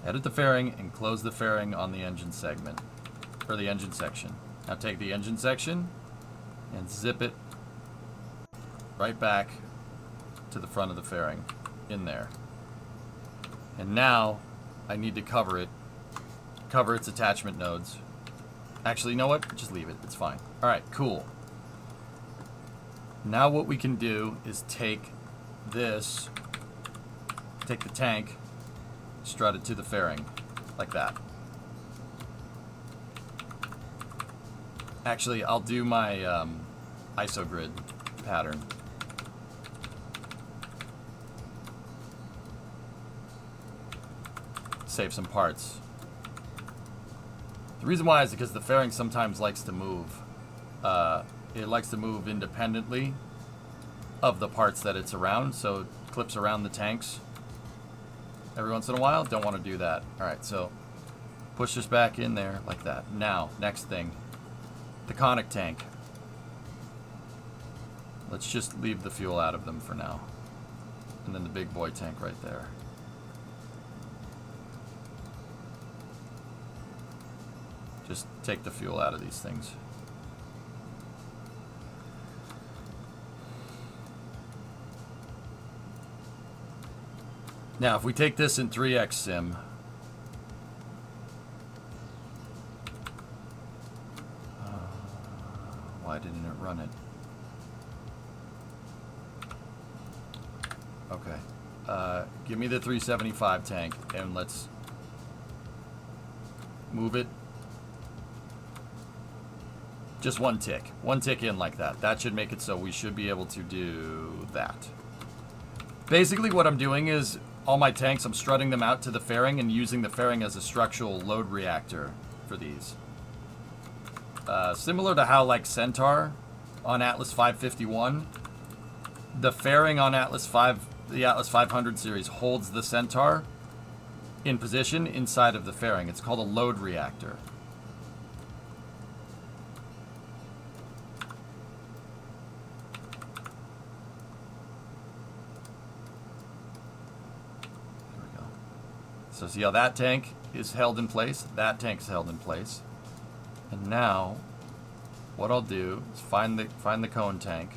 Edit the fairing and close the fairing on the engine segment, or the engine section. Now take the engine section and zip it right back to the front of the fairing in there. And now I need to cover it. Cover its attachment nodes. Actually, you know what? Just leave it. It's fine. All right, cool. Now what we can do is take this, take the tank, strut it to the fairing, like that. Actually, I'll do my ISO grid pattern. Save some parts. The reason why is because the fairing sometimes likes to move. It likes to move independently of the parts that it's around, so it clips around the tanks every once in a while. Don't want to do that. All right, so push this back in there like that. Now, next thing, the conic tank. Let's just leave the fuel out of them for now. And then the big boy tank right there. Just take the fuel out of these things. Now, if we take this in 3x sim, why didn't it run it? Okay. Give me the 375 tank, and let's move it. Just one tick. One tick in like that. That should make it so we should be able to do that. Basically, what I'm doing is all my tanks, I'm strutting them out to the fairing and using the fairing as a structural load reactor for these. Similar to how, like, Centaur on Atlas 551, the fairing on Atlas 5, the Atlas 500 series holds the Centaur in position inside of the fairing. It's called a load reactor. So see how that tank is held in place? That tank's held in place. And now, what I'll do is find the cone tank.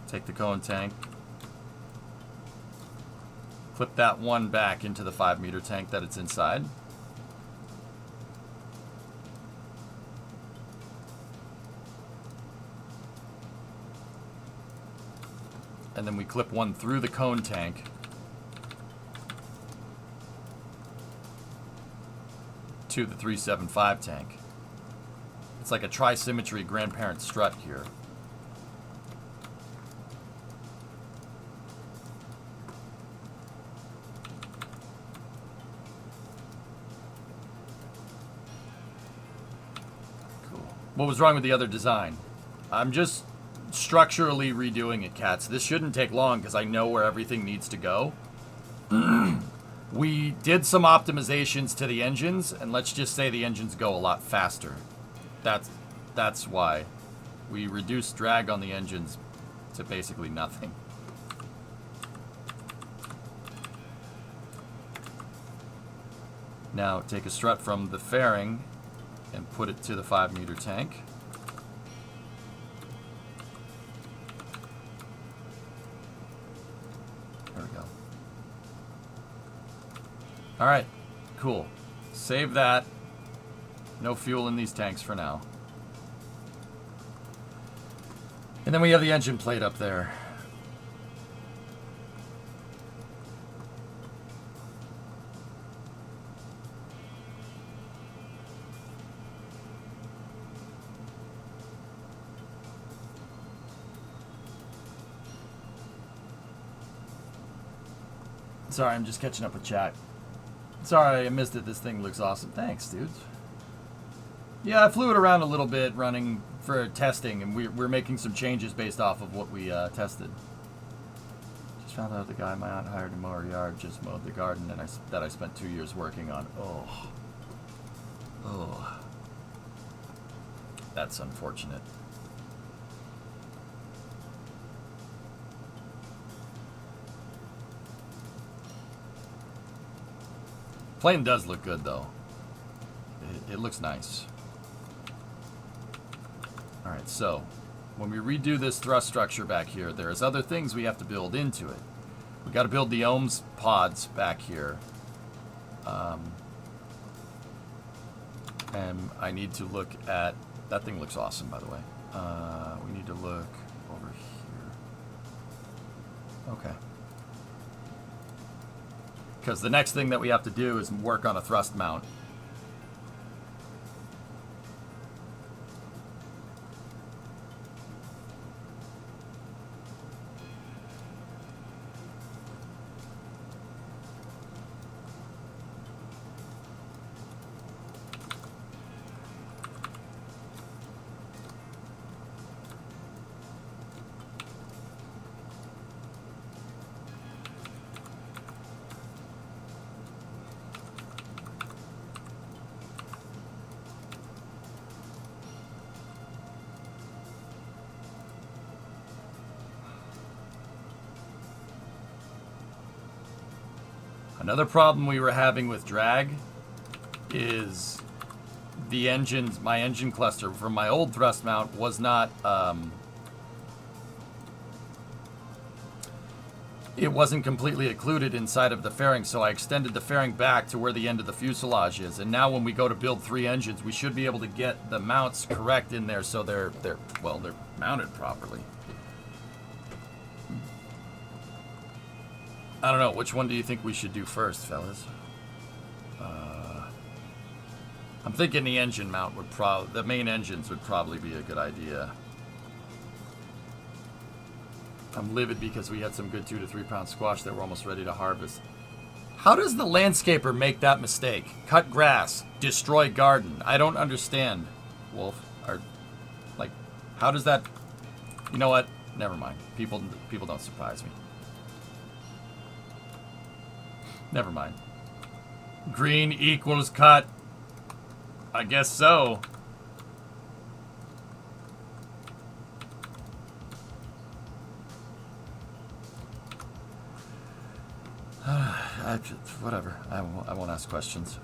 Take the cone tank. Clip that one back into the 5-meter tank that it's inside. And then we clip one through the cone tank. To the 375 tank. It's like a tri-symmetry grandparent strut here. Cool. What was wrong with the other design? I'm just structurally redoing it, cats. This shouldn't take long because I know where everything needs to go. We did some optimizations to the engines, and let's just say the engines go a lot faster. That's why. We reduced drag on the engines to basically nothing. Now take a strut from the fairing and put it to the 5-meter tank. There we go. Alright, cool. Save that. No fuel in these tanks for now. And then we have the engine plate up there. Sorry, I'm just catching up with chat. Sorry, I missed it. This thing looks awesome. Thanks, dudes. Yeah, I flew it around a little bit running for testing, and we're making some changes based off of what we tested. Just found out the guy my aunt hired to mow her yard just mowed the garden that I spent 2 years working on. Oh. Oh. That's unfortunate. Plane does look good, though. It looks nice. Alright, so when we redo this thrust structure back here, there's other things we have to build into it. We got to build the ohms pods back here. And I need to look at... That thing looks awesome, by the way. We need to look over here. Okay. Because the next thing that we have to do is work on a thrust mount. Another problem we were having with drag is the engines, my engine cluster from my old thrust mount was not, it wasn't completely occluded inside of the fairing, so I extended the fairing back to where the end of the fuselage is. And now when we go to build 3 engines, we should be able to get the mounts correct in there so they're mounted properly. I don't know, which one do you think we should do first, fellas? I'm thinking the engine mount would the main engines would probably be a good idea. I'm livid because we had some good 2 to 3 pound squash that we're almost ready to harvest. How does the landscaper make that mistake? Cut grass, destroy garden. I don't understand, Wolf. Or, like, how does that... You know what? Never mind. People don't surprise me. Never mind. Green equals cut. I guess so. Whatever. I won't ask questions.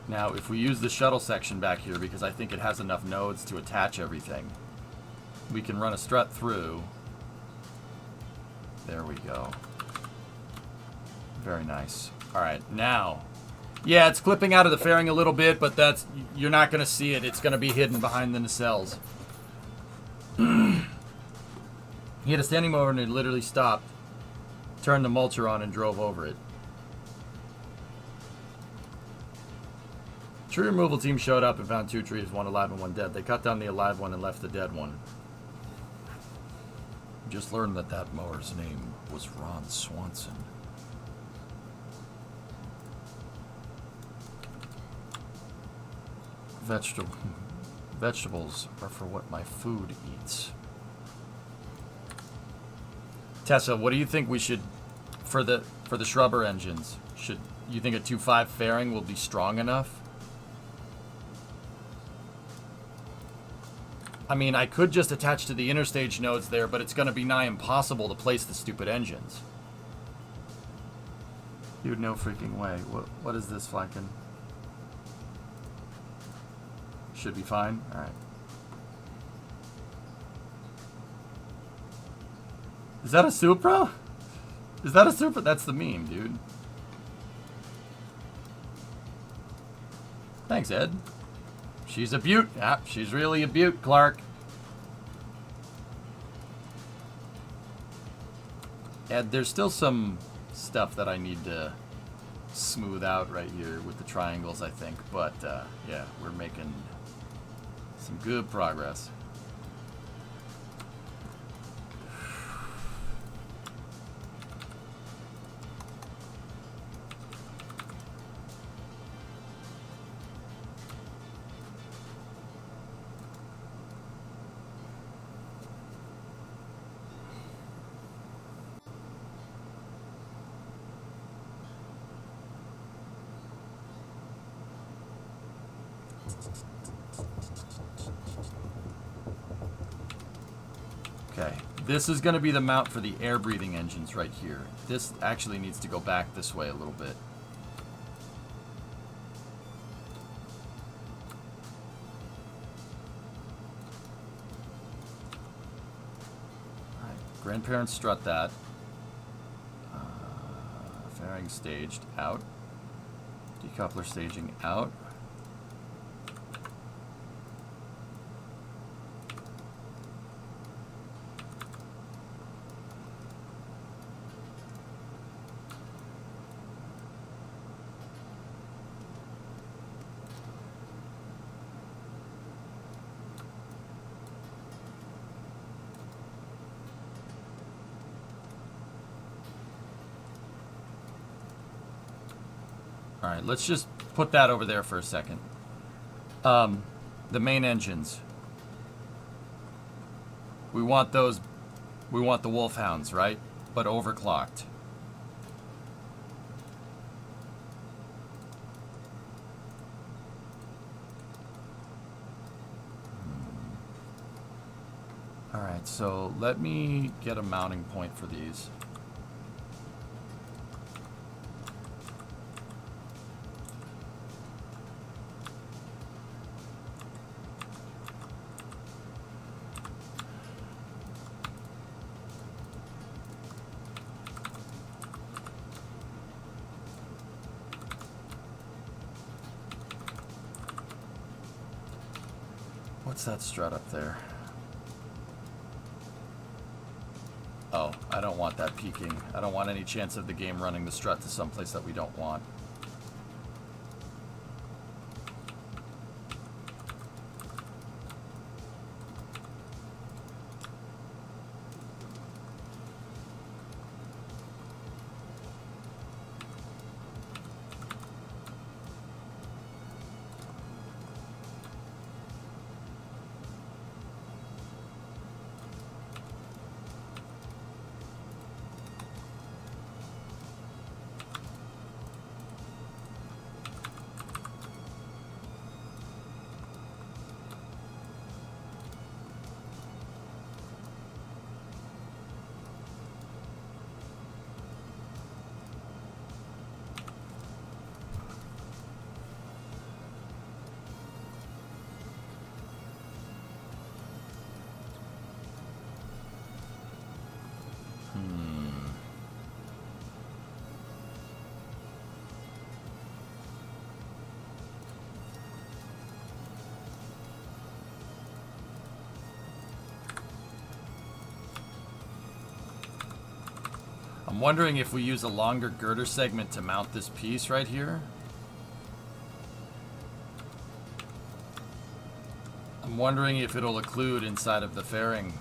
Now, if we use the shuttle section back here, because I think it has enough nodes to attach everything, we can run a strut through. There we go. Very nice. All right, now, yeah, it's clipping out of the fairing a little bit, but that's, you're not going to see it. It's going to be hidden behind the nacelles. He had a standing motor and it literally stopped, turned the mulcher on, and drove over it. Tree removal team showed up and found 2 trees, 1 alive and 1 dead. They cut down the alive one and left the dead one. Just learned that that mower's name was Ron Swanson. Vegetables are for what my food eats. Tessa, what do you think we should, for the shrubber engines, should you think a 2.5 fairing will be strong enough? I mean, I could just attach to the interstage nodes there, but it's going to be nigh impossible to place the stupid engines. Dude, no freaking way. What is this flanking? Should be fine. All right. Is that a Supra? Is that a Supra? That's the meme, dude. Thanks, Ed. She's a beaut. Yeah, she's really a beaut, Clark. Ed, there's still some stuff that I need to smooth out right here with the triangles, I think. But, yeah, we're making some good progress. Okay, this is going to be the mount for the air-breathing engines right here. This actually needs to go back this way a little bit. Alright, grandparents strut that. Fairing staged out. Decoupler staging out. All right, let's just put that over there for a second. The main engines. We want those. We want the Wolfhounds, right? But overclocked. All right, so let me get a mounting point for these. What's that strut up there? Oh, I don't want that peaking. I don't want any chance of the game running the strut to someplace that we don't want. I'm wondering if we use a longer girder segment to mount this piece right here. I'm wondering if it'll occlude inside of the fairing.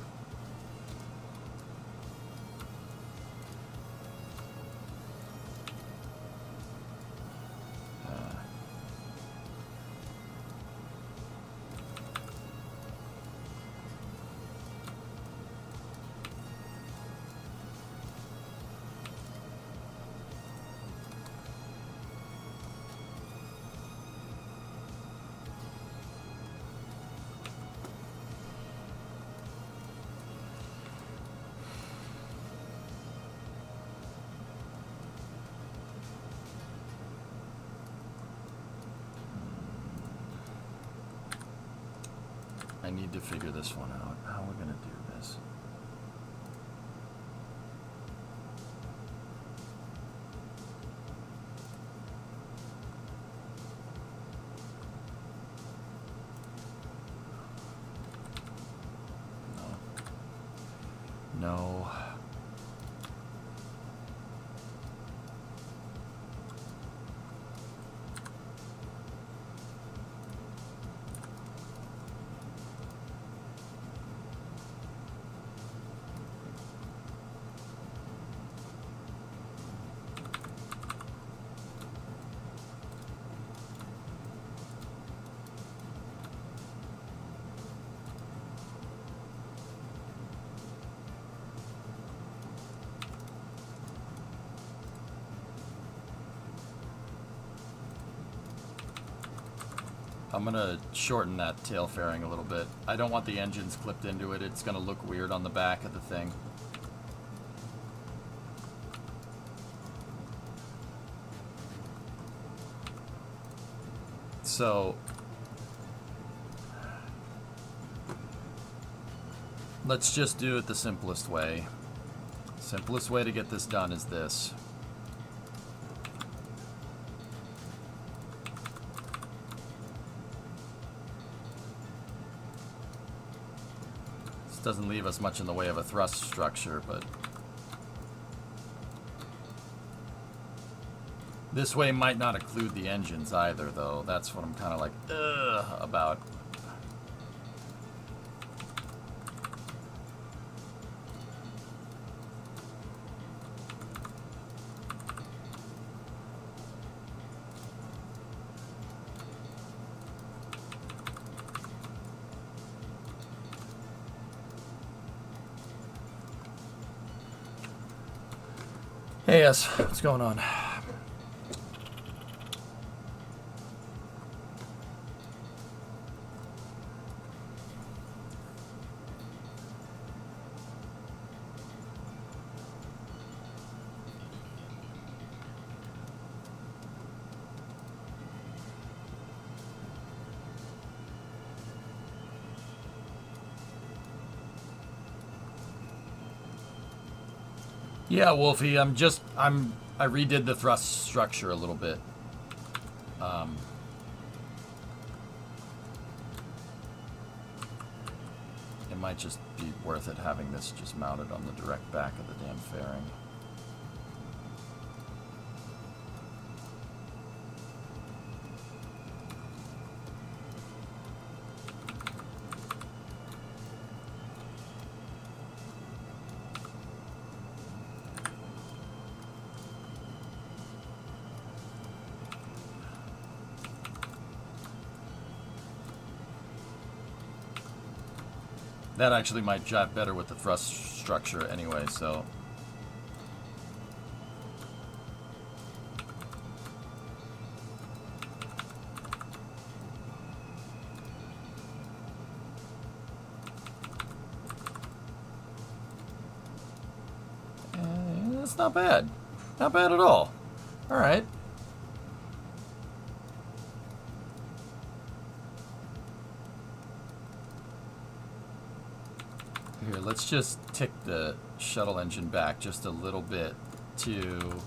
I need to figure this one out. How we're gonna do this. No. No. I'm gonna shorten that tail fairing a little bit. I don't want the engines clipped into it. It's gonna look weird on the back of the thing. So let's just do it the simplest way. Simplest way to get this done is this. This doesn't leave us much in the way of a thrust structure, but this way might not occlude the engines either, though. That's what I'm kind of like, ugh, about. Hey, yes. What's going on? Yeah, Wolfie, I redid the thrust structure a little bit. It might just be worth it having this just mounted on the direct back of the damn fairing. That actually might jive better with the thrust structure anyway, so. That's not bad. Not bad at all. All right. Here, let's just tick the shuttle engine back just a little bit to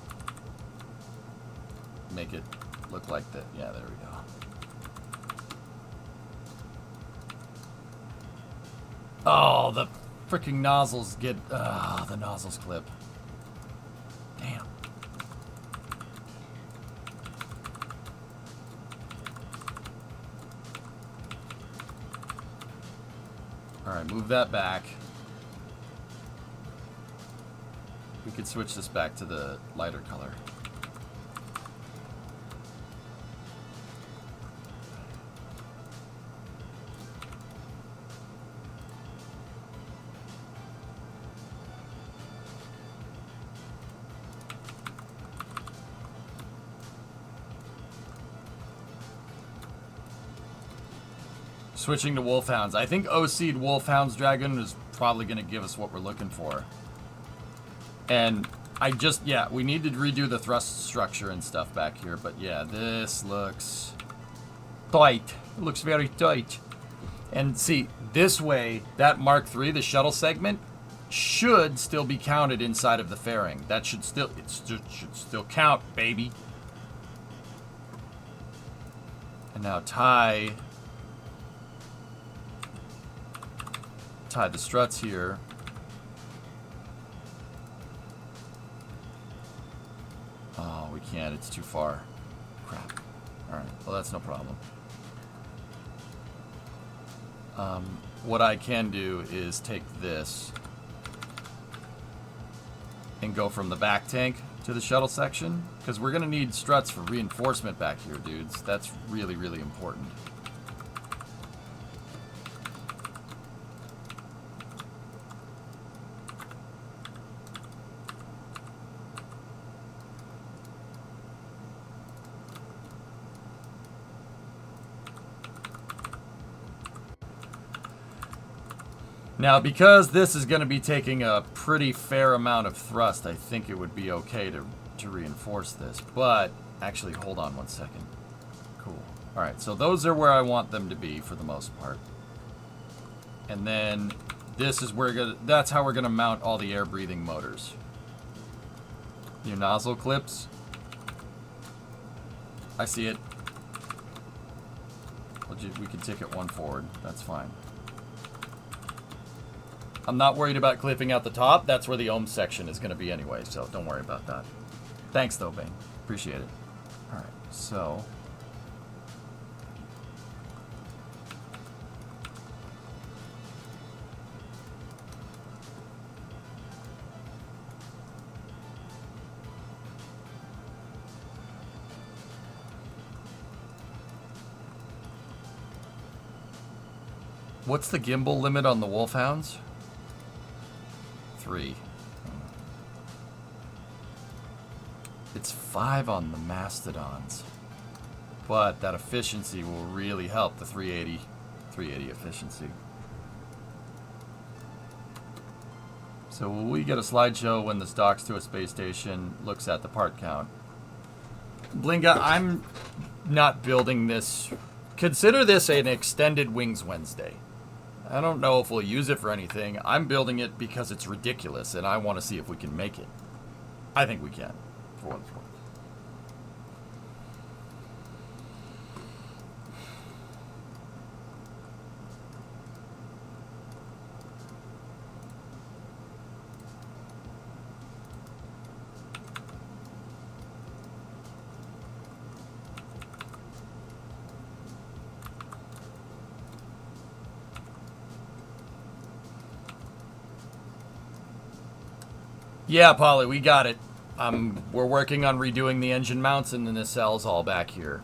make it look like that. Yeah, there we go. Oh, the freaking nozzles get... the nozzles clip. Damn. Alright, move that back. We could switch this back to the lighter color. Switching to Wolfhounds. I think OC'd Wolfhounds Dragon is probably going to give us what we're looking for. And yeah, we need to redo the thrust structure and stuff back here. But yeah, this looks tight. It looks very tight. And see, this way, that Mark III, the shuttle segment, should still be counted inside of the fairing. That should still, should still count, baby. And now tie the struts here. Oh, we can't. It's too far. Crap. Alright. Well, that's no problem. What I can do is take this and go from the back tank to the shuttle section, because we're going to need struts for reinforcement back here, dudes. That's really, really important. Now, because this is going to be taking a pretty fair amount of thrust, I think it would be okay to reinforce this. But, actually, hold on one second. Cool. Alright, so those are where I want them to be for the most part. And then, this is where that's how we're going to mount all the air-breathing motors. Your nozzle clips. I see it. We can ticket one forward. That's fine. I'm not worried about clipping out the top. That's where the ohm section is going to be anyway, so don't worry about that. Thanks, though, Bane. Appreciate it. All right, so... What's the gimbal limit on the Wolfhounds? 3. It's 5 on the Mastodons. But that efficiency will really help the 380 efficiency. So will we get a slideshow when this docks to a space station, looks at the part count? Blinga, I'm not building this. Consider this an extended Wings Wednesday. I don't know if we'll use it for anything. I'm building it because it's ridiculous, and I want to see if we can make it. I think we can, for what it's worth. Yeah, Polly, we got it. We're working on redoing the engine mounts and the nacelles all back here.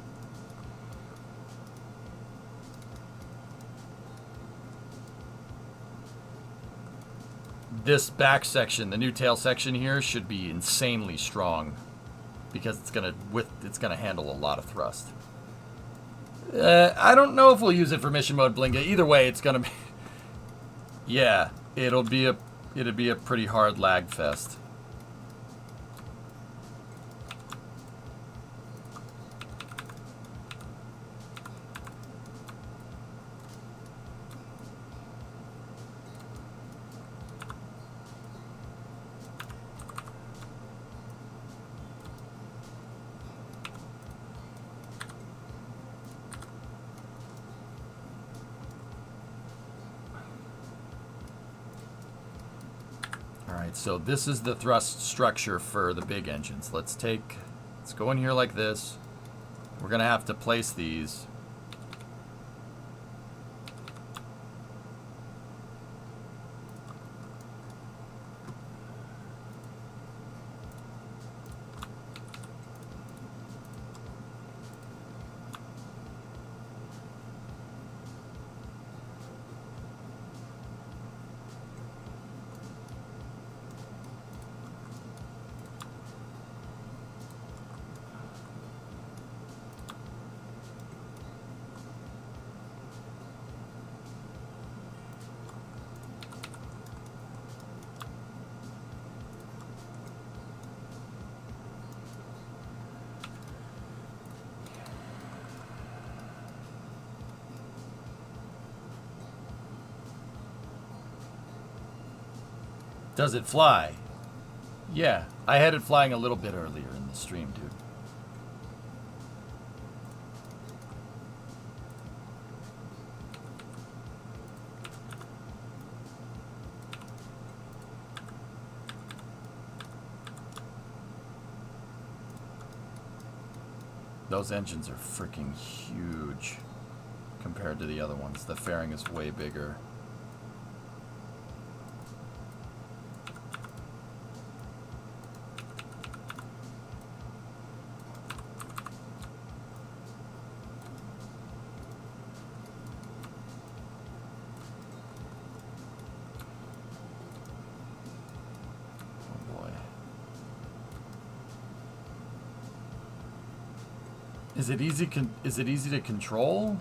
This back section, the new tail section here, should be insanely strong because it's gonna handle a lot of thrust. I don't know if we'll use it for mission mode, Blinga. Either way, it's gonna be. Yeah, it'll be a pretty hard lag fest. So this is the thrust structure for the big engines. Let's go in here like this. We're gonna have to place these. Does it fly? Yeah, I had it flying a little bit earlier in the stream, dude. Those engines are freaking huge compared to the other ones. The fairing is way bigger. Is it easy to control?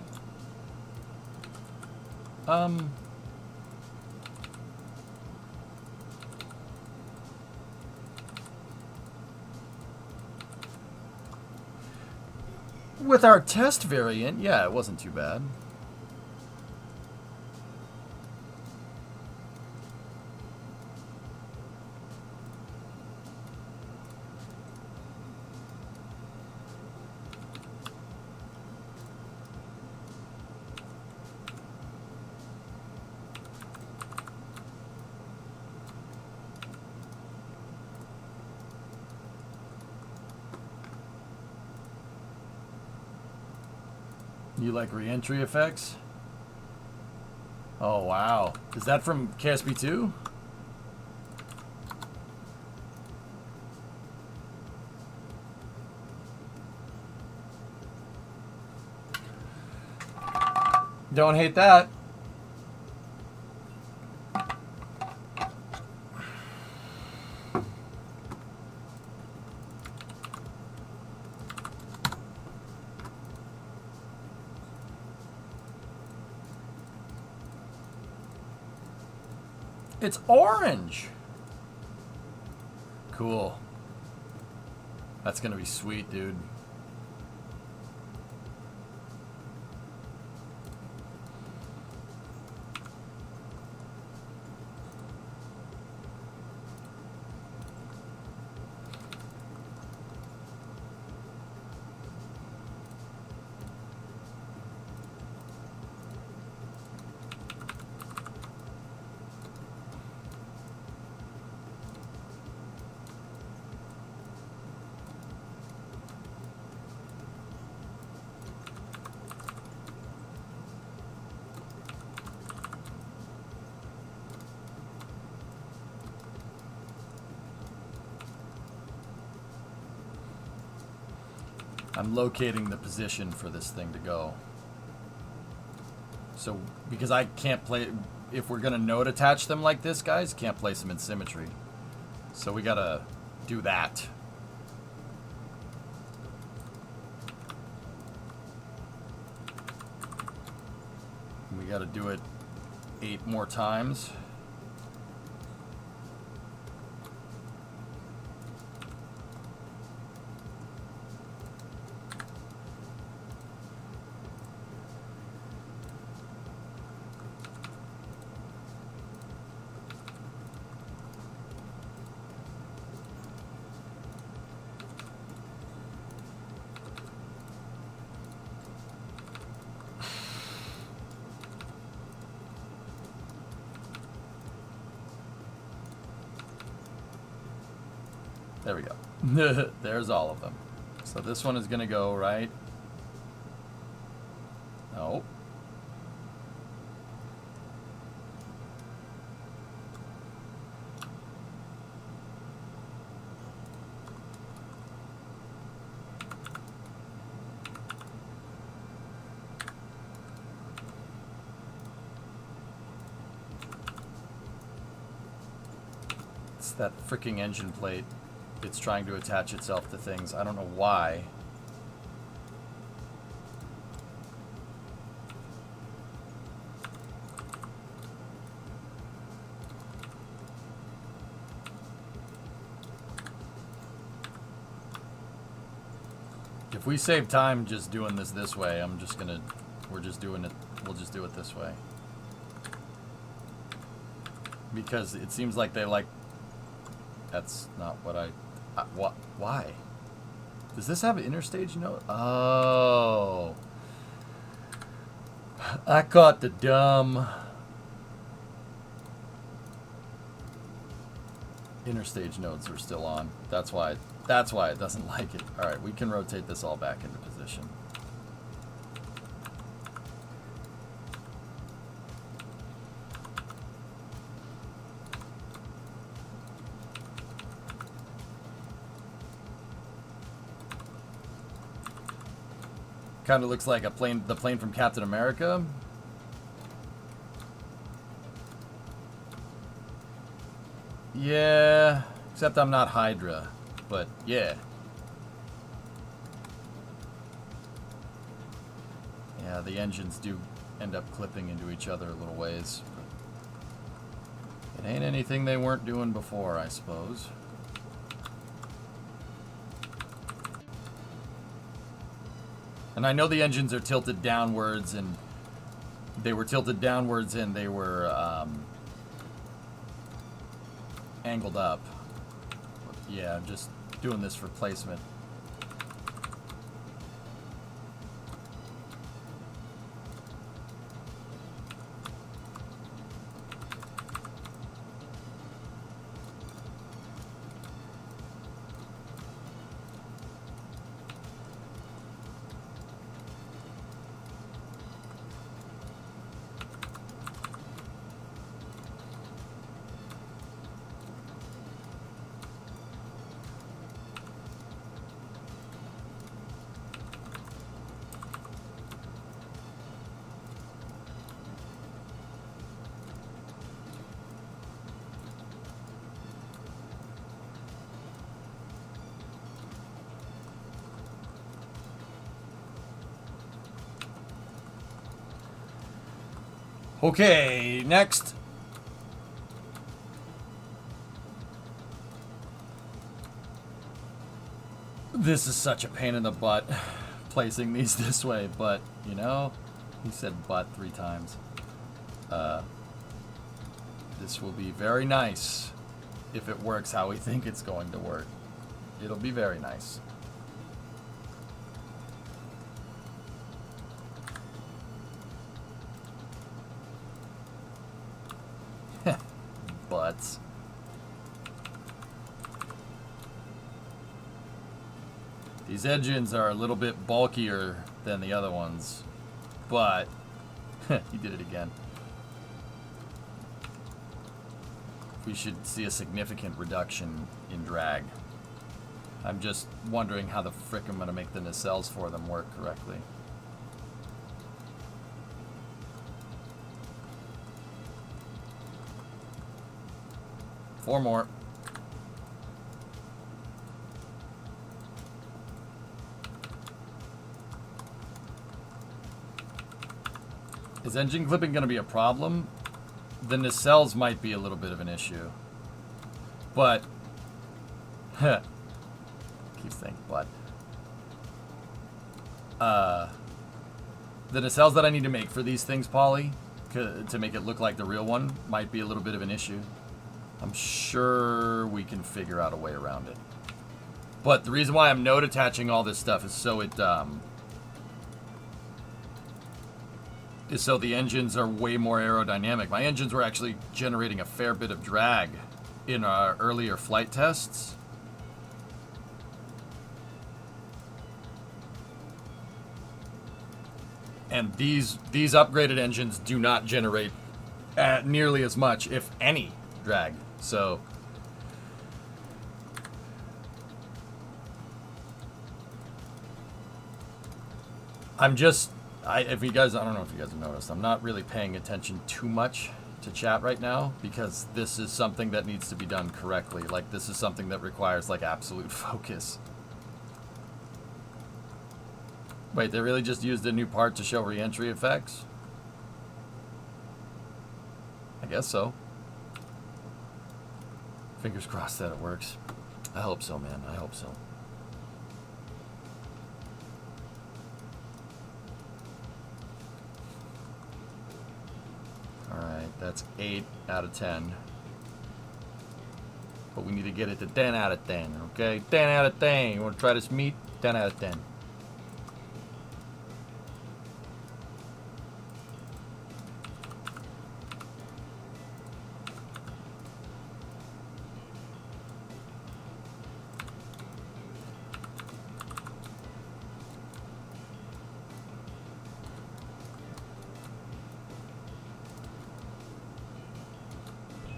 With our test variant, yeah, it wasn't too bad. You like re-entry effects? Oh, wow. Is that from KSP 2? Don't hate that. It's orange. Cool. That's gonna be sweet, dude. I'm locating the position for this thing to go. So, because I can't play, if we're gonna node attach them like this, guys, can't place them in symmetry. So we gotta do that. We gotta do it 8 more times. There we go. There's all of them. So this one is going to go right. No. It's that freaking engine plate. It's trying to attach itself to things. I don't know why. If we save time just doing this way, we're just doing it, we'll just do it this way. Because it seems like they like, that's not what what? Why? Does this have an interstage node? Oh. I caught the dumb. Interstage nodes are still on. That's why it doesn't like it. Alright, we can rotate this all back into position. Kind of looks like a plane, the plane from Captain America. Yeah, except I'm not Hydra, but yeah. Yeah, the engines do end up clipping into each other a little ways. It ain't anything they weren't doing before, I suppose. And I know the engines are tilted downwards, and they were tilted downwards, and they were angled up. But yeah, I'm just doing this for placement. Okay, next. This is such a pain in the butt, placing these this way, but, you know, he said butt 3 times. This will be very nice if it works how we think it's going to work. It'll be very nice. Butts. These engines are a little bit bulkier than the other ones, but he did it again. We should see a significant reduction in drag. I'm just wondering how the frick I'm going to make the nacelles for them work correctly. Four more. Is engine clipping going to be a problem? The nacelles might be a little bit of an issue. But, keep saying but. The nacelles that I need to make for these things, Polly, to make it look like the real one, might be a little bit of an issue. I'm sure we can figure out a way around it. But the reason why I'm node attaching all this stuff is so it, is so the engines are way more aerodynamic. My engines were actually generating a fair bit of drag in our earlier flight tests. And these upgraded engines do not generate nearly as much, if any, drag. So I'm just, if you guys, I don't know if you guys have noticed, I'm not really paying attention too much to chat right now because this is something that needs to be done correctly. Like, this is something that requires, like, absolute focus. Wait, they really just used a new part to show re-entry effects? I guess so. Fingers crossed that it works. I hope so, man. I hope so. Alright, that's 8 out of 10. But we need to get it to 10 out of 10, okay? 10 out of 10. You want to try this meat? 10 out of 10.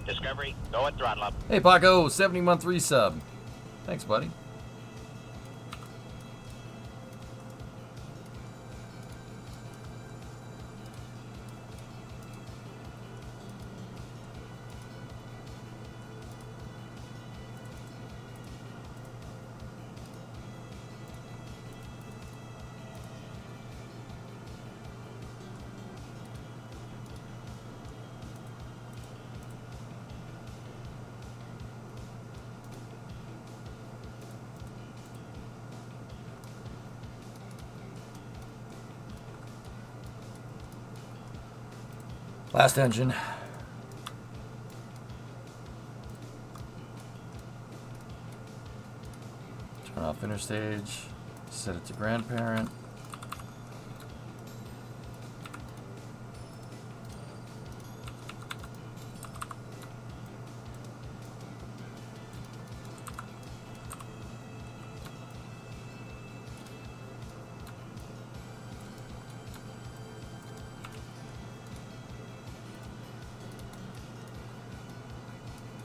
Discovery, go and throttle up. Hey, Paco, 70-month resub. Thanks, buddy. Last engine. Turn off interstage. Set it to grandparent.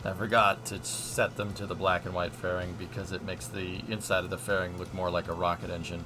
I forgot to set them to the black and white fairing because it makes the inside of the fairing look more like a rocket engine.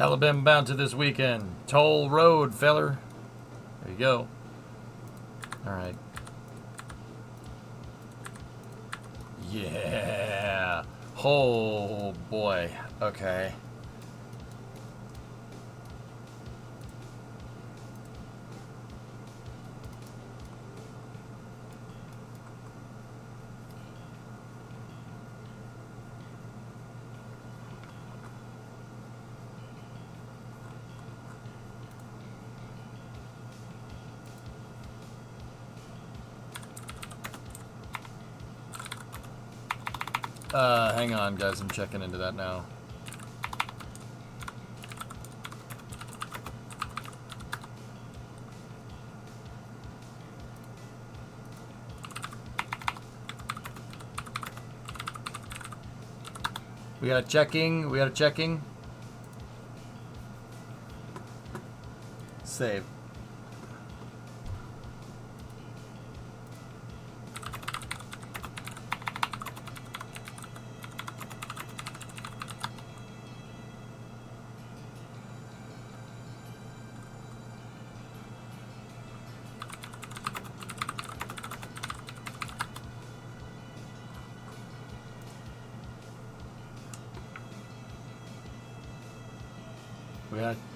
Alabama bound to this weekend. Toll Road, feller. There you go. All right. Yeah. Oh, boy. Okay. Hang on, guys. I'm checking into that now. We got a checking. We got a checking. Save.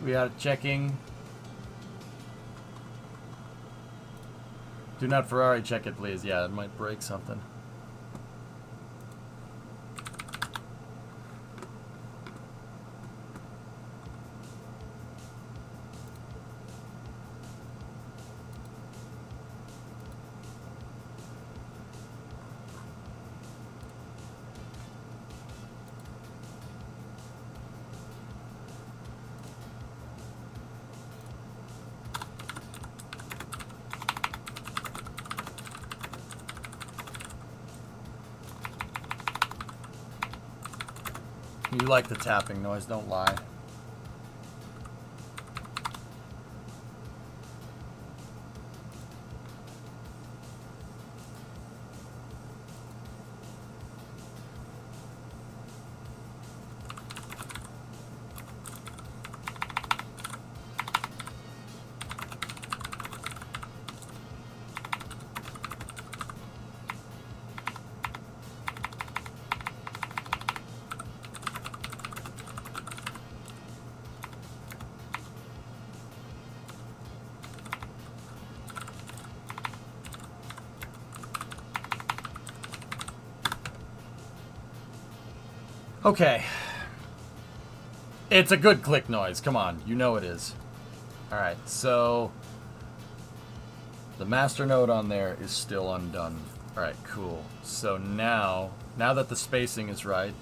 We got checking. Do not Ferrari check it, please. Yeah, it might break something. You like the tapping noise, don't lie. Okay. It's a good click noise. Come on. You know it is. Alright, so the master node on there is still undone. Alright, cool. So now that the spacing is right,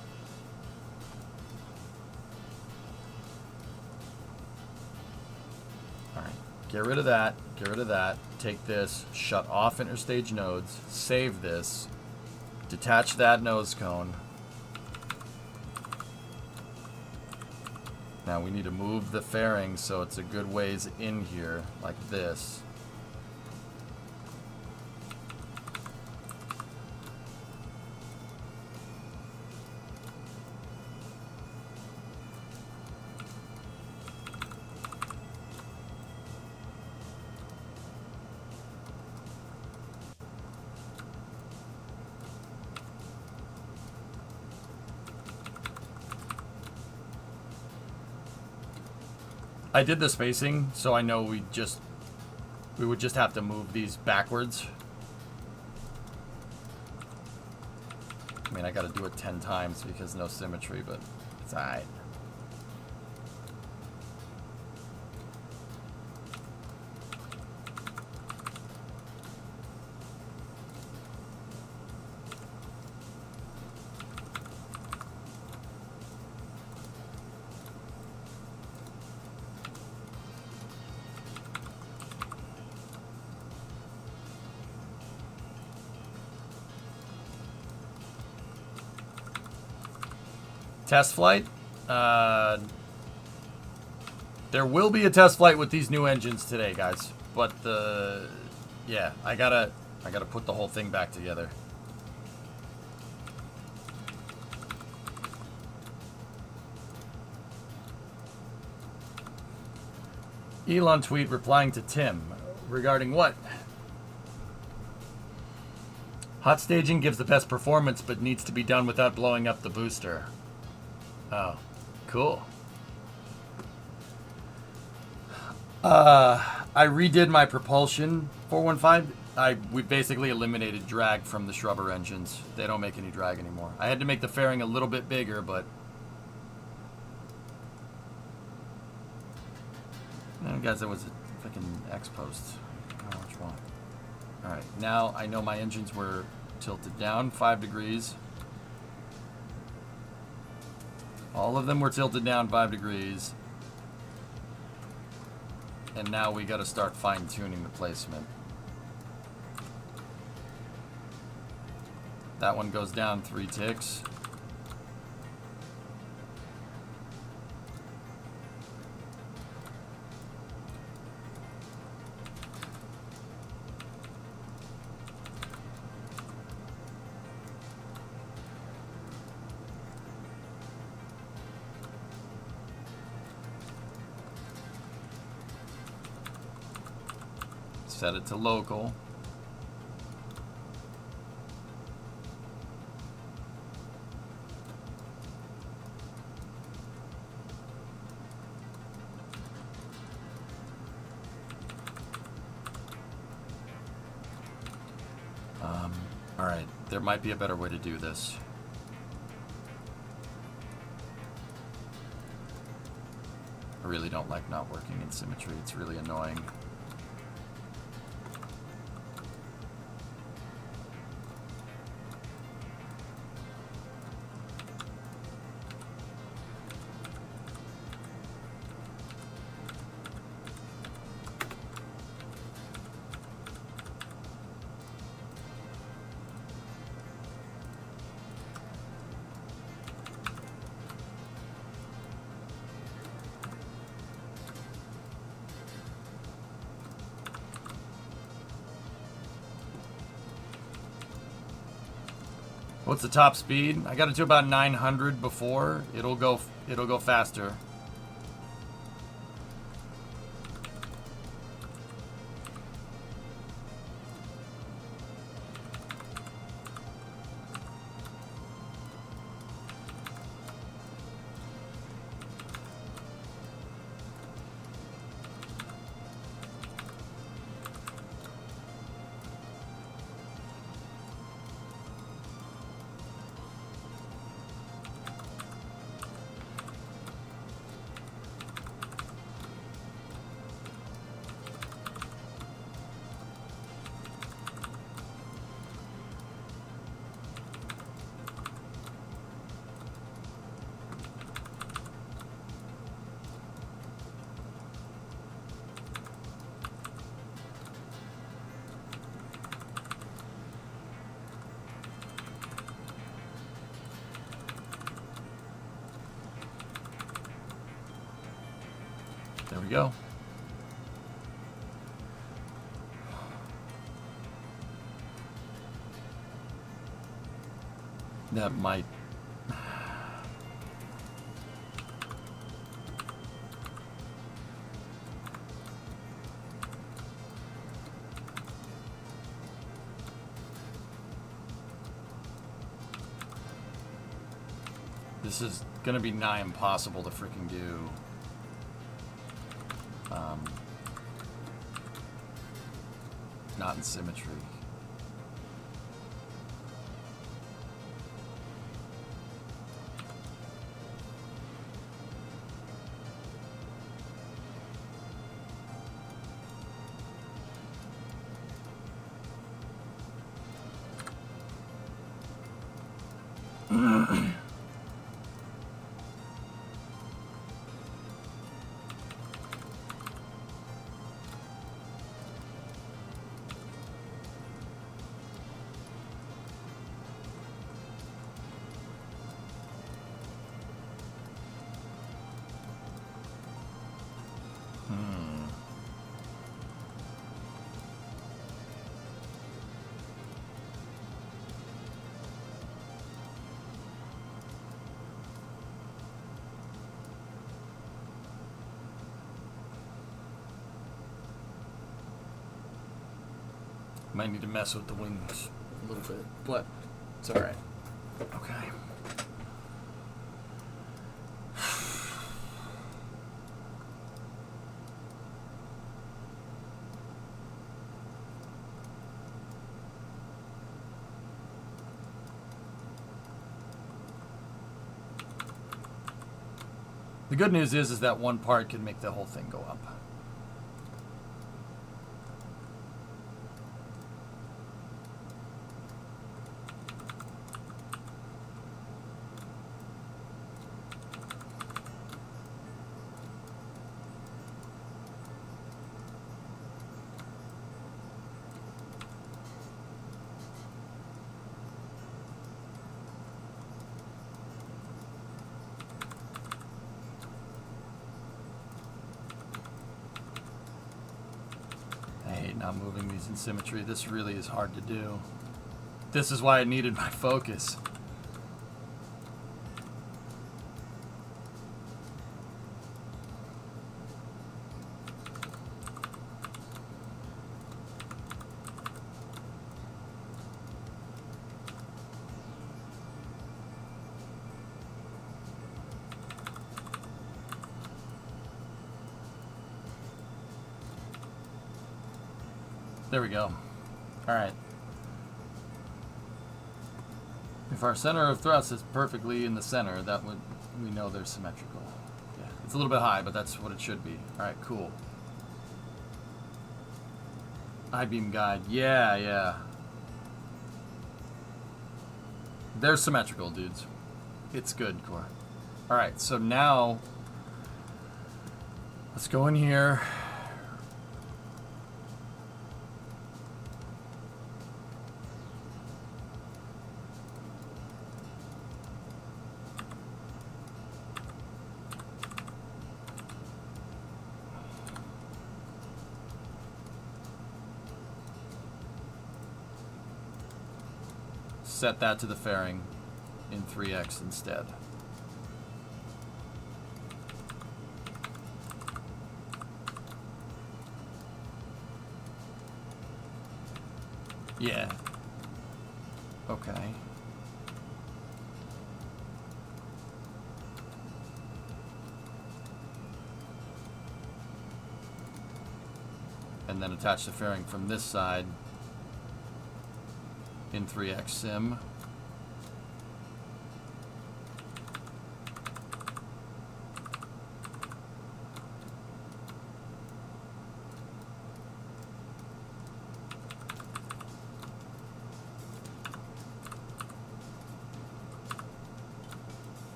alright, get rid of that, take this, shut off interstage nodes, save this, detach that nose cone. Now we need to move the fairing so it's a good ways in here, like this. I did the spacing, so I know we would just have to move these backwards. I mean, I gotta do it 10 times because no symmetry, but it's alright. Test flight. There will be a test flight with these new engines today, guys. But yeah, I gotta put the whole thing back together. Elon tweet replying to Tim regarding what? Hot staging gives the best performance but needs to be done without blowing up the booster. Oh, cool. I redid my propulsion 415. We basically eliminated drag from the Shrubber engines. They don't make any drag anymore. I had to make the fairing a little bit bigger, but no, guys, that was a freaking X post. I don't know which one. All right, now I know my engines were tilted down 5 degrees. All of them were tilted down 5 degrees. And now we got to start fine-tuning the placement. That one goes down 3 ticks. Set it to local. All right, there might be a better way to do this. I really don't like not working in symmetry. It's really annoying. What's the top speed? I got it to about 900 before. It'll go faster. There we go. That might... This is gonna be nigh impossible to freaking do. Not in symmetry. Might need to mess with the wings a little bit, but it's all right. Okay. The good news is that one part can make the whole thing go up. Not moving these in symmetry. This really is hard to do. This is why I needed my focus. There we go. All right. If our center of thrust is perfectly in the center, that would, we know they're symmetrical. Yeah, it's a little bit high, but that's what it should be. All right, cool. I-beam guide. Yeah, yeah. They're symmetrical, dudes. It's good, Core. All right, so now let's go in here. Set that to the fairing in 3x instead. Yeah. Okay. And then attach the fairing from this side in 3x sim.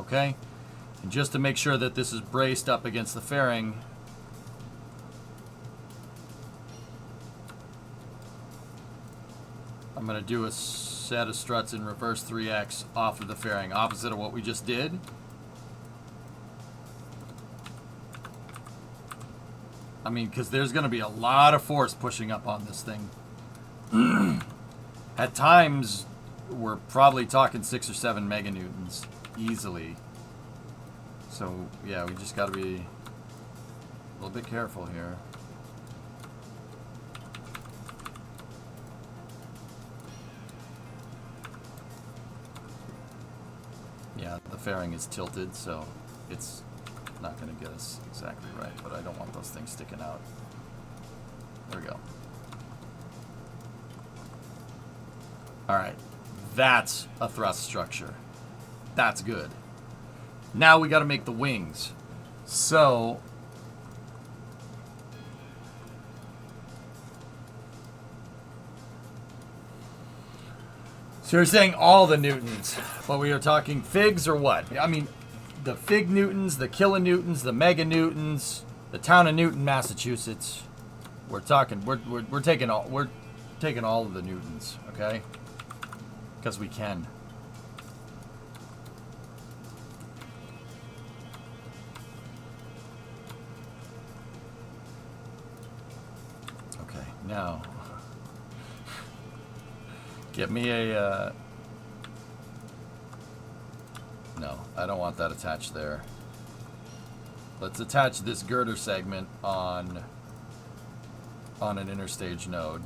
Okay, and just to make sure that this is braced up against the fairing, I'm going to do a set of struts in reverse 3x off of the fairing, opposite of what we just did. I mean, because there's going to be a lot of force pushing up on this thing. At times, we're probably talking 6 or 7 meganewtons easily. So, yeah, we just got to be a little bit careful here. Yeah, the fairing is tilted, so it's not going to get us exactly right, but I don't want those things sticking out. There we go. All right, that's a thrust structure. That's good. Now we got to make the wings. So you're saying all the newtons, but we are talking figs or what? I mean, the fig newtons, the kilonewtons, the meganewtons, the town of Newton, Massachusetts. We're talking. We're taking all. We're taking all of the newtons, okay? Because we can. Okay, now get me a. No, I don't want that attached there. Let's attach this girder segment on on an interstage node.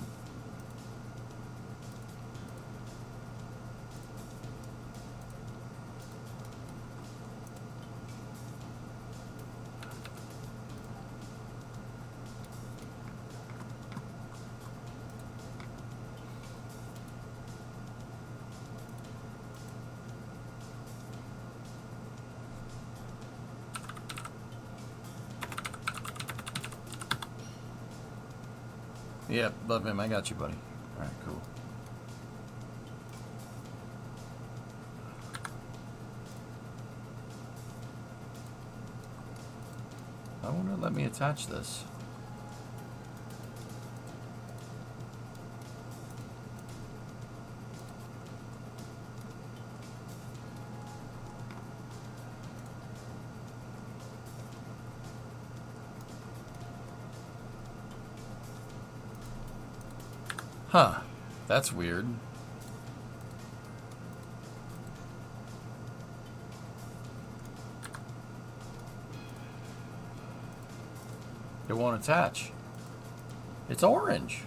Yep, love him. I got you, buddy. All right, cool. I wonder, let me attach this. Huh, that's weird. It won't attach. It's orange.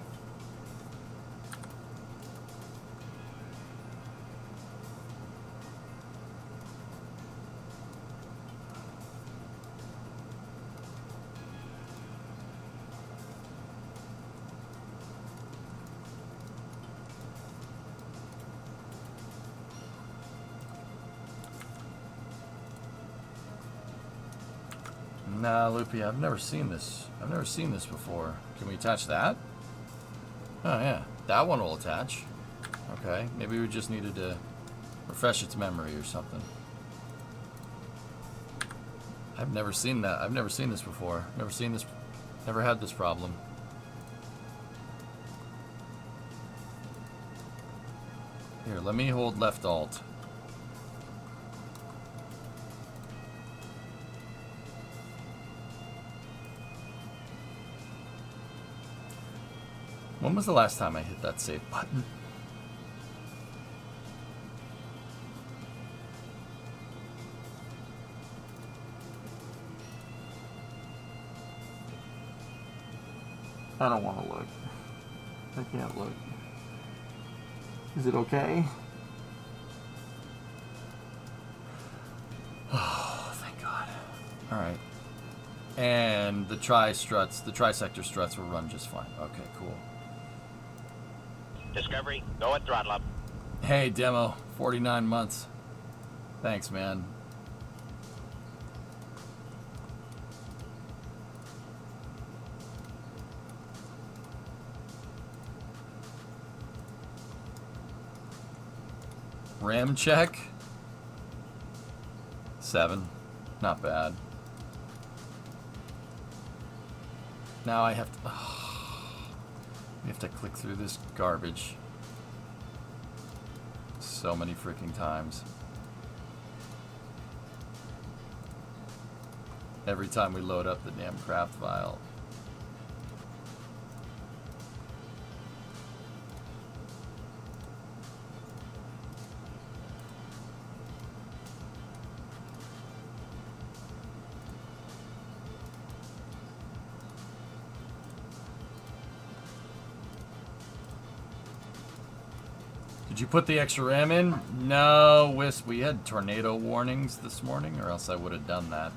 Nah, Loopy, I've never seen this. I've never seen this before. Can we attach that? Oh, yeah. That one will attach. Okay. Maybe we just needed to refresh its memory or something. I've never seen that. I've never seen this before. Never seen this. Never had this problem. Here, let me hold left alt. When was the last time I hit that save button? I don't want to look. I can't look. Is it okay? Oh, thank God. All right. And the tri-sector struts will run just fine. Okay, cool. Discovery, go at throttle up. Hey, Demo, 49 months. Thanks, man. RAM check? 7. Not bad. Now I have to... we have to click through this garbage so many freaking times. Every time we load up the damn craft file. Did you put the extra RAM in? No, Wisp. We had tornado warnings this morning, or else I would have done that.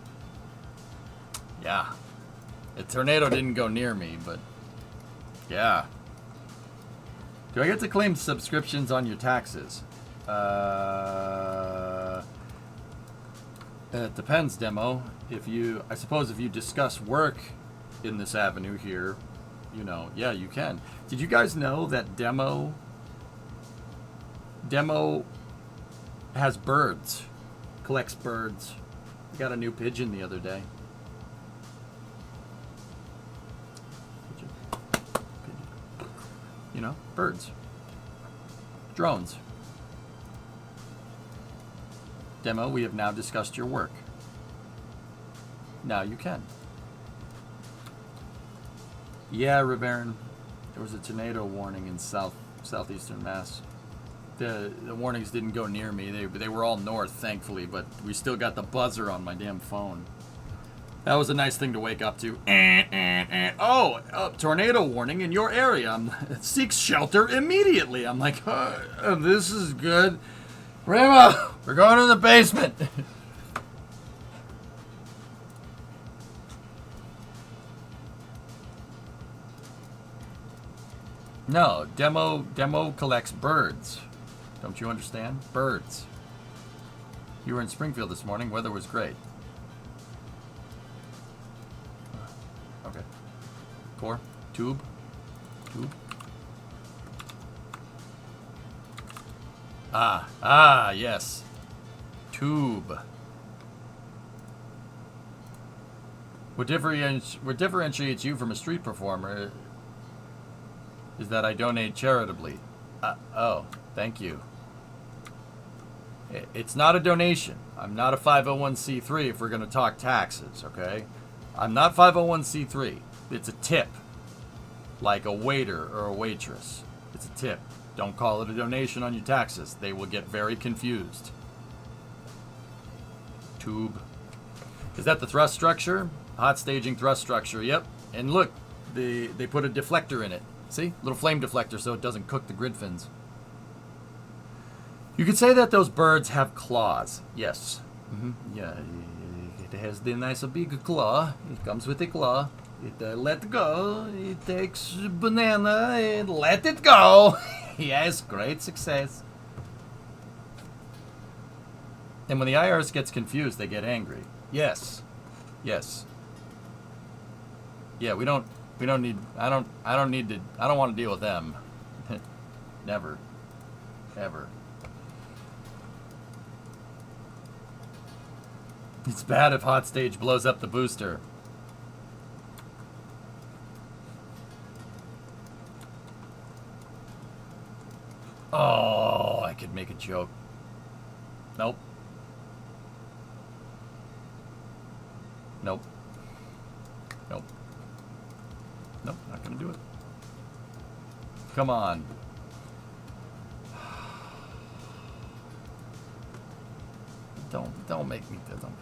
Yeah. The tornado didn't go near me, but... yeah. Do I get to claim subscriptions on your taxes? It depends, Demo. I suppose if you discuss work in this avenue here, you know, yeah, you can. Did you guys know that Demo has birds, collects birds. We got a new pigeon the other day. Pigeon. You know, birds. Drones. Demo, we have now discussed your work. Now you can. Yeah, Rebaron. There was a tornado warning in southeastern Mass. The warnings didn't go near me. They were all north, thankfully, but we still got the buzzer on my damn phone. That was a nice thing to wake up to. Oh, tornado warning in your area. Seek shelter immediately. I'm like, this is good. Remo, we're going to the basement. No, demo collects birds. Don't you understand? Birds. You were in Springfield this morning. Weather was great. Okay. Core. Tube. Yes. Tube. What differentiates you from a street performer is that I donate charitably. Oh, thank you. It's not a donation. I'm not a 501c3 if we're going to talk taxes, okay? I'm not 501c3. It's a tip. Like a waiter or a waitress. It's a tip. Don't call it a donation on your taxes. They will get very confused. Tube. Is that the thrust structure? Hot staging thrust structure, yep. And look, they put a deflector in it. See? Little flame deflector so it doesn't cook the grid fins. You could say that those birds have claws. Yes. Yeah, it has the nice big claw. It comes with a claw. It let go. It takes banana and let it go. Yes, great success. And when the IRS gets confused, they get angry. Yes. Yes. Yeah, we don't need, I don't want to deal with them. Never. Ever. It's bad if hot stage blows up the booster. Oh, I could make a joke. Nope. Nope. Nope. Nope, not gonna do it. Come on. Don't make me do them.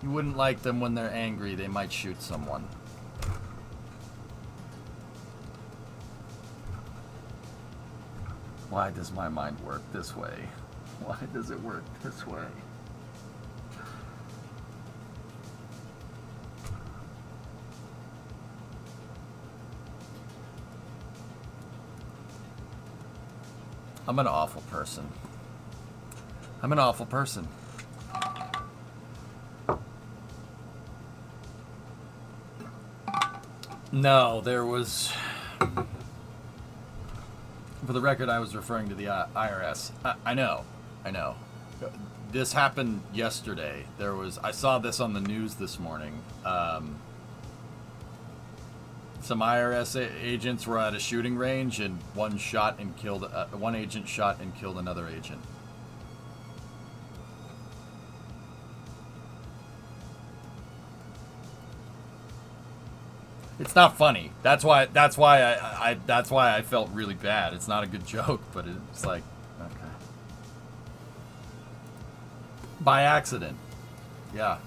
You wouldn't like them when they're angry. They might shoot someone. Why does my mind work this way? Why does it work this way? I'm an awful person. I'm an awful person. No, there was... For the record, I was referring to the IRS. I know. This happened yesterday. I saw this on the news this morning. Some IRS agents were at a shooting range, and one agent shot and killed another agent. It's not funny. That's why I felt really bad. It's not a good joke, but it's like, okay. By accident. Yeah.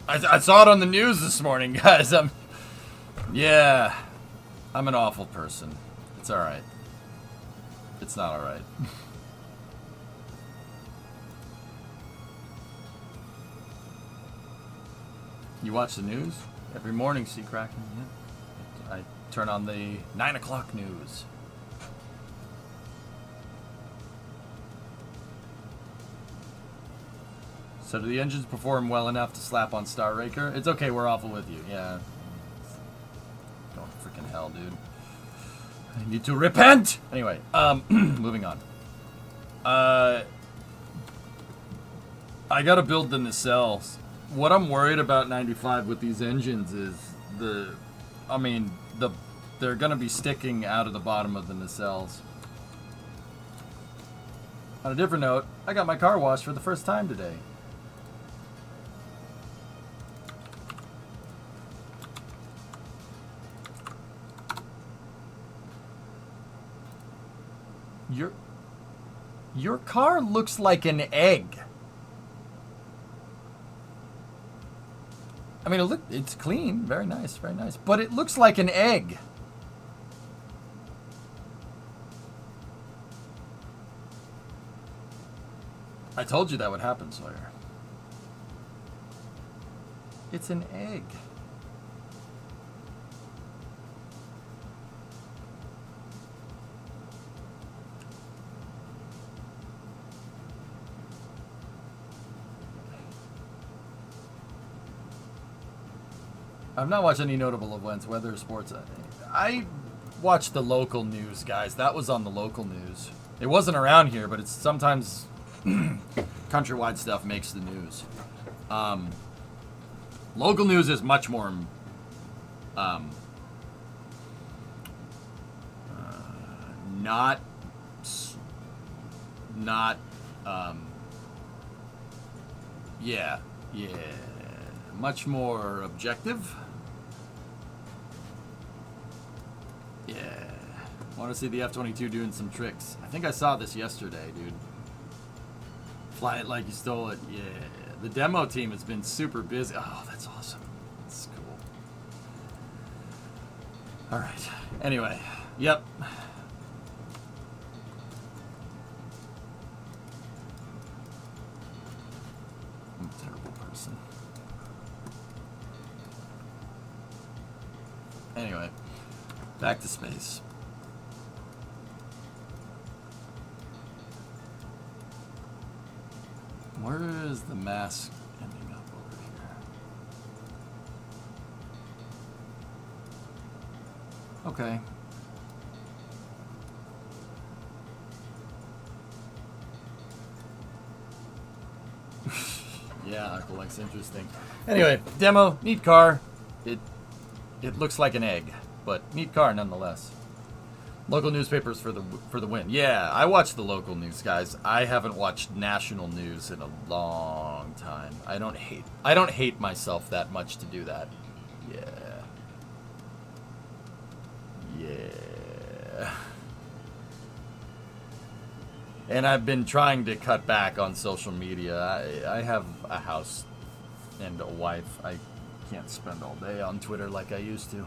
I saw it on the news this morning, guys. I'm an awful person. It's alright. It's not alright. You watch the news? Every morning, see Kraken, yeah. I turn on the 9 o'clock news. So do the engines perform well enough to slap on Star Raker? It's okay, we're awful with you. Yeah. Going to freaking hell, dude. I need to repent! Anyway, moving on. I gotta build the nacelles. What I'm worried about 95 with these engines is they're gonna be sticking out of the bottom of the nacelles. On a different note, I got my car washed for the first time today. Your car looks like an egg. I mean, it's clean. Very nice, very nice. But it looks like an egg. I told you that would happen, Sawyer. It's an egg. I've not watched any notable events, weather, or sports. I watched the local news, guys. That was on the local news. It wasn't around here, but it's sometimes countrywide stuff makes the news. Local news is much more not yeah, much more objective. Yeah, want to see the F-22 doing some tricks. I think I saw this yesterday, dude. Fly it like you stole it. Yeah, the demo team has been super busy. Oh, that's awesome. That's cool. All right. Anyway, yep. I'm a terrible person. Anyway, back to space. Where is the mask ending up over here? Okay. Yeah, Aqualex, interesting. Anyway, demo, neat car. It looks like an egg, but neat car nonetheless. Local newspapers for the win. Yeah, I watch the local news, guys. I haven't watched national news in a long time. I don't hate myself that much to do that. Yeah. Yeah. And I've been trying to cut back on social media. I have a house and a wife. I can't spend all day on Twitter like I used to.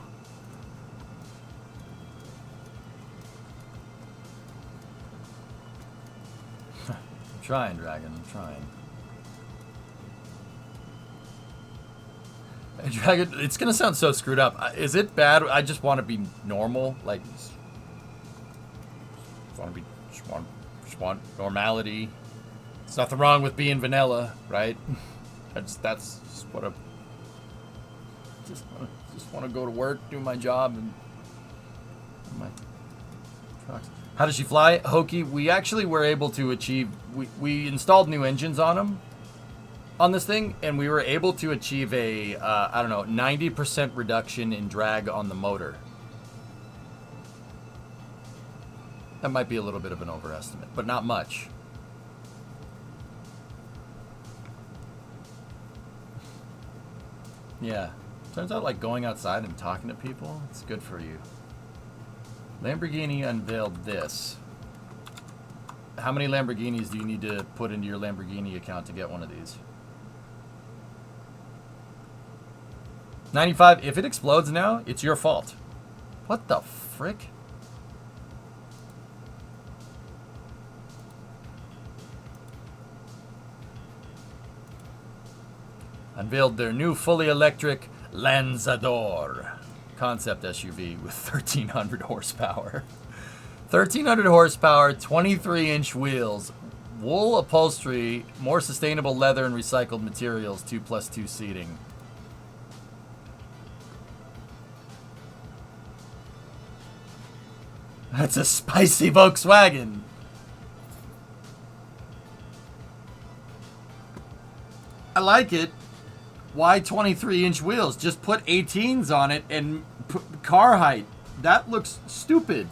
Trying, Dragon. I'm trying. Hey, Dragon, it's gonna sound so screwed up. Is it bad? I just want to be normal, like, just want normality. There's nothing wrong with being vanilla, right? That's just what I just want to go to work, do my job, and my trucks. How does she fly? Hokey, we actually were able to achieve, we installed new engines on them, on this thing, and we were able to achieve a, I don't know, 90% reduction in drag on the motor. That might be a little bit of an overestimate, but not much. Yeah. Turns out like going outside and talking to people, it's good for you. Lamborghini unveiled this. How many Lamborghinis do you need to put into your Lamborghini account to get one of these? 95. If it explodes now, it's your fault. What the frick? Unveiled their new fully electric Lanzador concept SUV with 1,300 horsepower. 1,300 horsepower, 23-inch wheels, wool upholstery, more sustainable leather and recycled materials, 2+2 seating. That's a spicy Volkswagen. I like it. Why 23-inch wheels? Just put 18s on it and put car height. That looks stupid.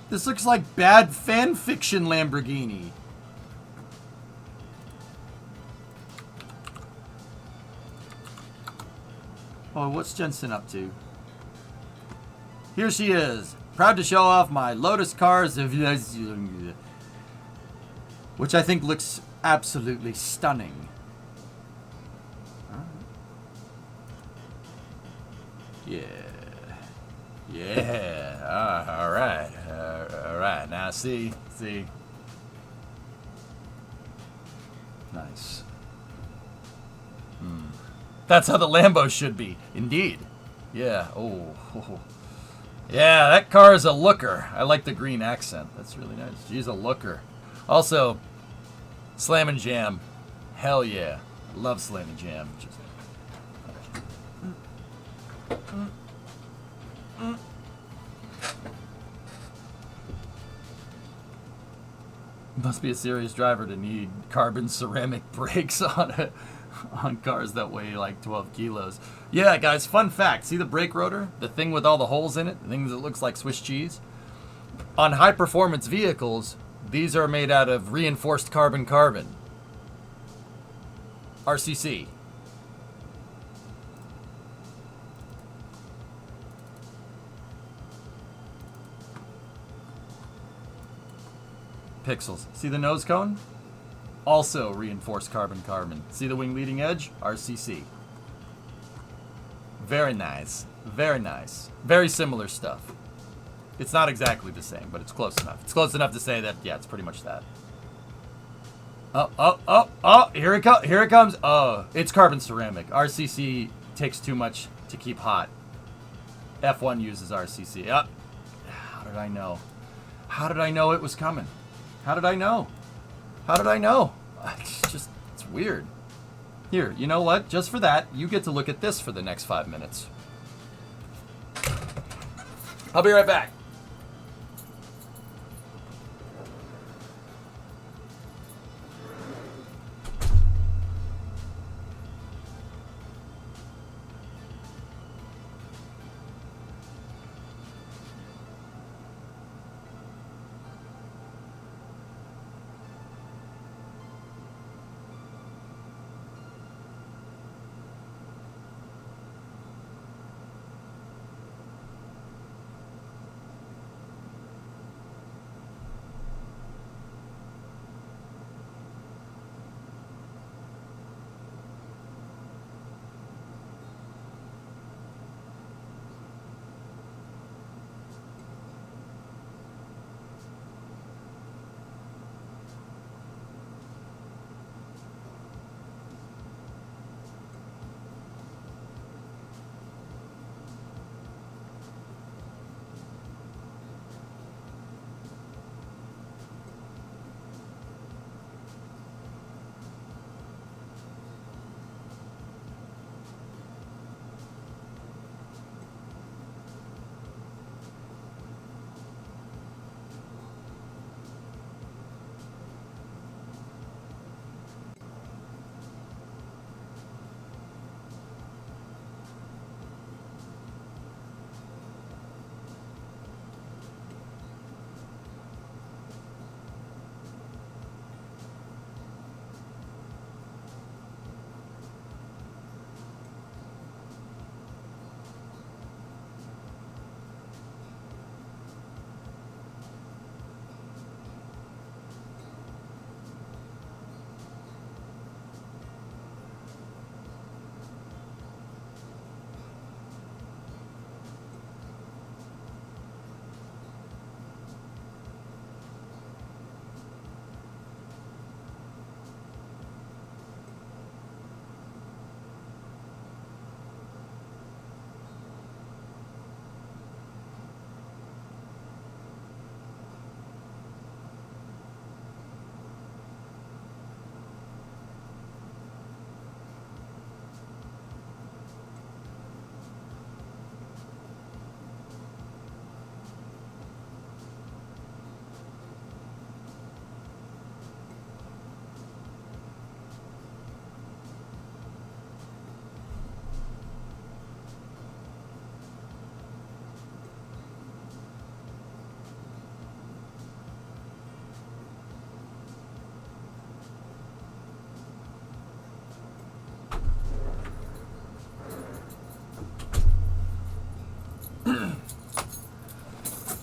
This looks like bad fan fiction Lamborghini. Oh, what's Jensen up to? Here she is, Proud to show off my Lotus cars, which I think looks absolutely stunning. Yeah. Yeah. All right. All right. Now see. Nice. That's how the Lambo should be. Indeed. Yeah. Oh. Yeah, that car is a looker. I like the green accent. That's really nice. She's a looker. Also, Slam and Jam. Hell yeah. Love Slam and Jam. Just... Must be a serious driver to need carbon ceramic brakes on cars that weigh like 12 kilos. Yeah, guys, fun fact. See the brake rotor? The thing with all the holes in it? The thing that looks like Swiss cheese? On high-performance vehicles, these are made out of reinforced carbon. RCC. Pixels. See the nose cone? Also reinforced carbon. See the wing leading edge? RCC. Very nice. Very nice. Very similar stuff. It's not exactly the same, but it's close enough. It's close enough to say that, yeah, it's pretty much that. Oh, here it comes. Oh, it's carbon ceramic. RCC takes too much to keep hot. F1 uses RCC. How did I know? How did I know it was coming? How did I know? It's weird. Here, you know what? Just for that, you get to look at this for the next 5 minutes. I'll be right back.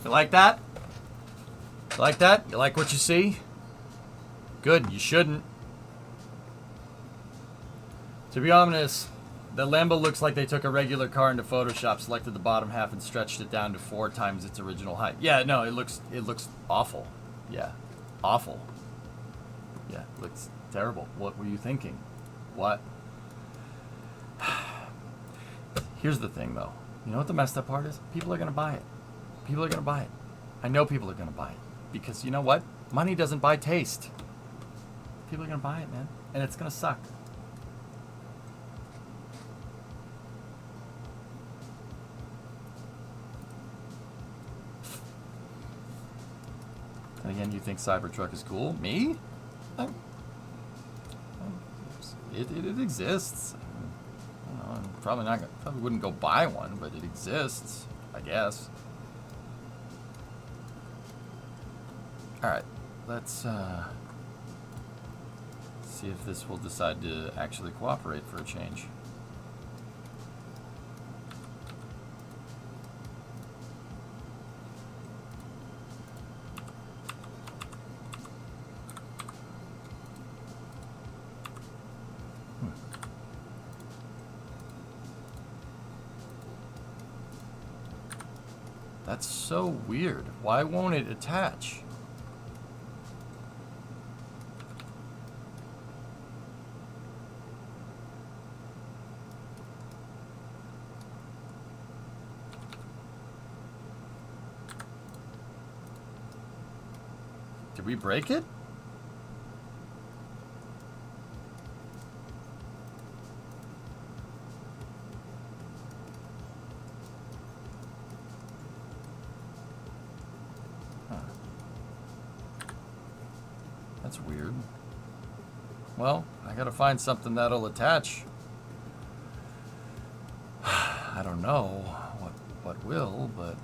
You like that? You like that? You like what you see? Good, you shouldn't. To be honest, the Lambo looks like they took a regular car into Photoshop, selected the bottom half, and stretched it down to 4 times its original height. Yeah, no, it looks awful. Yeah, awful. Yeah, it looks terrible. What were you thinking? What? Here's the thing, though. You know what the messed up part is? People are going to buy it. People are going to buy it. I know people are going to buy it. Because you know what? Money doesn't buy taste. People are going to buy it, man. And it's going to suck. And again, you think Cybertruck is cool? Me? It exists. I don't know, probably wouldn't go buy one, but it exists, I guess. All right, let's see if this will decide to actually cooperate for a change. That's so weird. Why won't it attach? Did we break it? That's weird. Well, I gotta find something that'll attach. I don't know what will, but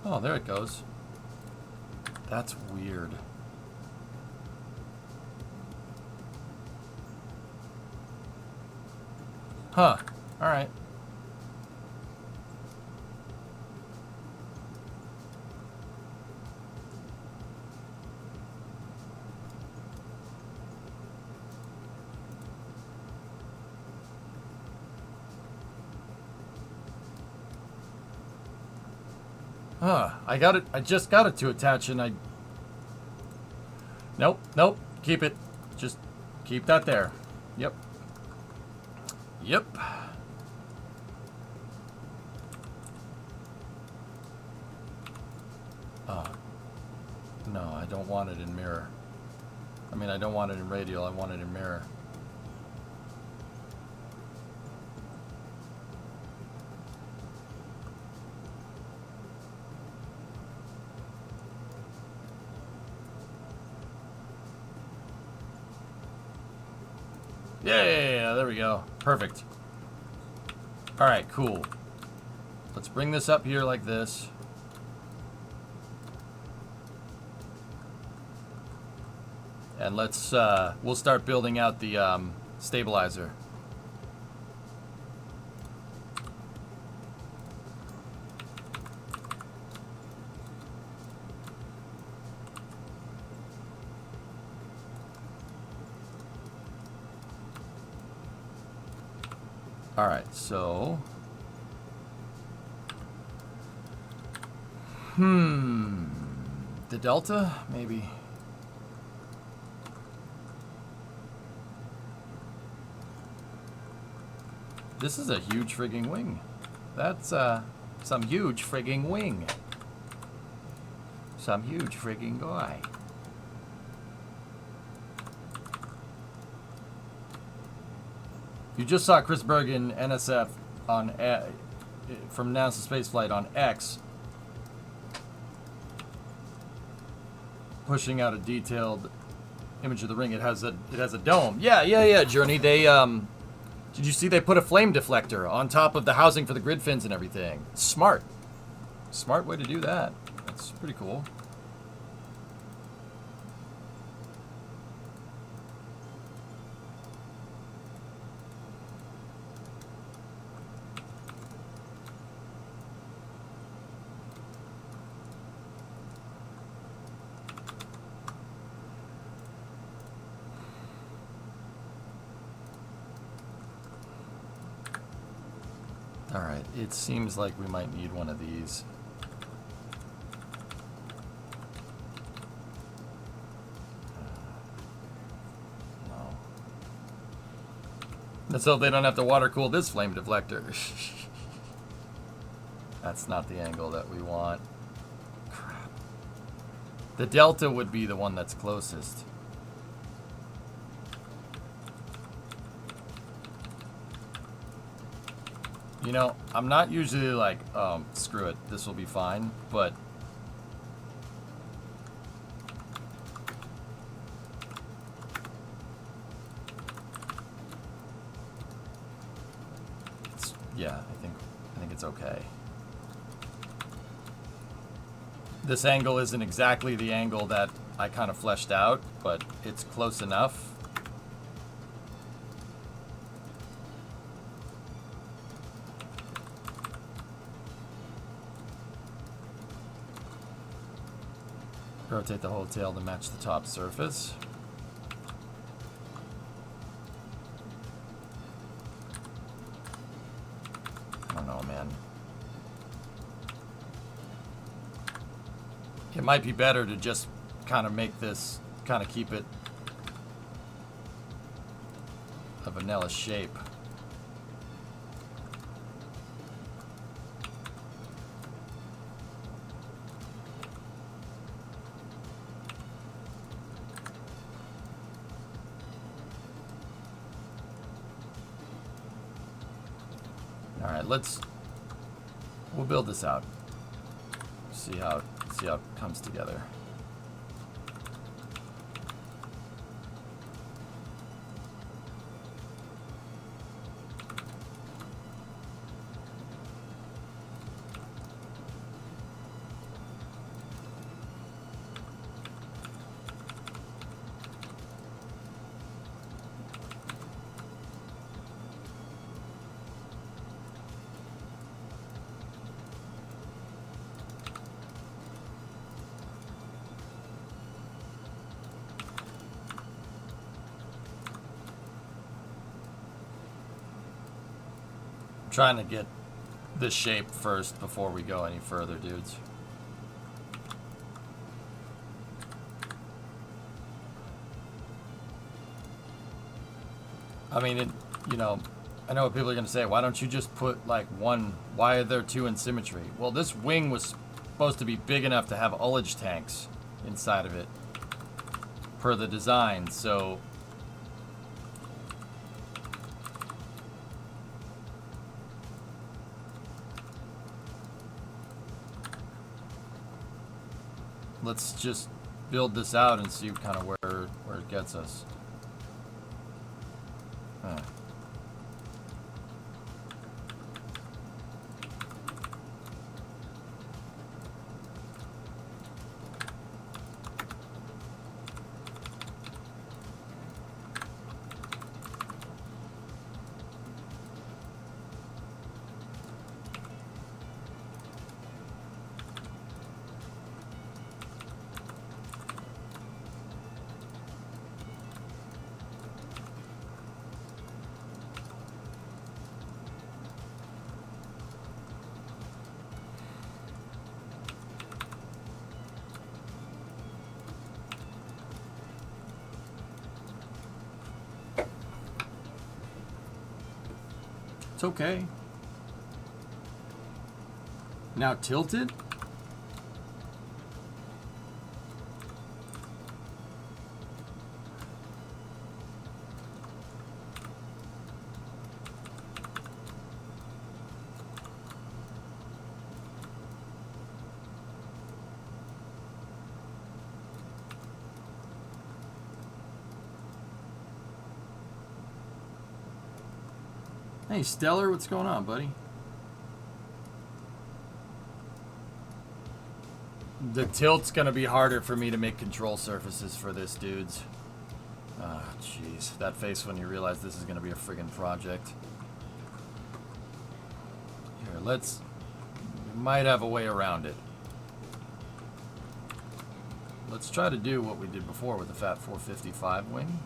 oh, there it goes. That's weird. Huh. Alright. Huh. I got it. I just got it to attach and I... Nope. Nope. Keep it. Just keep that there. Yep. Yep. Oh. No, I don't want it in mirror. I mean, I don't want it in radial. I want it in mirror. Yeah, there we go. Perfect. All right, cool. Let's bring this up here like this. And let's, we'll start building out the stabilizer. All right, so the delta, maybe. This is a huge frigging wing. That's some huge frigging wing. Some huge frigging guy. You just saw Chris Bergen, NSF, on from NASA Spaceflight on X, pushing out a detailed image of the ring. It has a dome. Yeah, Journey. They did you see they put a flame deflector on top of the housing for the grid fins and everything? Smart way to do that. That's pretty cool. Alright, it seems like we might need one of these. No. Let's hope they don't have to water cool this flame deflector. That's not the angle that we want. Crap. The delta would be the one that's closest. You know, I'm not usually like, screw it, this will be fine, but it's, yeah, I think it's okay. This angle isn't exactly the angle that I kind of fleshed out, but it's close enough. Rotate the whole tail to match the top surface. I don't know, man. It might be better to just kind of make this, kind of keep it a vanilla shape. All right, we'll build this out. See how it comes together. Trying to get this shape first before we go any further, dudes. I mean, you know, I know what people are going to say. Why don't you just put like one? Why are there two in symmetry? Well, this wing was supposed to be big enough to have ullage tanks inside of it per the design, so let's just build this out and see kind of where it gets us. It's okay. Now tilted? Hey, Stellar, what's going on, buddy? The tilt's gonna be harder for me to make control surfaces for this, dudes. Ah, jeez. That face when you realize this is gonna be a friggin' project. Here, we might have a way around it. Let's try to do what we did before with the Fat 455 wing.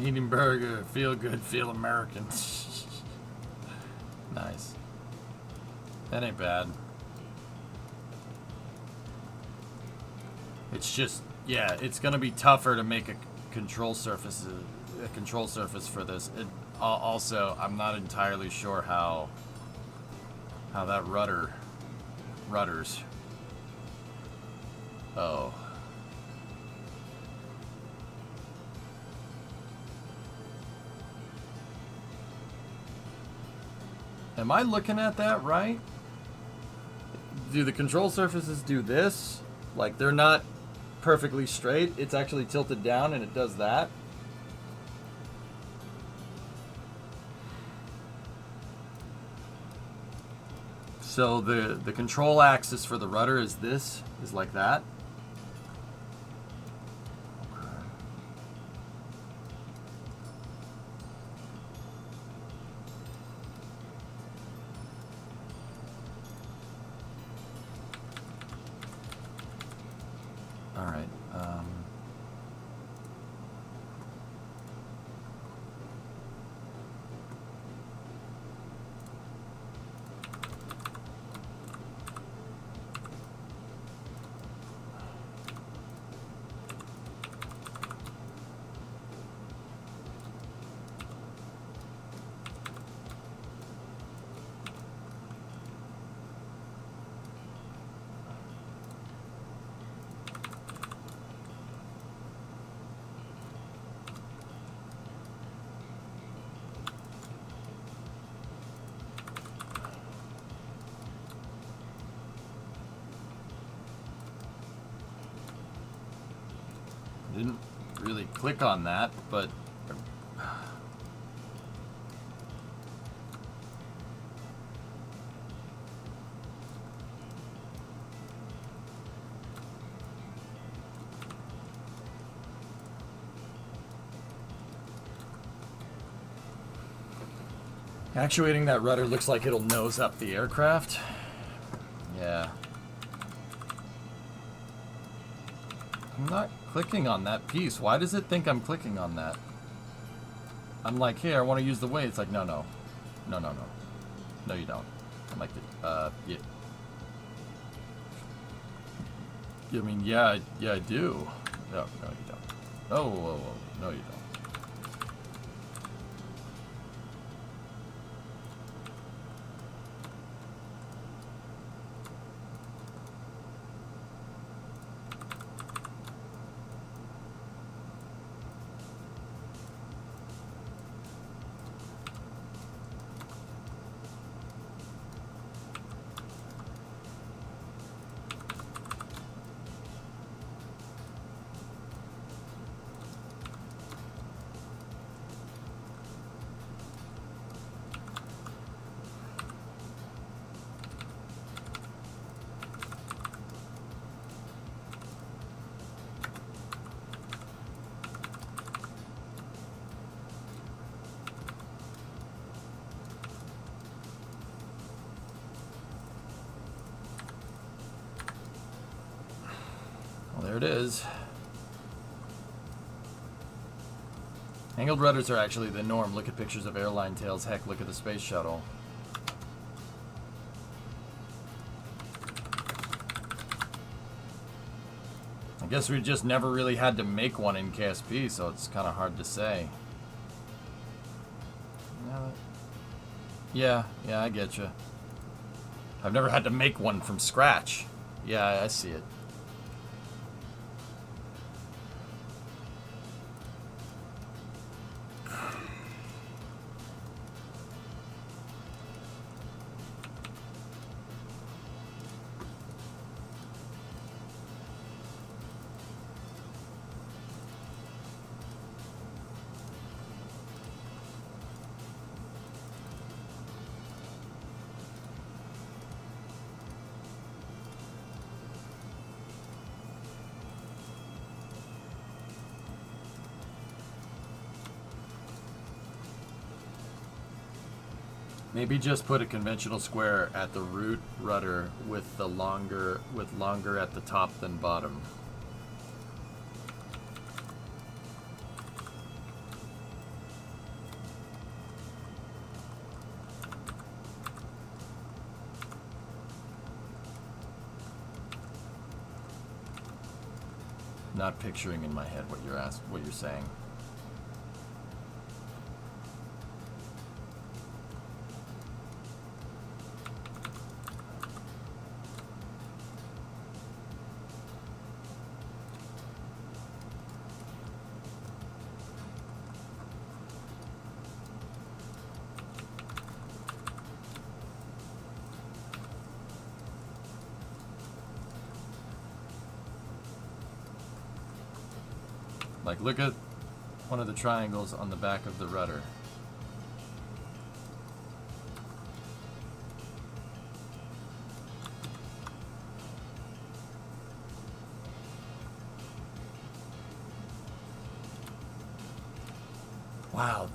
Eating burger, feel good, feel American. Nice. That ain't bad. It's just, yeah, it's gonna be tougher to make a control surface for this. Also, I'm not entirely sure how that rudders. Oh. Am I looking at that right? Do the control surfaces do this? Like, they're not perfectly straight. It's actually tilted down and it does that. So the control axis for the rudder is this, is like that. All right. Didn't really click on that, but actuating that rudder looks like it'll nose up the aircraft. Yeah. I'm not clicking on that piece. Why does it think I'm clicking on that? I'm like, here, I want to use the weight. It's like, no. No, you don't. I'm like, yeah. I mean, yeah, I do. No, you don't. Oh, whoa, no, you don't. There it is. Angled rudders are actually the norm. Look at pictures of airline tails. Heck, look at the space shuttle. I guess we just never really had to make one in KSP, so it's kind of hard to say. Yeah, I get you. I've never had to make one from scratch. Yeah, I see it. Maybe just put a conventional square at the root rudder with longer at the top than bottom. not picturing in my head what you're saying. Like, look at one of the triangles on the back of the rudder. Wow,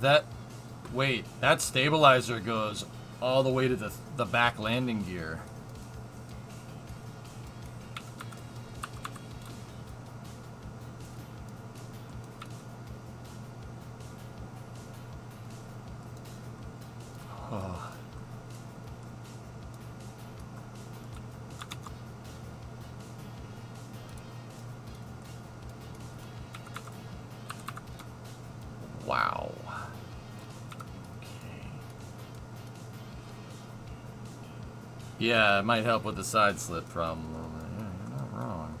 wait, that stabilizer goes all the way to the back landing gear. Oh. Wow. Okay. Yeah, it might help with the side slip problem a little bit. Yeah, you're not wrong.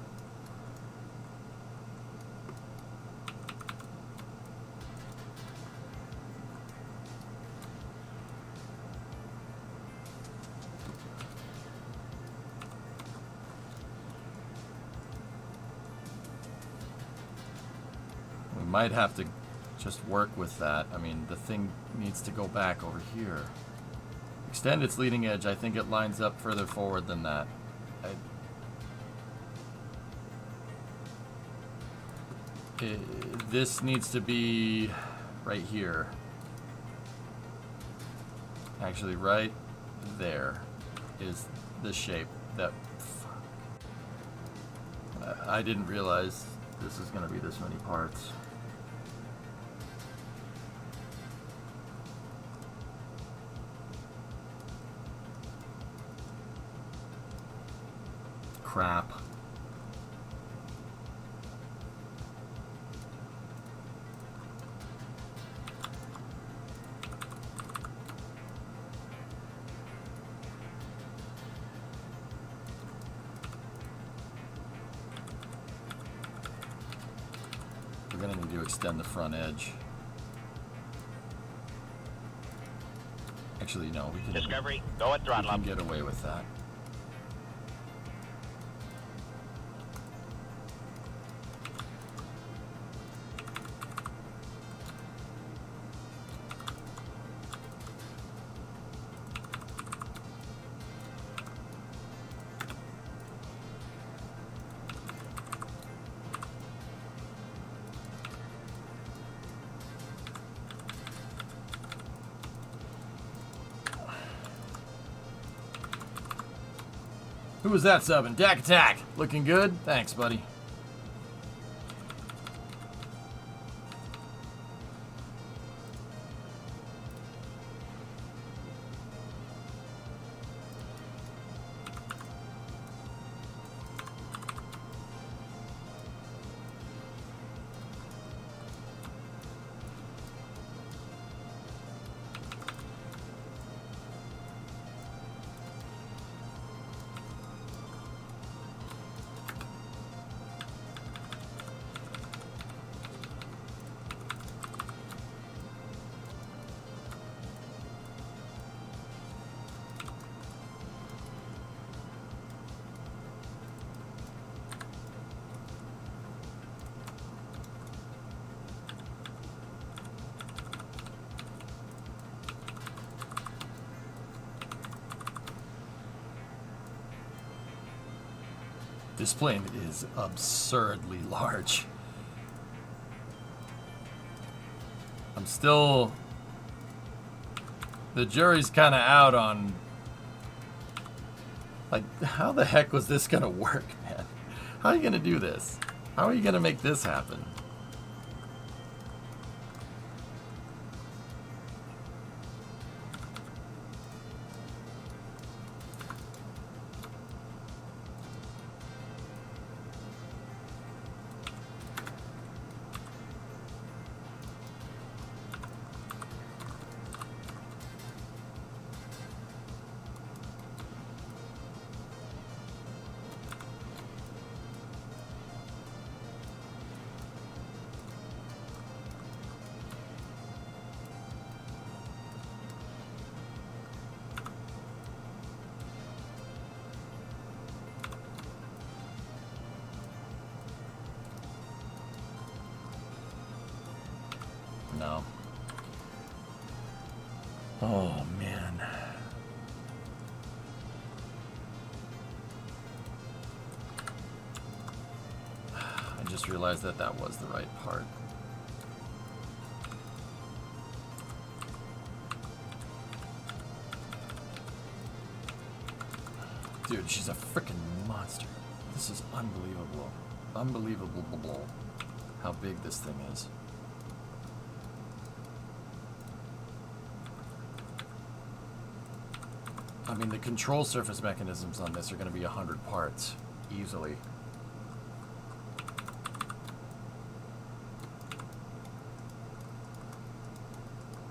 We might have to just work with that. I mean, the thing needs to go back over here. Extend its leading edge. I think it lines up further forward than that. This needs to be right here. Actually, right there is the shape that... I didn't realize this is going to be this many parts. Crap. We're gonna need to extend the front edge. Actually, no, we can. Discovery, go at throttle up. We can get away with that. Who was that subbing? Dak Attack! Looking good? Thanks, buddy. This plane is absurdly large. I'm still... The jury's kind of out on... Like, how the heck was this going to work, man? How are you going to do this? How are you going to make this happen? just realized that that was the right part. Dude, she's a freaking monster. This is unbelievable. Unbelievable how big this thing is. I mean, the control surface mechanisms on this are going to be 100 parts, easily.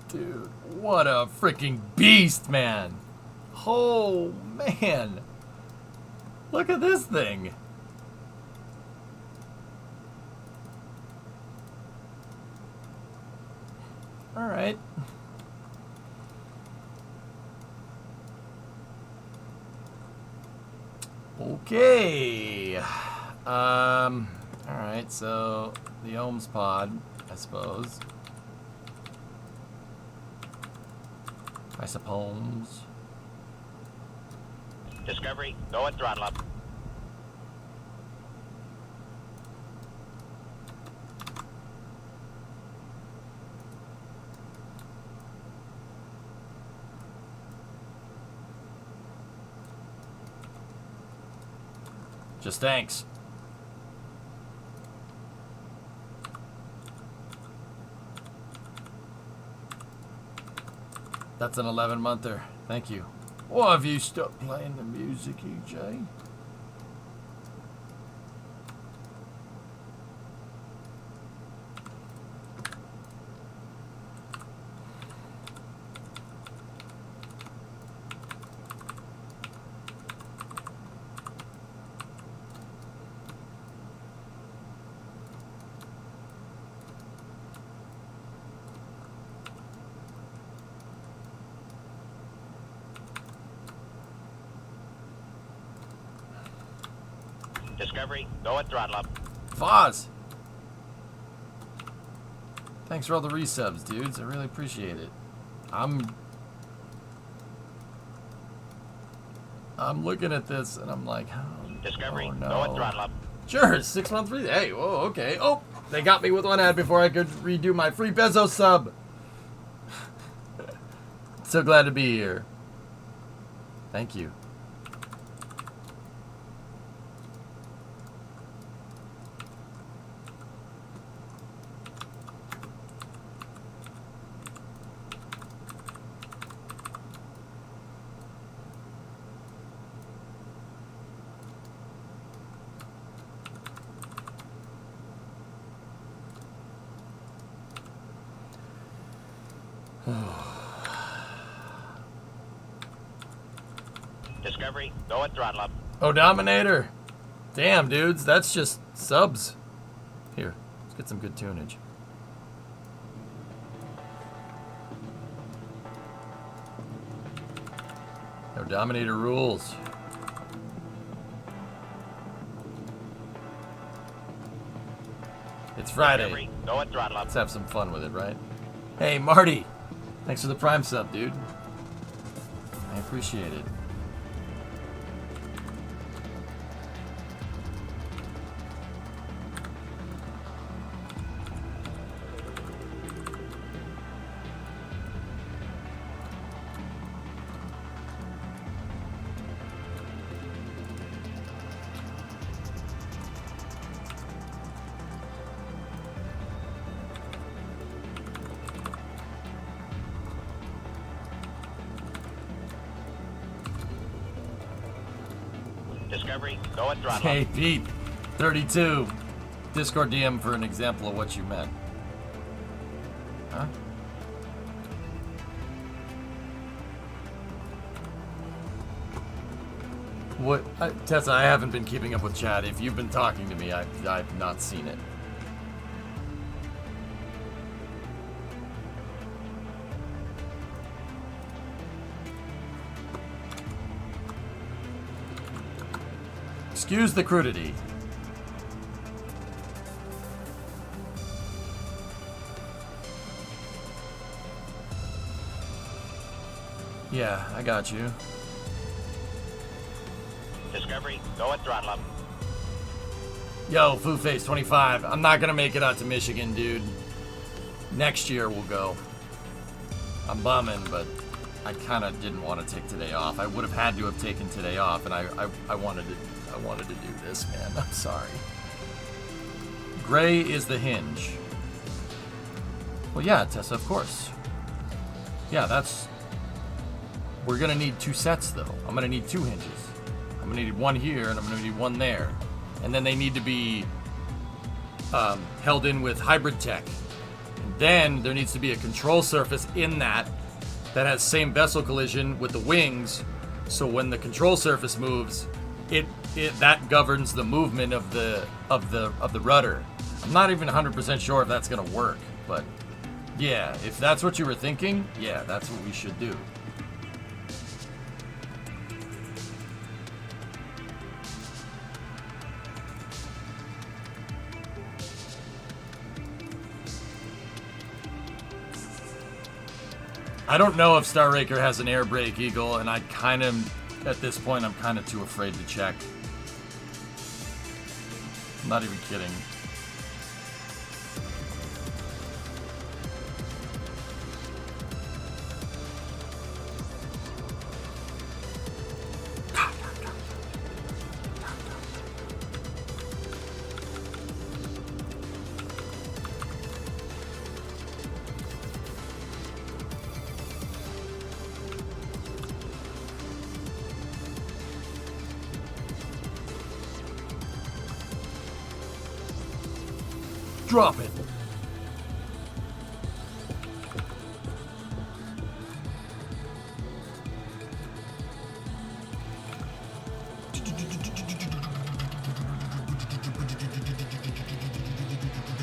Dude, what a freaking beast, man! Oh, man! Look at this thing! Alright. Okay. Alright, so the ohms pod, I suppose. I suppose. Discovery, go at throttle up. Just thanks. That's an 11-monther. Thank you. Why have you stopped playing the music, EJ? Discovery, go at throttle up. Foz! Thanks for all the resubs, dudes. I really appreciate it. I'm looking at this and I'm like, oh, Discovery, oh no. go at throttle up. Sure, 6 month free. Hey, whoa, okay. Oh, they got me with one ad before I could redo my free Bezos sub. So glad to be here. Thank you. Discovery, go at throttle up. Oh, Dominator. Damn, dudes, that's just subs. Here, let's get some good tunage. Oh, Dominator rules. It's Friday. Discovery, go at throttle up. Let's have some fun with it, right? Hey, Marty. Thanks for the Prime sub, dude. I appreciate it. Discovery, go at throttle Hey, up. Pete. 32. Discord DM for an example of what you meant. Huh? What? Tessa, I haven't been keeping up with chat. If you've been talking to me, I've not seen it. Excuse the crudity. Yeah, I got you. Discovery, go at throttle up. Yo, Foo Face 25. I'm not gonna make it out to Michigan, dude. Next year we'll go. I'm bumming, but I kind of didn't want to take today off. I would have had to have taken today off, and I wanted to do this, man. I'm sorry. Gray is the hinge. Well, yeah, Tessa, of course. Yeah, that's... We're gonna need 2 sets, though. I'm gonna need 2 hinges. I'm gonna need one here, and I'm gonna need one there. And then they need to be held in with hybrid tech. And then there needs to be a control surface in that has same vessel collision with the wings, so when the control surface moves, it that governs the movement of the rudder. I'm not even 100% sure if that's gonna work, but yeah, if that's what you were thinking, yeah, that's what we should do. I don't know if Star Raker has an air brake, Eagle, and I kind of, at this point, I'm kind of too afraid to check. I'm not even kidding. Drop it.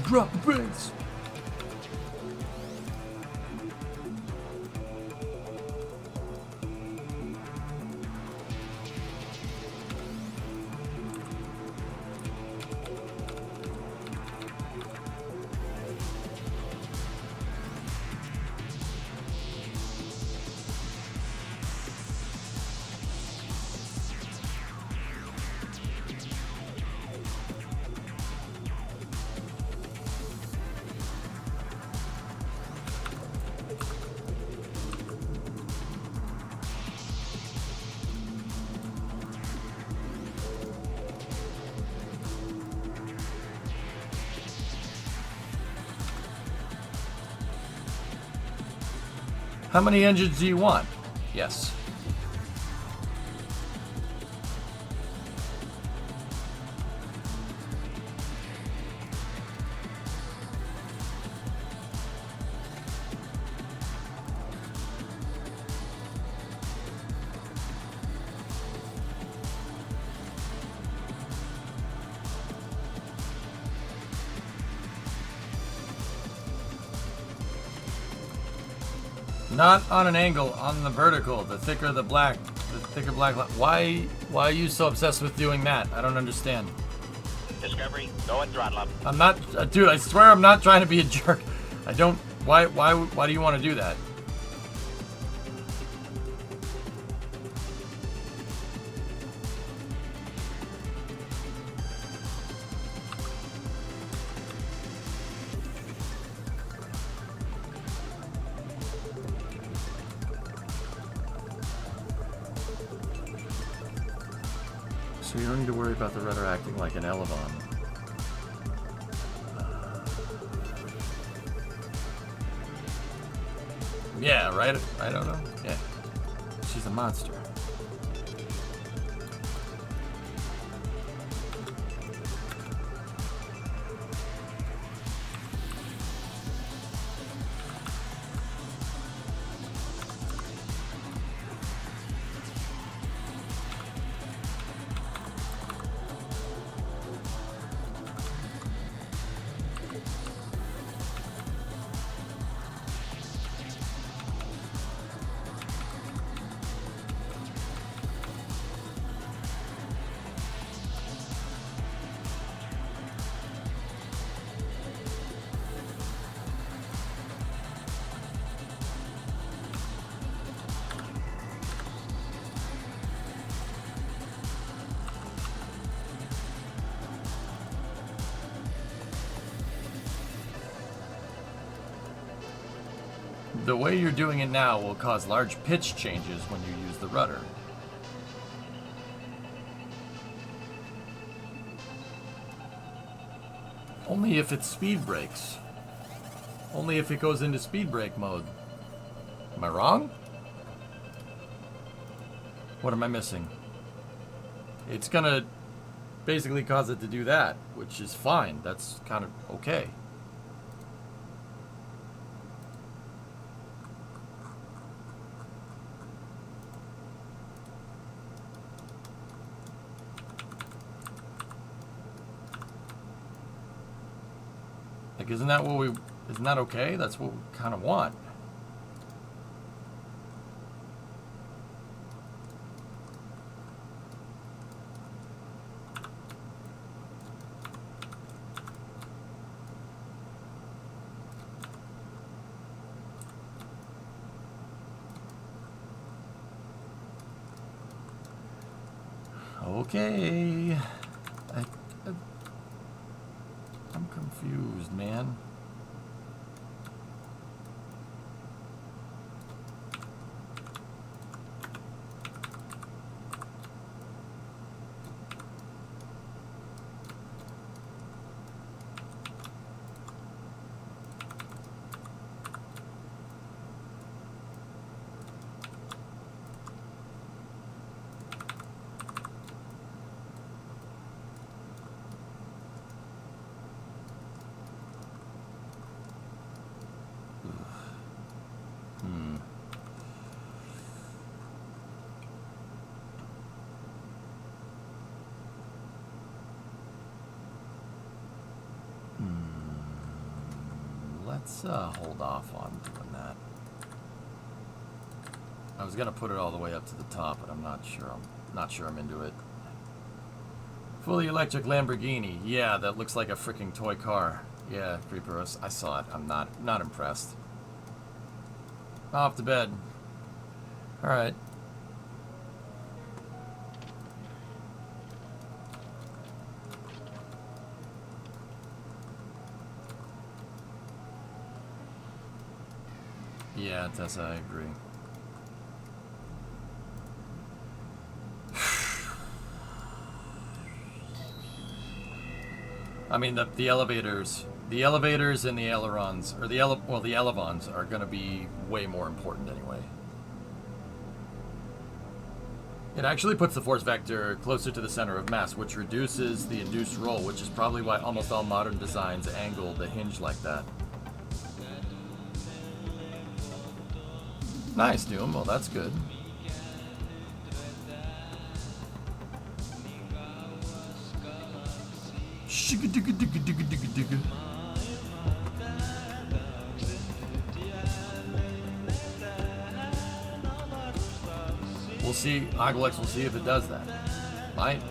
Drop the brakes. How many engines do you want? Yes. Not on an angle, on the vertical. The thicker the black, the thicker black. Why are you so obsessed with doing that? I don't understand. Discovery, go and throttle up. I'm not, dude. I swear I'm not trying to be a jerk. I don't. Why do you want to do that? So you don't need to worry about the rudder acting like an elevon. Yeah, right? I don't know. Yeah. She's a monster. The way you're doing it now will cause large pitch changes when you use the rudder. Only if it speed brakes. Only if it goes into speed brake mode. Am I wrong? What am I missing? It's gonna basically cause it to do that, which is fine. That's kind of okay. Like, isn't that okay? That's what we kind of want. Okay. I'm confused, man. Let's hold off on doing that. I was gonna put it all the way up to the top, but I'm not sure I'm into it. Fully electric Lamborghini. Yeah, that looks like a freaking toy car. Yeah, Creeper, I saw it. I'm not impressed. Off to bed. All right. Yeah, Tessa, I agree. I mean, the elevators and the ailerons, or the elevons are going to be way more important anyway. It actually puts the force vector closer to the center of mass, which reduces the induced roll, which is probably why almost all modern designs angle the hinge like that. Nice, Doom. Well, that's good. We'll see. Oglex will see if it does that. Might.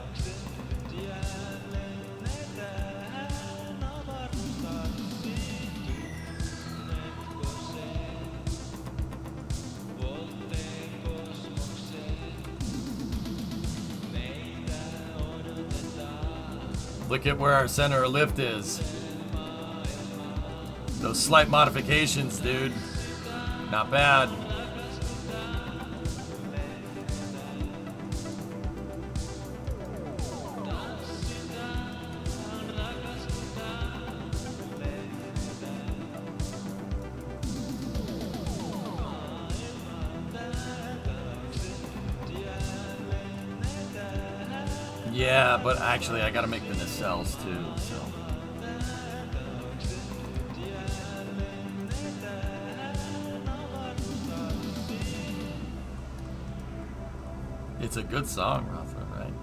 Look at where our center of lift is. Those slight modifications, dude. Not bad. Yeah, but actually I gotta make the nacelles too, so. It's a good song, Rothman, right?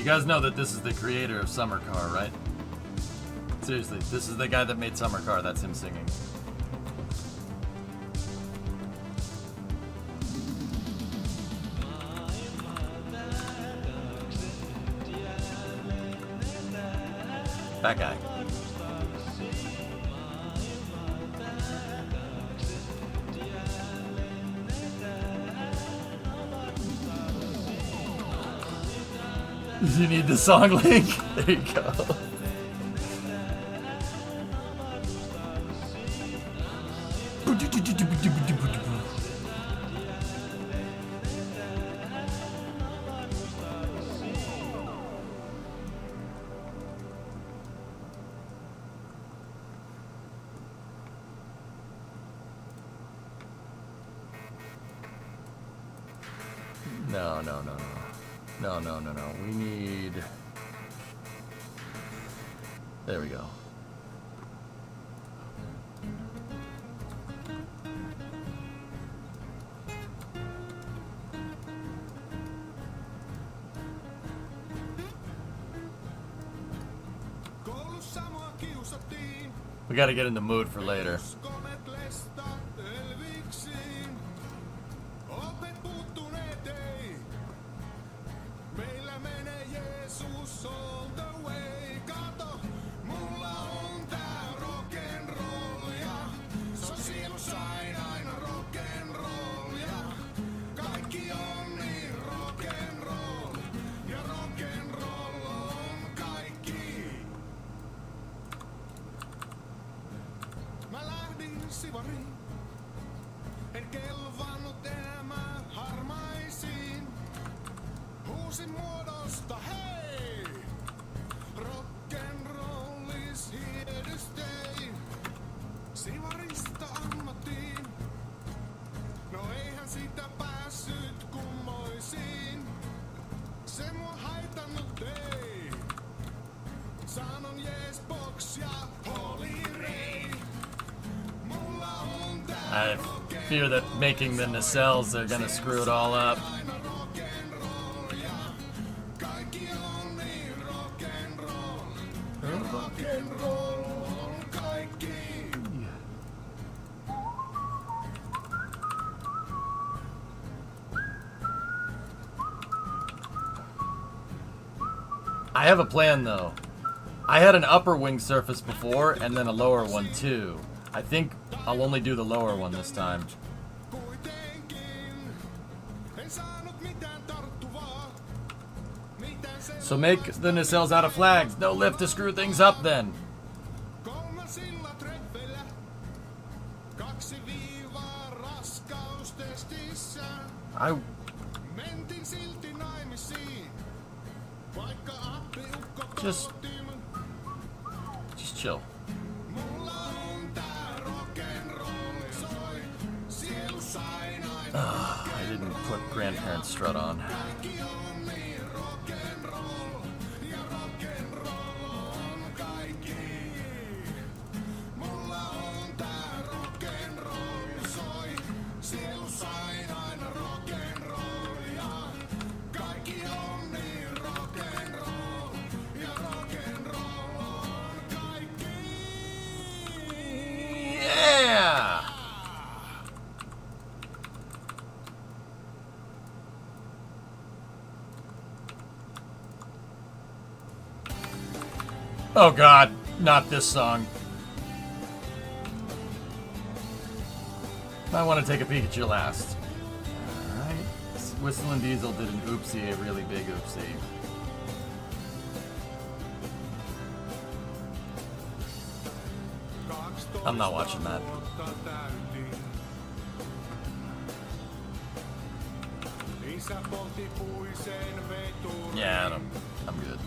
You guys know that this is the creator of Summer Car, right? Seriously, this is the guy that made Summer Car. That's him singing. That guy. You need the song link? There you go. No. We need... There we go. We gotta get in the mood for later. I fear that making the nacelles, they're gonna screw it all up. I have a plan though. I had an upper wing surface before and then a lower one too. I think I'll only do the lower one this time. So make the nacelles out of flags. No lift to screw things up then. Just chill. I didn't put grandparent strut on. Oh god, not this song. I want to take a peek at your last. Alright. Whistling Diesel did an oopsie, a really big oopsie. I'm not watching that. Yeah, I'm good.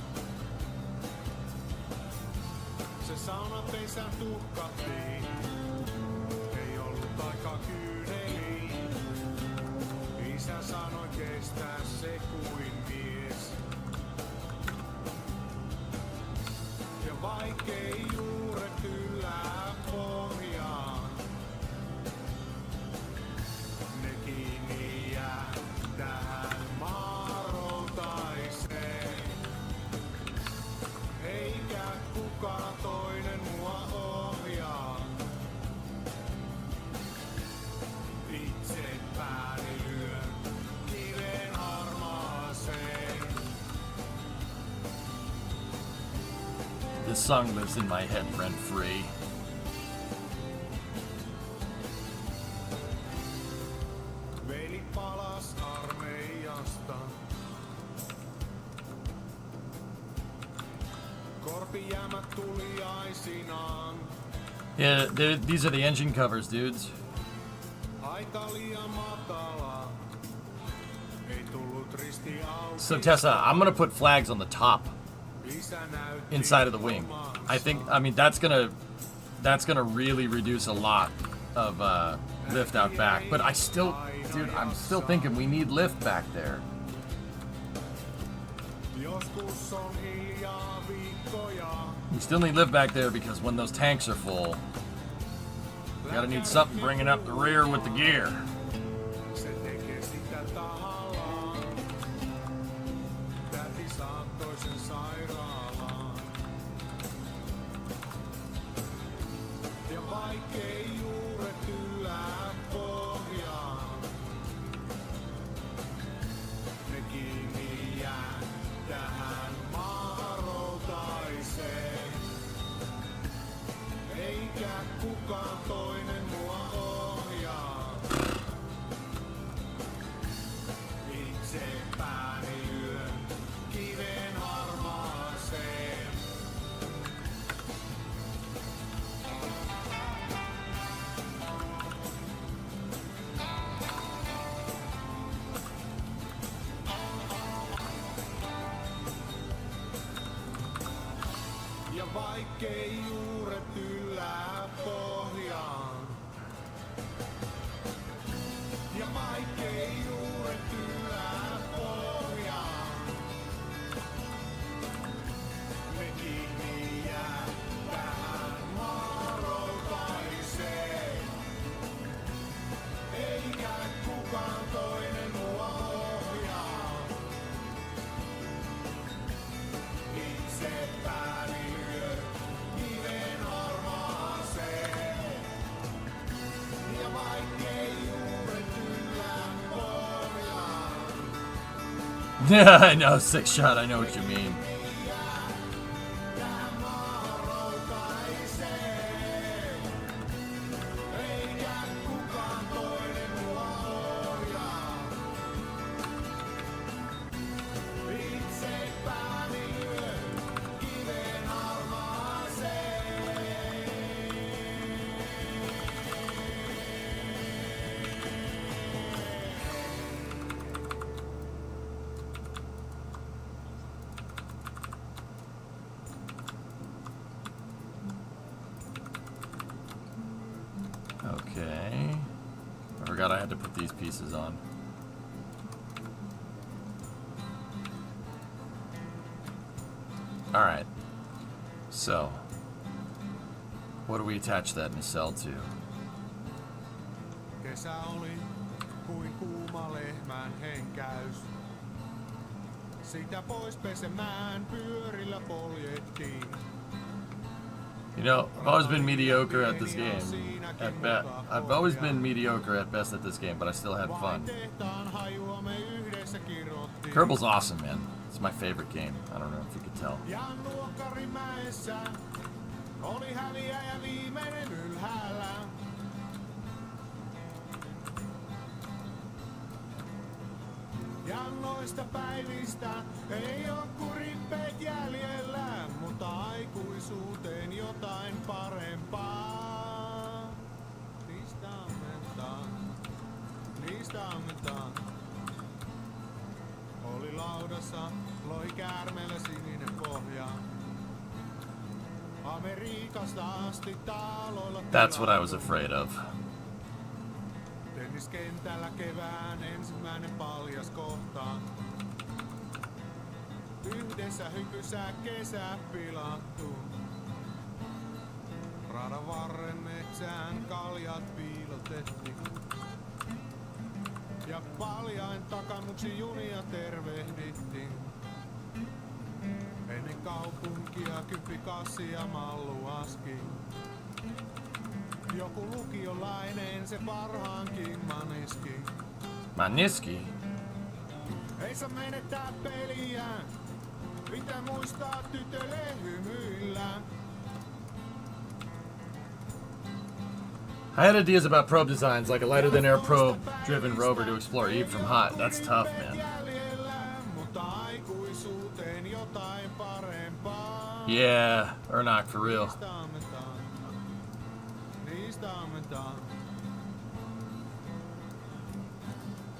Se saunapesän tuhkattiin, ei ollut aika kyyneliin. Isä sanoi kestää se kuin mies. Ja vaikei juuret yllää pohjaan, ne kiinni jää tähän maaroutaiseen. This song lives in my head rent free. Veli palas armeijasta. Korpijäämät tuliaisinaan. Yeah, these are the engine covers, dudes. Aika liian matala. Ei tullut risti auki. So Tessa, I'm gonna put flags on the top, Isä näytti inside of the wing. I mean, that's gonna really reduce a lot of lift out back. But I still, dude, I'm still thinking we need lift back there. Joskus on hiljaa viikkoja. We still need lift back there because when those tanks are full, we gotta need something bringing up the rear with the gear. Se tekee sitä tahallaan. Täti saattoi sen sairaalaan. Ja vaikkei juuret yllää pohjaan, ne kiinni jää tähän maarotaiseen. Eikä kukaan toinen mua ohjaa. Itse pääni lyön kiven harmaaseen. Ja vaikkei juuret yllää pohjaan. Ja vaikkei juuret yllää pohjaan. Ne kiinni jää tähän maarotaiseen. Eikä kukaan toinen mua ohjaa. Itse pääni lyö kiven harmaaseen. Ja vaikkei juuret yllää pohjaan. Yeah, I know, six shot. I know what you mean. Tähän maarotaiseen. Eikä kukaan toinen mua ohjaa. Itse pääni lyö kiven harmaaseen. Okay. I forgot I had to put these pieces on. Alright. So, what do we attach that nacelle to? Kesä oli kuin kuuma lehmän henkäys. Sitä pois pesemään pyörillä poljettiin. You know, I've always been mediocre at this game. I've always been mediocre at best at this game, but I still had fun. Tehtaan hajua me yhdessä kirottiin. Kerbал's awesome, man. It's my favorite game. I don't know if you could tell. Ja Nuokkarimäessä oli häviäjä viimeinen ylhäällä. Ja noista päivistä ei oo kuin rippeet jäljellä, mutta aikuisuuteen jotain parempaa. Niistä ammentaan, niistä ammentaan. Oli laudassa, loi käärmeellä sininen pohja. Amerikasta asti taaloilla. That's what I was afraid of. Tenniskentällä kevään ensimmäinen paljas kohta. Yhdessä hypysää kesä pilattu. Radan varren metsään kaljat piilotettiin. Ja paljain takannuksi junia tervehdittiin. Ennen kaupunkia kypikassi ja mallu aski. Joku lukiolainen se parhaankin maniski. Maniski? Ei saa menettää peliä. Pitää muistaa tytölle hymyillä. I had ideas about probe designs, like a lighter-than-air probe-driven rover to explore Eve from hot. That's tough, man. Yeah, Ernock, for real.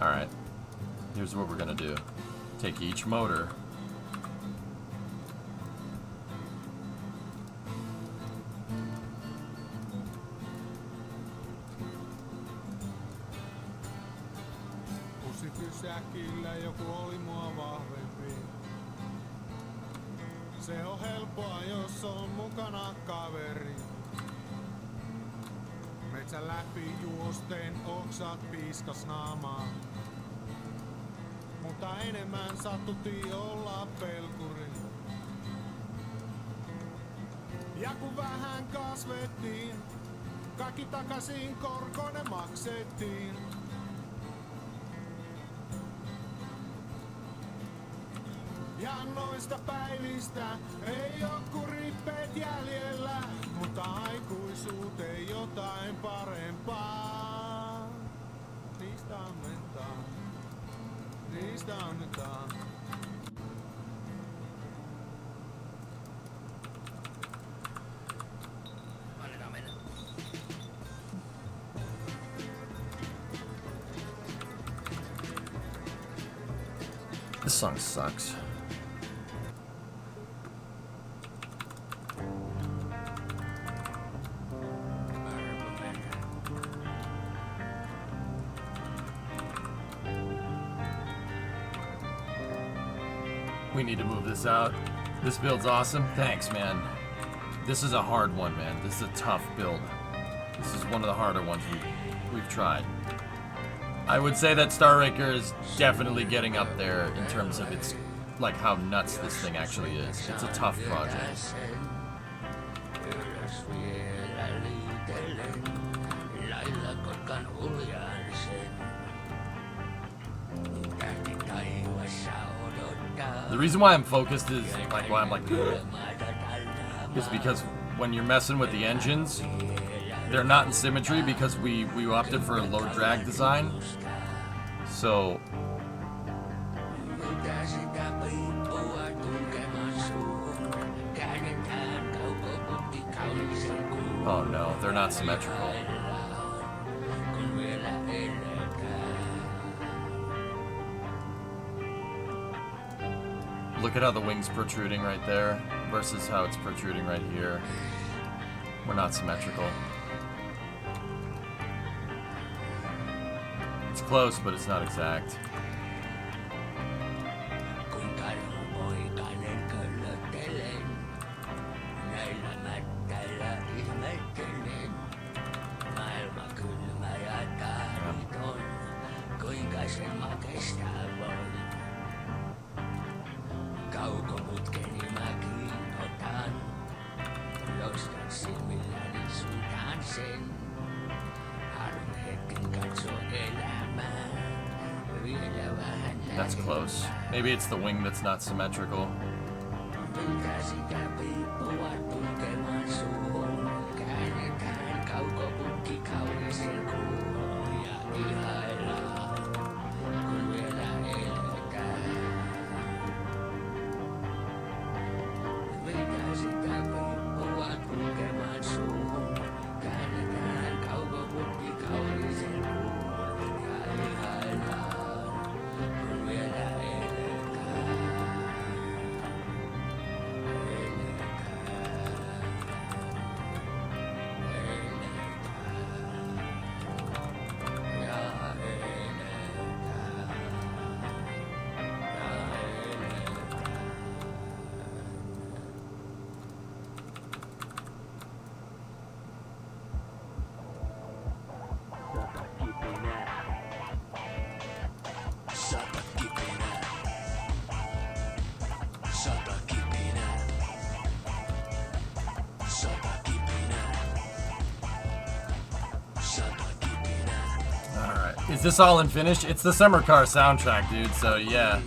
Alright. Here's what we're gonna do. Take each motor. Säkillä joku oli mua vahvempi. Se on helppoa, jos on mukana kaveri. Metsän läpi juosten oksat piiskas naamaa. Mutta enemmän sattuti olla pelkuri. Ja kun vähän kasvettiin, kaikki takaisin korkoinen maksettiin. Ja noista päivistä ei oo kuin rippeet jäljellä, mutta aikuisuuteen jotain parempaa. Niistä annetaan, niistä annetaan. Annetaan mennä. This song sucks. We need to move this out. This build's awesome. Thanks, man. This is a hard one, man. This is a tough build. This is one of the harder ones we've tried. I would say that Star Raker is definitely getting up there in terms of its, like, how nuts this thing actually is. It's a tough project. The reason why I'm focused is, like, why I'm like, is because when you're messing with the engines, they're not in symmetry because we opted for a low drag design. So oh no, they're not symmetrical. Look at how the wing's protruding right there versus how it's protruding right here. We're not symmetrical. It's close, but it's not exact. That's close. Maybe it's the wing that's not symmetrical. Is this all in finish? It's the Summer Car soundtrack, dude, so yeah.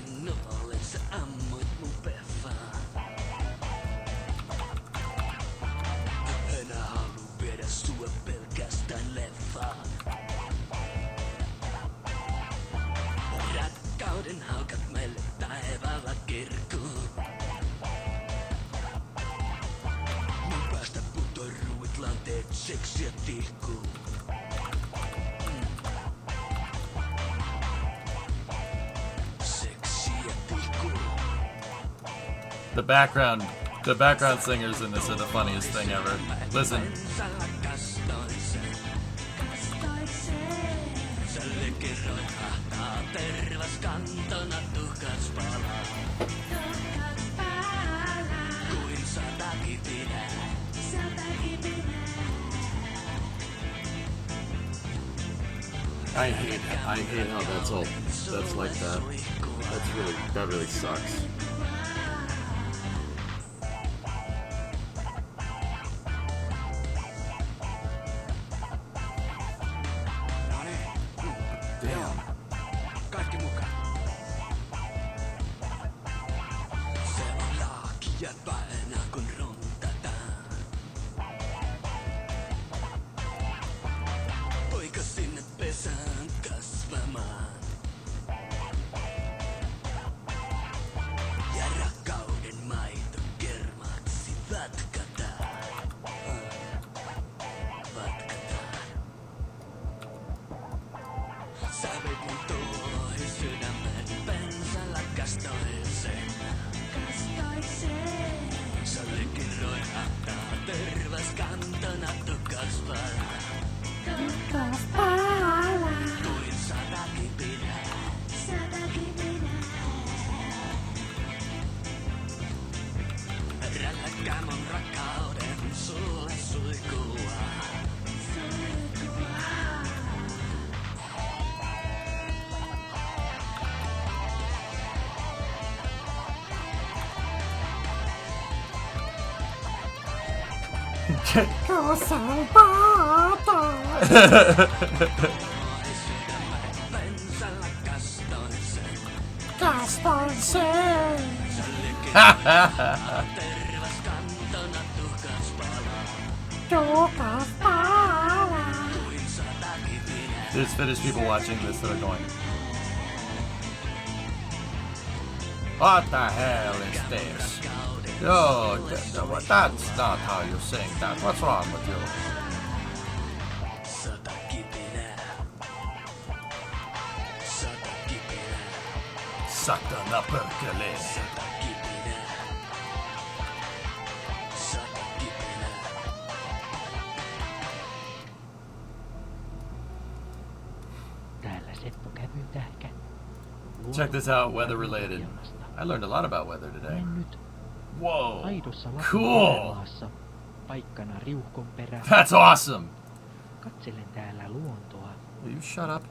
The background singers in this are the funniest thing ever. Listen. I hate how that's like that. That really sucks. Damn. There's Finnish people watching this that are going, what the hell is this? Yo, that's not how you sing that. What's wrong with you? Satana perkele. Check this out, weather related. I learned a lot about weather today. Whoa, cool! That's awesome! Will you shut up?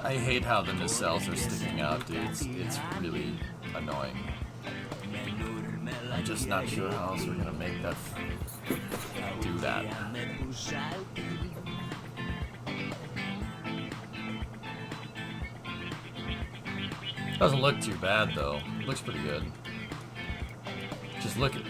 I hate how the nacelles are sticking out, dude. It's really annoying. I'm just not sure how else we're gonna make that do that. Doesn't look too bad though. Looks pretty good. Just look at.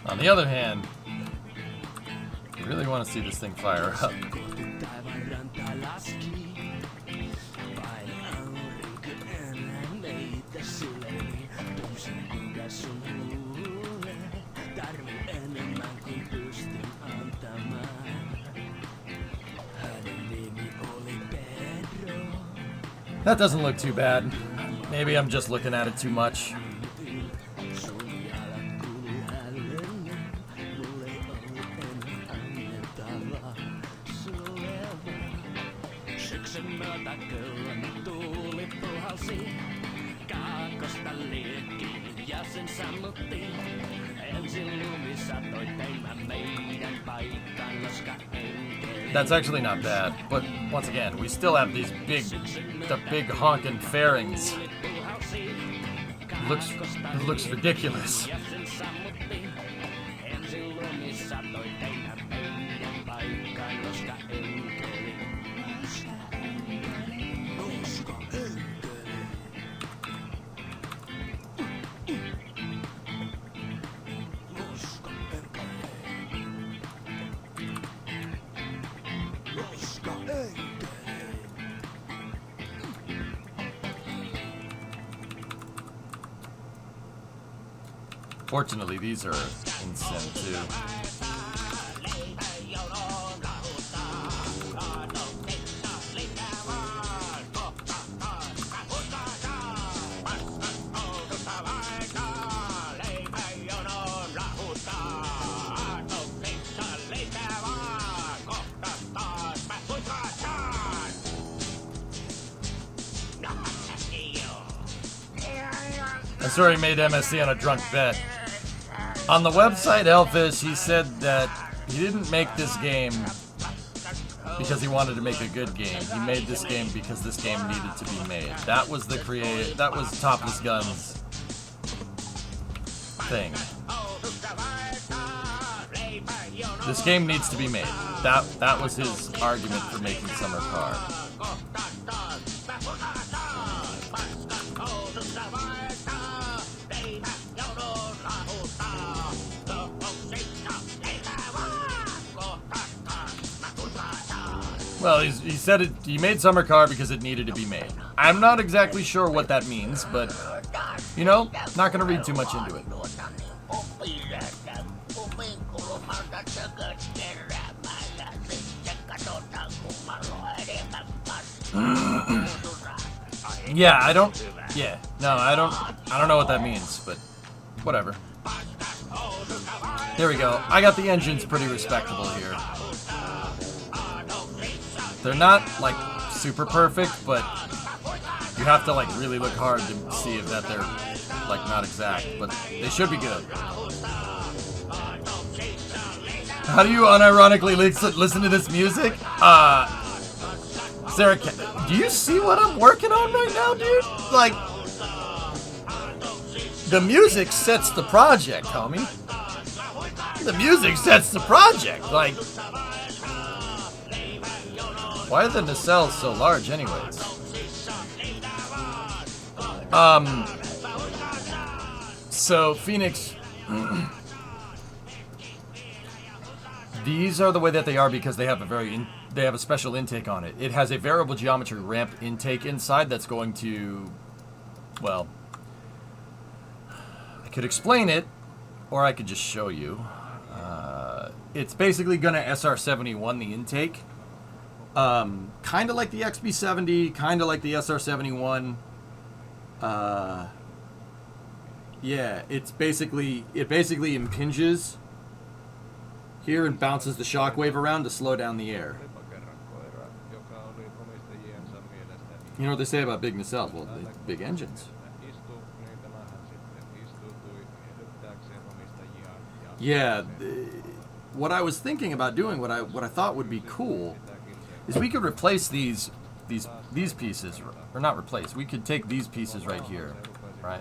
On the other hand, you really want to see this thing fire up. That doesn't look too bad. Maybe I'm just looking at it too much. That's actually not bad, but once again, we still have these the big honking fairings. It looks ridiculous. Fortunately, these are in sim too. I swear he made MSC on a drunk bet. On the website Hellfish, he said that he didn't make this game because he wanted to make a good game. He made this game because this game needed to be made. That was that was Topless Gun's thing. This game needs to be made. That was his argument for making Summer Car. Well, he said it. He made Summer Car because it needed to be made. I'm not exactly sure what that means, but you know, not gonna read too much into it. Yeah, I don't. Yeah, no, I don't know what that means, but whatever. There we go. I got the engines pretty respectable here. They're not, like, super perfect, but you have to, like, really look hard to see if that they're, like, not exact. But they should be good. How do you unironically listen to this music? Sarah, do you see what I'm working on right now, dude? Like, the music sets the project, homie. The music sets the project. Like, why are the nacelles so large anyways? So Phoenix, these are the way that they are because they have a special intake on it. It has a variable geometry ramp intake inside that's going to, well, I could explain it, or I could just show you. It's basically gonna SR71 the intake. Kind of like the XB70, kind of like the SR71. Yeah, it basically impinges here and bounces the shockwave around to slow down the air. You know what they say about big nacelles? Well, big engines. Yeah, what I was thinking about doing, what I thought would be cool, is we could replace these pieces, or not replace. We could take these pieces right here, right?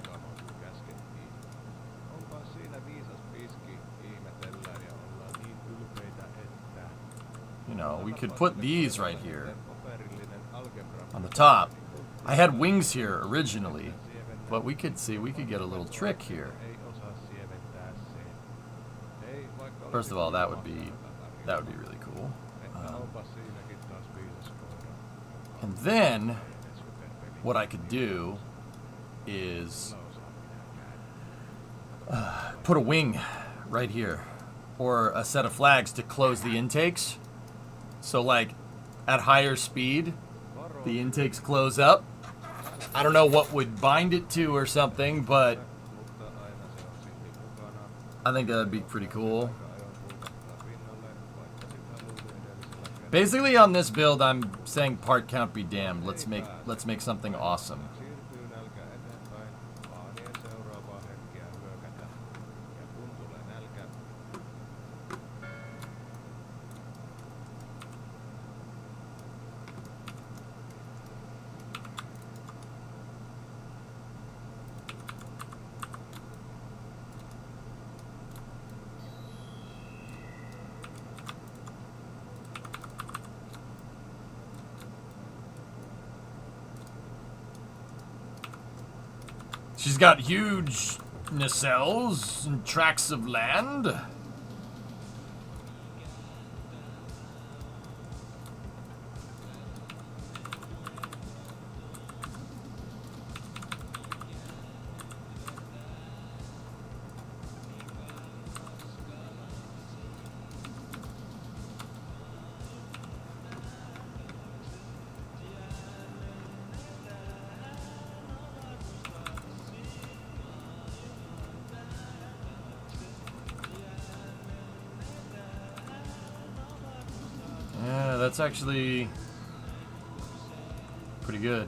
You know, we could put these right here on the top. I had wings here originally, but we could get a little trick here. First of all, that would be really cool. And then what I could do is put a wing right here, or a set of flags to close the intakes. So like at higher speed, the intakes close up, I don't know what would bind it to or something, but I think that'd be pretty cool. Basically, on this build, I'm saying part count be damned. Let's make something awesome. She's got huge nacelles and tracts of land. Yeah, that's actually pretty good.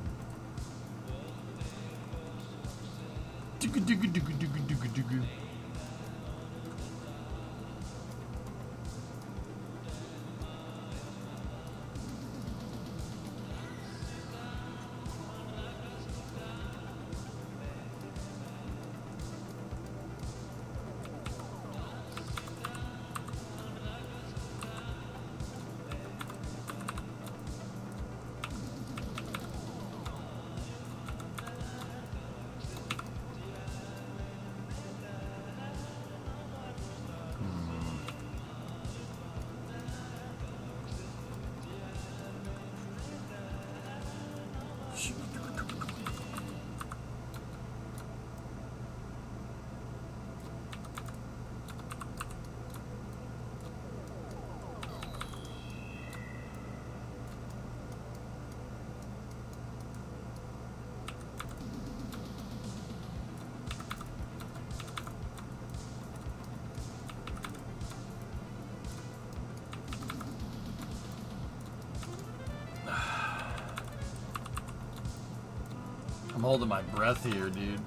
I'm holding my breath here, dude.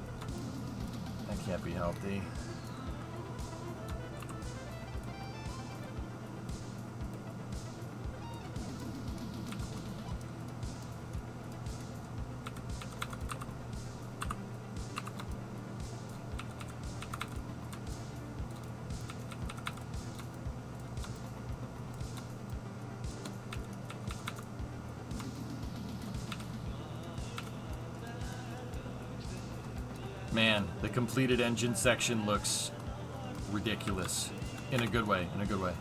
That can't be healthy. Man, the completed engine section looks ridiculous. In a good way, in a good way.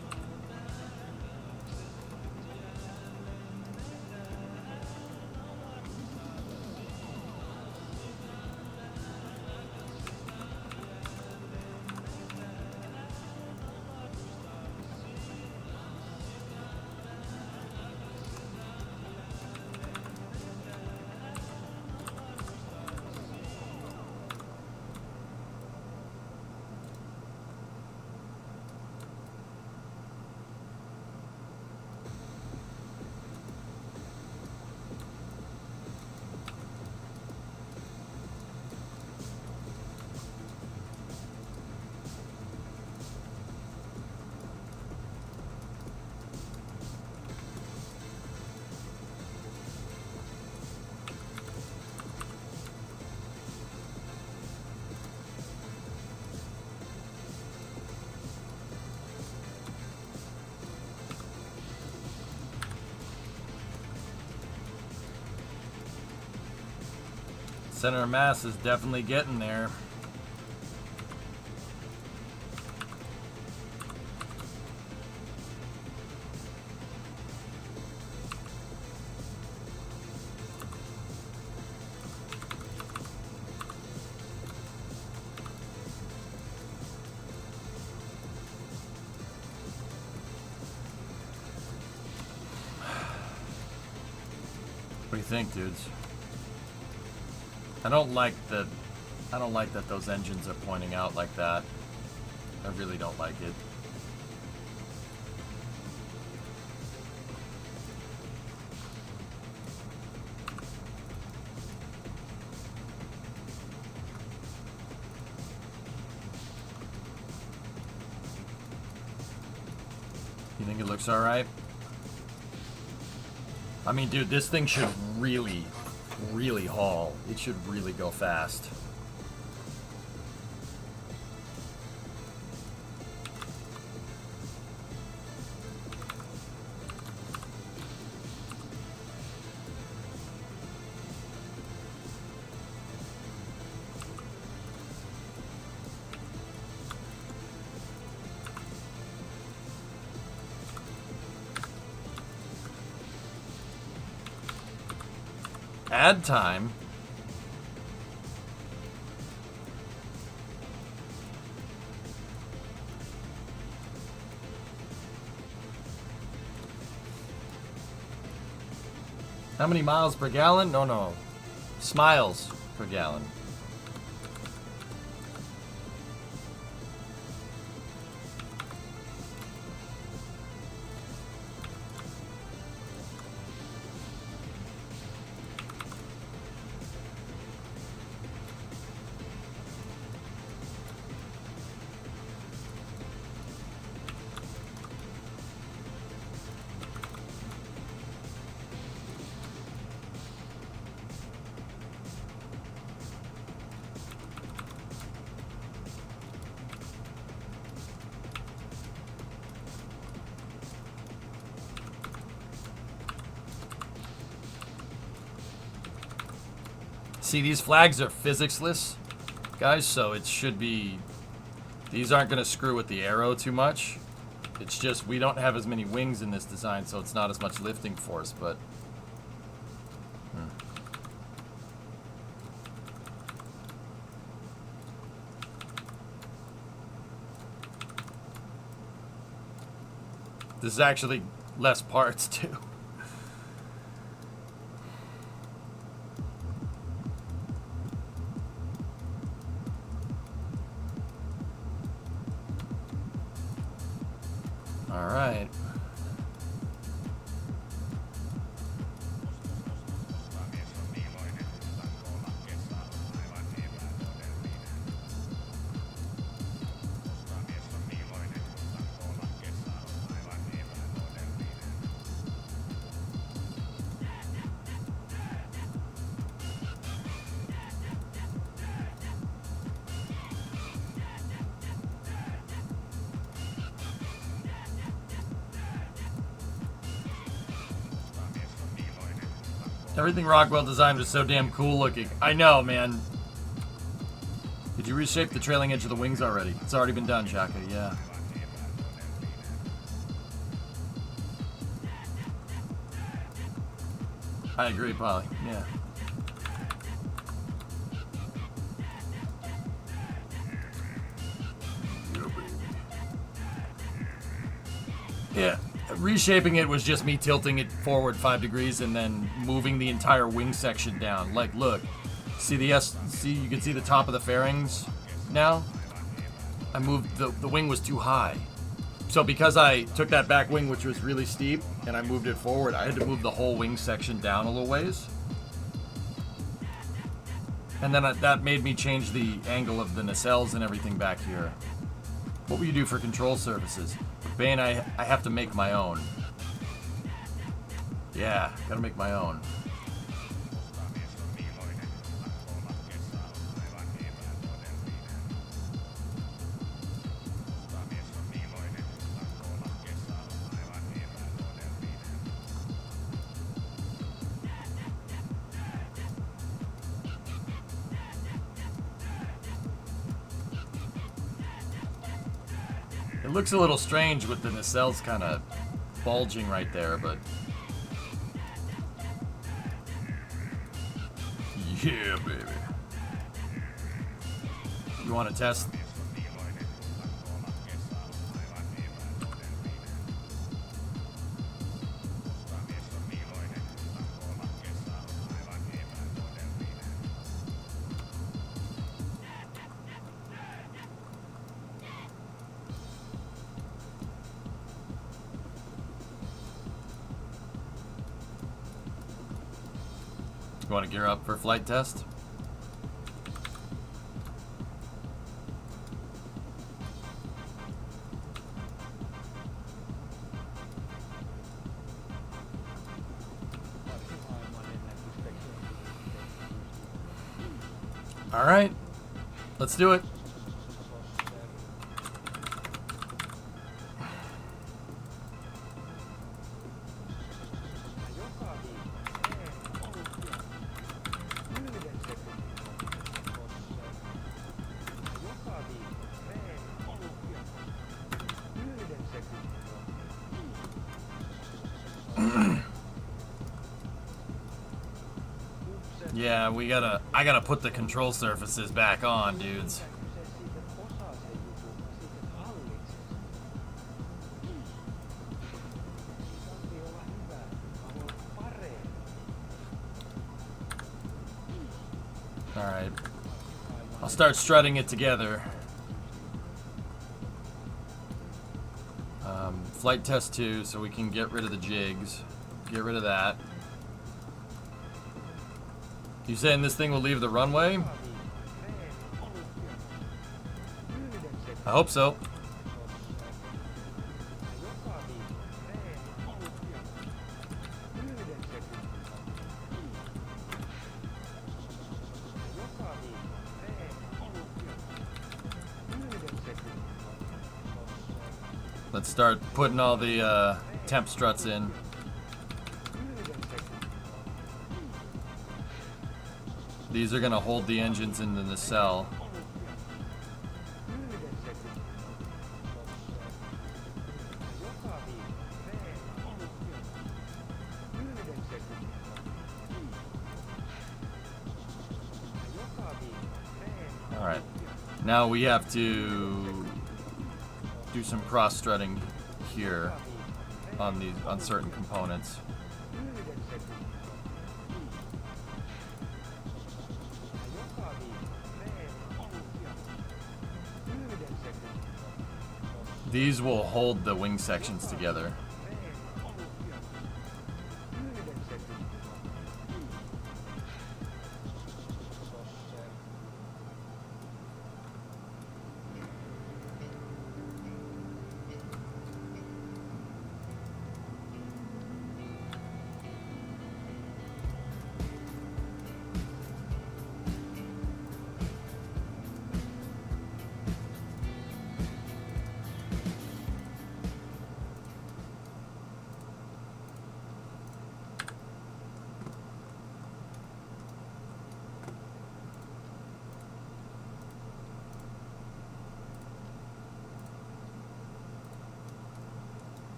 Center of mass is definitely getting there. What do you think, dudes? I don't like that those engines are pointing out like that. I really don't like it. You think it looks alright? I mean, dude, this thing should really, really haul. It should really go fast. Add time. How many miles per gallon? No. Smiles per gallon. See, these flags are physics-less, guys, so it should be... These aren't going to screw with the arrow too much. It's just we don't have as many wings in this design, so it's not as much lifting force, but... This is actually less parts, too. All right. Everything Rockwell designed was so damn cool looking. I know, man. Did you reshape the trailing edge of the wings already? It's already been done, Shaka, yeah. I agree, Polly, yeah. Yeah. Reshaping it was just me tilting it forward 5 degrees and then moving the entire wing section down. Like, look, see you can see the top of the fairings now? I moved, the wing was too high. So because I took that back wing, which was really steep, and I moved it forward, I had to move the whole wing section down a little ways. And then that made me change the angle of the nacelles and everything back here. What will you do for control surfaces? Bane, I have to make my own. Yeah, gotta make my own. It looks a little strange with the nacelles kind of bulging right there, but... Yeah, baby. You want to test? You want to gear up for flight test? All right, let's do it. Yeah, I gotta put the control surfaces back on, dudes. Alright. I'll start strutting it together. Flight test 2, so we can get rid of the jigs. Get rid of that. You saying this thing will leave the runway? I hope so. Let's start putting all the temp struts in. These are going to hold the engines into the cell. All right. Now we have to do some cross-strutting here on certain components. These will hold the wing sections together.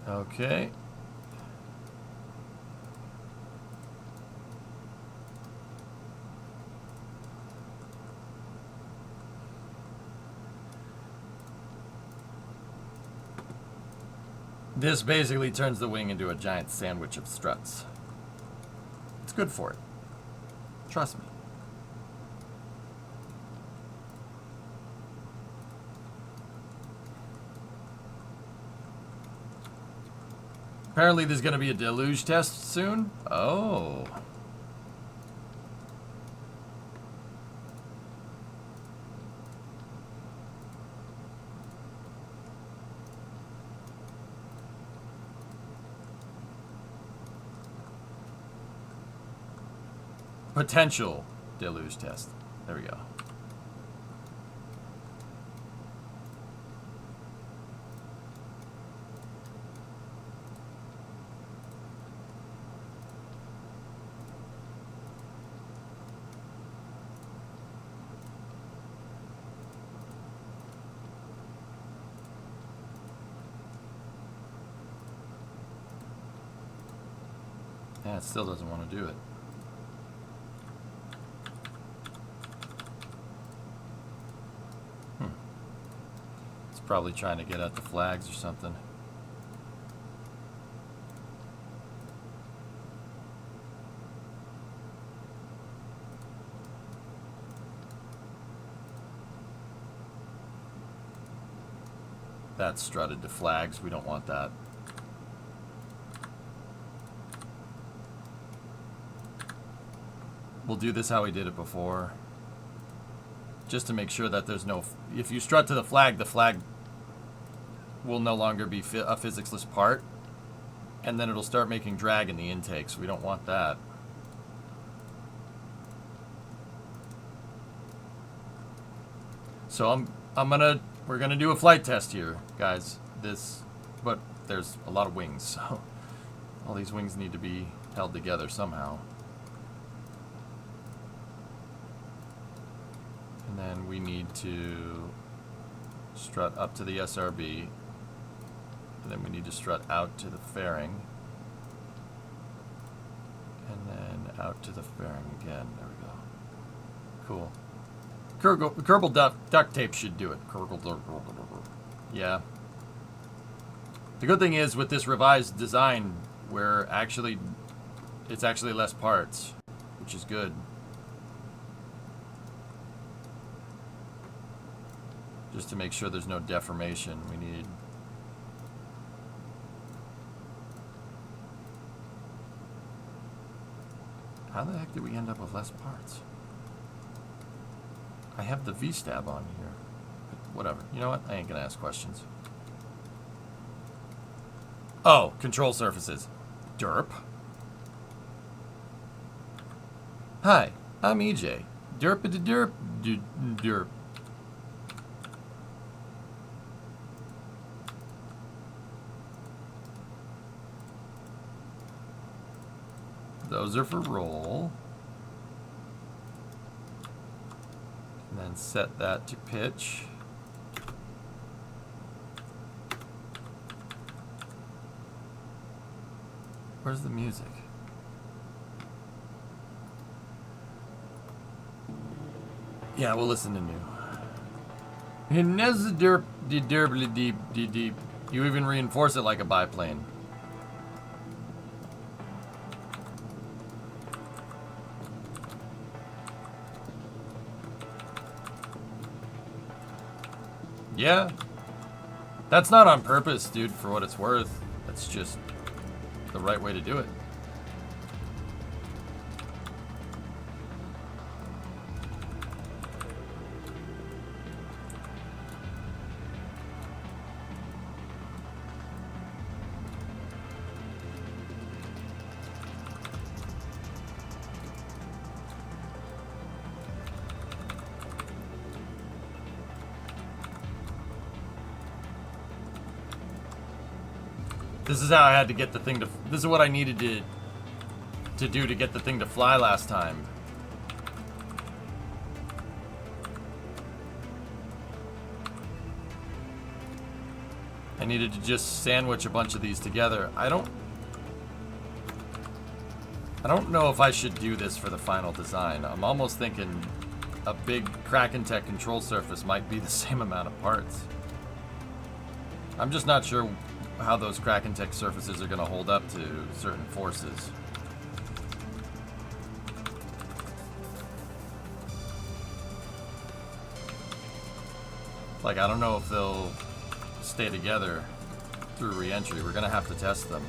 Okay. This basically turns the wing into a giant sandwich of struts. It's good for it. Trust me. Apparently there's going to be a deluge test soon. Oh. Potential deluge test. There we go. Yeah, it still doesn't want to do it. It's probably trying to get at the flags or something. That's strutted to flags. We don't want that. We'll do this how we did it before. Just to make sure that there's no... If you strut to the flag will no longer be a physicsless part. And then it'll start making drag in the intake, so we don't want that. So we're gonna do a flight test here, guys. But there's a lot of wings, so all these wings need to be held together somehow. And then we need to strut up to the SRB. And then we need to strut out to the fairing. And then out to the fairing again. There we go. Cool. Kerbal duct tape should do it. Yeah. The good thing is with this revised design, it's actually less parts, which is good. Just to make sure there's no deformation, we need... How the heck did we end up with less parts? I have the V-stab on here. But whatever. You know what? I ain't gonna ask questions. Oh, control surfaces. Derp. Hi, I'm EJ. Derp-a-derp. Derp. Those are for roll. And then set that to pitch. Where's the music? Yeah, we'll listen to new. You even reinforce it like a biplane. Yeah. That's not on purpose, dude, for what it's worth. That's just the right way to do it. This is how I had to get the thing to... This is what I needed to do to get the thing to fly last time. I needed to just sandwich a bunch of these together. I don't know if I should do this for the final design. I'm almost thinking a big Kraken Tech control surface might be the same amount of parts. I'm just not sure how those Kraken Tech surfaces are going to hold up to certain forces. Like, I don't know if they'll stay together through re-entry. We're going to have to test them.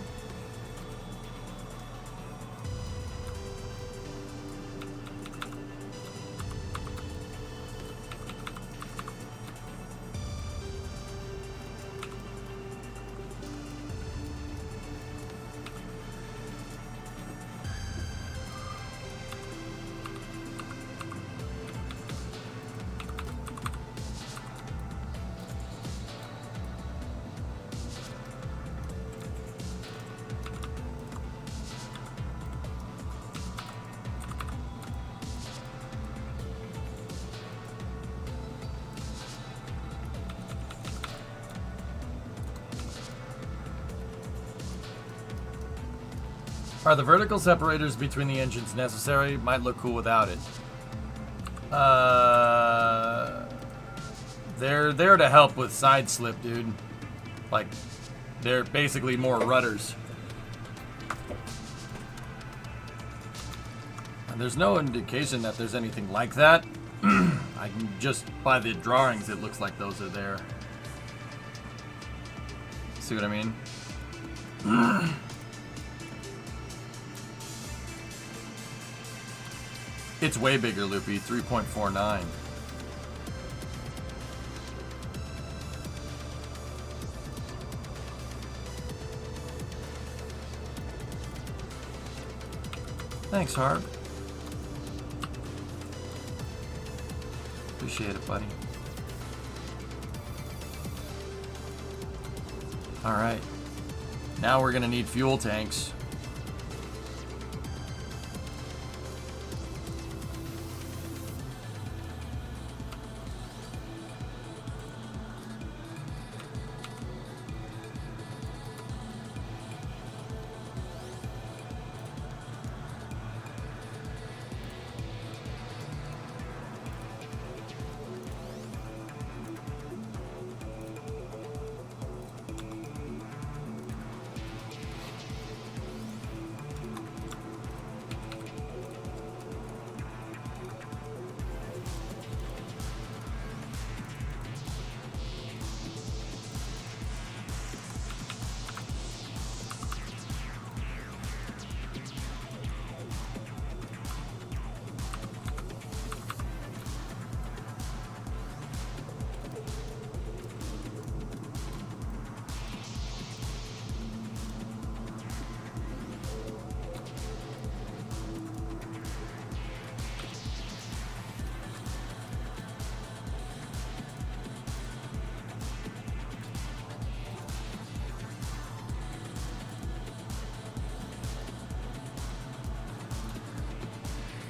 Are the vertical separators between the engines necessary? Might look cool without it. They're there to help with side slip, dude. Like, they're basically more rudders. And there's no indication that there's anything like that. I can just, by the drawings, it looks like those are there. See what I mean? It's way bigger, Loopy. 3.49. Thanks, Harb. Appreciate it, buddy. Alright. Now we're gonna need fuel tanks.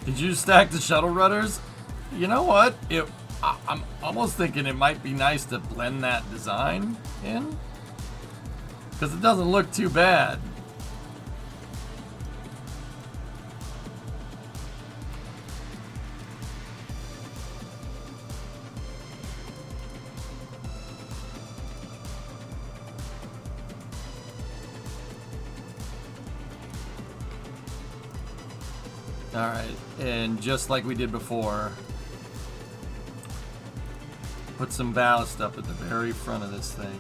Did you stack the shuttle rudders? You know what? I'm almost thinking it might be nice to blend that design in. Because it doesn't look too bad. Alright, and just like we did before, put some ballast up at the very front of this thing.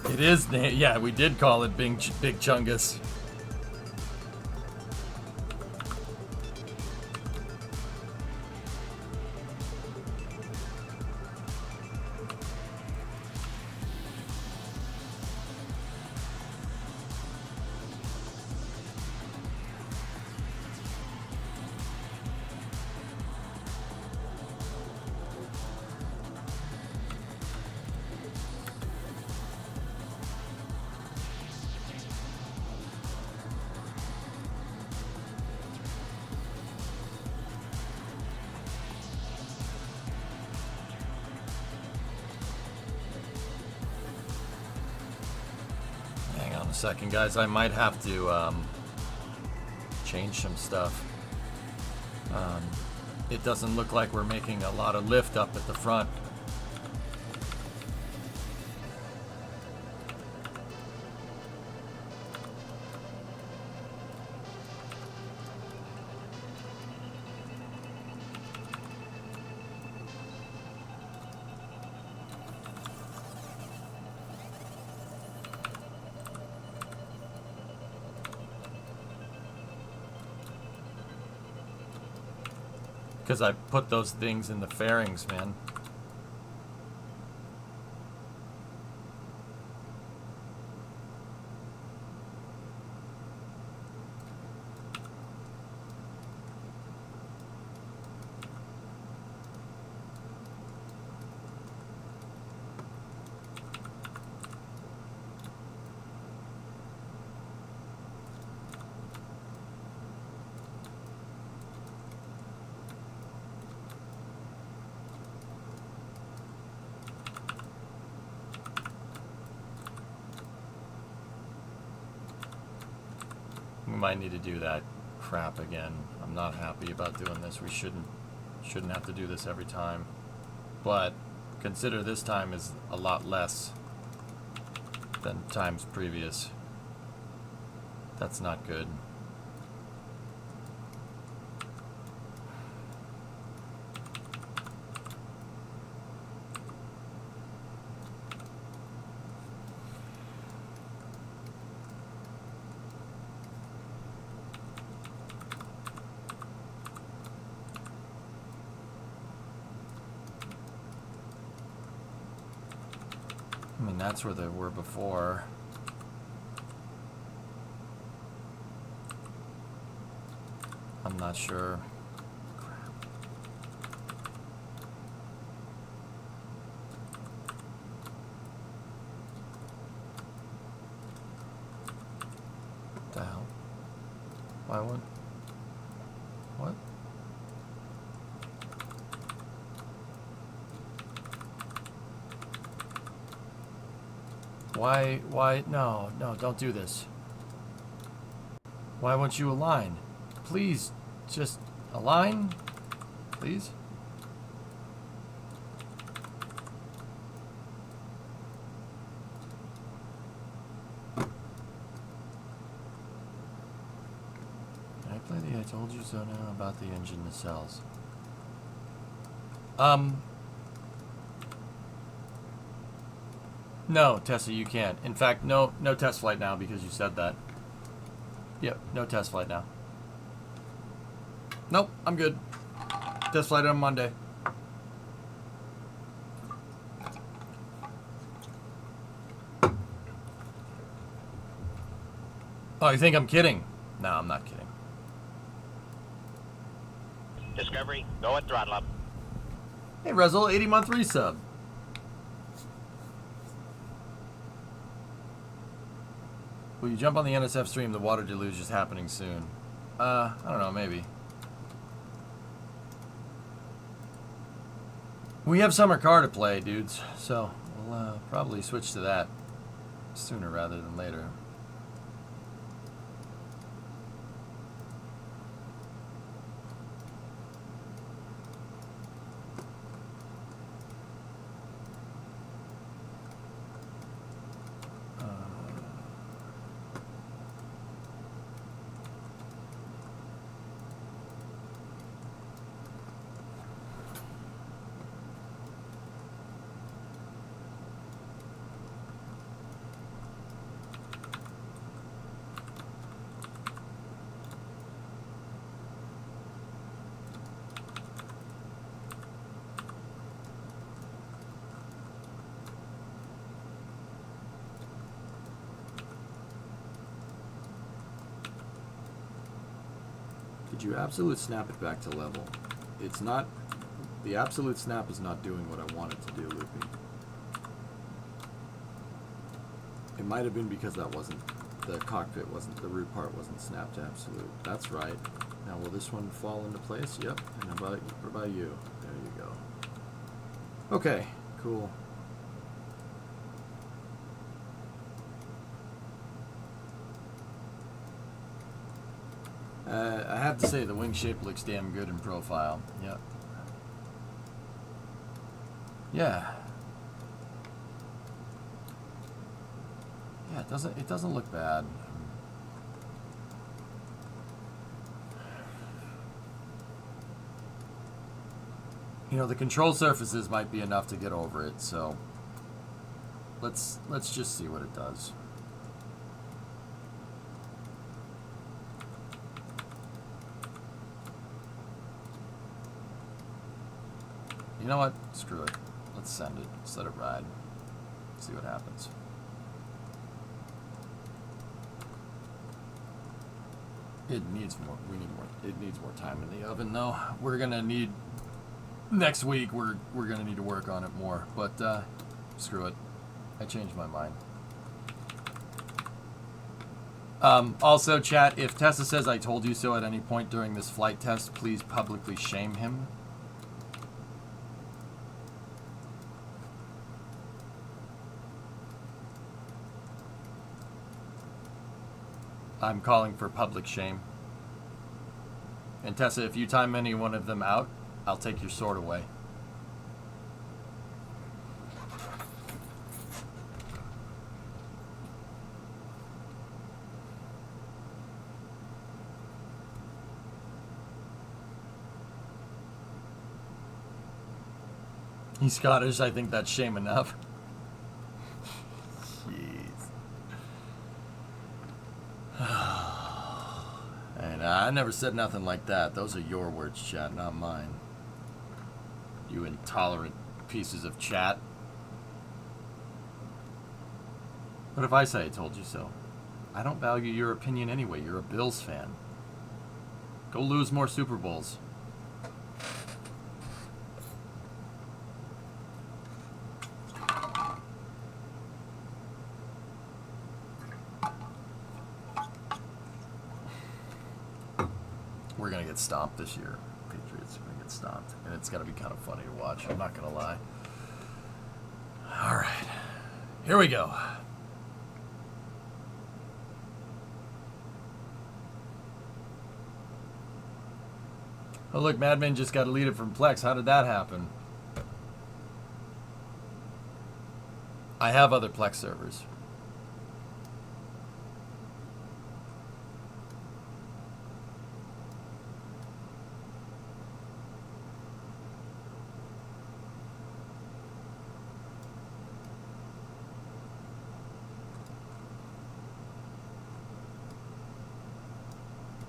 It is, yeah, we did call it Big Chungus. Second, guys, I might have to change some stuff. It doesn't look like we're making a lot of lift up at the front. Because I put those things in the fairings, man. We might need to do that crap again. I'm not happy about doing this. We shouldn't have to do this every time. But consider this time is a lot less than times previous. That's not good. I mean, that's where they were before. I'm not sure. Crap. What the hell? Why would? What? Why, no, don't do this. Why won't you align? Please, just align, please. Can I play the I told you so now about the engine nacelles? No, Tessa, you can't. In fact, no test flight now because you said that. Yep, no test flight now. Nope, I'm good. Test flight on Monday. Oh, you think I'm kidding? No, I'm not kidding. Discovery, go and throttle up. Hey, Rezel, 80-month resub. Will you jump on the NSF stream? The water deluge is happening soon. I don't know, maybe. We have summer car to play, dudes, so we'll probably switch to that sooner rather than later. Did you absolute snap it back to level? It's not, the absolute snap is not doing what I want it to do, Loopy. It might have been because that wasn't, the cockpit wasn't, the root part wasn't snapped to absolute. That's right. Now will this one fall into place? Yep. And what about you? There you go. Okay, cool. I have to say the wing shape looks damn good in profile. Yep. Yeah. Yeah, it doesn't look bad. You know, the control surfaces might be enough to get over it, so let's just see what it does. You know what? Screw it. Let's send it. Let's let it ride. See what happens. It needs more. We need more. It needs more time in the oven, though. We're gonna need next week. We're gonna need to work on it more. But screw it. I changed my mind. Also, chat. If Tessa says I told you so at any point during this flight test, please publicly shame him. I'm calling for public shame. And Tessa, if you time any one of them out, I'll take your sword away. He's Scottish. I think that's shame enough. Jeez. And I never said nothing like that. Those are your words, chat, not mine. You intolerant pieces of chat. What if I say I told you so? I don't value your opinion anyway. You're a Bills fan. Go lose more Super Bowls. We're going to get stomped this year. Patriots are going to get stomped. And it's going to be kind of funny to watch. I'm not going to lie. All right. Here we go. Oh, look, Madman just got deleted from Plex. How did that happen? I have other Plex servers.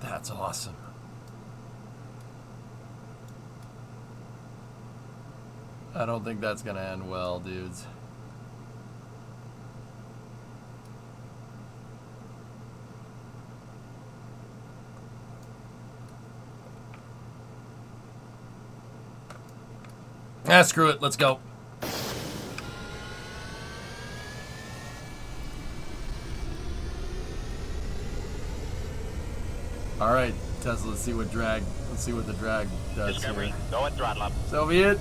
That's awesome. I don't think that's gonna end well, dudes. Ah, screw it. Let's go. All right, Tesla. Let's see what drag. Let's see what the drag does Discovery, here. go at throttle up. So be it.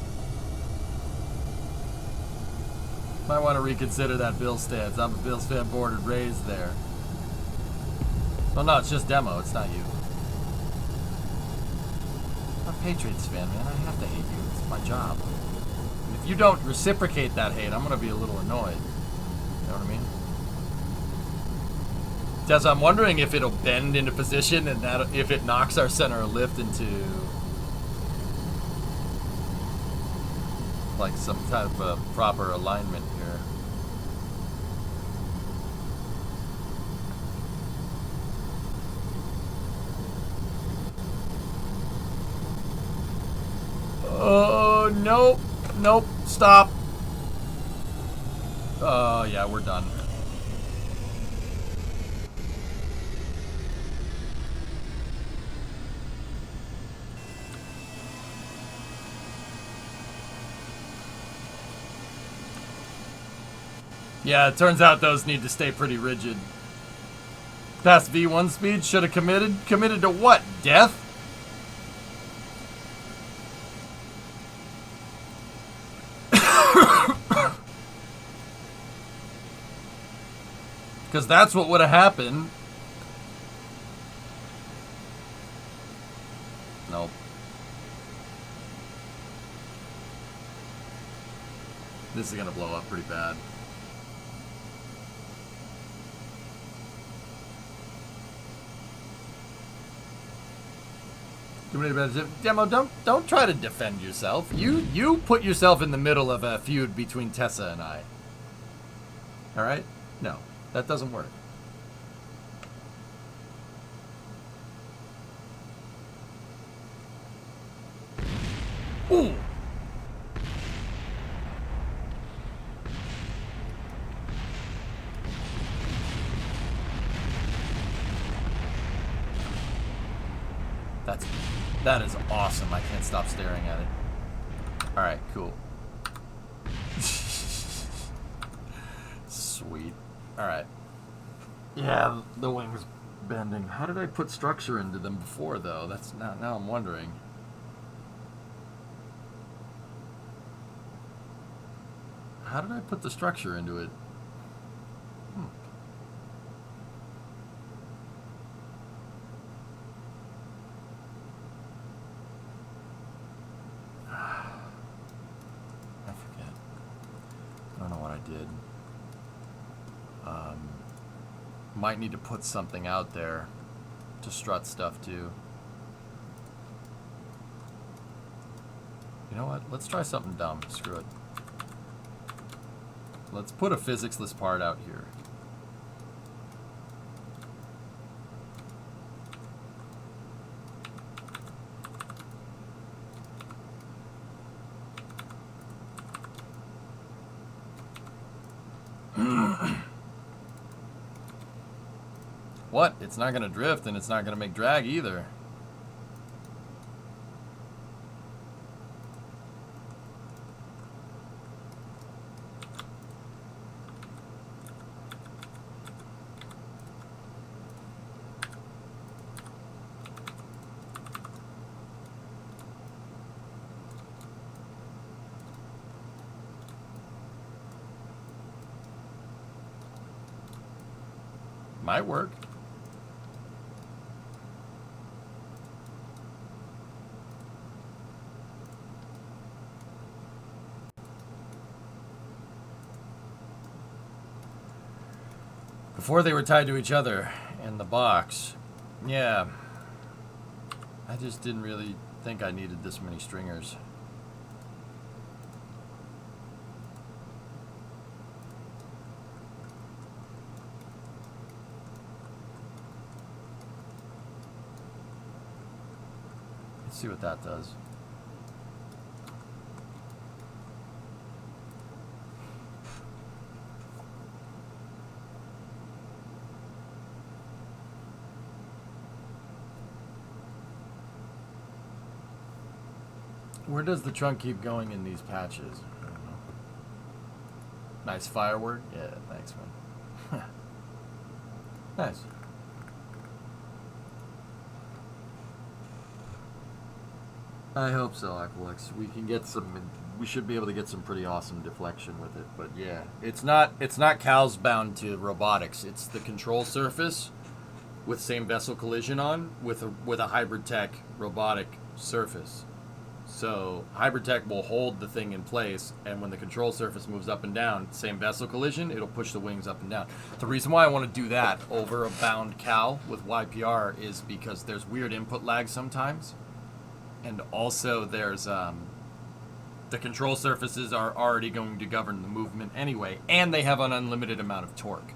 Might want to reconsider that Bills stance. I'm a Bills fan, born and raised there. Well, no, it's just demo. It's not you. I'm a Patriots fan, man. I have to hate you. It's my job. And if you don't reciprocate that hate, I'm going to be a little annoyed. You know what I mean? Tess, I'm wondering if it'll bend into position and that if it knocks our center of lift into like some type of proper alignment here. Oh, nope. Nope. Stop. Oh, yeah, we're done. Yeah, it turns out those need to stay pretty rigid. Past V1 speed, should have committed. Committed to what? Death? Because that's what would have happened. Nope. This is going to blow up pretty bad. Demo, don't try to defend yourself. You put yourself in the middle of a feud between Tessa and I. All right? No, that doesn't work. Ooh. That is awesome. I can't stop staring at it. All right, cool. Sweet. All right. Yeah, the wing's bending. How did I put structure into them before, though? That's now I'm wondering. How did I put the structure into it? Might need to put something out there to strut stuff too. You know what? Let's try something dumb. Screw it. Let's put a physics-less part out here. What? It's not going to drift and it's not going to make drag either. Might work. Before they were tied to each other in the box. Yeah. I just didn't really think I needed this many stringers. Let's see what that does. Where does the trunk keep going in these patches? I don't know. Nice firework. Yeah, thanks, man. Nice. I hope so, Aqualex. We can get some. We should be able to get some pretty awesome deflection with it. But yeah, it's not cows bound to robotics. It's the control surface with same vessel collision on with a hybrid tech robotic surface. So hybrid tech will hold the thing in place, and when the control surface moves up and down, same vessel collision, it'll push the wings up and down. The reason why I want to do that over a bound cow with YPR is because there's weird input lag sometimes. And also there's the control surfaces are already going to govern the movement anyway, and they have an unlimited amount of torque.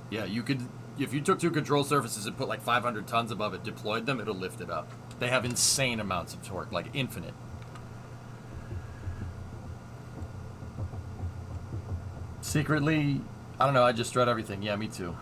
Yeah, you could, if you took two control surfaces and put like 500 tons above it, deployed them, it'll lift it up. They have insane amounts of torque, like infinite. Secretly, I don't know, I just strut everything. Yeah, me too.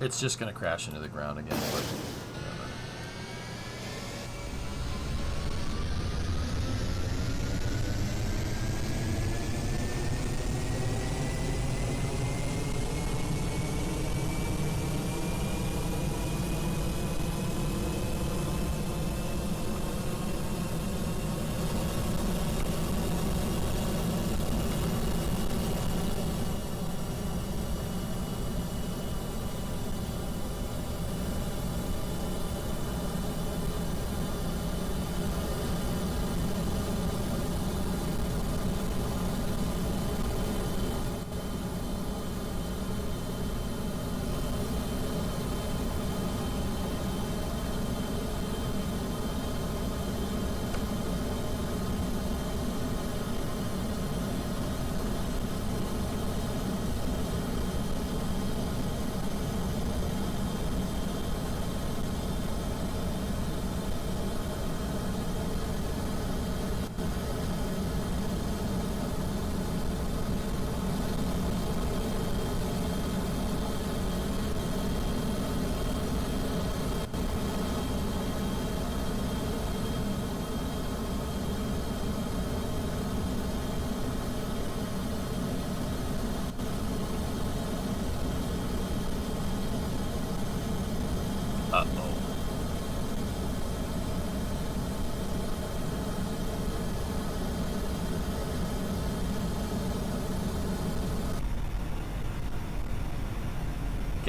It's just going to crash into the ground again. But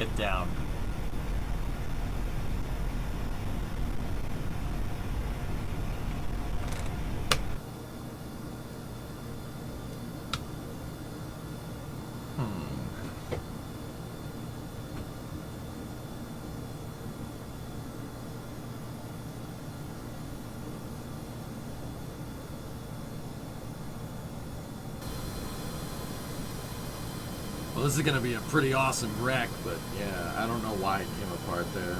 Get down. Well, this is going to be a pretty awesome wreck, but yeah, I don't know why it came apart there.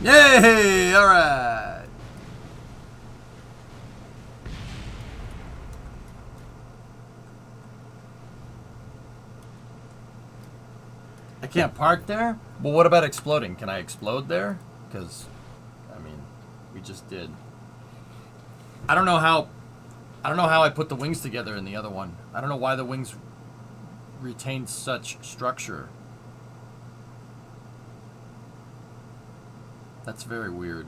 Yay! All right. I can't park there? Well, what about exploding? Can I explode there? Because, I mean, we just did. I don't know how I put the wings together in the other one. I don't know why the wings retained such structure. That's very weird.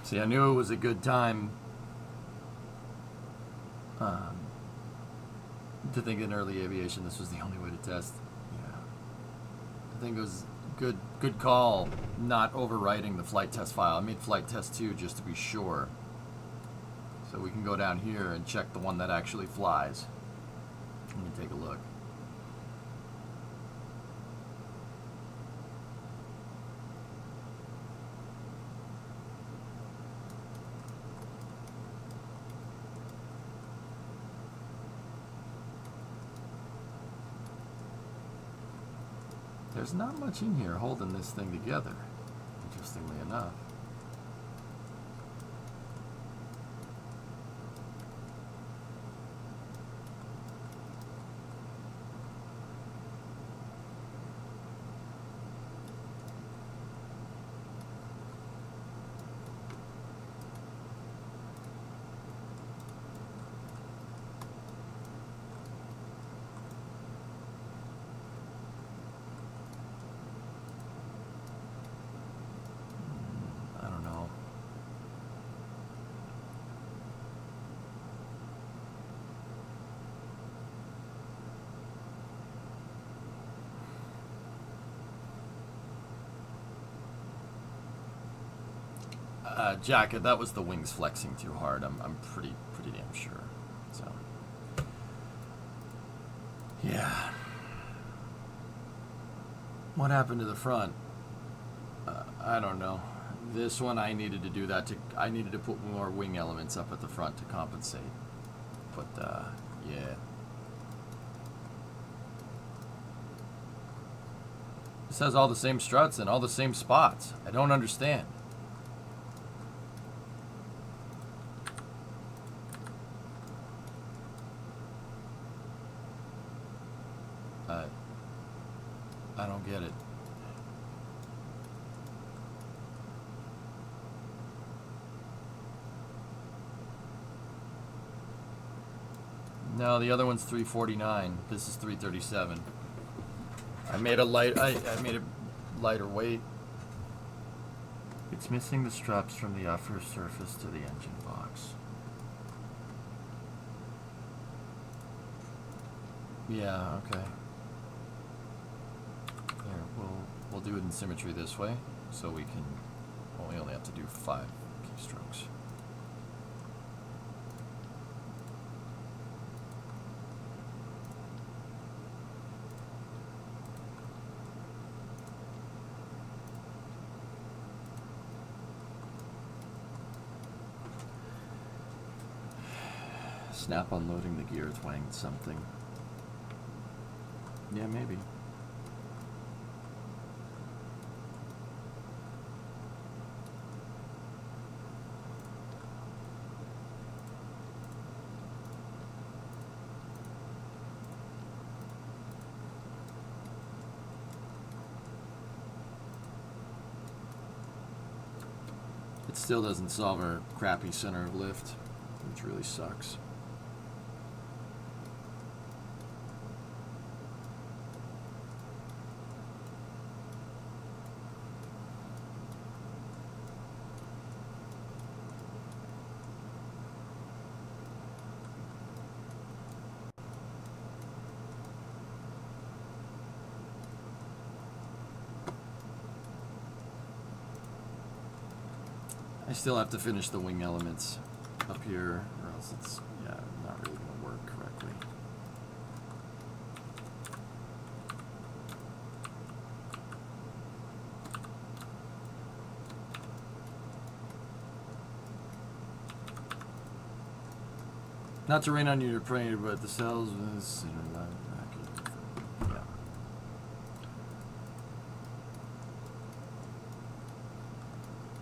See, I knew it was a good time to think in early aviation this was the only way to test. Yeah, I think it was good call not overwriting the flight test file. I made flight test 2 just to be sure. So we can go down here and check the one that actually flies. Let me take a look. There's not much in here holding this thing together, interestingly enough. Jacket, that was the wings flexing too hard. I'm pretty damn sure. So, yeah. What happened to the front? I don't know. This one I needed to do that I needed to put more wing elements up at the front to compensate. But yeah. This has all the same struts and all the same spots. I don't understand. I don't get it. No, the other one's 349. This is 337. I made a light. I made it lighter weight. It's missing the straps from the upper surface to the engine box. Yeah. Okay. We'll do it in symmetry this way, so we can. Well, we only have to do 5 keystrokes. Snap unloading the gear twanged something. Yeah, maybe. It still doesn't solve our crappy center of lift, which really sucks. I still have to finish the wing elements up here, or else it's, yeah, not really going to work correctly. Not to rain on you, praying, but the cells was, yeah.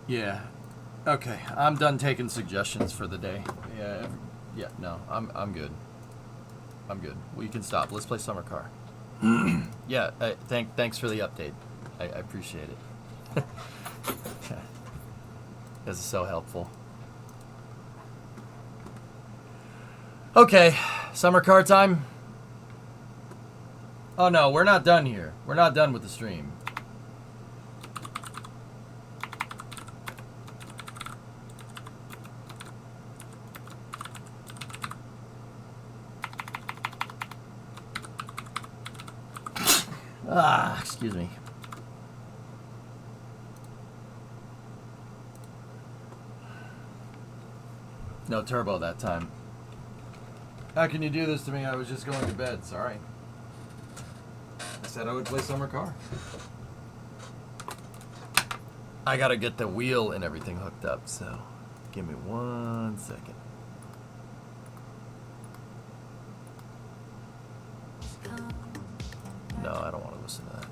Yeah. Okay, I'm done taking suggestions for the day. Yeah, no, I'm good. I'm good. Well, you can stop. Let's play Summer Car. Yeah, thanks for the update. I appreciate it. This is so helpful. Okay, Summer Car time. Oh no, we're not done here. We're not done with the stream. Excuse me. No turbo that time. How can you do this to me? I was just going to bed. Sorry. I said I would play Summer Car. I gotta get the wheel and everything hooked up, so give me 1 second. No, I don't want to listen to that.